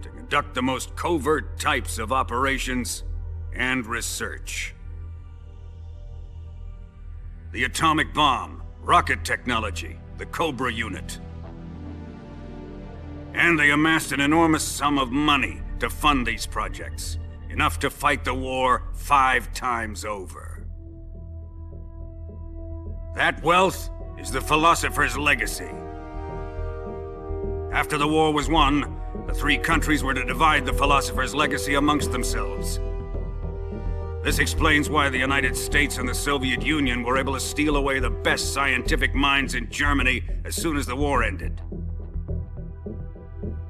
to conduct the most covert types of operations and research. The atomic bomb, rocket technology, the Cobra unit. And they amassed an enormous sum of money to fund these projects, enough to fight the war 5 times over. That wealth is the philosopher's legacy. After the war was won, the three countries were to divide the philosopher's legacy amongst themselves. This explains why the United States and the Soviet Union were able to steal away the best scientific minds in Germany as soon as the war ended.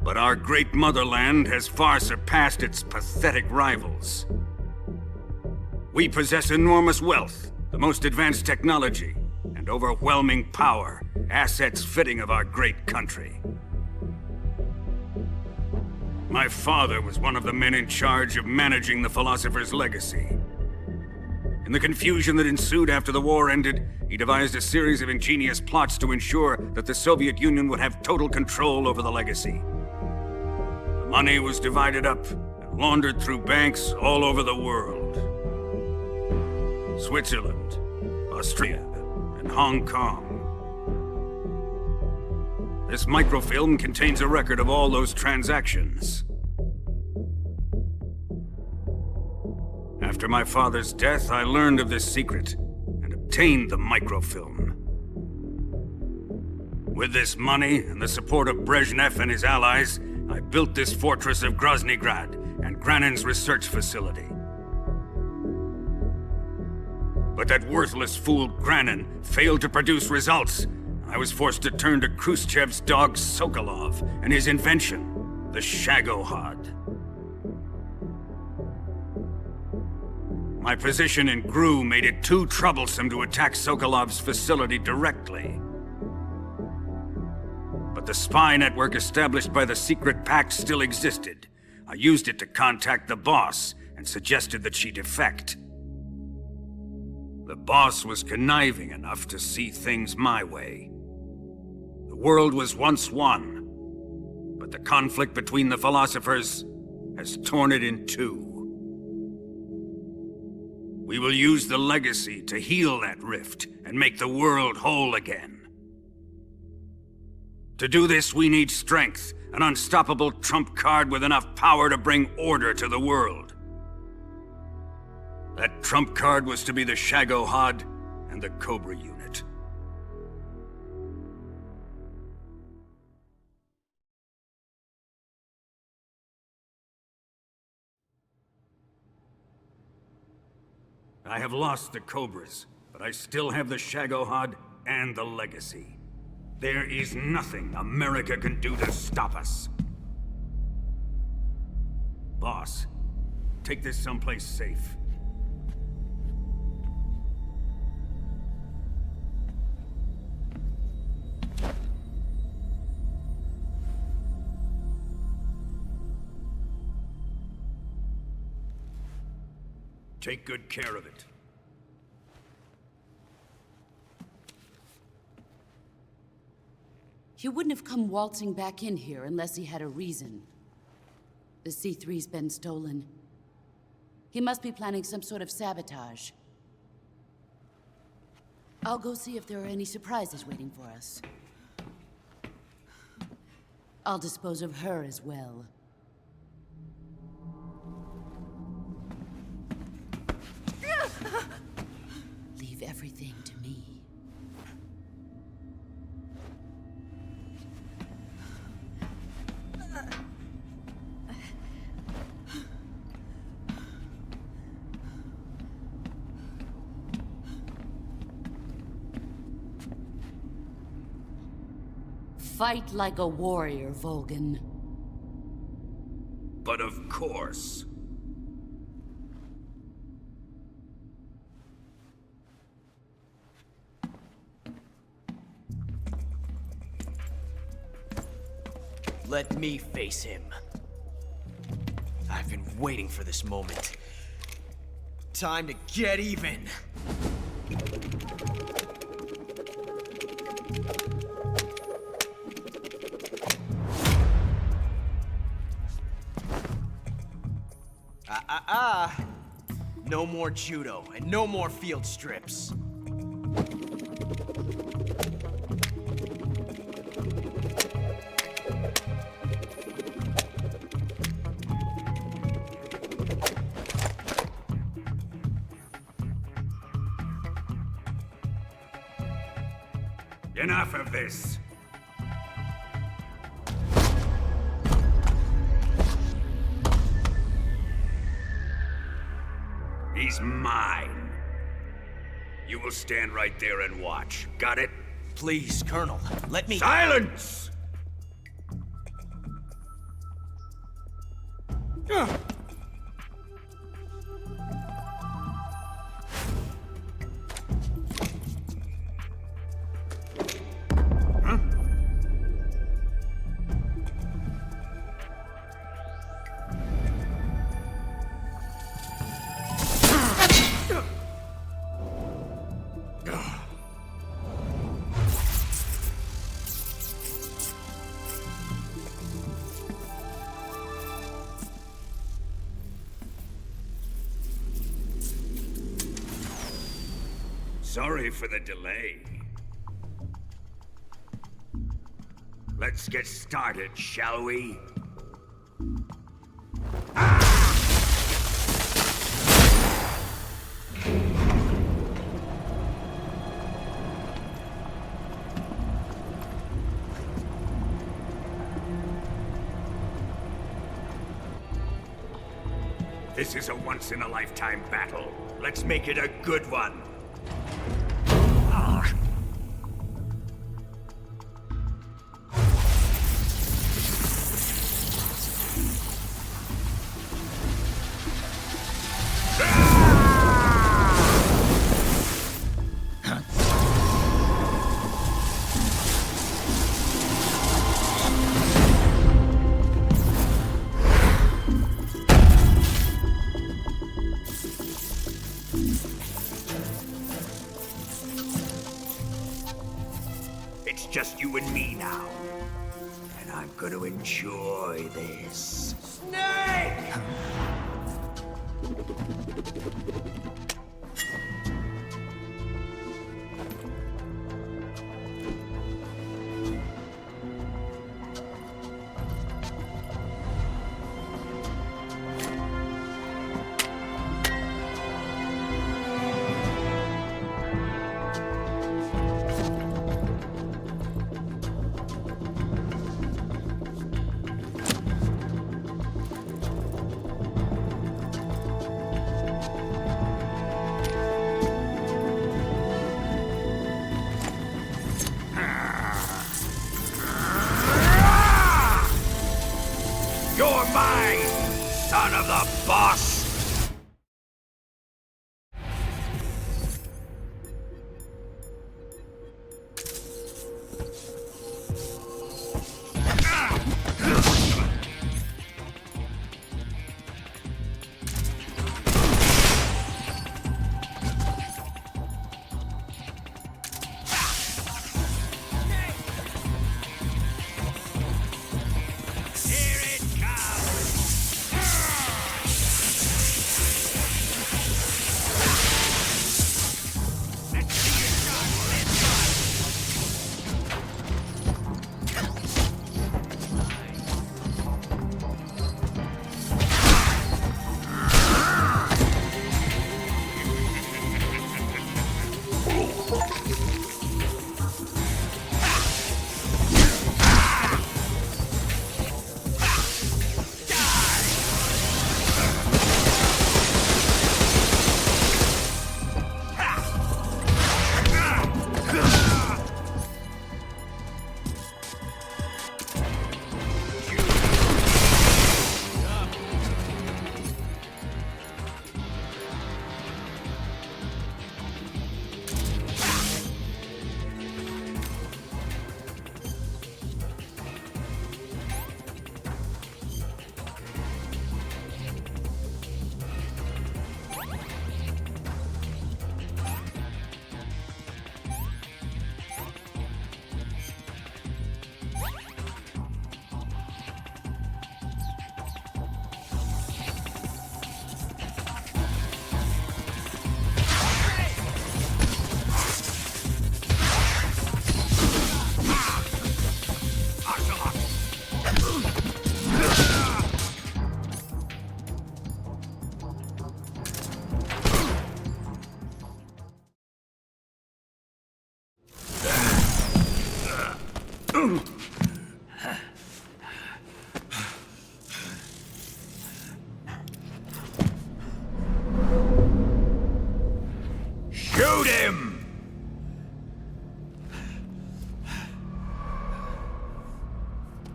But our great motherland has far surpassed its pathetic rivals. We possess enormous wealth, the most advanced technology, and overwhelming power, assets fitting of our great country. My father was one of the men in charge of managing the philosopher's legacy. In the confusion that ensued after the war ended, he devised a series of ingenious plots to ensure that the Soviet Union would have total control over the legacy. The money was divided up and laundered through banks all over the world. Switzerland, Austria, and Hong Kong. This microfilm contains a record of all those transactions. After my father's death, I learned of this secret and obtained the microfilm. With this money and the support of Brezhnev and his allies, I built this fortress of Groznygrad and Granin's research facility. But that worthless fool Granin failed to produce results. I was forced to turn to Khrushchev's dog Sokolov and his invention, the Shagohod. My position in GRU made it too troublesome to attack Sokolov's facility directly. But the spy network established by the secret pact still existed. I used it to contact the boss and suggested that she defect. The boss was conniving enough to see things my way. The world was once one, but the conflict between the philosophers has torn it in two. We will use the legacy to heal that rift and make the world whole again. To do this, we need strength, an unstoppable trump card with enough power to bring order to the world. That trump card was to be the Shagohod and the Cobra unit. I have lost the Cobras, but I still have the Shagohod and the legacy. There is nothing America can do to stop us. Boss, take this someplace safe. Take good care of it. He wouldn't have come waltzing back in here unless he had a reason. The C3's been stolen. He must be planning some sort of sabotage. I'll go see if there are any surprises waiting for us. I'll dispose of her as well. Leave everything to me. Fight like a warrior, Volgan. But of course. Let me face him. I've been waiting for this moment. Time to get even. No more judo, and no more field strips. Enough of this. He's mine. You will stand right there and watch. Got it? Please, Colonel, let me— Silence! Sorry for the delay. Let's get started, shall we? This is a once-in-a-lifetime battle. Let's make it a good one. It's just you and me now. And I'm gonna enjoy this. Snake! You're mine, son of the boss! Shoot him!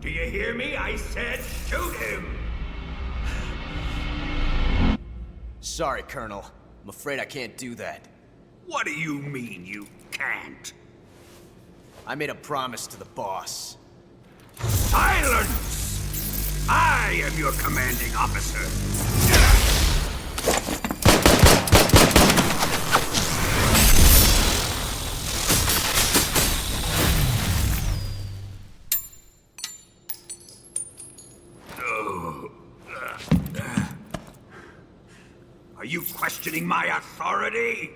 Do you hear me? I said shoot him! Sorry, Colonel. I'm afraid I can't do that. What do you mean you can't? I made a promise to the boss. Silence! I am your commanding officer. Are you questioning my authority?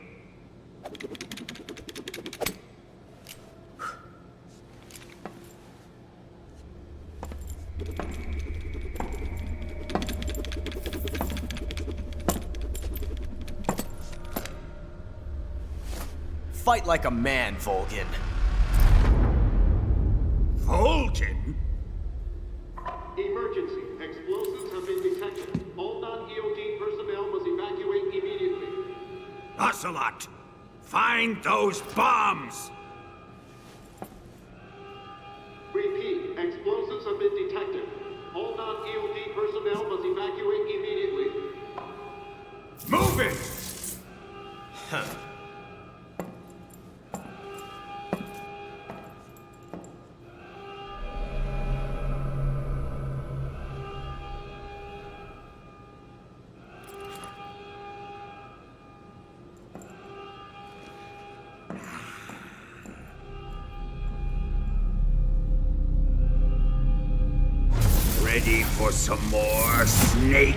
Fight like a man, Volgin. Volgin? Emergency. Explosives have been detected. All non-EOD personnel must evacuate immediately. Ocelot, find those bombs! Repeat. Explosives have been detected. All non-EOD personnel must evacuate immediately. Move it! Huh. Ready for some more, Snake?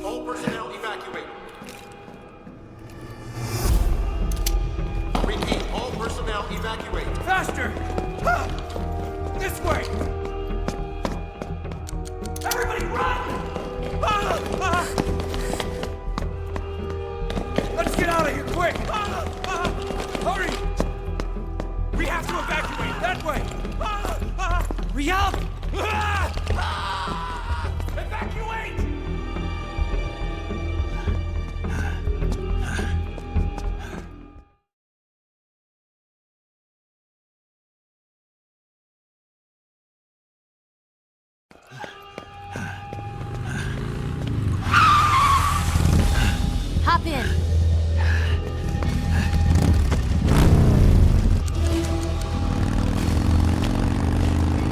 All personnel evacuate. Repeat, all personnel evacuate. Faster! This way! Everybody run! Let's get out of here, quick! Hurry! We have to evacuate, that way! Hurry up! Evacuate! Hop in.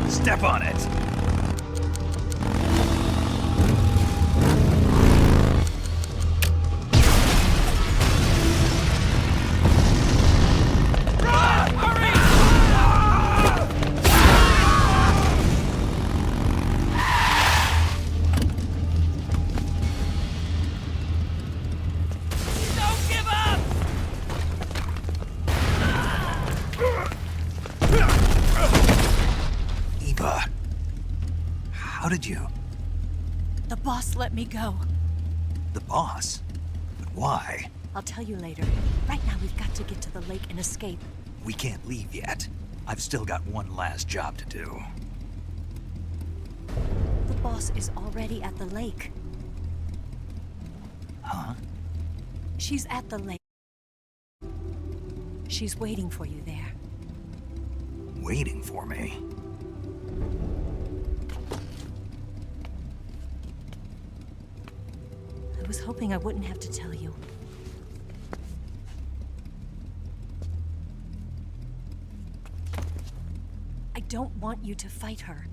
Step on it. How did you? The boss let me go. The boss? But why? I'll tell you later. Right now, we've got to get to the lake and escape. We can't leave yet. I've still got one last job to do. The boss is already at the lake. Huh? She's at the lake. She's waiting for you there. Waiting for me? I was hoping I wouldn't have to tell you. I don't want you to fight her.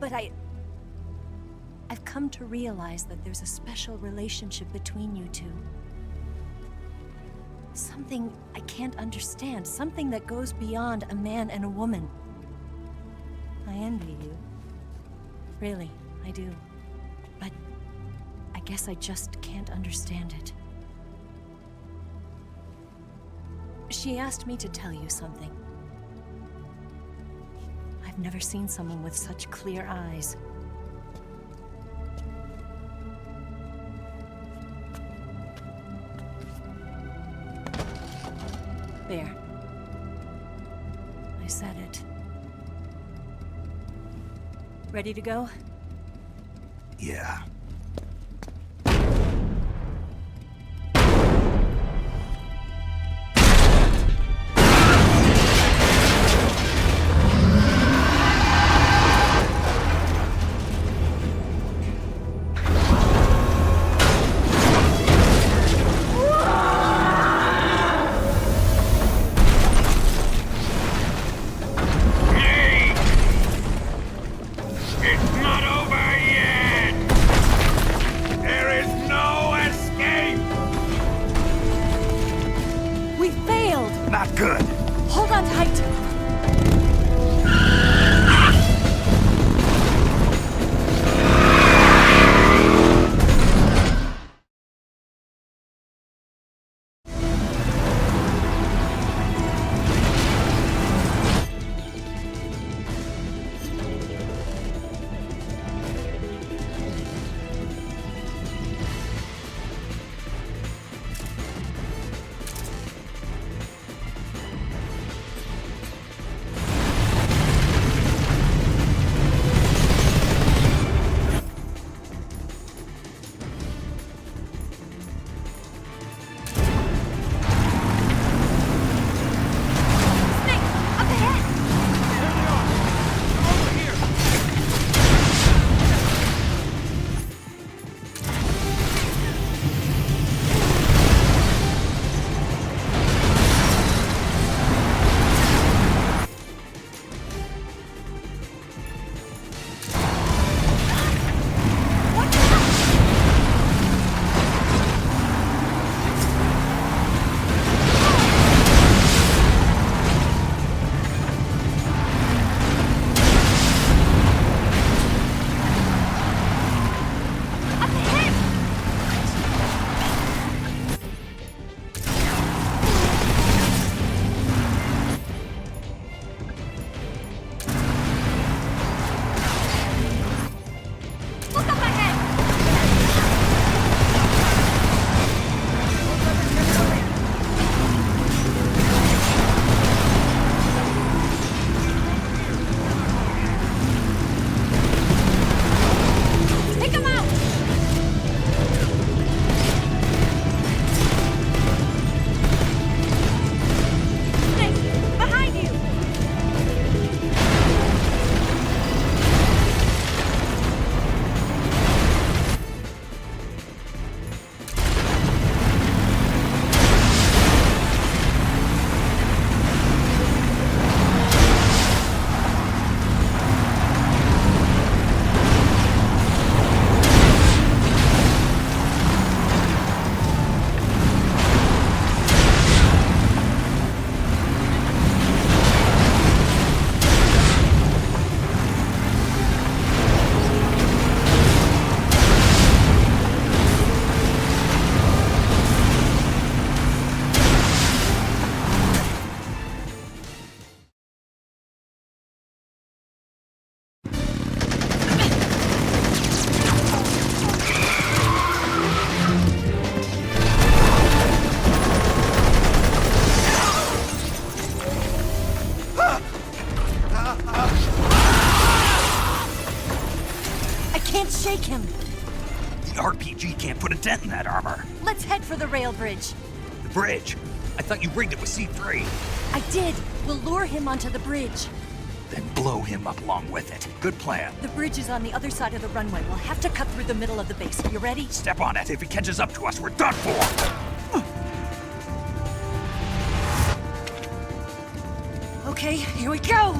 But I've come to realize that there's a special relationship between you two. Something I can't understand. Something that goes beyond a man and a woman. I envy you. Really, I do. But I guess I just can't understand it. She asked me to tell you something. I've never seen someone with such clear eyes. There. I said it. Ready to go? Yeah. It's not over yet! Let's shake him. The RPG can't put a dent in that armor. Let's head for the rail bridge. The bridge? I thought you rigged it with C3. I did. We'll lure him onto the bridge. Then blow him up along with it. Good plan. The bridge is on the other side of the runway. We'll have to cut through the middle of the base. You ready? Step on it. If he catches up to us, we're done for. Okay, here we go!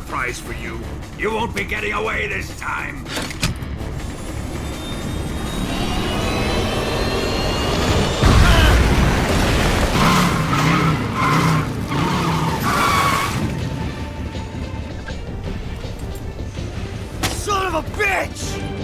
surprise for you. You won't be getting away this time. Son of a bitch!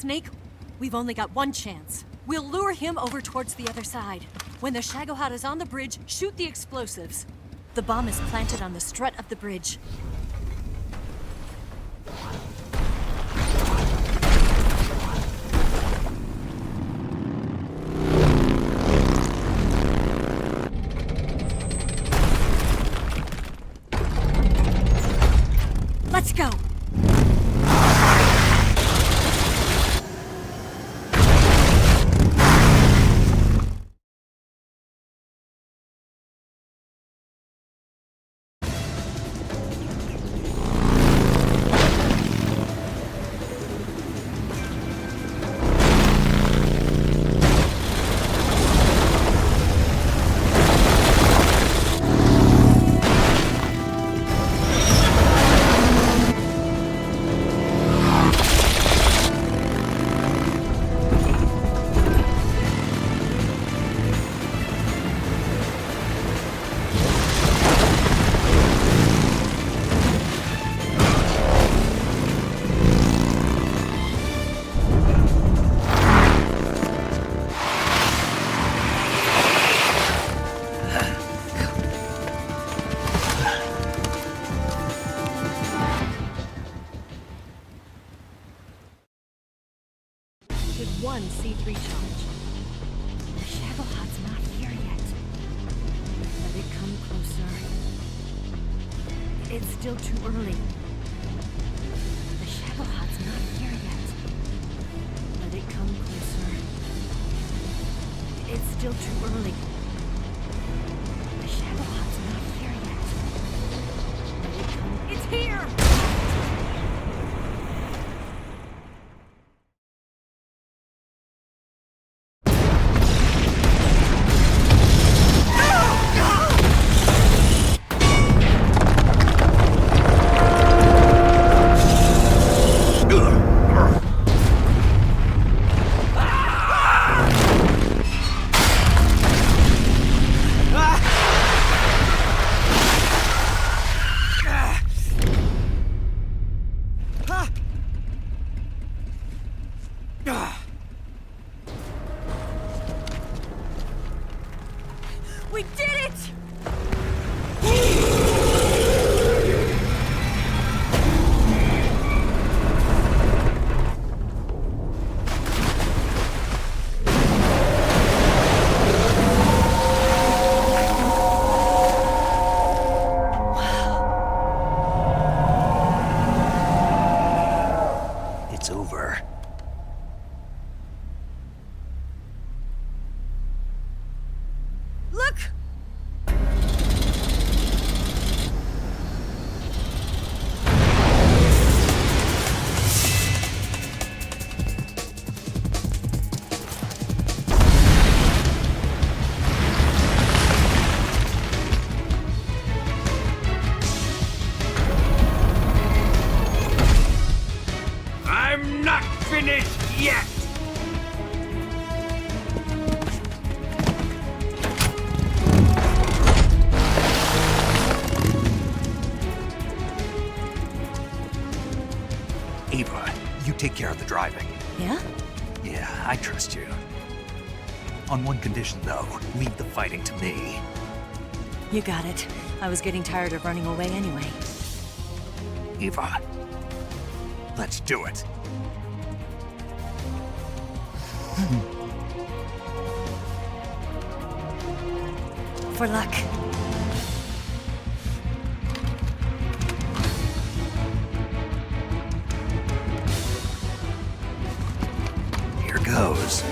Snake, we've only got one chance. We'll lure him over towards the other side. When the Shagohod is on the bridge, shoot the explosives. The bomb is planted on the strut of the bridge. Let's go! One C3 charge. The Shagohod's not here yet. Let it come closer. It's still too early. The Shagohod's not here yet. Let it come closer. It's still too early. The Shagohod's not here yet. Let it come. It's here! yet! Ava, you take care of the driving. Yeah? Yeah, I trust you. On one condition, though, leave the fighting to me. You got it. I was getting tired of running away anyway. Ava, let's do it. For luck. Here goes.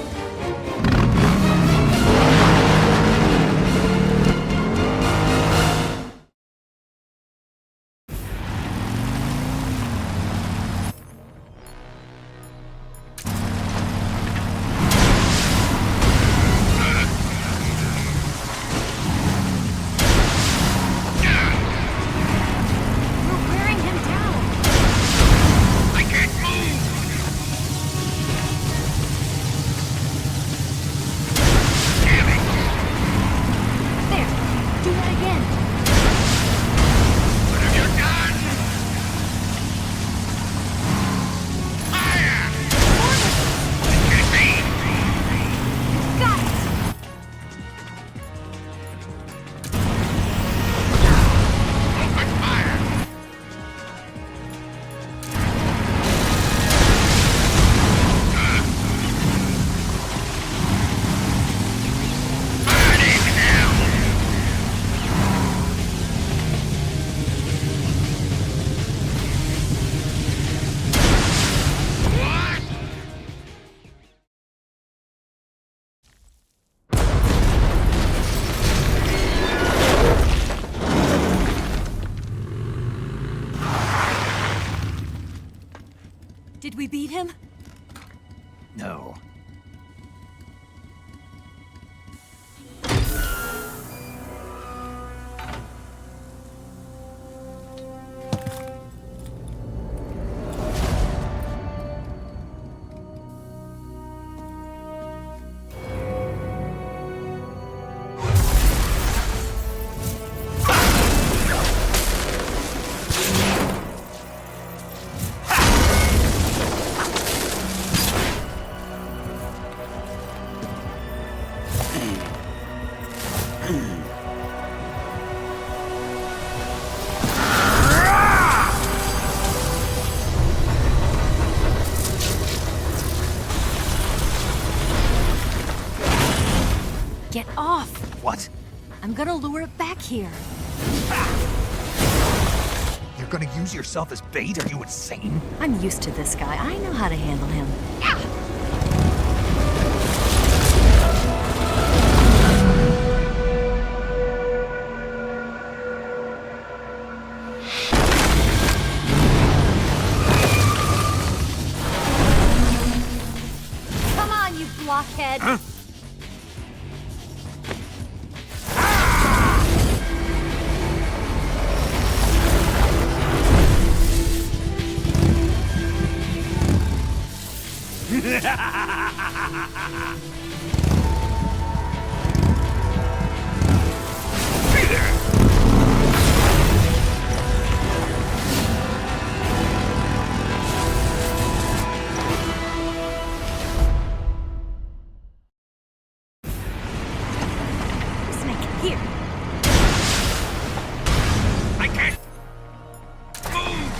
Did we beat him? No. Get off! What? I'm gonna lure it back here. You're gonna use yourself as bait? Are you insane? I'm used to this guy. I know how to handle him. Come on, you blockhead! Huh? Here. I can't move.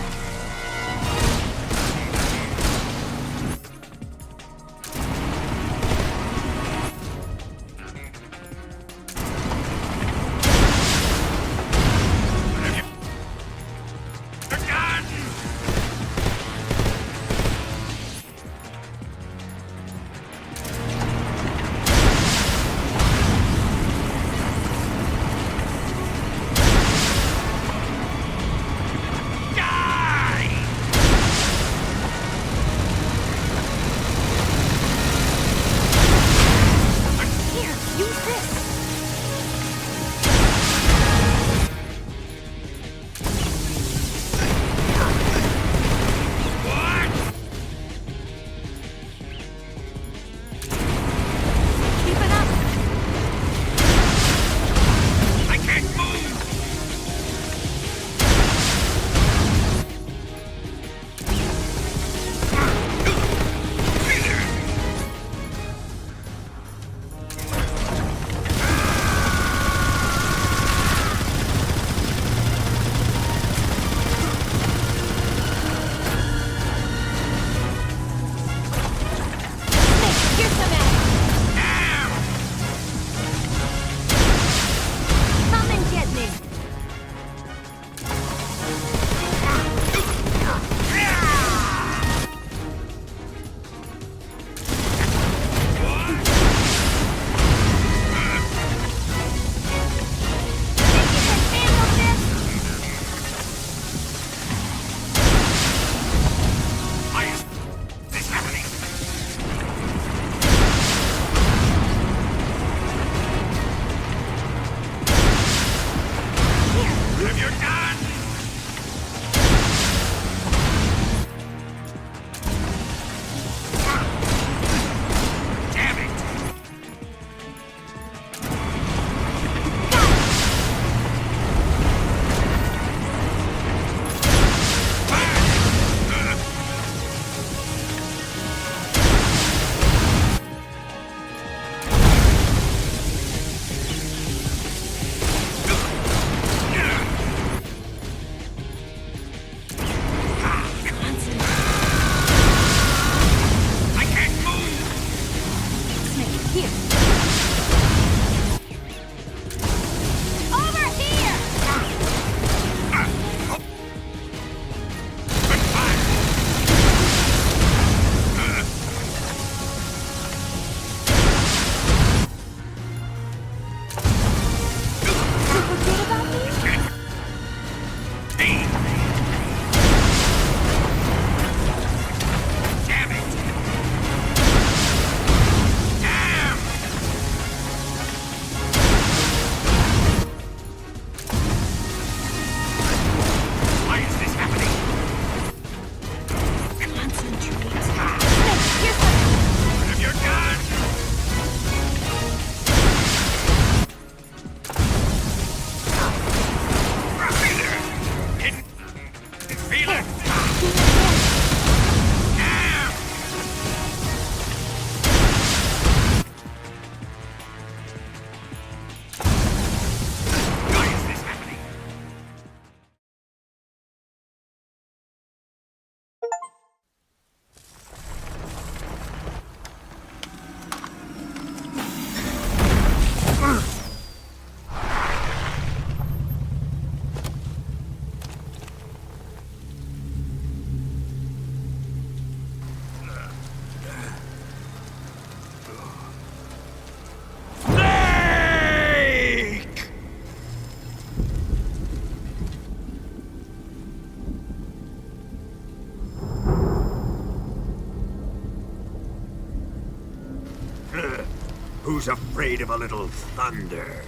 Who's afraid of a little thunder?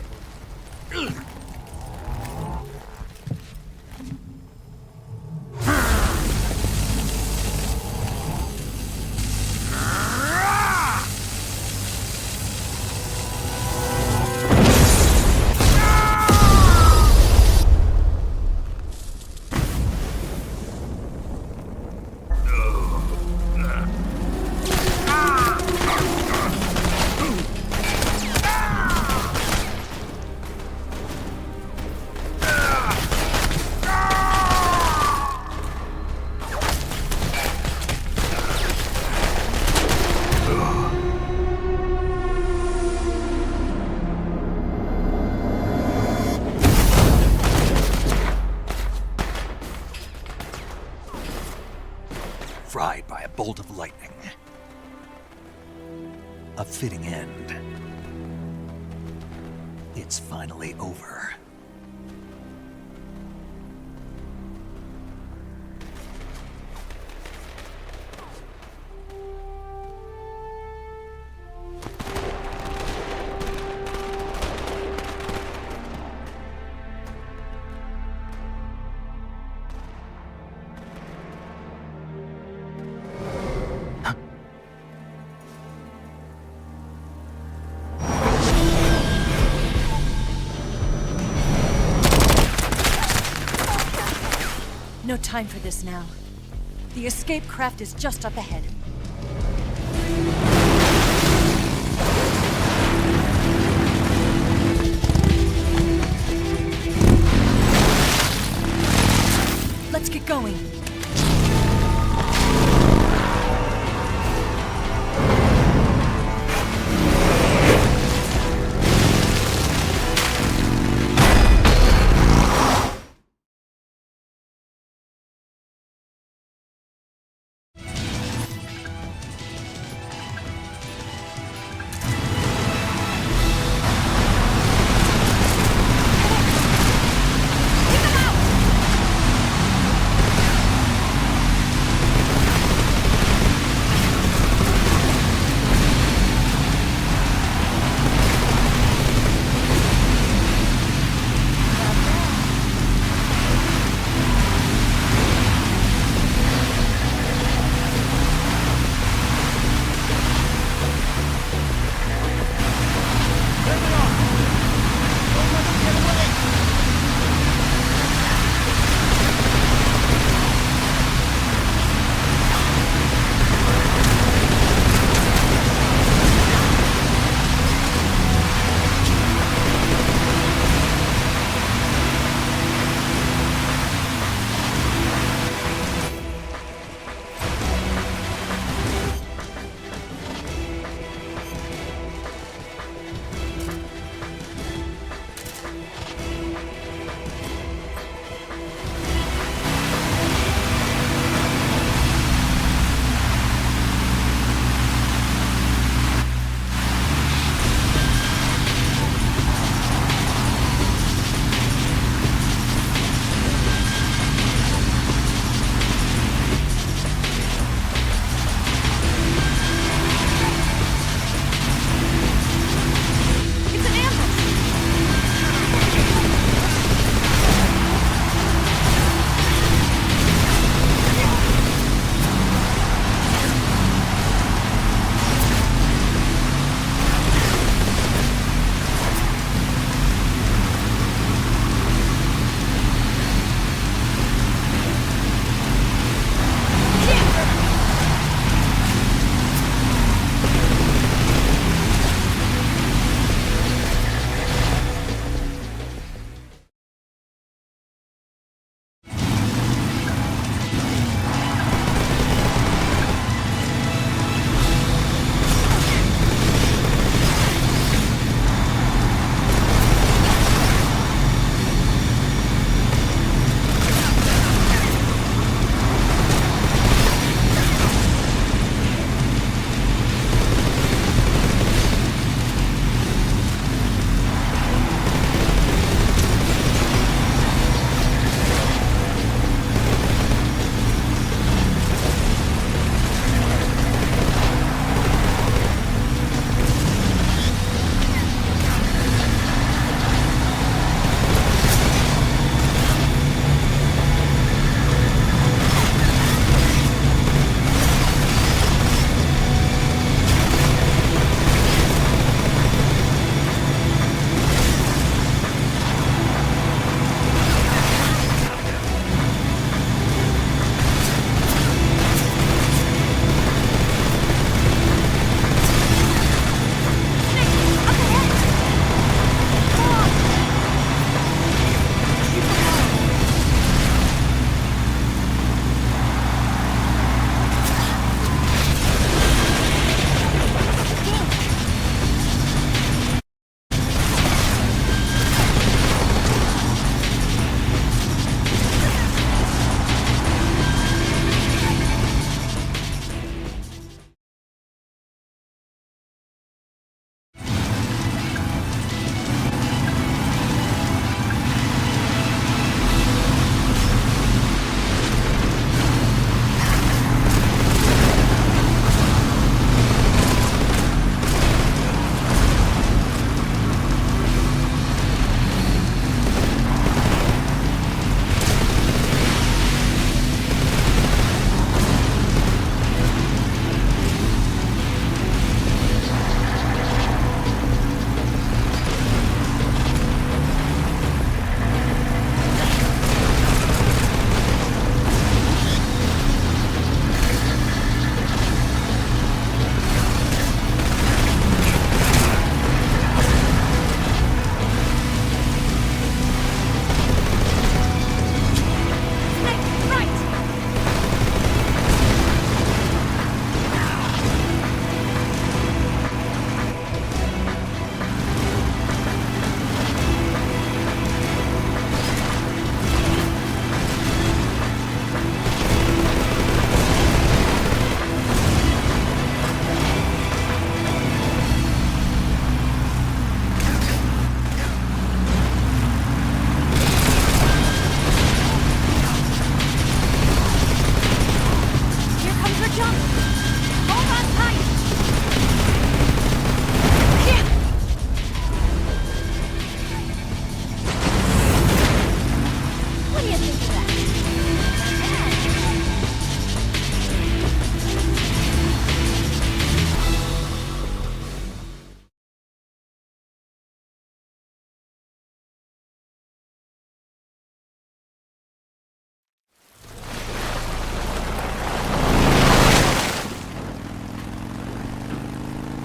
Fried by a bolt of lightning. A fitting end. It's finally over. No time for this now. The escape craft is just up ahead. Let's get going.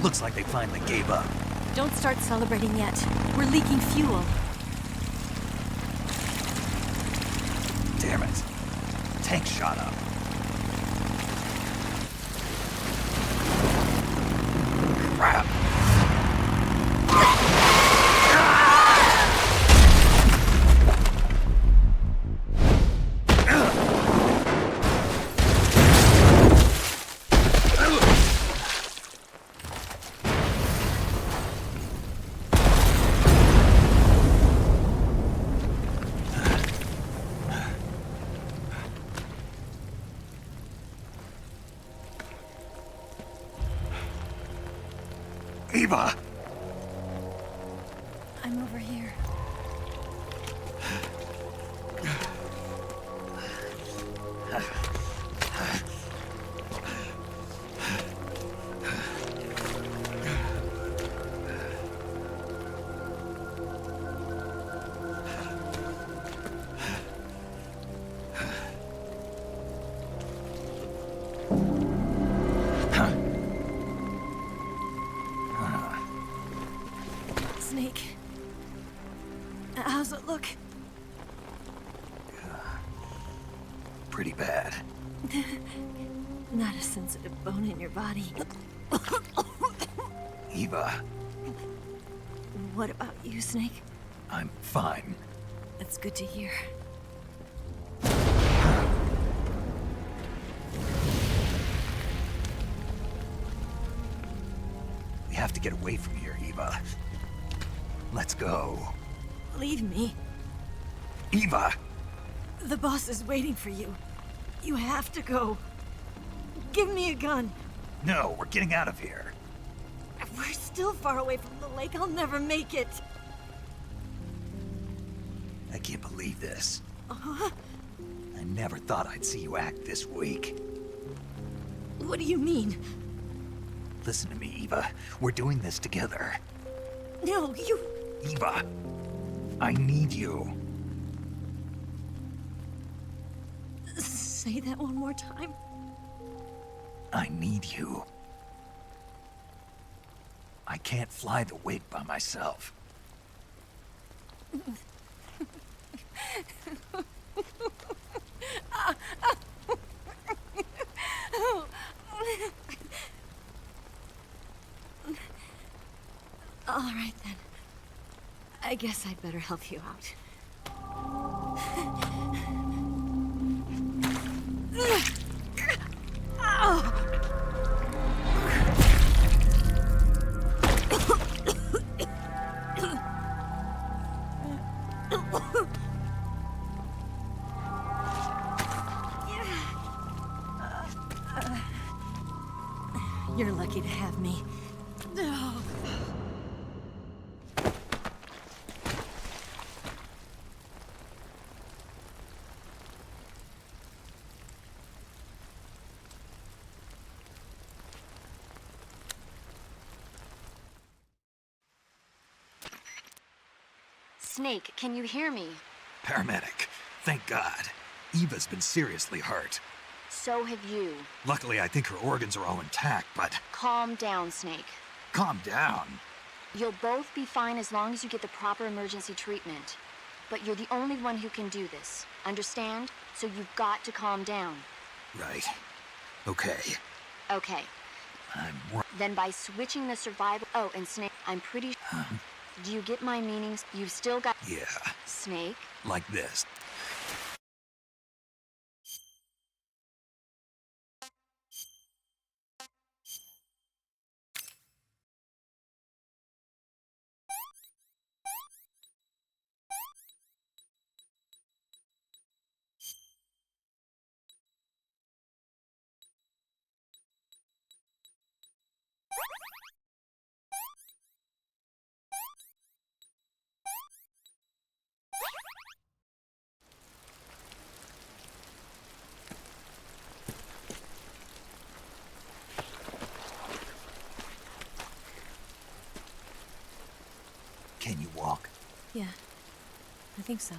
Looks like they finally gave up. Don't start celebrating yet. We're leaking fuel. Damn it. Tank shot up. Crap. Eva! I'm over here. Snake. How's it look? Pretty bad. Not a sensitive bone in your body. Eva, What about you, Snake? I'm fine. That's good to hear. We have to get away from here, Eva. Let's go. Leave me. Eva! The boss is waiting for you. You have to go. Give me a gun. No, we're getting out of here. We're still far away from the lake. I'll never make it. I can't believe this. Uh-huh. I never thought I'd see you act this weak. What do you mean? Listen to me, Eva. We're doing this together. No, you... Eva, I need you. Say that one more time. I need you. I can't fly the wig by myself. All right, then. I guess I'd better help you out. You're lucky to have me. Snake, can you hear me? Paramedic, thank God. Eva's been seriously hurt. So have you. Luckily, I think her organs are all intact, but... Calm down, Snake. Calm down. You'll both be fine as long as you get the proper emergency treatment. But you're the only one who can do this. Understand? So you've got to calm down. Right. Okay. Okay. I'm... Then by switching the survival... Oh, and Snake, I'm pretty... Do you get my meanings? You've still got... Yeah. Snake? Like this. Can you walk? Yeah, I think so.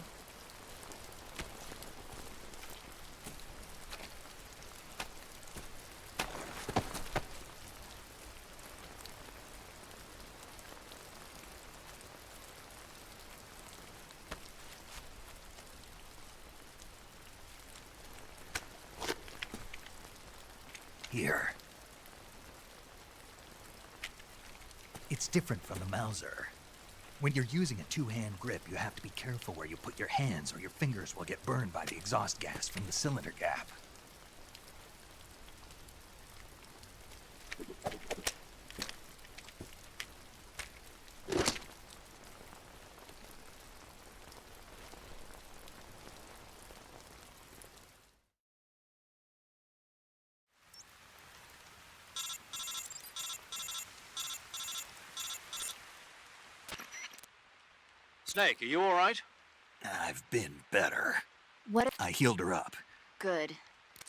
Here. It's different from the Mauser. When you're using a two-hand grip, you have to be careful where you put your hands or your fingers will get burned by the exhaust gas from the cylinder gap. Snake, are you all right? I've been better. What? I healed her up. Good.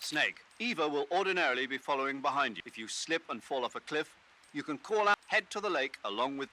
Snake, Eva will ordinarily be following behind you. If you slip and fall off a cliff, you can call out, head to the lake along with...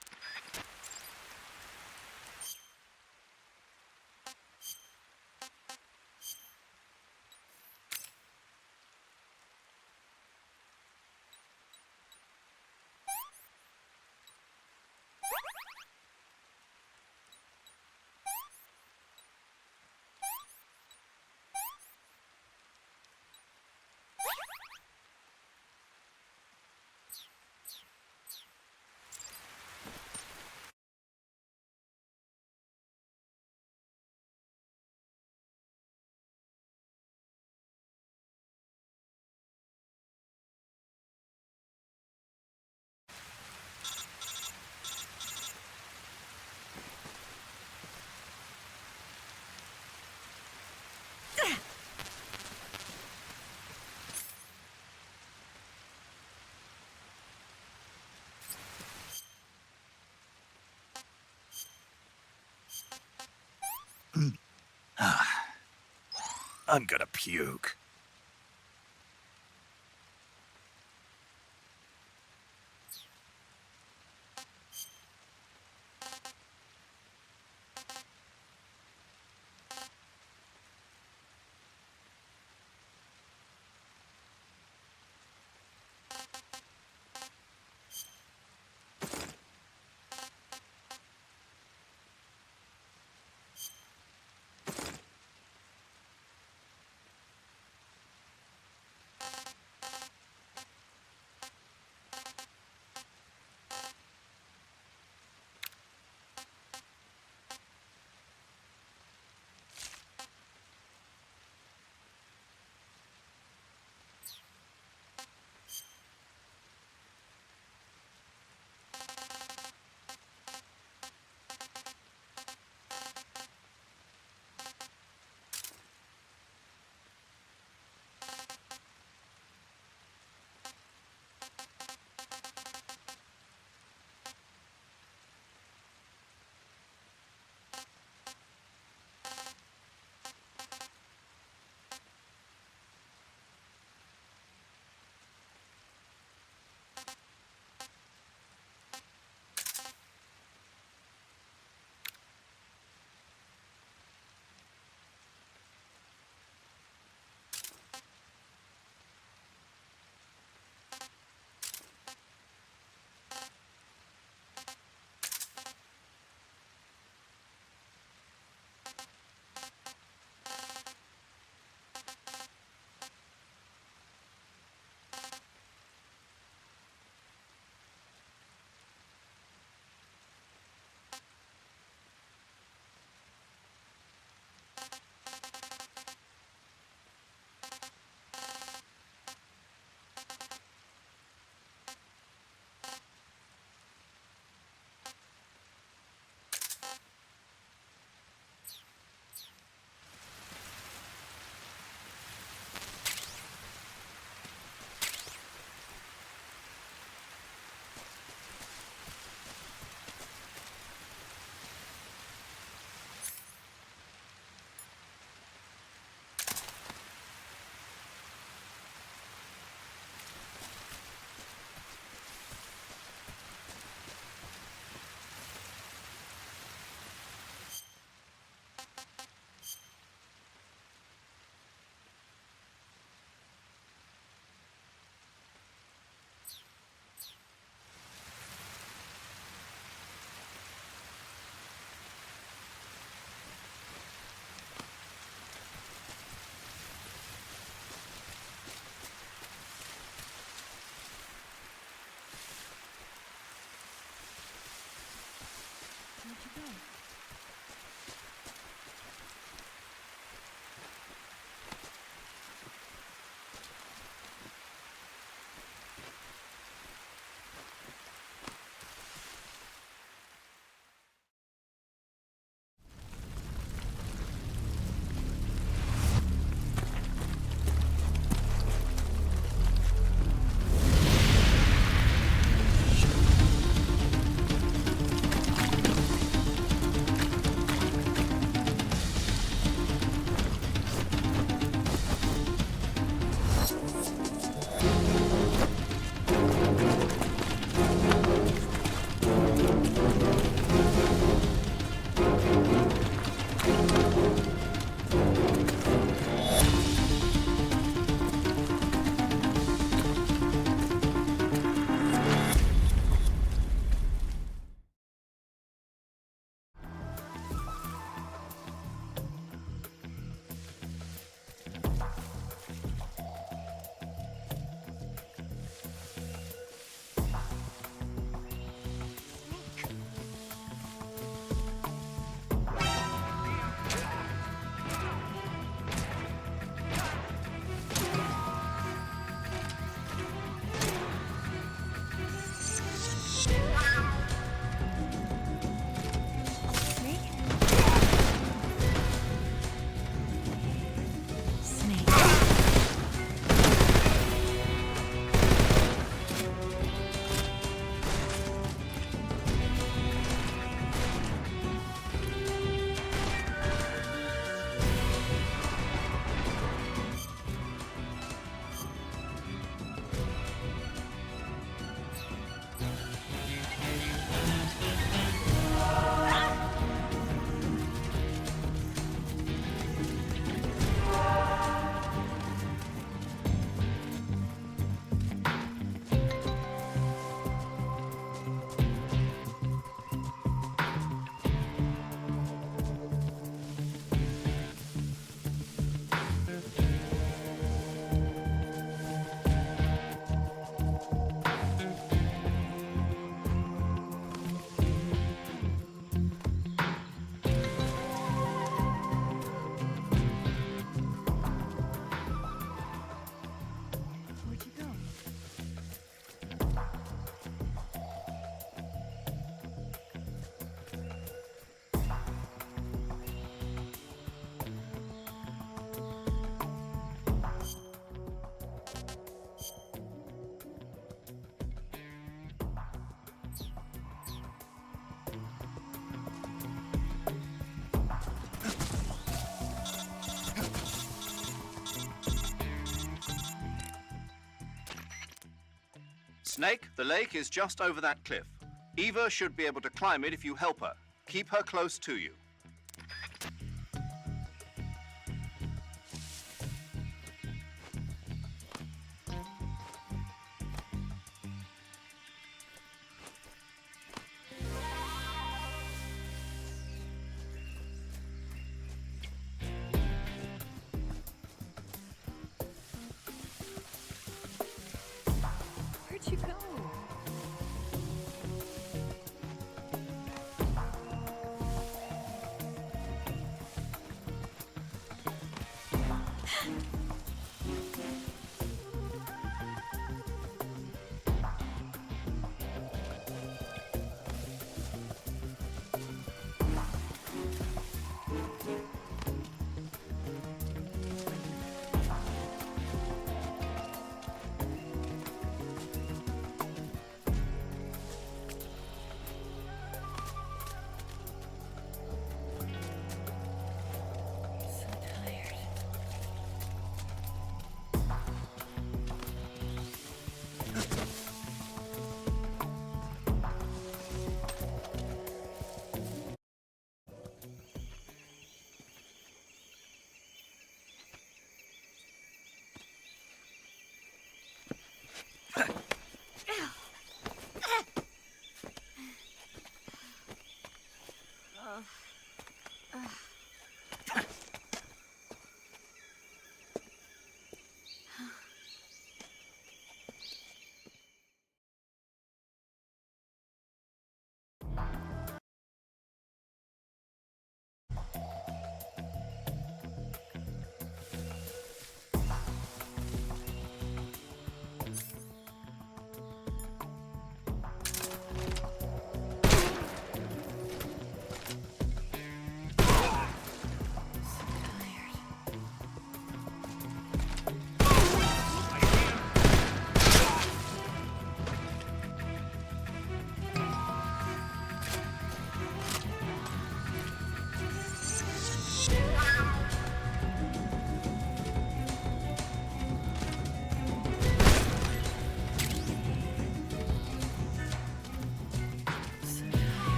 I'm gonna puke. Snake, the lake is just over that cliff. Eva should be able to climb it if you help her. Keep her close to you. Where'd you go?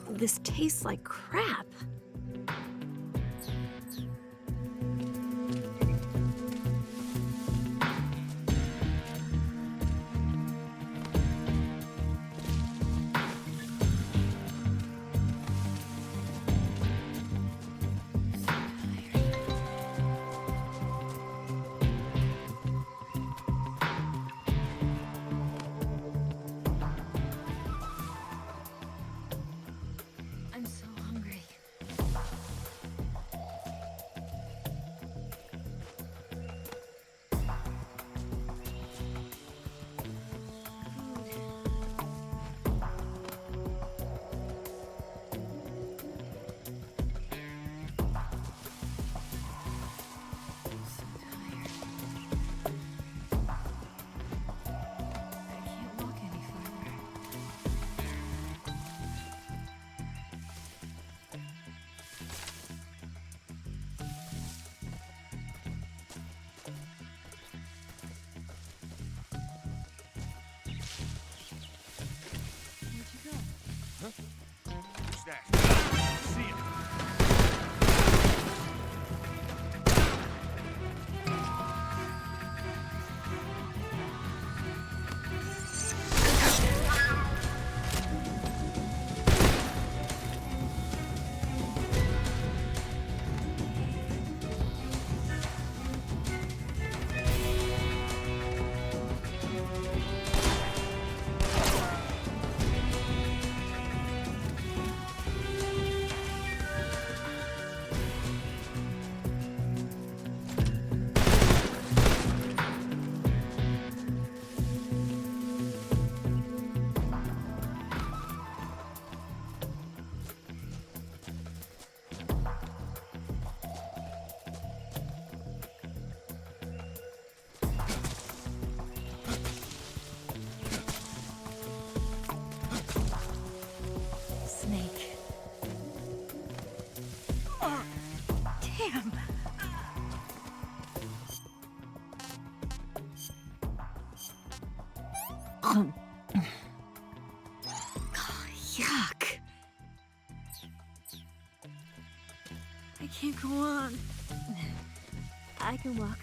This tastes like crap. I'm so hungry. Snake. Oh, damn. Oh, yuck. I can't go on. I can walk.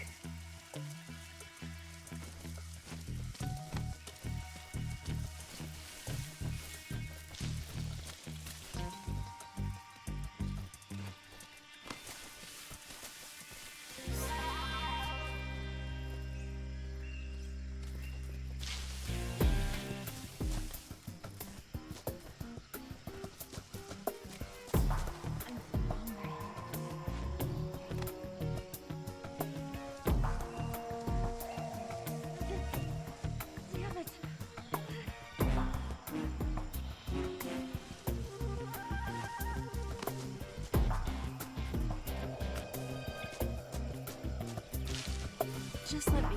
Just let me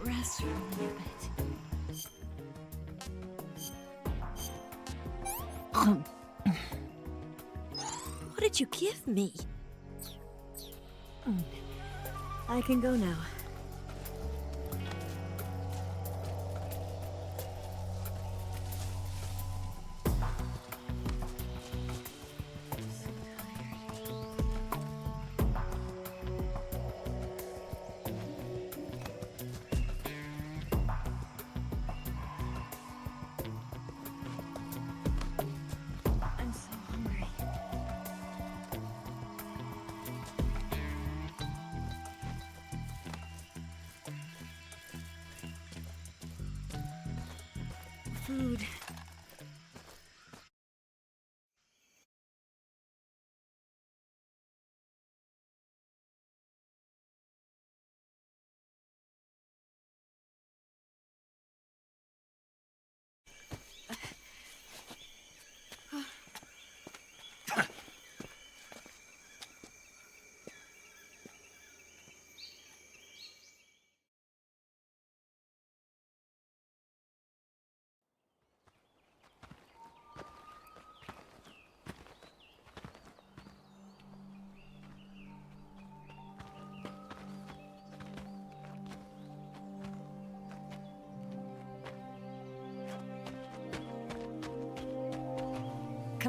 rest for a little bit. What did you give me? I can go now. Food.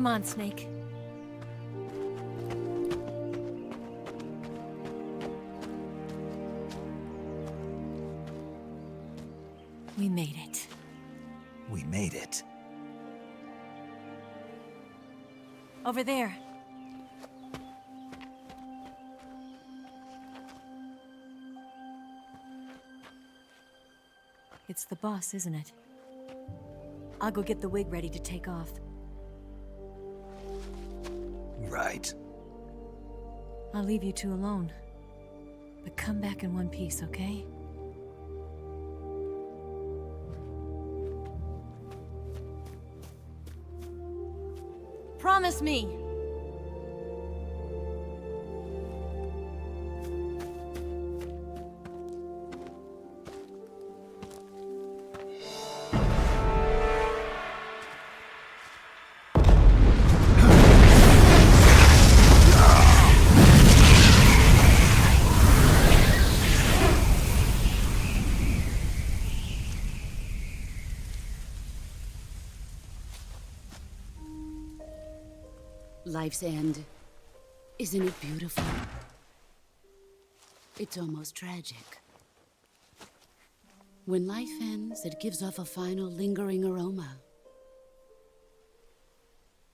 Come on, Snake. We made it. We made it. Over there. It's the boss, isn't it? I'll go get the wig ready to take off. Right. I'll leave you two alone. But come back in one piece, okay? Promise me! Life's end. Isn't it beautiful? It's almost tragic. When life ends, it gives off a final lingering aroma.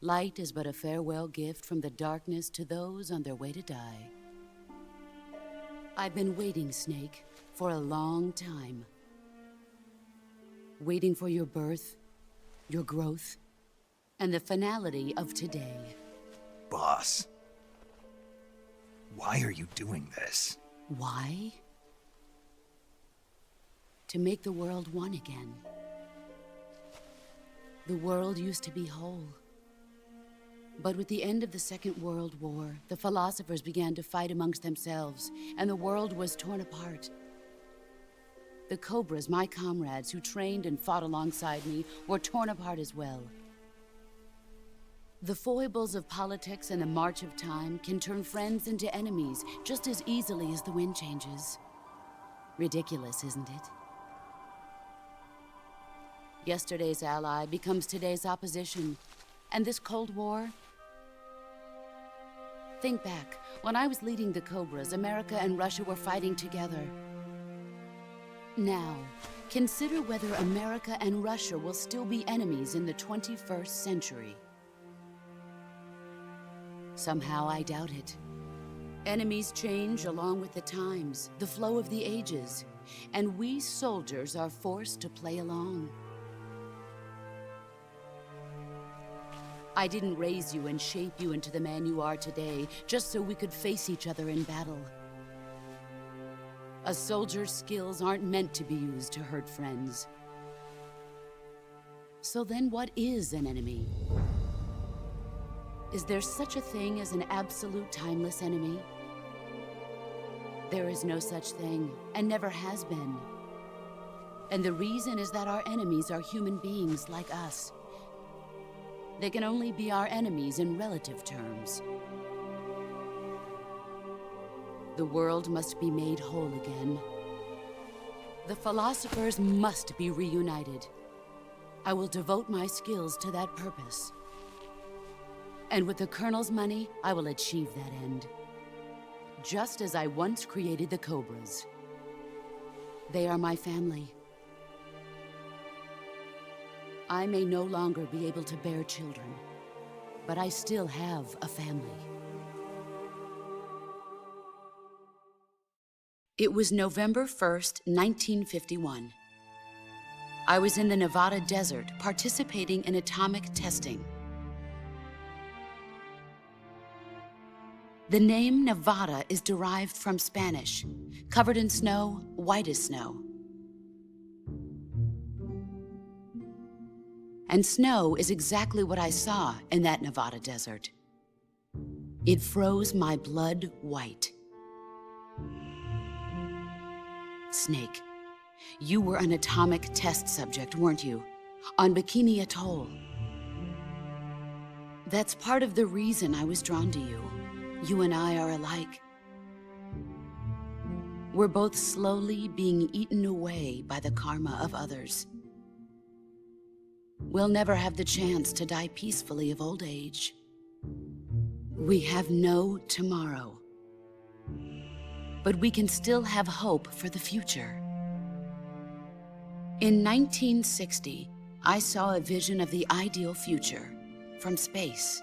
Light is but a farewell gift from the darkness to those on their way to die. I've been waiting, Snake, for a long time. Waiting for your birth, your growth, and the finality of today. Boss. Why are you doing this? Why? To make the world one again. The world used to be whole. But with the end of the Second World War, the philosophers began to fight amongst themselves, and the world was torn apart. The Cobras, my comrades who trained and fought alongside me, were torn apart as well. The foibles of politics and the march of time can turn friends into enemies just as easily as the wind changes. Ridiculous, isn't it? Yesterday's ally becomes today's opposition. And this Cold War? Think back. When I was leading the Cobras, America and Russia were fighting together. Now, consider whether America and Russia will still be enemies in the 21st century. Somehow I doubt it. Enemies change along with the times, the flow of the ages, and we soldiers are forced to play along. I didn't raise you and shape you into the man you are today just so we could face each other in battle. A soldier's skills aren't meant to be used to hurt friends. So then what is an enemy? Is there such a thing as an absolute timeless enemy? There is no such thing, and never has been. And the reason is that our enemies are human beings like us. They can only be our enemies in relative terms. The world must be made whole again. The philosophers must be reunited. I will devote my skills to that purpose. And with the Colonel's money, I will achieve that end. Just as I once created the Cobras. They are my family. I may no longer be able to bear children, but I still have a family. It was November 1st, 1951. I was in the Nevada desert participating in atomic testing. The name Nevada is derived from Spanish, covered in snow, white as snow. And snow is exactly what I saw in that Nevada desert. It froze my blood white. Snake, you were an atomic test subject, weren't you? On Bikini Atoll. That's part of the reason I was drawn to you. You and I are alike. We're both slowly being eaten away by the karma of others. we'll never have the chance to die peacefully of old age. We have no tomorrow. But we can still have hope for the future. In 1960, I saw a vision of the ideal future from space.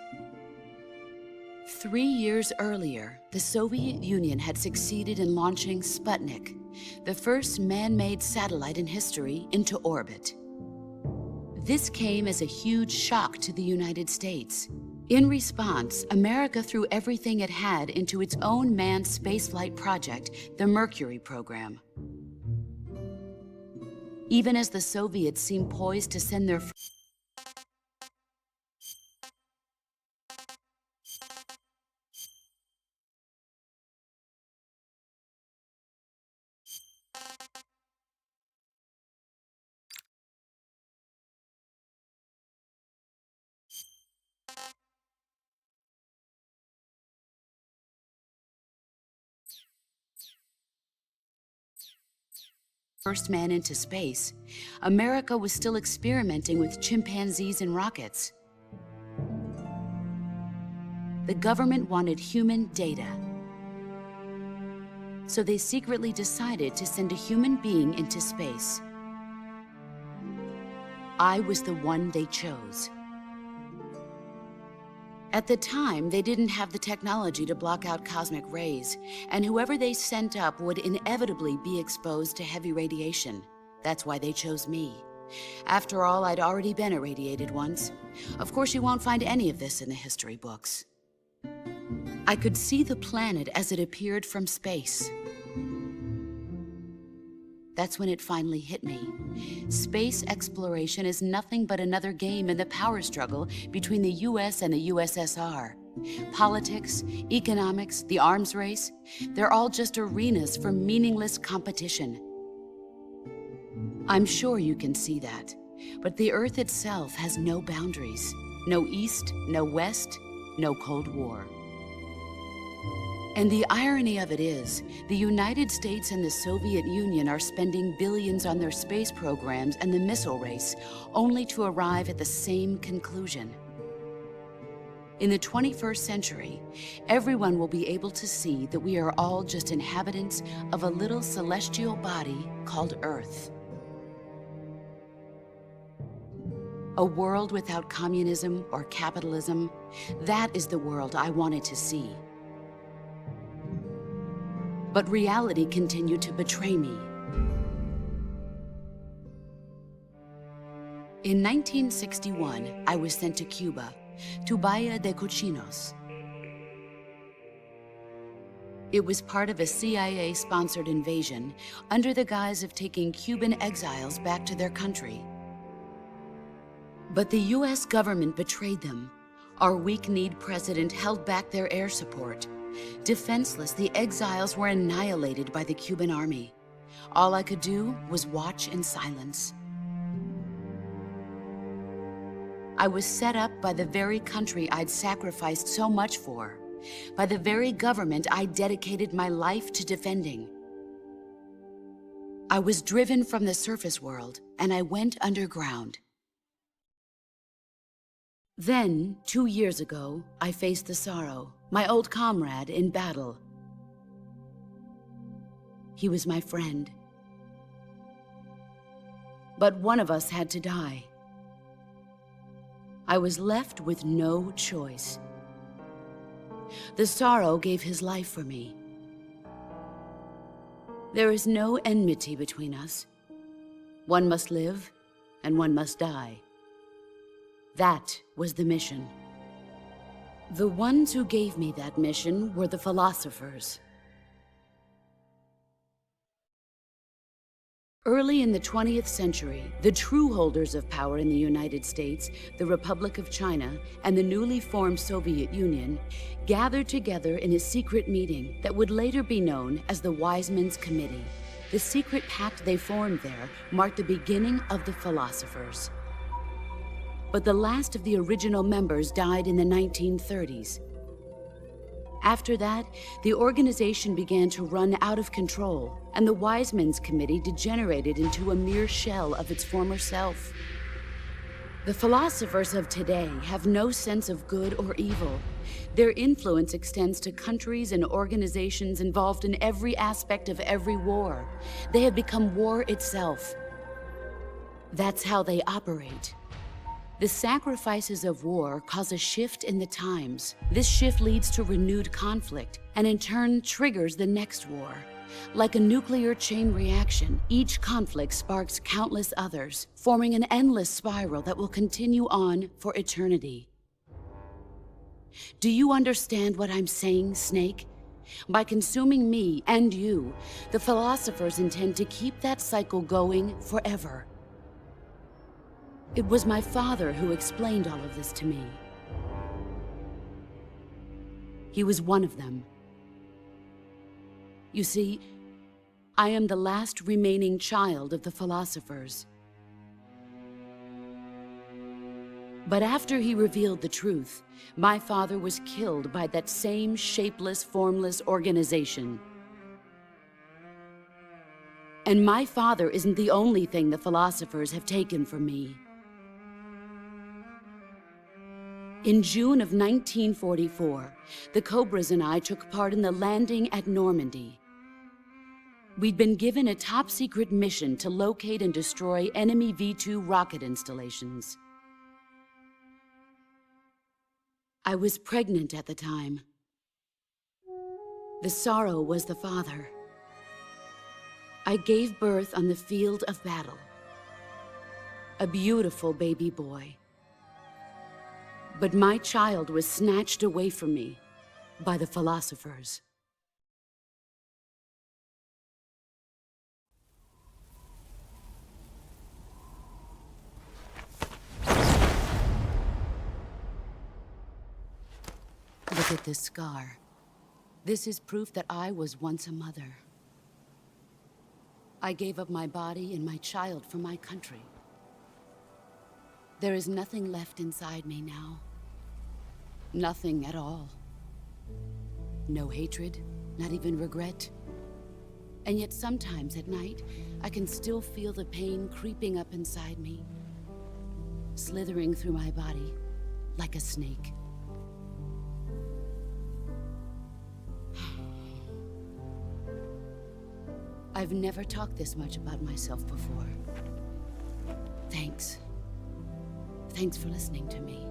3 years earlier, the Soviet Union had succeeded in launching Sputnik, the first man-made satellite in history, into orbit. This came as a huge shock to the United States. In response, America threw everything it had into its own manned spaceflight project, the Mercury program. Even as the Soviets seemed poised to send their first man into space, America was still experimenting with chimpanzees and rockets. The government wanted human data. So they secretly decided to send a human being into space. I was the one they chose. At the time, they didn't have the technology to block out cosmic rays, and whoever they sent up would inevitably be exposed to heavy radiation. That's why they chose me. After all, I'd already been irradiated once. Of course, you won't find any of this in the history books. I could see the planet as it appeared from space. That's when it finally hit me. Space exploration is nothing but another game in the power struggle between the US and the USSR. Politics, economics, the arms race, they're all just arenas for meaningless competition. I'm sure you can see that, but the Earth itself has no boundaries. No East, no West, no Cold War. And the irony of it is, the United States and the Soviet Union are spending billions on their space programs and the missile race, only to arrive at the same conclusion. In the 21st century, everyone will be able to see that we are all just inhabitants of a little celestial body called Earth. A world without communism or capitalism, that is the world I wanted to see. But reality continued to betray me. In 1961, I was sent to Cuba, to Bahia de Cochinos. It was part of a CIA-sponsored invasion under the guise of taking Cuban exiles back to their country. But the US government betrayed them. Our weak-kneed president held back their air support. Defenseless, the exiles were annihilated by the Cuban army. All I could do was watch in silence. I was set up by the very country I'd sacrificed so much for, by the very government I dedicated my life to defending. I was driven from the surface world, and I went underground. Then, 2 years ago, I faced the sorrow, my old comrade in battle. He was my friend. But one of us had to die. I was left with no choice. The sorrow gave his life for me. There is no enmity between us. One must live, and one must die. That was the mission. The ones who gave me that mission were the philosophers. Early in the 20th century, the true holders of power in the United States, the Republic of China, and the newly formed Soviet Union gathered together in a secret meeting that would later be known as the Wise Men's Committee. The secret pact they formed there marked the beginning of the philosophers. But the last of the original members died in the 1930s. After that, the organization began to run out of control, and the Wise Men's Committee degenerated into a mere shell of its former self. The philosophers of today have no sense of good or evil. Their influence extends to countries and organizations involved in every aspect of every war. They have become war itself. That's how they operate. The sacrifices of war cause a shift in the times. This shift leads to renewed conflict, and in turn triggers the next war. Like a nuclear chain reaction, each conflict sparks countless others, forming an endless spiral that will continue on for eternity. Do you understand what I'm saying, Snake? By consuming me and you, the philosophers intend to keep that cycle going forever. It was my father who explained all of this to me. He was one of them. You see, I am the last remaining child of the philosophers. But after he revealed the truth, my father was killed by that same shapeless, formless organization. And my father isn't the only thing the philosophers have taken from me. In June of 1944, the Cobras and I took part in the landing at Normandy. We'd been given a top-secret mission to locate and destroy enemy V-2 rocket installations. I was pregnant at the time. The sorrow was the father. I gave birth on the field of battle. A beautiful baby boy. But my child was snatched away from me by the philosophers. Look at this scar. This is proof that I was once a mother. I gave up my body and my child for my country. There is nothing left inside me now. Nothing at all. No hatred, not even regret. And yet sometimes at night, I can still feel the pain creeping up inside me, slithering through my body like a snake. I've never talked this much about myself before. Thanks. Thanks for listening to me.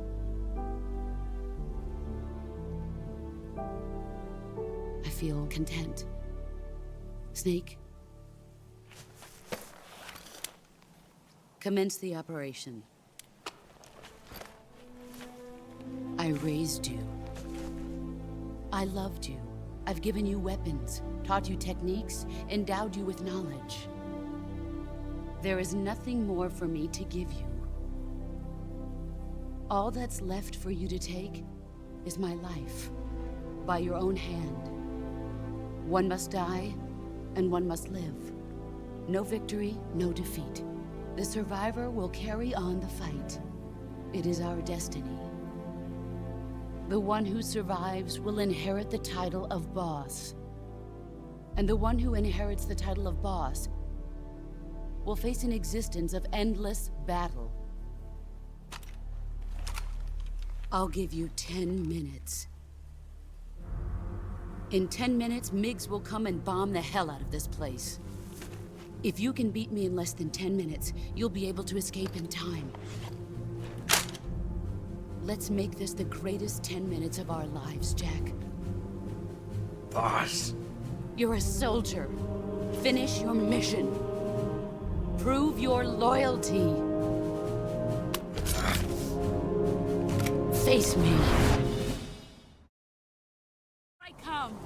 I feel content. Snake? Commence the operation. I raised you. I loved you. I've given you weapons, taught you techniques, endowed you with knowledge. There is nothing more for me to give you. All that's left for you to take is my life, by your own hand. One must die, and one must live. No victory, no defeat. The survivor will carry on the fight. It is our destiny. The one who survives will inherit the title of boss. And the one who inherits the title of boss will face an existence of endless battle. I'll give you 10 minutes. In 10 minutes, MiGs will come and bomb the hell out of this place. If you can beat me in less than 10 minutes, you'll be able to escape in time. Let's make this the greatest 10 minutes of our lives, Jack. Boss. You're a soldier. Finish your mission. Prove your loyalty. Face me. I come.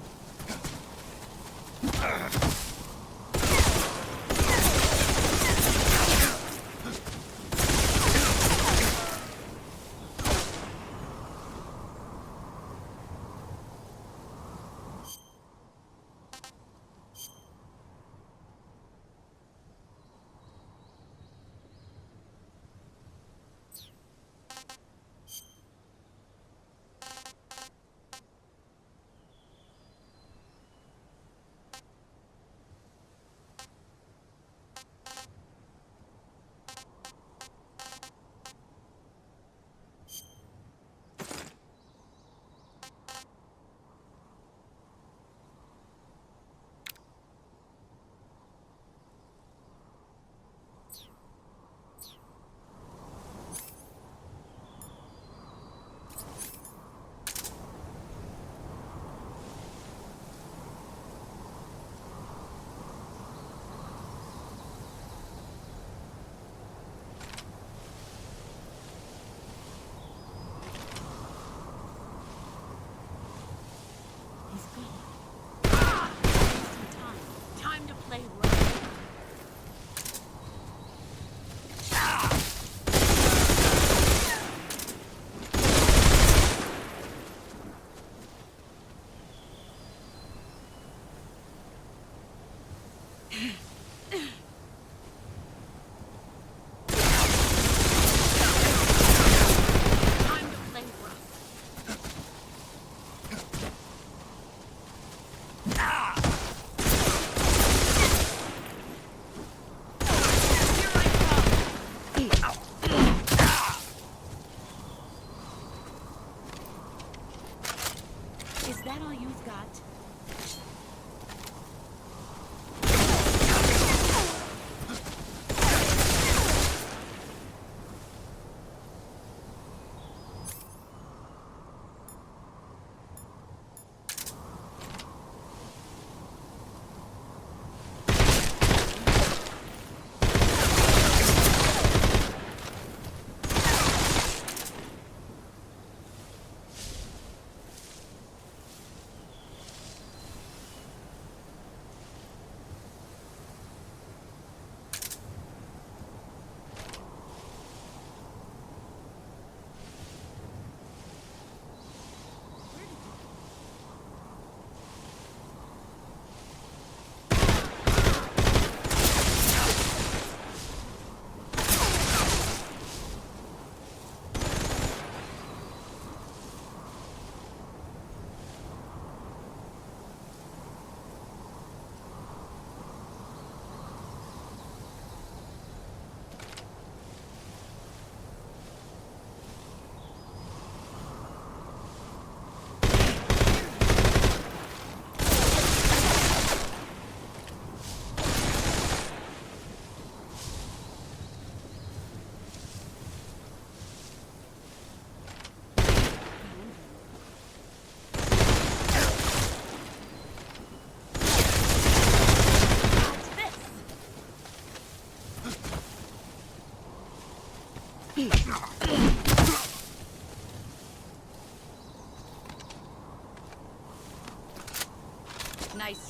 Nice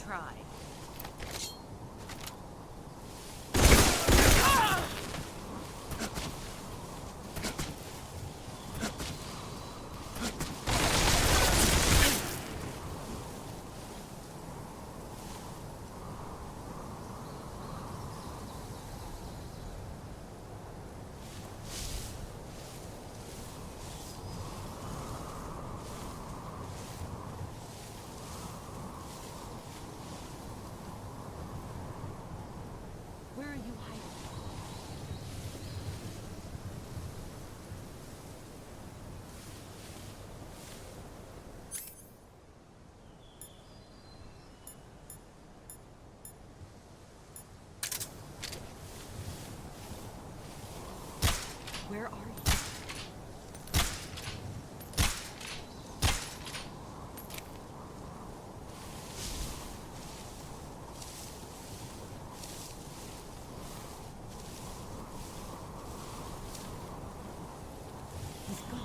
try. Where are you hiding? Where are you? He's gone.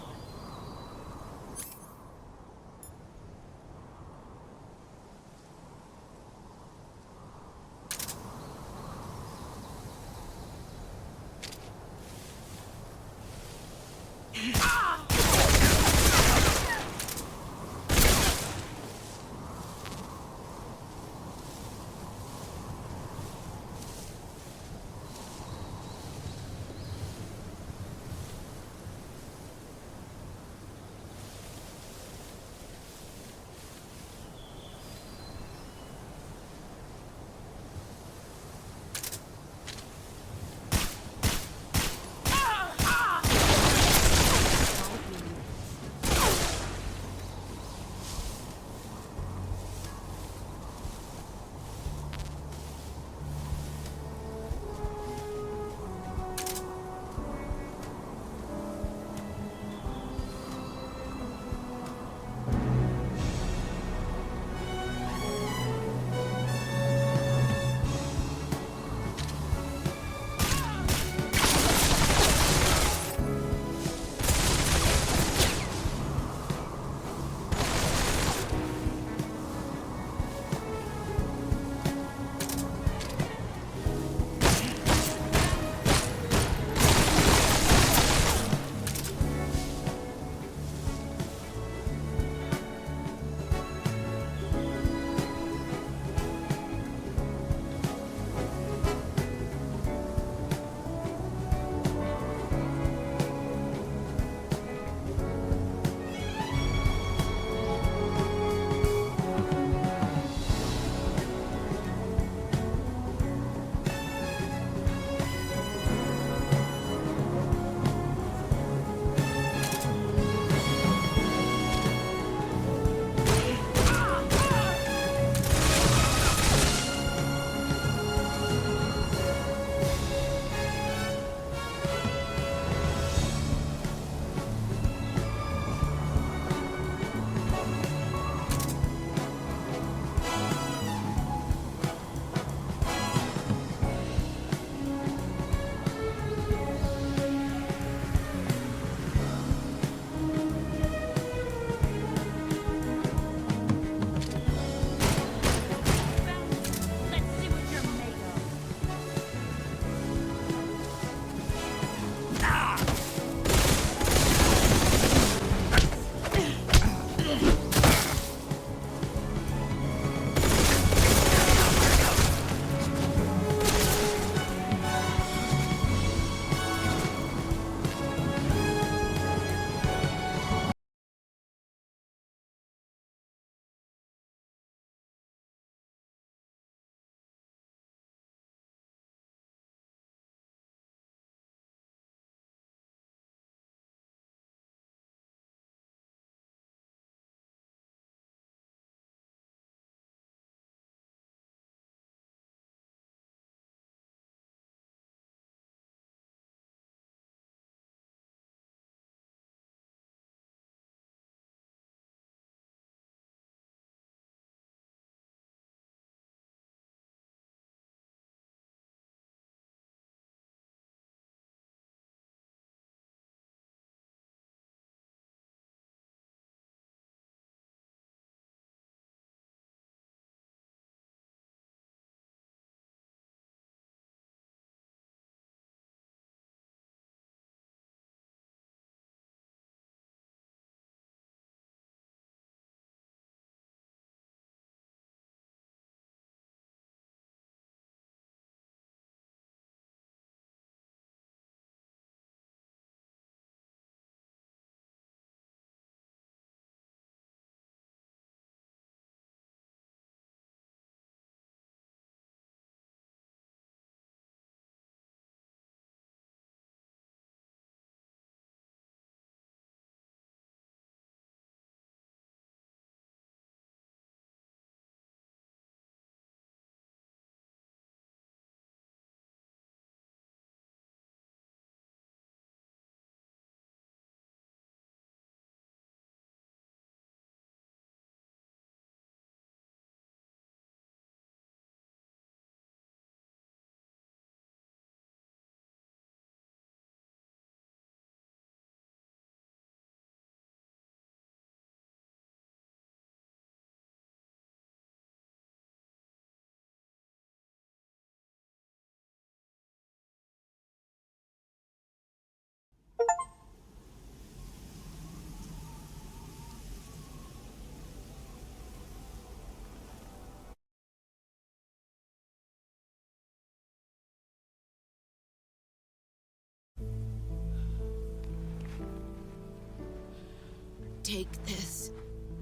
Take this.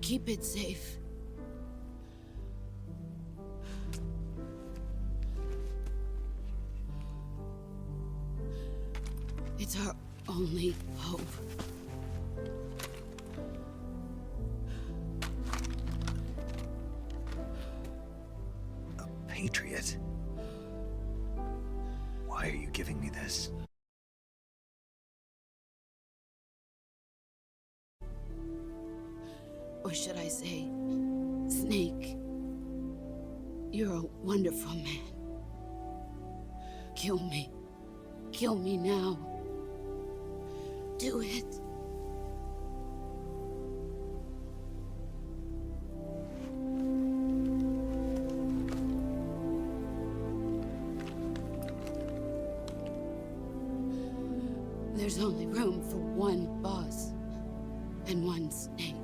Keep it safe. It's our only hope. A patriot? Why are you giving me this? Or should I say, Snake? You're a wonderful man. Kill me. Kill me now. Do it. There's only room for one boss and one snake.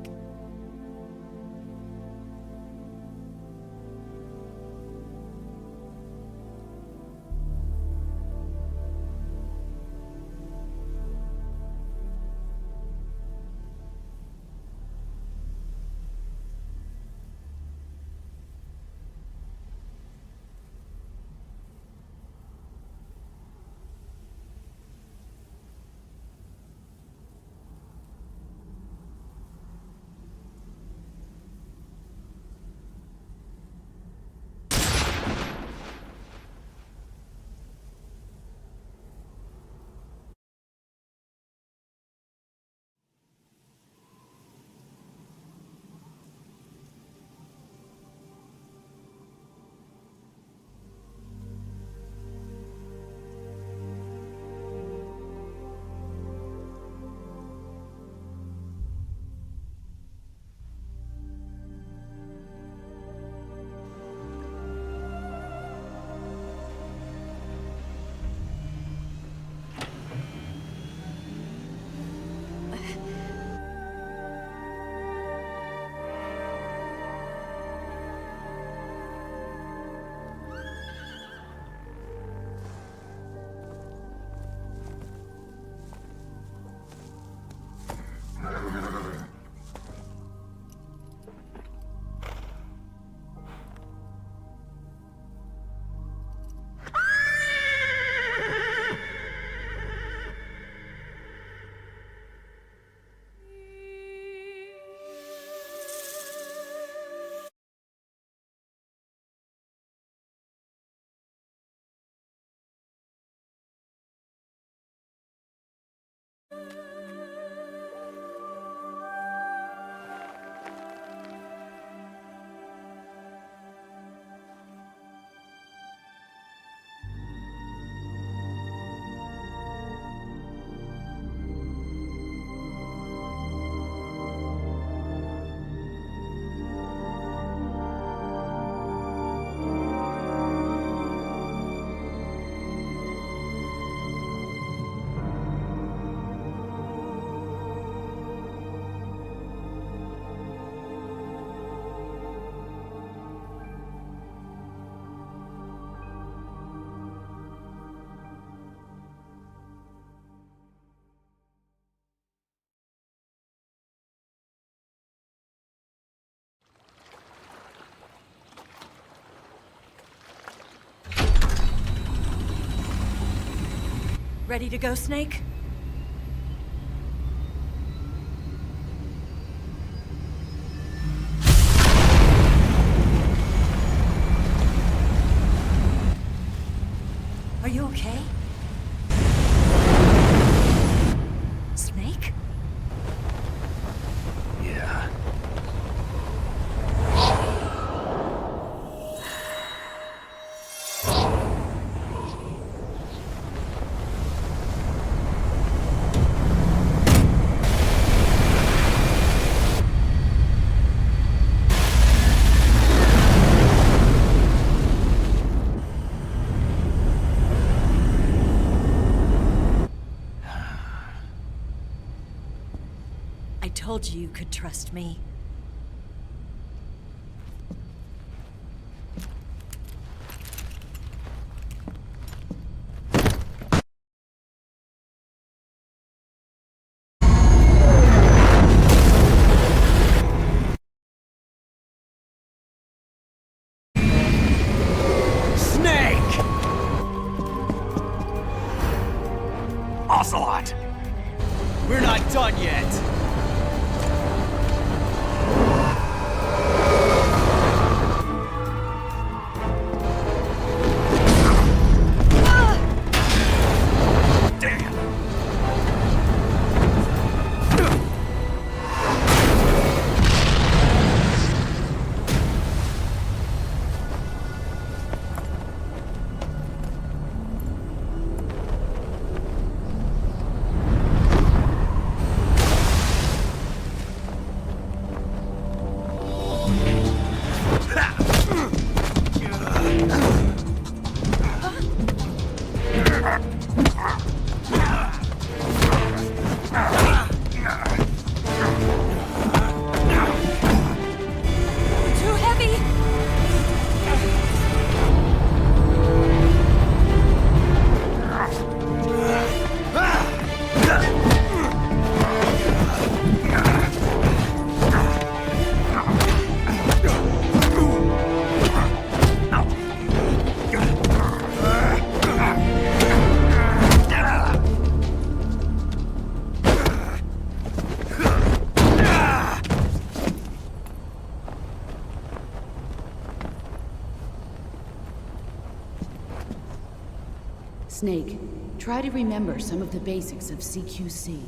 Ready to go, Snake? Are you okay? Snake? Yeah. I told you you could trust me. Ocelot! We're not done yet! Snake, try to remember some of the basics of CQC.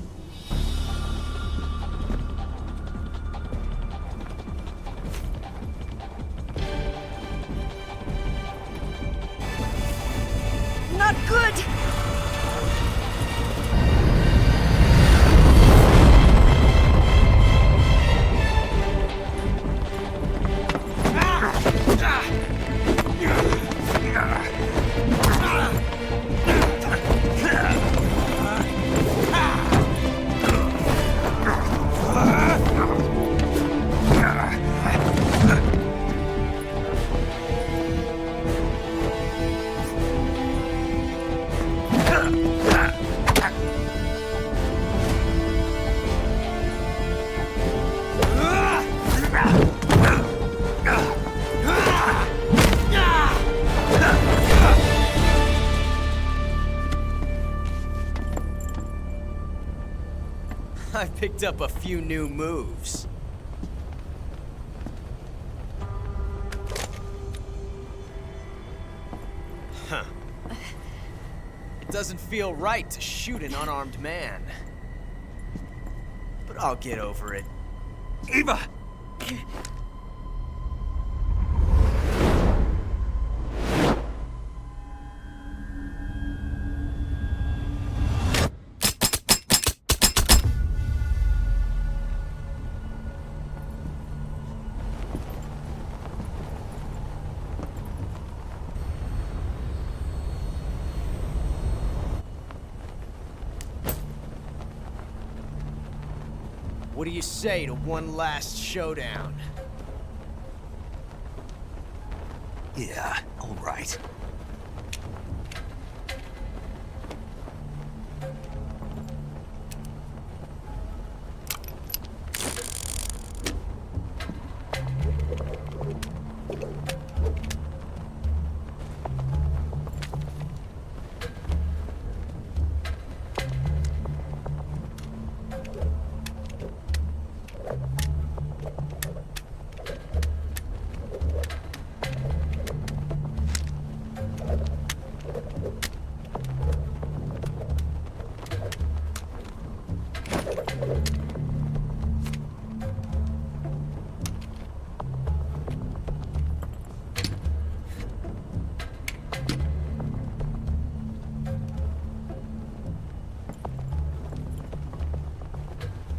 Not good! I picked up a few new moves. Huh. It doesn't feel right to shoot an unarmed man. But I'll get over it. Eva! What do you say to one last showdown? Yeah, all right.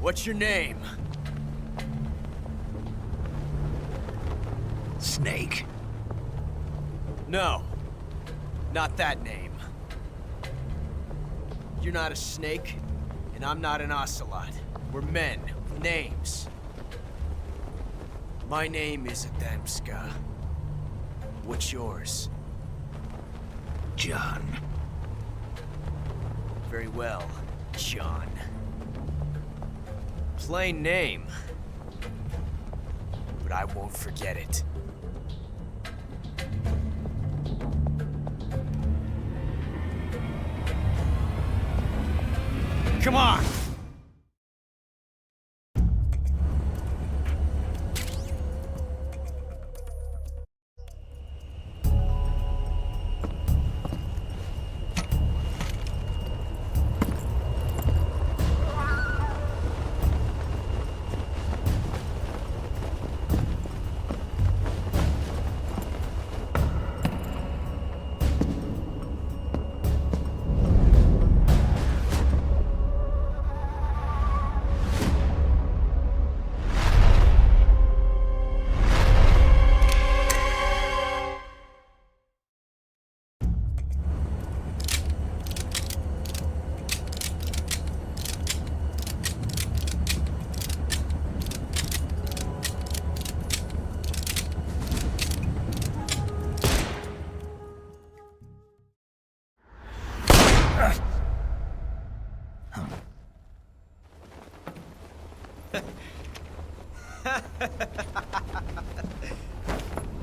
What's your name? Snake. No. Not that name. You're not a snake, and I'm not an ocelot. We're men with names. My name is Adamska. What's yours? John. Very well, John. Plain name. But I won't forget it. Come on!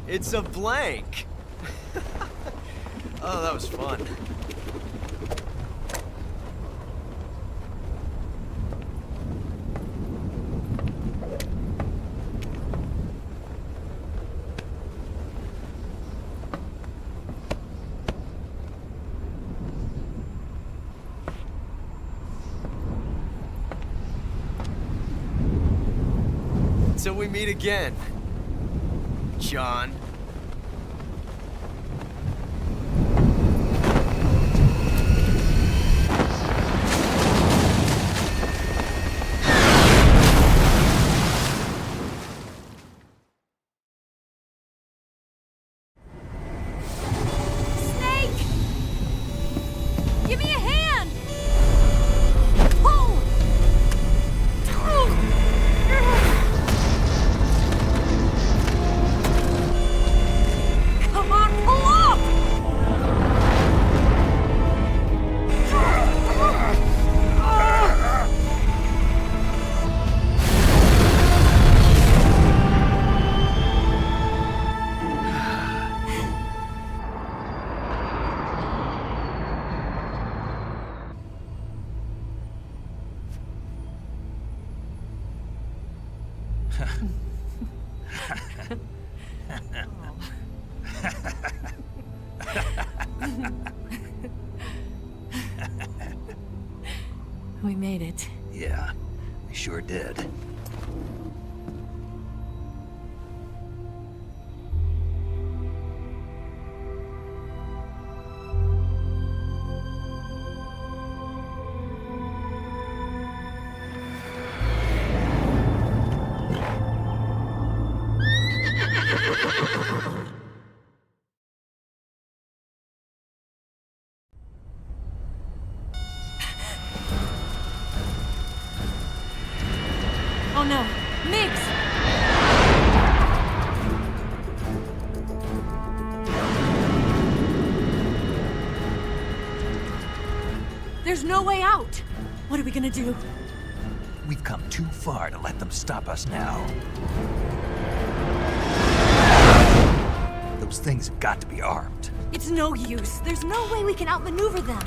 It's a blank. Oh, that was fun. Till we meet again, John. Give me a hand! Pull! Come on, pull up! We made it. Yeah, we sure did. Oh no, Mix! There's no way out! What are we gonna do? We've come too far to let them stop us now. Those things have got to be armed. It's no use. There's no way we can outmaneuver them.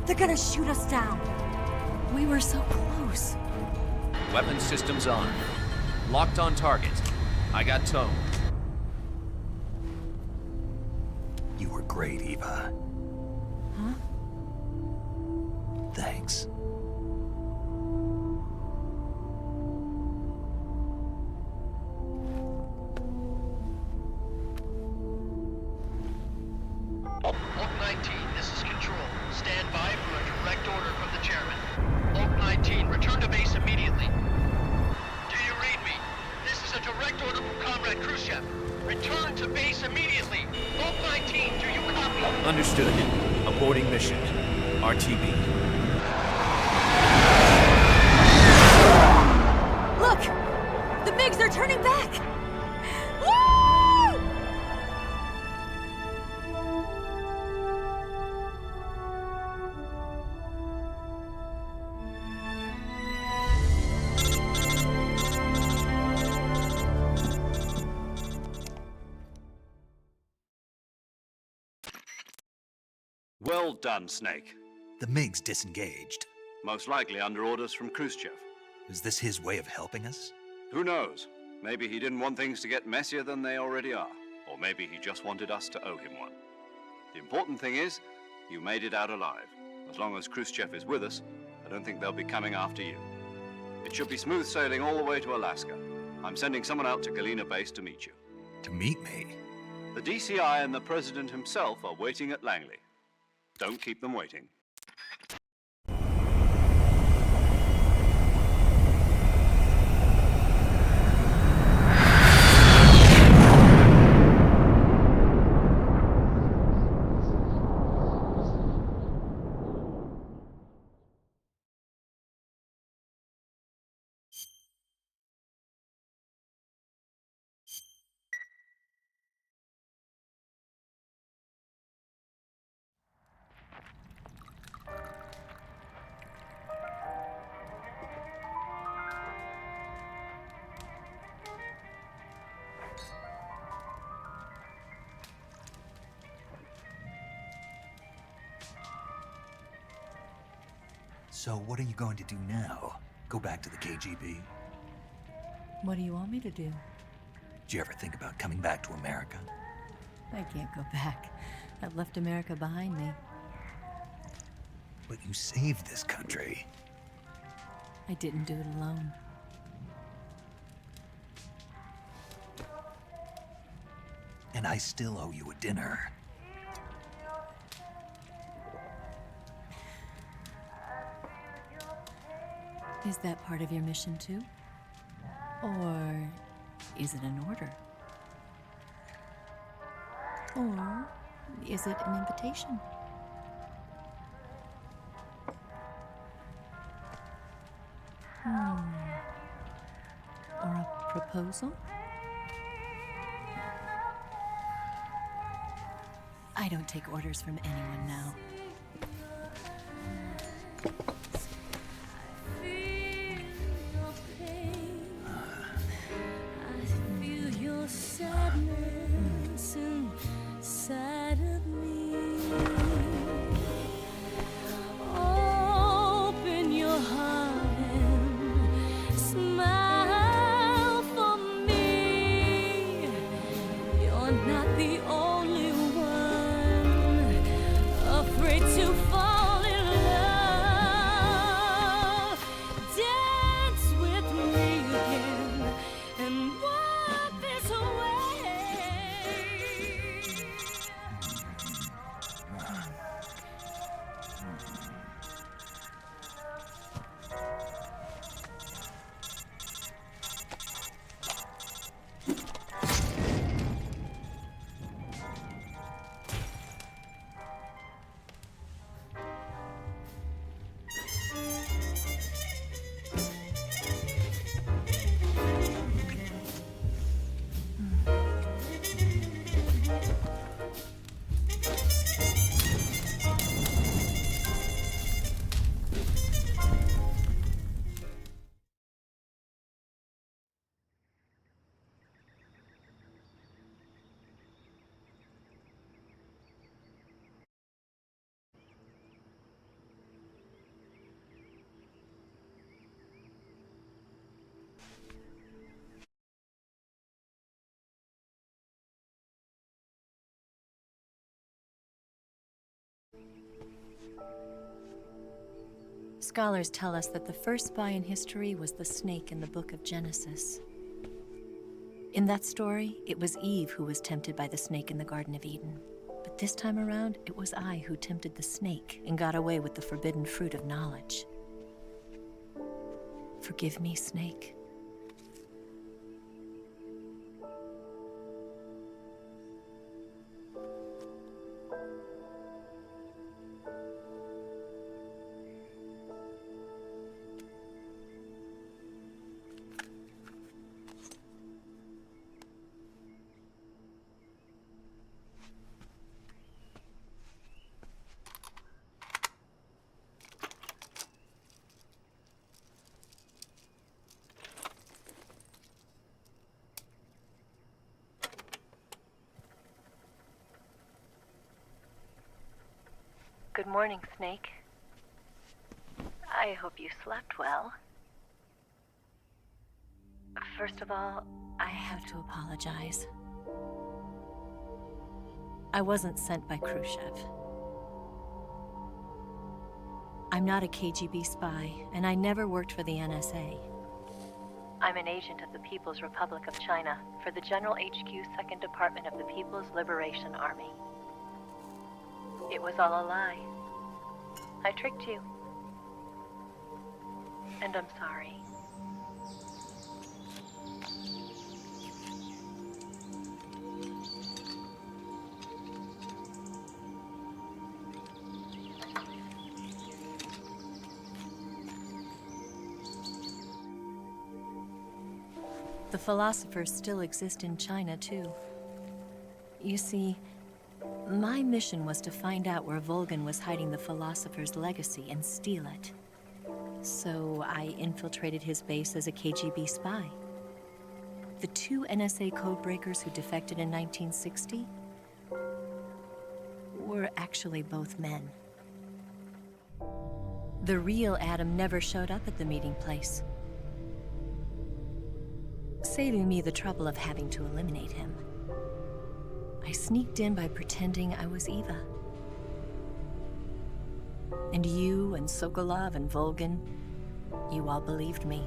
They're gonna shoot us down. We were so close. Weapon systems on. Locked on target. I got tone. You were great, Eva. Huh? Thanks. Oak 19, this is Control. Stand by for a direct order from the chairman. Oak 19, return to base immediately. Do you read me? This is a direct order from Comrade Khrushchev. Return to base immediately. Oak 19, do you copy? Understood. Aborting mission. RTB. Look! The MiGs are turning back! Well done, Snake. The MiG's disengaged. Most likely under orders from Khrushchev. Is this his way of helping us? Who knows? Maybe he didn't want things to get messier than they already are. Or maybe he just wanted us to owe him one. The important thing is, you made it out alive. As long as Khrushchev is with us, I don't think they'll be coming after you. It should be smooth sailing all the way to Alaska. I'm sending someone out to Galena Base to meet you. To meet me? The DCI and the President himself are waiting at Langley. Don't keep them waiting. So what are you going to do now? Go back to the KGB? What do you want me to do? Did you ever think about coming back to America? I can't go back. I've left America behind me. But you saved this country. I didn't do it alone. And I still owe you a dinner. Is that part of your mission too? Or is it an order? Or is it an invitation? Or a proposal? I don't take orders from anyone now. Scholars tell us that the first spy in history was the snake in the book of Genesis. In that story, it was Eve who was tempted by the snake in the Garden of Eden. But this time around, it was I who tempted the snake and got away with the forbidden fruit of knowledge. Forgive me, snake. Good morning, Snake. I hope you slept well. First of all, I have to apologize. I wasn't sent by Khrushchev. I'm not a KGB spy, and I never worked for the NSA. I'm an agent of the People's Republic of China for the General HQ 2nd Department of the People's Liberation Army. It was all a lie. I tricked you. And I'm sorry. The philosophers still exist in China, too. You see, my mission was to find out where Volgan was hiding the philosopher's legacy and steal it. So I infiltrated his base as a KGB spy. The 2 NSA codebreakers who defected in 1960 were actually both men. The real Adam never showed up at the meeting place, saving me the trouble of having to eliminate him. I sneaked in by pretending I was Eva. And you and Sokolov and Volgan, you all believed me.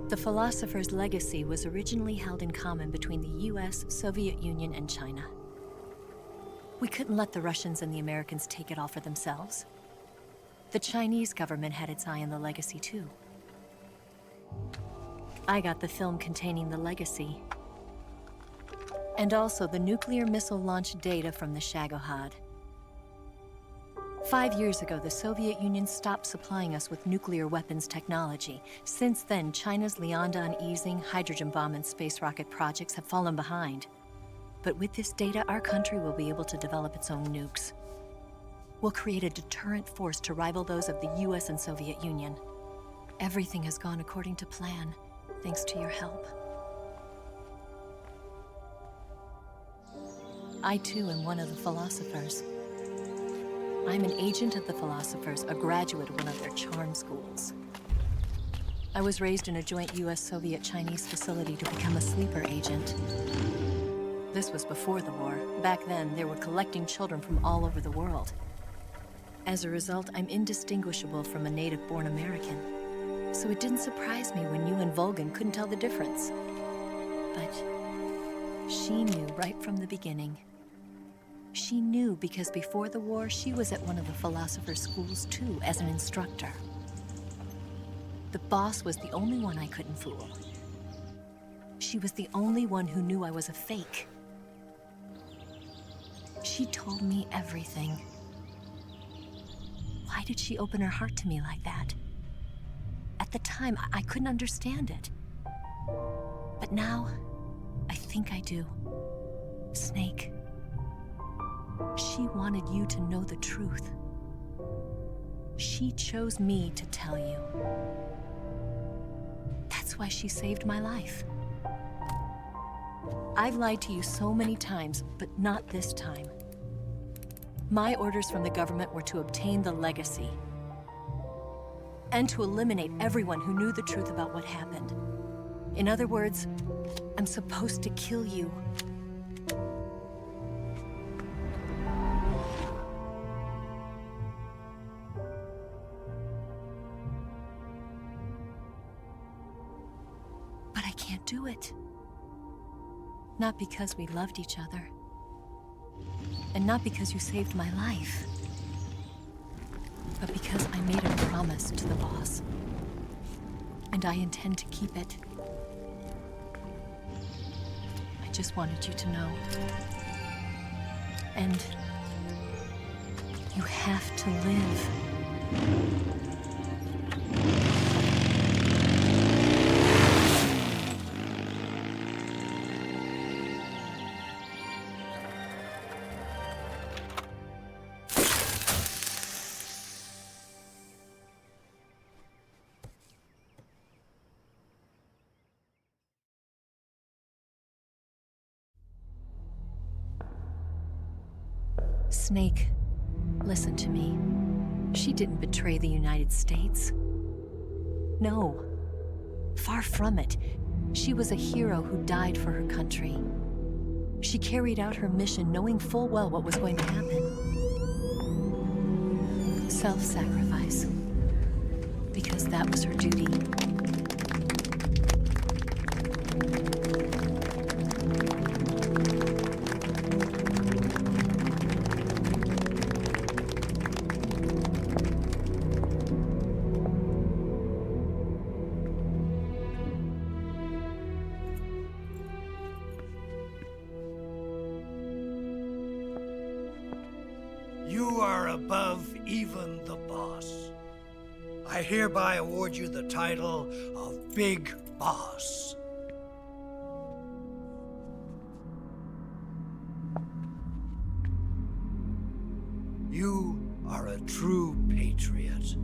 The philosopher's legacy was originally held in common between the US, Soviet Union, and China. We couldn't let the Russians and the Americans take it all for themselves. The Chinese government had its eye on the legacy, too. I got the film containing the legacy, and also the nuclear missile launch data from the Shagohod. 5 years ago, the Soviet Union stopped supplying us with nuclear weapons technology. Since then, China's Liaodong easing, hydrogen bomb, and space rocket projects have fallen behind. But with this data, our country will be able to develop its own nukes. We'll create a deterrent force to rival those of the US and Soviet Union. Everything has gone according to plan, thanks to your help. I too am one of the philosophers. I'm an agent of the philosophers, a graduate of one of their charm schools. I was raised in a joint US-Soviet-Chinese facility to become a sleeper agent. This was before the war. Back then, they were collecting children from all over the world. As a result, I'm indistinguishable from a native-born American. So it didn't surprise me when you and Volgan couldn't tell the difference. But she knew right from the beginning. She knew because before the war, she was at one of the philosopher's schools too, as an instructor. The boss was the only one I couldn't fool. She was the only one who knew I was a fake. She told me everything. Why did she open her heart to me like that? At the time, I couldn't understand it. But now, I think I do. Snake. She wanted you to know the truth. She chose me to tell you. That's why she saved my life. I've lied to you so many times, but not this time. My orders from the government were to obtain the legacy and to eliminate everyone who knew the truth about what happened. In other words, I'm supposed to kill you. But I can't do it. Not because we loved each other. And not because you saved my life. But because I made a promise to the boss. And I intend to keep it. I just wanted you to know. And you have to live. Snake, listen to me. She didn't betray the United States. No. Far from it. She was a hero who died for her country. She carried out her mission knowing full well what was going to happen. Self-sacrifice. Because that was her duty. You are above even the boss. I hereby award you the title of Big Boss. You are a true patriot.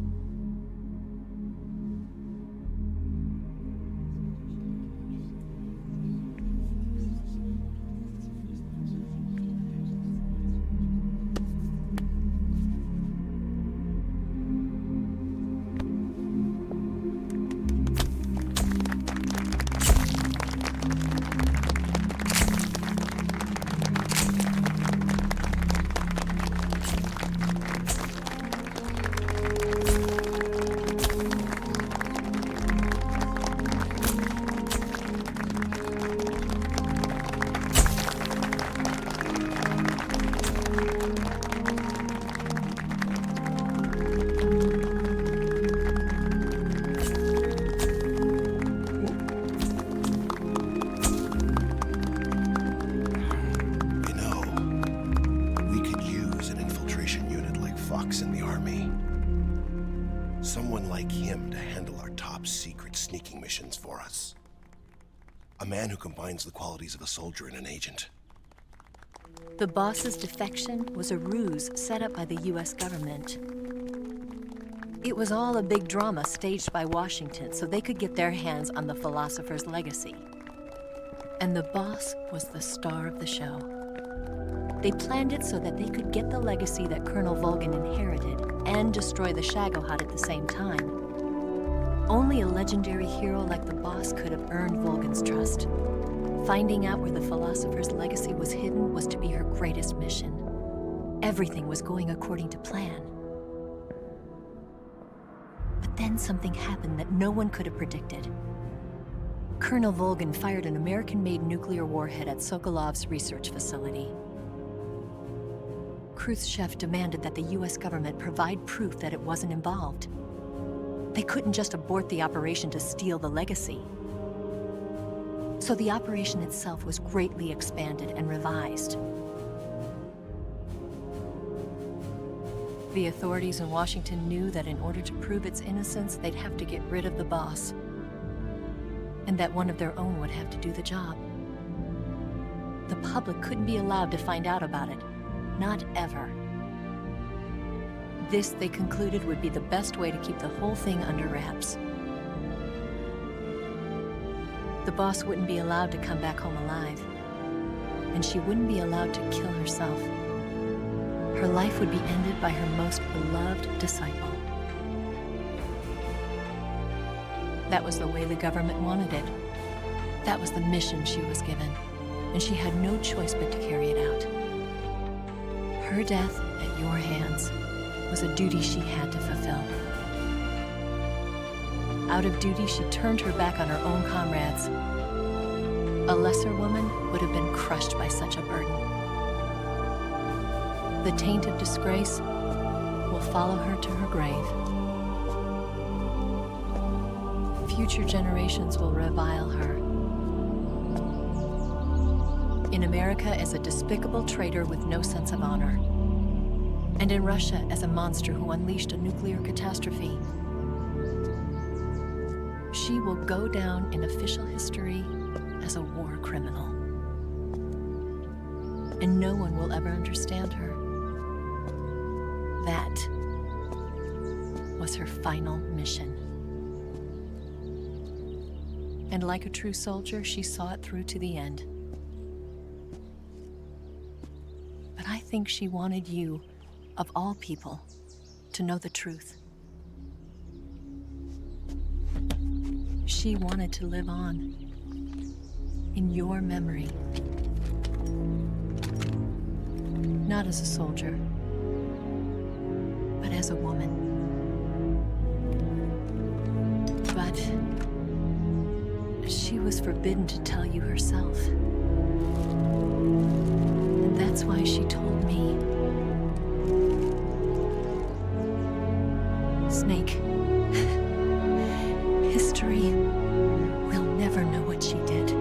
Someone like him to handle our top secret sneaking missions for us. A man who combines the qualities of a soldier and an agent. The boss's defection was a ruse set up by the US government. It was all a big drama staged by Washington so they could get their hands on the philosopher's legacy. And the boss was the star of the show. They planned it so that they could get the legacy that Colonel Volgin inherited and destroy the Shagohod at the same time. Only a legendary hero like the boss could have earned Volgin's trust. Finding out where the philosopher's legacy was hidden was to be her greatest mission. Everything was going according to plan. But then something happened that no one could have predicted. Colonel Volgin fired an American-made nuclear warhead at Sokolov's research facility. Khrushchev demanded that the US government provide proof that it wasn't involved. They couldn't just abort the operation to steal the legacy. So the operation itself was greatly expanded and revised. The authorities in Washington knew that in order to prove its innocence, they'd have to get rid of the boss, and that one of their own would have to do the job. The public couldn't be allowed to find out about it. Not ever. This, they concluded, would be the best way to keep the whole thing under wraps. The boss wouldn't be allowed to come back home alive, and she wouldn't be allowed to kill herself. Her life would be ended by her most beloved disciple. That was the way the government wanted it. That was the mission she was given, and she had no choice but to carry it out. Her death at your hands was a duty she had to fulfill. Out of duty, she turned her back on her own comrades. A lesser woman would have been crushed by such a burden. The taint of disgrace will follow her to her grave. Future generations will revile her. In America as a despicable traitor with no sense of honor. And in Russia as a monster who unleashed a nuclear catastrophe. She will go down in official history as a war criminal. And no one will ever understand her. That was her final mission. And like a true soldier, she saw it through to the end. But I think she wanted you, of all people, to know the truth. She wanted to live on, in your memory. Not as a soldier, but as a woman. But she was forbidden to tell you herself. And that's why she told me. Snake, history will never know what she did.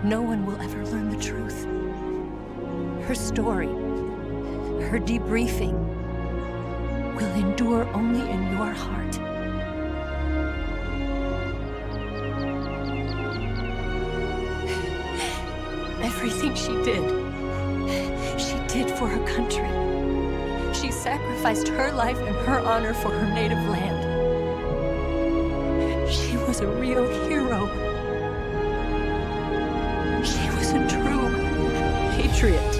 No one will ever learn the truth. Her story, her debriefing, will endure only in your heart. Everything she did for her country. She sacrificed her life and her honor for her native land. She was a real hero. She was a true patriot.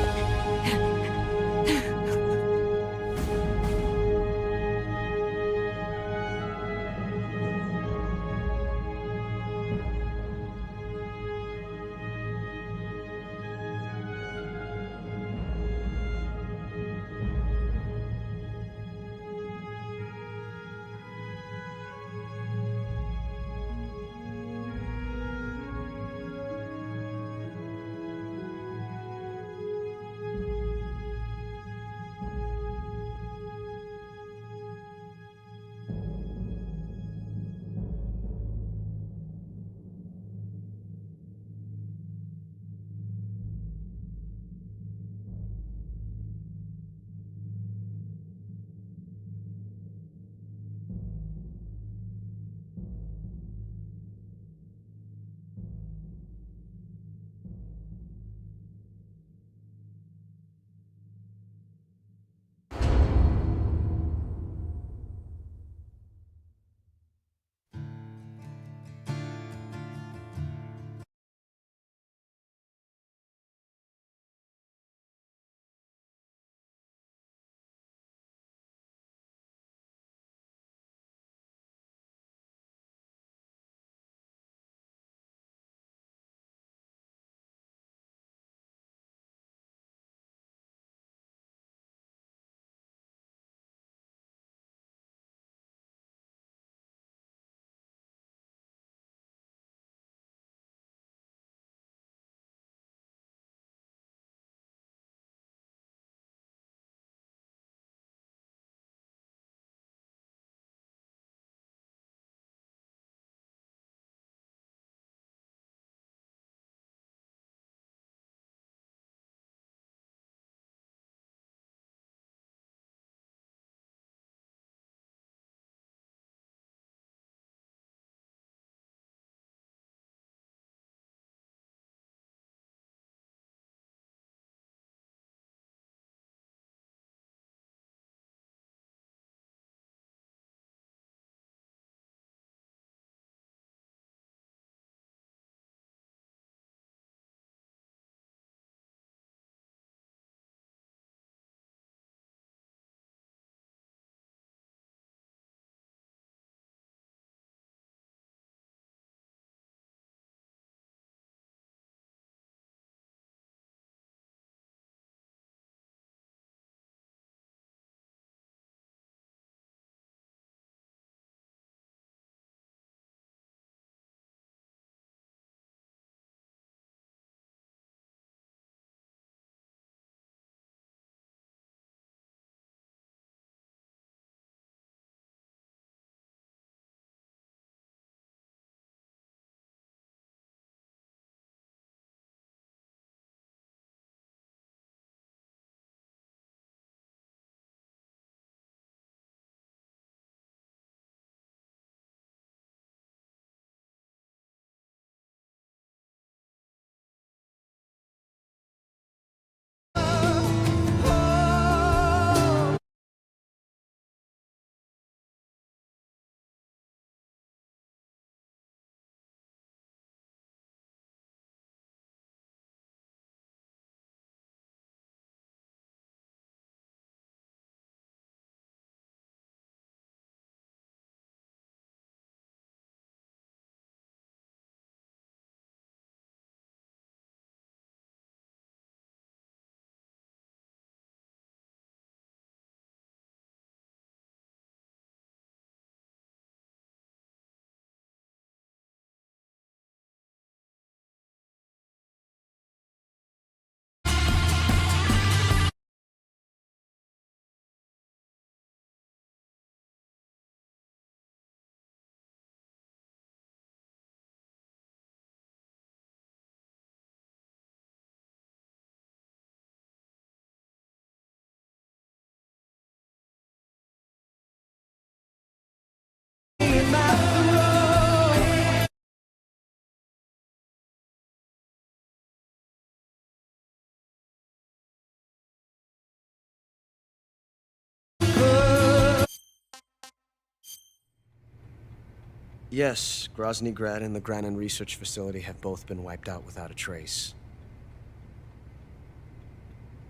Yes, Grozny Grad and the Granin Research Facility have both been wiped out without a trace.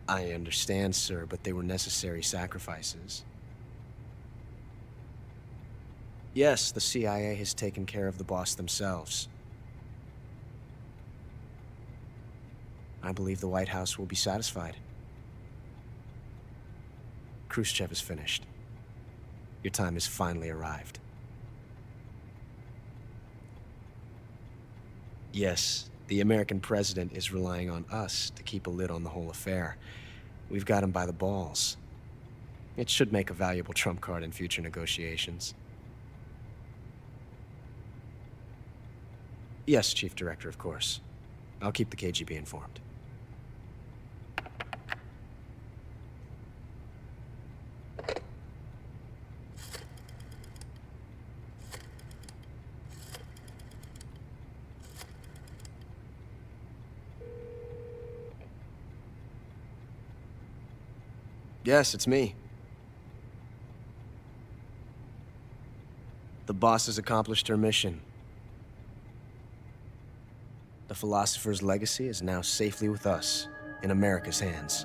I understand, sir, but they were necessary sacrifices. Yes, the CIA has taken care of the boss themselves. I believe the White House will be satisfied. Khrushchev is finished. Your time has finally arrived. Yes, the American president is relying on us to keep a lid on the whole affair. We've got him by the balls. It should make a valuable trump card in future negotiations. Yes, Chief Director, of course. I'll keep the KGB informed. Yes, it's me. The boss has accomplished her mission. The philosopher's legacy is now safely with us, in America's hands.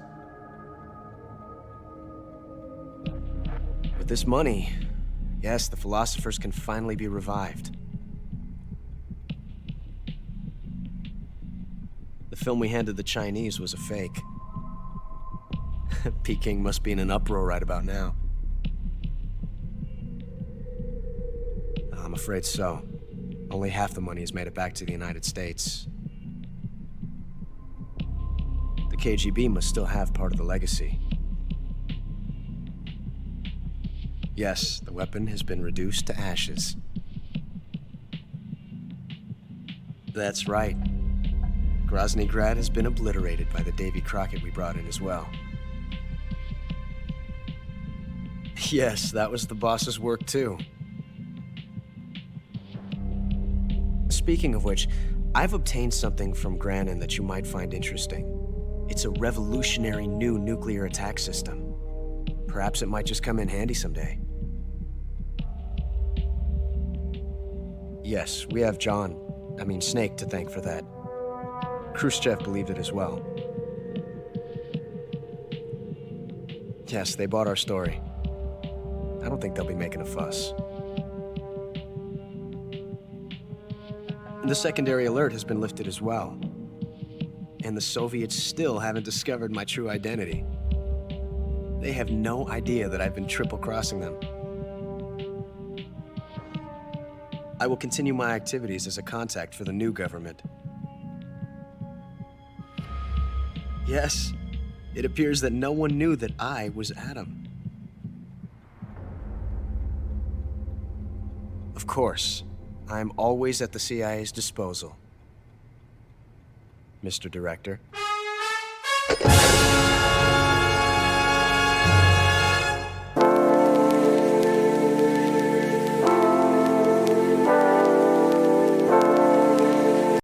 With this money, yes, the philosophers can finally be revived. The film we handed the Chinese was a fake. Peking must be in an uproar right about now. I'm afraid so. Only half the money has made it back to the United States. The KGB must still have part of the legacy. Yes, the weapon has been reduced to ashes. That's right. Grozny Grad has been obliterated by the Davy Crockett we brought in as well. Yes, that was the boss's work too. Speaking of which, I've obtained something from Granin that you might find interesting. It's a revolutionary new nuclear attack system. Perhaps it might just come in handy someday. Yes, we have Snake to thank for that. Khrushchev believed it as well. Yes, they bought our story. I don't think they'll be making a fuss. The secondary alert has been lifted as well. And the Soviets still haven't discovered my true identity. They have no idea that I've been triple-crossing them. I will continue my activities as a contact for the new government. Yes, it appears that no one knew that I was Adam. Of course, I'm always at the CIA's disposal, Mr. Director.